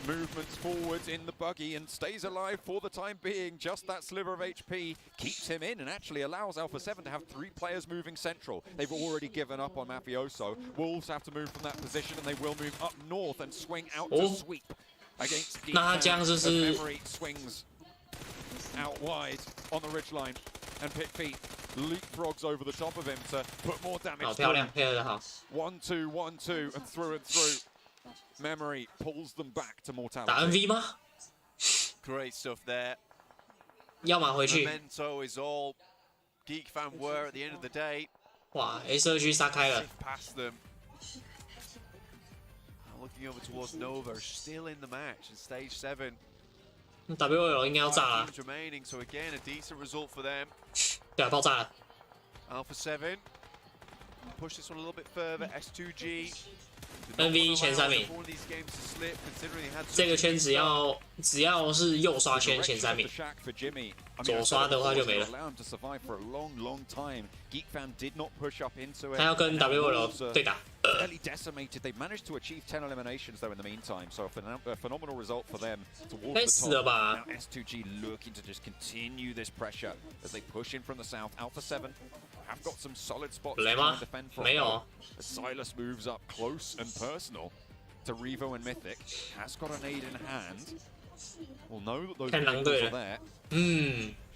movements forwards in the buggy and stays alive for the time being. Just that sliver of HP keeps him in and actually allows Alpha 7 to have 3 players moving central. They've already given up on Mafioso. Wolves have to move from that position and they will move up north and swing out to sweep against Geek. 那他这样就是 Memory swings out wide on the ridgeline and Pit Feet leapfrogs over the top of him to put more damage. 好漂亮，配合得好。 1-2, 1-2 and through. Memory pulls them back to mortality. 打 NV 吗？ Great stuff there. 要么回去。 Memento is all Geek fan were at the end of the day. 哇 ，S2G 杀开了。 Past them. Looking over towards Nova, still in the match in stage 7. WOL 应该要炸了。 remaining, so again a decent result for them. 对啊，爆炸了。 Alpha 7 push this one a little bit further. S2G. NV 前3名，这个圈只要是右刷圈前3名，左刷的话就没了。他要跟 WOL 对打。fairly decimated. They've managed to achieve 10 eliminations though in the meantime, so a phenomenal result for them towards the top. Now S2G looking to just continue this pressure as they push in from the south. Alpha 7 have got some solid spots to try and defend from. As Silas moves up close and personal to Revo and Mythic, has got a nade in hand. Will know that those vehicles are there.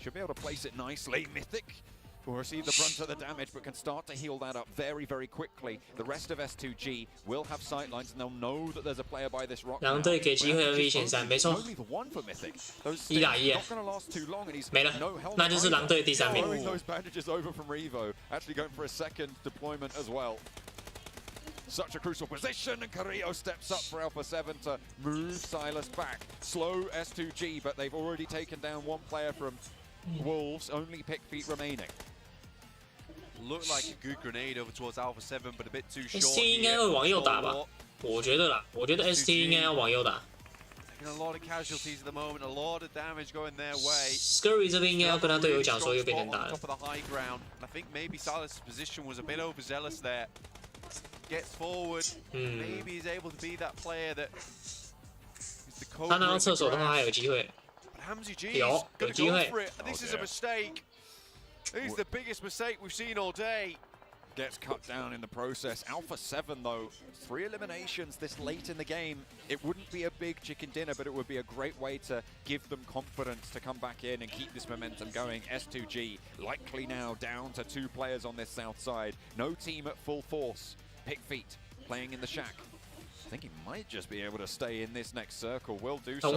Should be able to place it nicely. Mythic will receive the brunt of the damage, but can start to heal that up very, very quickly. The rest of S2G will have sightlines, and they'll know that there's a player by this rock. 两队给机会2v险3，没错。1打1，没了，那就是狼队第3名。Those bandages over from Revo, actually going for a second deployment as well. Such a crucial position, and Carrillo steps up for Alpha 7 to move Silas back. Slow S2G, but they've already taken down one player from Wolves, only pick feet remaining. Looked like a good grenade over towards Alpha 7, but a bit too short. ST 应该会往右打吧？我觉得啦，我觉得 ST 应该要往右打。Taking a lot of casualties at the moment, a lot of damage going their way. Scurry 这边应该要跟他队友讲说右边人打了。Top of the high ground. I think maybe Silas' position was a bit overzealous there. Gets forward, maybe he's able to be that player that is the code. 他拿到厕所的话还有机会。Hamzy G is going to go for it. And this is a mistake. This is the biggest mistake we've seen all day. Gets cut down in the process. Alpha 7 though, 3 eliminations this late in the game. It wouldn't be a big chicken dinner, but it would be a great way to give them confidence to come back in and keep this momentum going. S2G likely now down to 2 players on this south side. No team at full force. Pick feet playing in the shack. I think he might just be able to stay in this next circle. Will do so.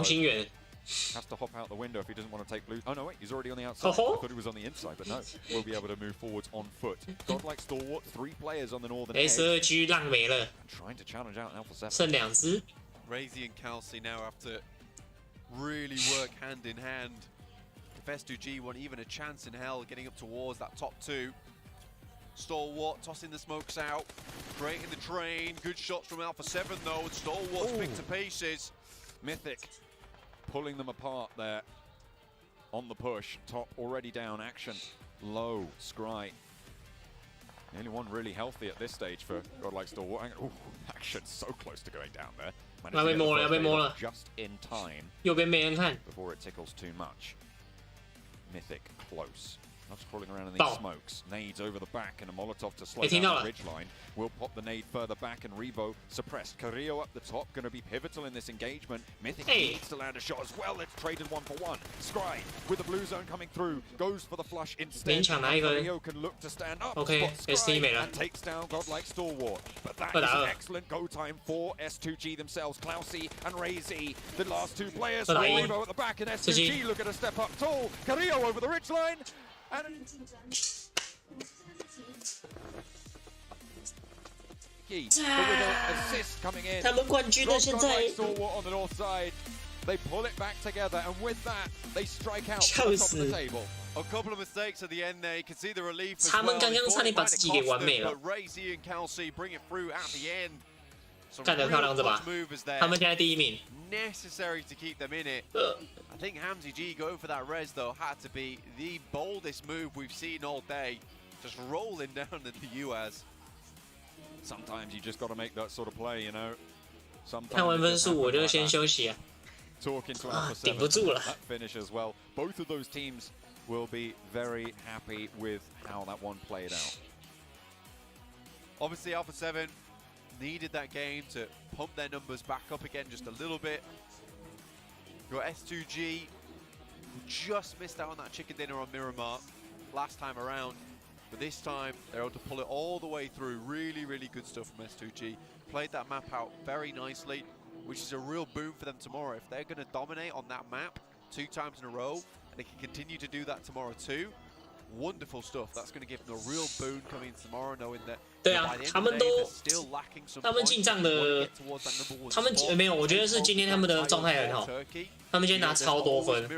Has to hop out the window if he doesn't want to take blue. Oh no, wait, he's already on the outside. I thought he was on the inside, but no. We'll be able to move forwards on foot. Godlike Stalwart, 3 players on the northern edge. Trying to challenge out Alpha 7. 剩2只。Razy and Kelsey now have to really work hand in hand. If S2G want even a chance in hell getting up towards that top 2. Stalwart tossing the smokes out, creating the train. Good shots from Alpha 7 though, and Stalwart's picked to pieces. Mythic pulling them apart there on the push. Top already down, action low. Scry. The only one really healthy at this stage for Godlike Stalwart. Ooh, action so close to going down there. Just in time before it tickles too much. Mythic close. Not crawling around in these smokes. Nades over the back and a Molotov to slow down the ridgeline. Will pop the nade further back and Revo suppressed. Carrillo up the top, going to be pivotal in this engagement. Mythic needs to land a shot as well. It's traded 1-for-1. Scry with the blue zone coming through. Goes for the flush instead. Carrillo can look to stand up. And takes down Godlike Stalwart. But that is an excellent go time for S2G themselves. Klausy and Razy, the last 2 players. Revo at the back and S2G looking to step up tall. Carrillo over the ridgeline. With an assist coming in. 他们冠军了，现在。 On the north side, they pull it back together, and with that, they strike out to the top of the table. A couple of mistakes at the end there. You can see the relief as 他们刚刚差点把自己给完美了。 But Razy and Kelsey bring it through at the end. 干得漂亮，这把。他们现在第1名。 Necessary to keep them in it. I think Hamzy G going for that res though had to be the boldest move we've seen all day. Just rolling down the UAS. Sometimes you just got to make that sort of play, you know. 看完分数我就先休息啊。 Talking to Alpha 7, 顶不住了。 that finish as well. Both of those teams will be very happy with how that one played out. Obviously, Alpha 7 needed that game to pump their numbers back up again just a little bit. Your S2G just missed out on that chicken dinner on Miramar last time around, but this time they're able to pull it all the way through. Really, really good stuff from S2G. Played that map out very nicely, which is a real boon for them tomorrow. If they're going to dominate on that map 2 times in a row, and they can continue to do that tomorrow too, wonderful stuff. That's going to give them a real boon coming tomorrow, knowing that 对啊，他们进账的，他们没有，我觉得是今天他们的状态很好，他们今天拿超多分。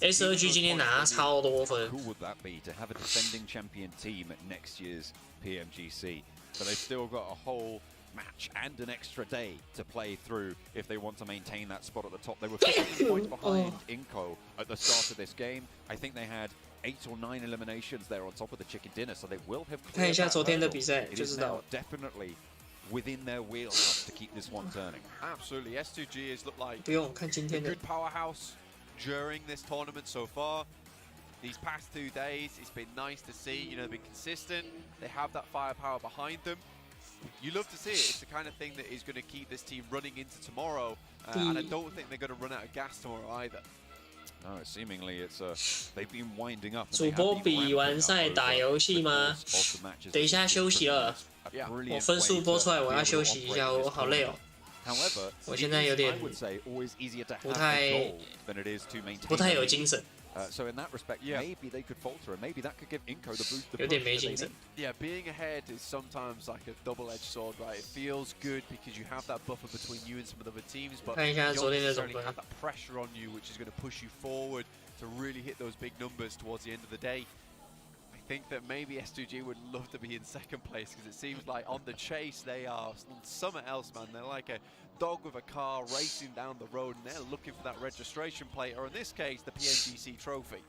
S2G 今天拿超多分。 Who would that be to have a defending champion team at next year's PMGC? But they've still got a whole match and an extra day to play through if they want to maintain that spot at the top. They were 15 points behind Inco at the start of this game. I think they had 8 or 9 eliminations there on top of the chicken dinner, so they will have 看一 cleared 下 that 昨天的 hurdle. 比赛 It 就 is 知道 now definitely within their wheelhouse to keep this one turning. Absolutely, S2G has looked like 不用看今 a 天的 good powerhouse during this tournament so far. These past 2 days, it's been nice to see. You know, they've been consistent. They have that firepower behind them. You love to see it. It's the kind of thing that is going to keep this team running into tomorrow. And I don't think they're going to run out of gas tomorrow either. No, seemingly it's they've been winding up. 主播比完赛打游戏吗？等一下休息了，我分数播出来，我要休息一下，我好累哦。 However, 我现在有点 I would say always easier to have 不太 control than it is to maintain. 不太有精神， So in that respect, maybe they could falter, and maybe that could give Inco the boost. 有点没精神。 Yeah, being ahead is sometimes like a double-edged sword, right? It feels good because you have that buffer between you and some of the other teams, but 看一 you 下 don't 昨天的总 necessarily 分 have。that pressure on you, which is going to push you forward to really hit those big numbers towards the end of the day. I think that maybe S2G would love to be in second place because it seems like on the chase they are somewhere else, man. They're like a dog with a car racing down the road, and they're looking for that registration plate, or in this case, the PMGC trophy.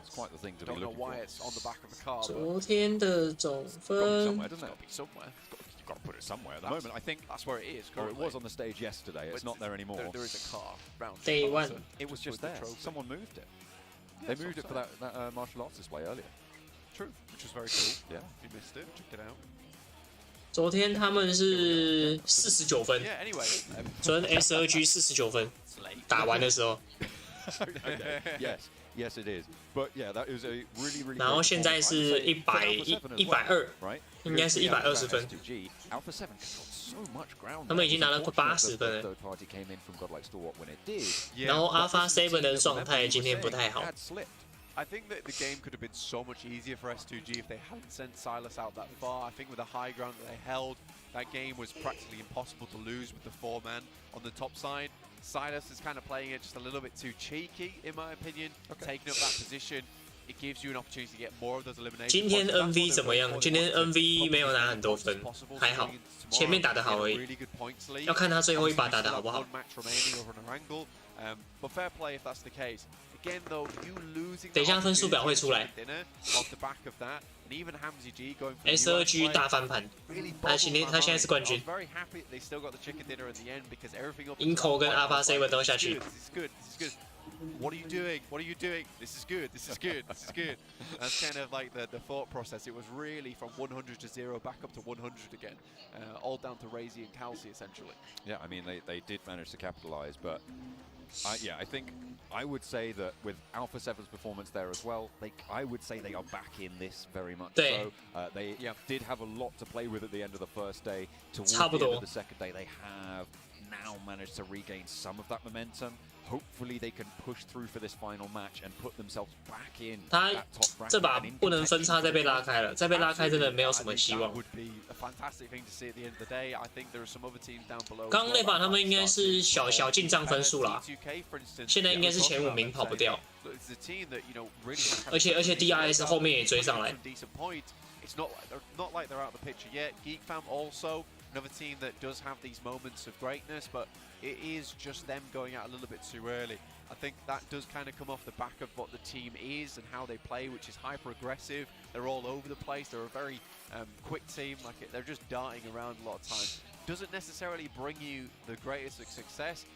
It's quite the thing to be Don't know looking why for. it's on the back of a car. 昨天的总 Got to be 分 somewhere, doesn't It's got it? to be somewhere. You've got to put it somewhere. At the moment, I think. That's where it is. Or it Currently. was on the stage yesterday. It's not there anymore. There is a car round. Day the one. corner. It was just with the there. trophy. Someone moved it. Yeah, They moved it for that martial arts display earlier. True, which was very cool. Yeah. If you missed it, check it out. 昨天他们是49分， Yeah. Anyway. 昨天 S2G 49分，打完的时候， Okay. Yes. Yes, it is. But yeah, that is a really, really. 然后现在是120 right? 应该是120分。 Alpha 7 controlled so much ground. 他们已经拿了快80分了。 Third party came in from Godlike Stalwart when it did. 然后 Alpha 7的状态今天不太好。 Had slipped. I think that the game could have been so much easier for S2G if they hadn't sent Silas out that far. I think with the high ground that they held, that game was practically impossible to lose with the 4-man on the top side. Silas is kind of playing it just a little bit too cheeky, in my opinion, taking up that position. It gives you an opportunity to get more of those eliminations. 今天 NV 怎么样？今天 NV 没有拿很多分，还好，前面打得好而已。要看他最后一把打得好不好。 But fair play if that's the case. Again, though, you losing. 等一下分数表会出来。 Off the back of that, and even Hamzy G going for S2G 大翻盘，他现在是冠军。 Very happy they still got the chicken dinner at the end because everything up. Inco 跟 Alpha 7都下去。 This is good. This is good. What are you doing? What are you doing? This is good. This is good. This is good. That's kind of like the thought process. It was really from 100 to 0 back up to 100 again, all down to Razy and Kelsey essentially. Yeah, I mean they did manage to capitalize, but I think I would say that with Alpha 7's performance there as well, I would say they are back in this very much so. They did have a lot to play with at the end of the first day. Towards the end of the second day, they have now managed to regain some of that momentum. Hopefully they can push through for this final match and put themselves back in 他 that top bracket. 这把不能分差，再被拉开了，再被拉开真的没有什么希望。 Would be a fantastic thing to see at the end of the day. I think there are some other teams down below. 刚刚那把他们应该是小进账分数啦，现在应该是前5名跑不掉。而且 DRS 后面也追上来。 It's not like they're out of the picture yet. Geek Fam also another team that does have these moments of greatness, but it is just them going out a little bit too early. I think that does kind of come off the back of what the team is and how they play, which is hyper aggressive. They're all over the place. They're a very quick team. They're just darting around a lot of times. Doesn't necessarily bring you the greatest of success,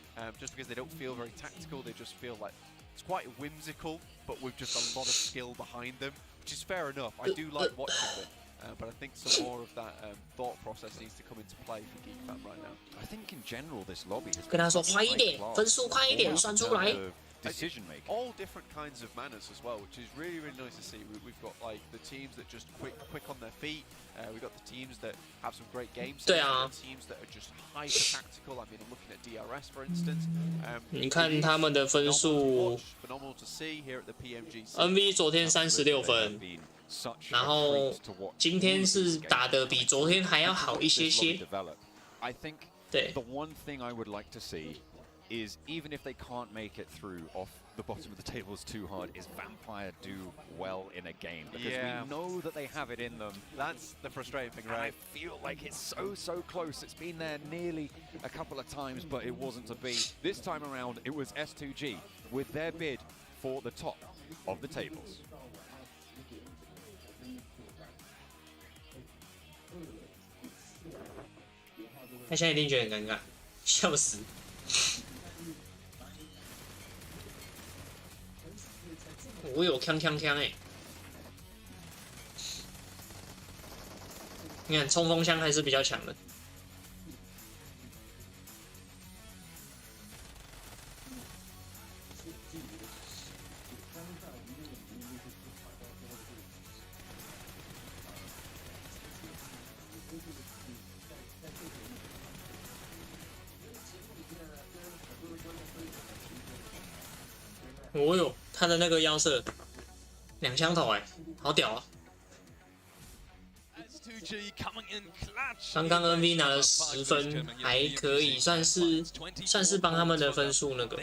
just because they don't feel very tactical. They just feel like it's quite whimsical, but with just a lot of skill behind them, which is fair enough. I do like watching them. But I think some more of that thought process needs to come into play for Geek Fam right now. I think in general this lobby has 跟他说快一点，分数快一点，算出来。 decision making. All different kinds of manners as well, which is really, really nice to see. We've got like the teams that just quick on their feet. We've got the teams that have some great game sense. Teams that are just hyper tactical. I mean, I'm looking at DRS for instance. 你看他们的分数 phenomenal to see here at the PMGC.，NV 昨天36分，然后今天是打得比昨天还要好一些些。 I think 对。 The one thing I would like to see is even if they can't make it through off the bottom of the tables too hard, is Vampire do well in a game? Because we know that they have it in them. That's the frustrating thing, right? And I feel like it's so close. It's been there nearly a couple of times, but it wasn't to be. This time around, it was S2G with their bid for the top of the tables. 他现在一定觉得很尴尬，笑死。我有锵锵锵哎！你看冲锋枪还是比较强的。哦哟，他的那个腰射2枪头哎，好屌啊！刚刚 NV 拿了10分，还可以，算是帮他们的分数那个。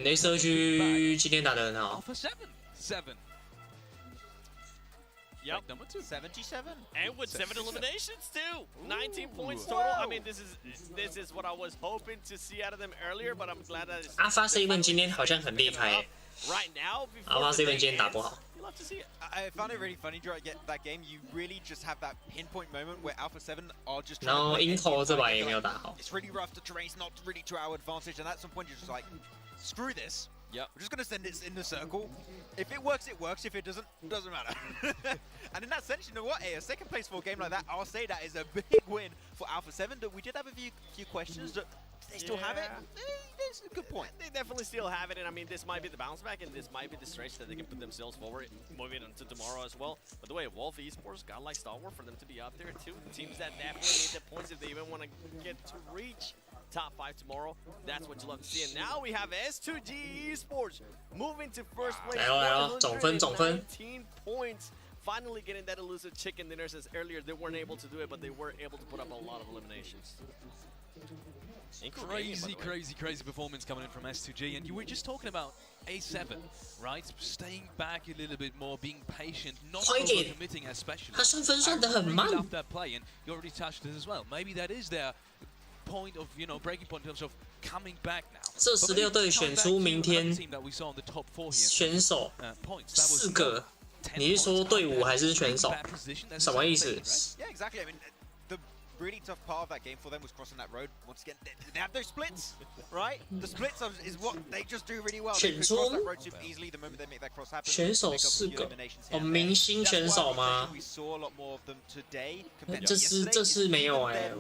雷社区今天打得很好。Yep. Number 2. 77. And with 7 eliminations too. 19 points total. I mean, this is what I was hoping to see out of them earlier, but I'm glad that it's Alpha 7今天好像很厉害。Right now, Alpha 7今天打不好。You'll have to see it. I found it really funny during that game. You really just have that pinpoint moment where Alpha 7 are just. 然后 Inco 这把也没有打好。It's really rough. The terrain's not really to our advantage, and at some point you're just like, screw this. Yep. We're just gonna send it in the circle. If it works, it works. If it doesn't matter. And in that sense, you know what? Hey, a second place for a game like that, I'll say that is a big win for Alpha 7. But we did have a few questions. Do they still have it? That's a good point. They definitely still have it, and I mean, this might be the bounce back, and this might be the stretch that they can put themselves forward, moving into tomorrow as well. But the way Wolf Esports got like Stalwart for them to be up there too. Teams that definitely need the points if they even want to get to reach top 5 tomorrow. That's what you love to see. And now we have S2G Esports moving to first place. 总分 19 points. Finally getting that elusive chicken dinner, since earlier they weren't able to do it, but they were able to put up a lot of eliminations. Crazy performance coming in from S2G. And you were just talking about A7, right? Staying back a little bit more, being patient, not overcommitting especially. 他算分算得很慢。 I really love that play, and you already touched it as well. Maybe that is their point of, breaking point in terms of coming back now. 这16队选出明天选手4个，你是说队伍还是选手？什么意思？ Yeah, exactly. I mean, the really tough part of that game for them was crossing that road. Once again, they have those splits, right? The splits is what they just do really well. They can cross that road super easily the moment they make that cross happen. 选手4个，哦，明星选手吗？这次没有哎，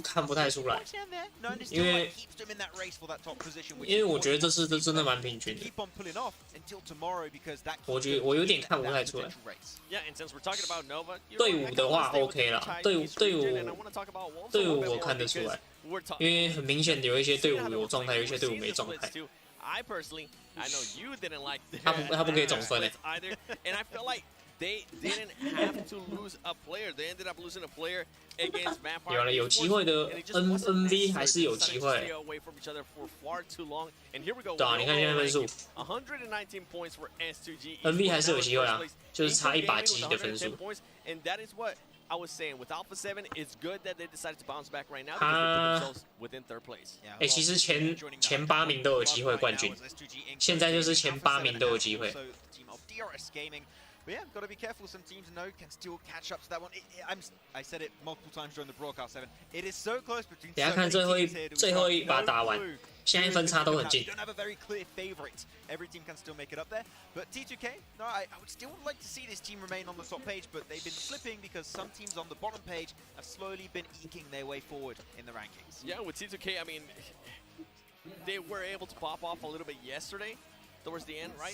看不太出来，因为我觉得这次真的蛮平均的，我有点看不太出来。队伍的话 OK 啦，队伍我看得出来，因为很明显有一些队伍有状态，有一些队伍没状态。他不可以总分诶。They didn't have to lose a player. They ended up losing a player against Vampire. 有机会的 NV 还是有机会。对啊，你看现在分数 119 points for S2G. NV 还是有机会啊，就是差1把G的分数。 And that is what I was saying. With Alpha 7, it's good that they decided to bounce back right now because they put themselves within 3rd place. 其实前8名都有机会冠军，现在就是前8名都有机会。 But yeah, got to be careful. Some teams can still catch up to that one. I said it multiple times during the broadcast. 7, it is so close between. 等下看最后一把打完，现在分差都很近。 Don't have a very clear favorite. Every team can still make it up there. But T2K, no, I would still like to see this team remain on the top page, but they've been slipping because some teams on the bottom page have slowly been eking their way forward in the rankings. Yeah, with T2K, I mean, they were able to pop off a little bit yesterday. Towards the end, right?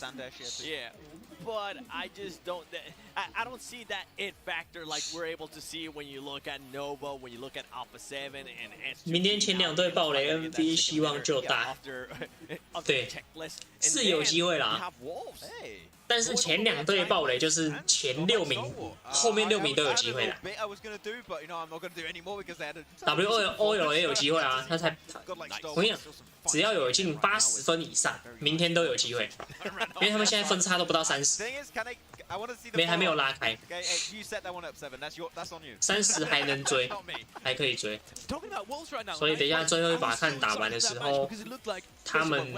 Yeah, but I just don't. I don't see that it factor like we're able to see when you look at Nova, when you look at Alpha 7 and S2. 明天前2队爆雷 ，NV 希望就大。对，是有机会啦。但是前2队爆雷就是前6名，后面6名都有机会的。WOL 也有机会啊，他才，我跟你讲，只要有进80分以上，明天都有机会，因为他们现在分差都不到30。还没有拉开。 Okay, you set that one up 7. That's on you. 30还能追，还可以追。所以等一下最后一把看打完的时候，他们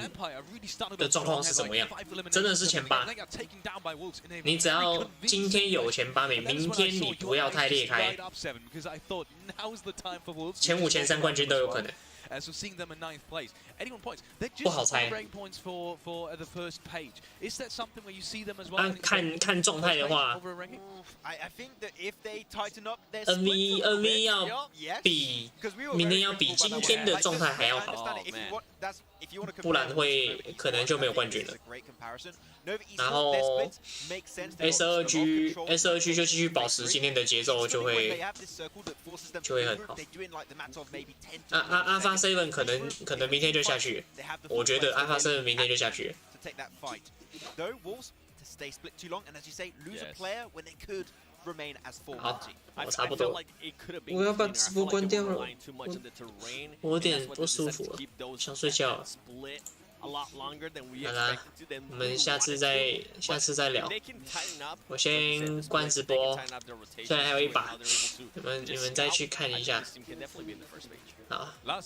的状况是怎么样？真的是前8。你只要今天有前8名，明天你不要太裂开，前5、前3冠军都有可能。 So seeing them in 9th place, anyone points, they're just 不好猜。 break points for the first page. Is that something where you see them as well? 看状态的话 I think that if they tighten up their ，NV 要比明天要比今天的状态还要好，不然会可能就没有冠军了。然后 S2G 就继续保持今天的节奏，就会很好。Alpha 7可能明天就下去了，我觉得 Alpha 7明天就下去了。 好，我差不多。我要把直播关掉了，我有点不舒服了，想睡觉了。好啦，我们下次再聊。我先关直播，虽然还有一把，你们再去看一下。好，那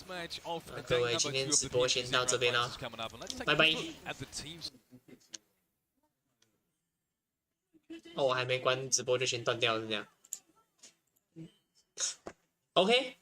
各位今天直播先到这边了，拜拜。哦，我还没关直播就先断掉，是这样。OK。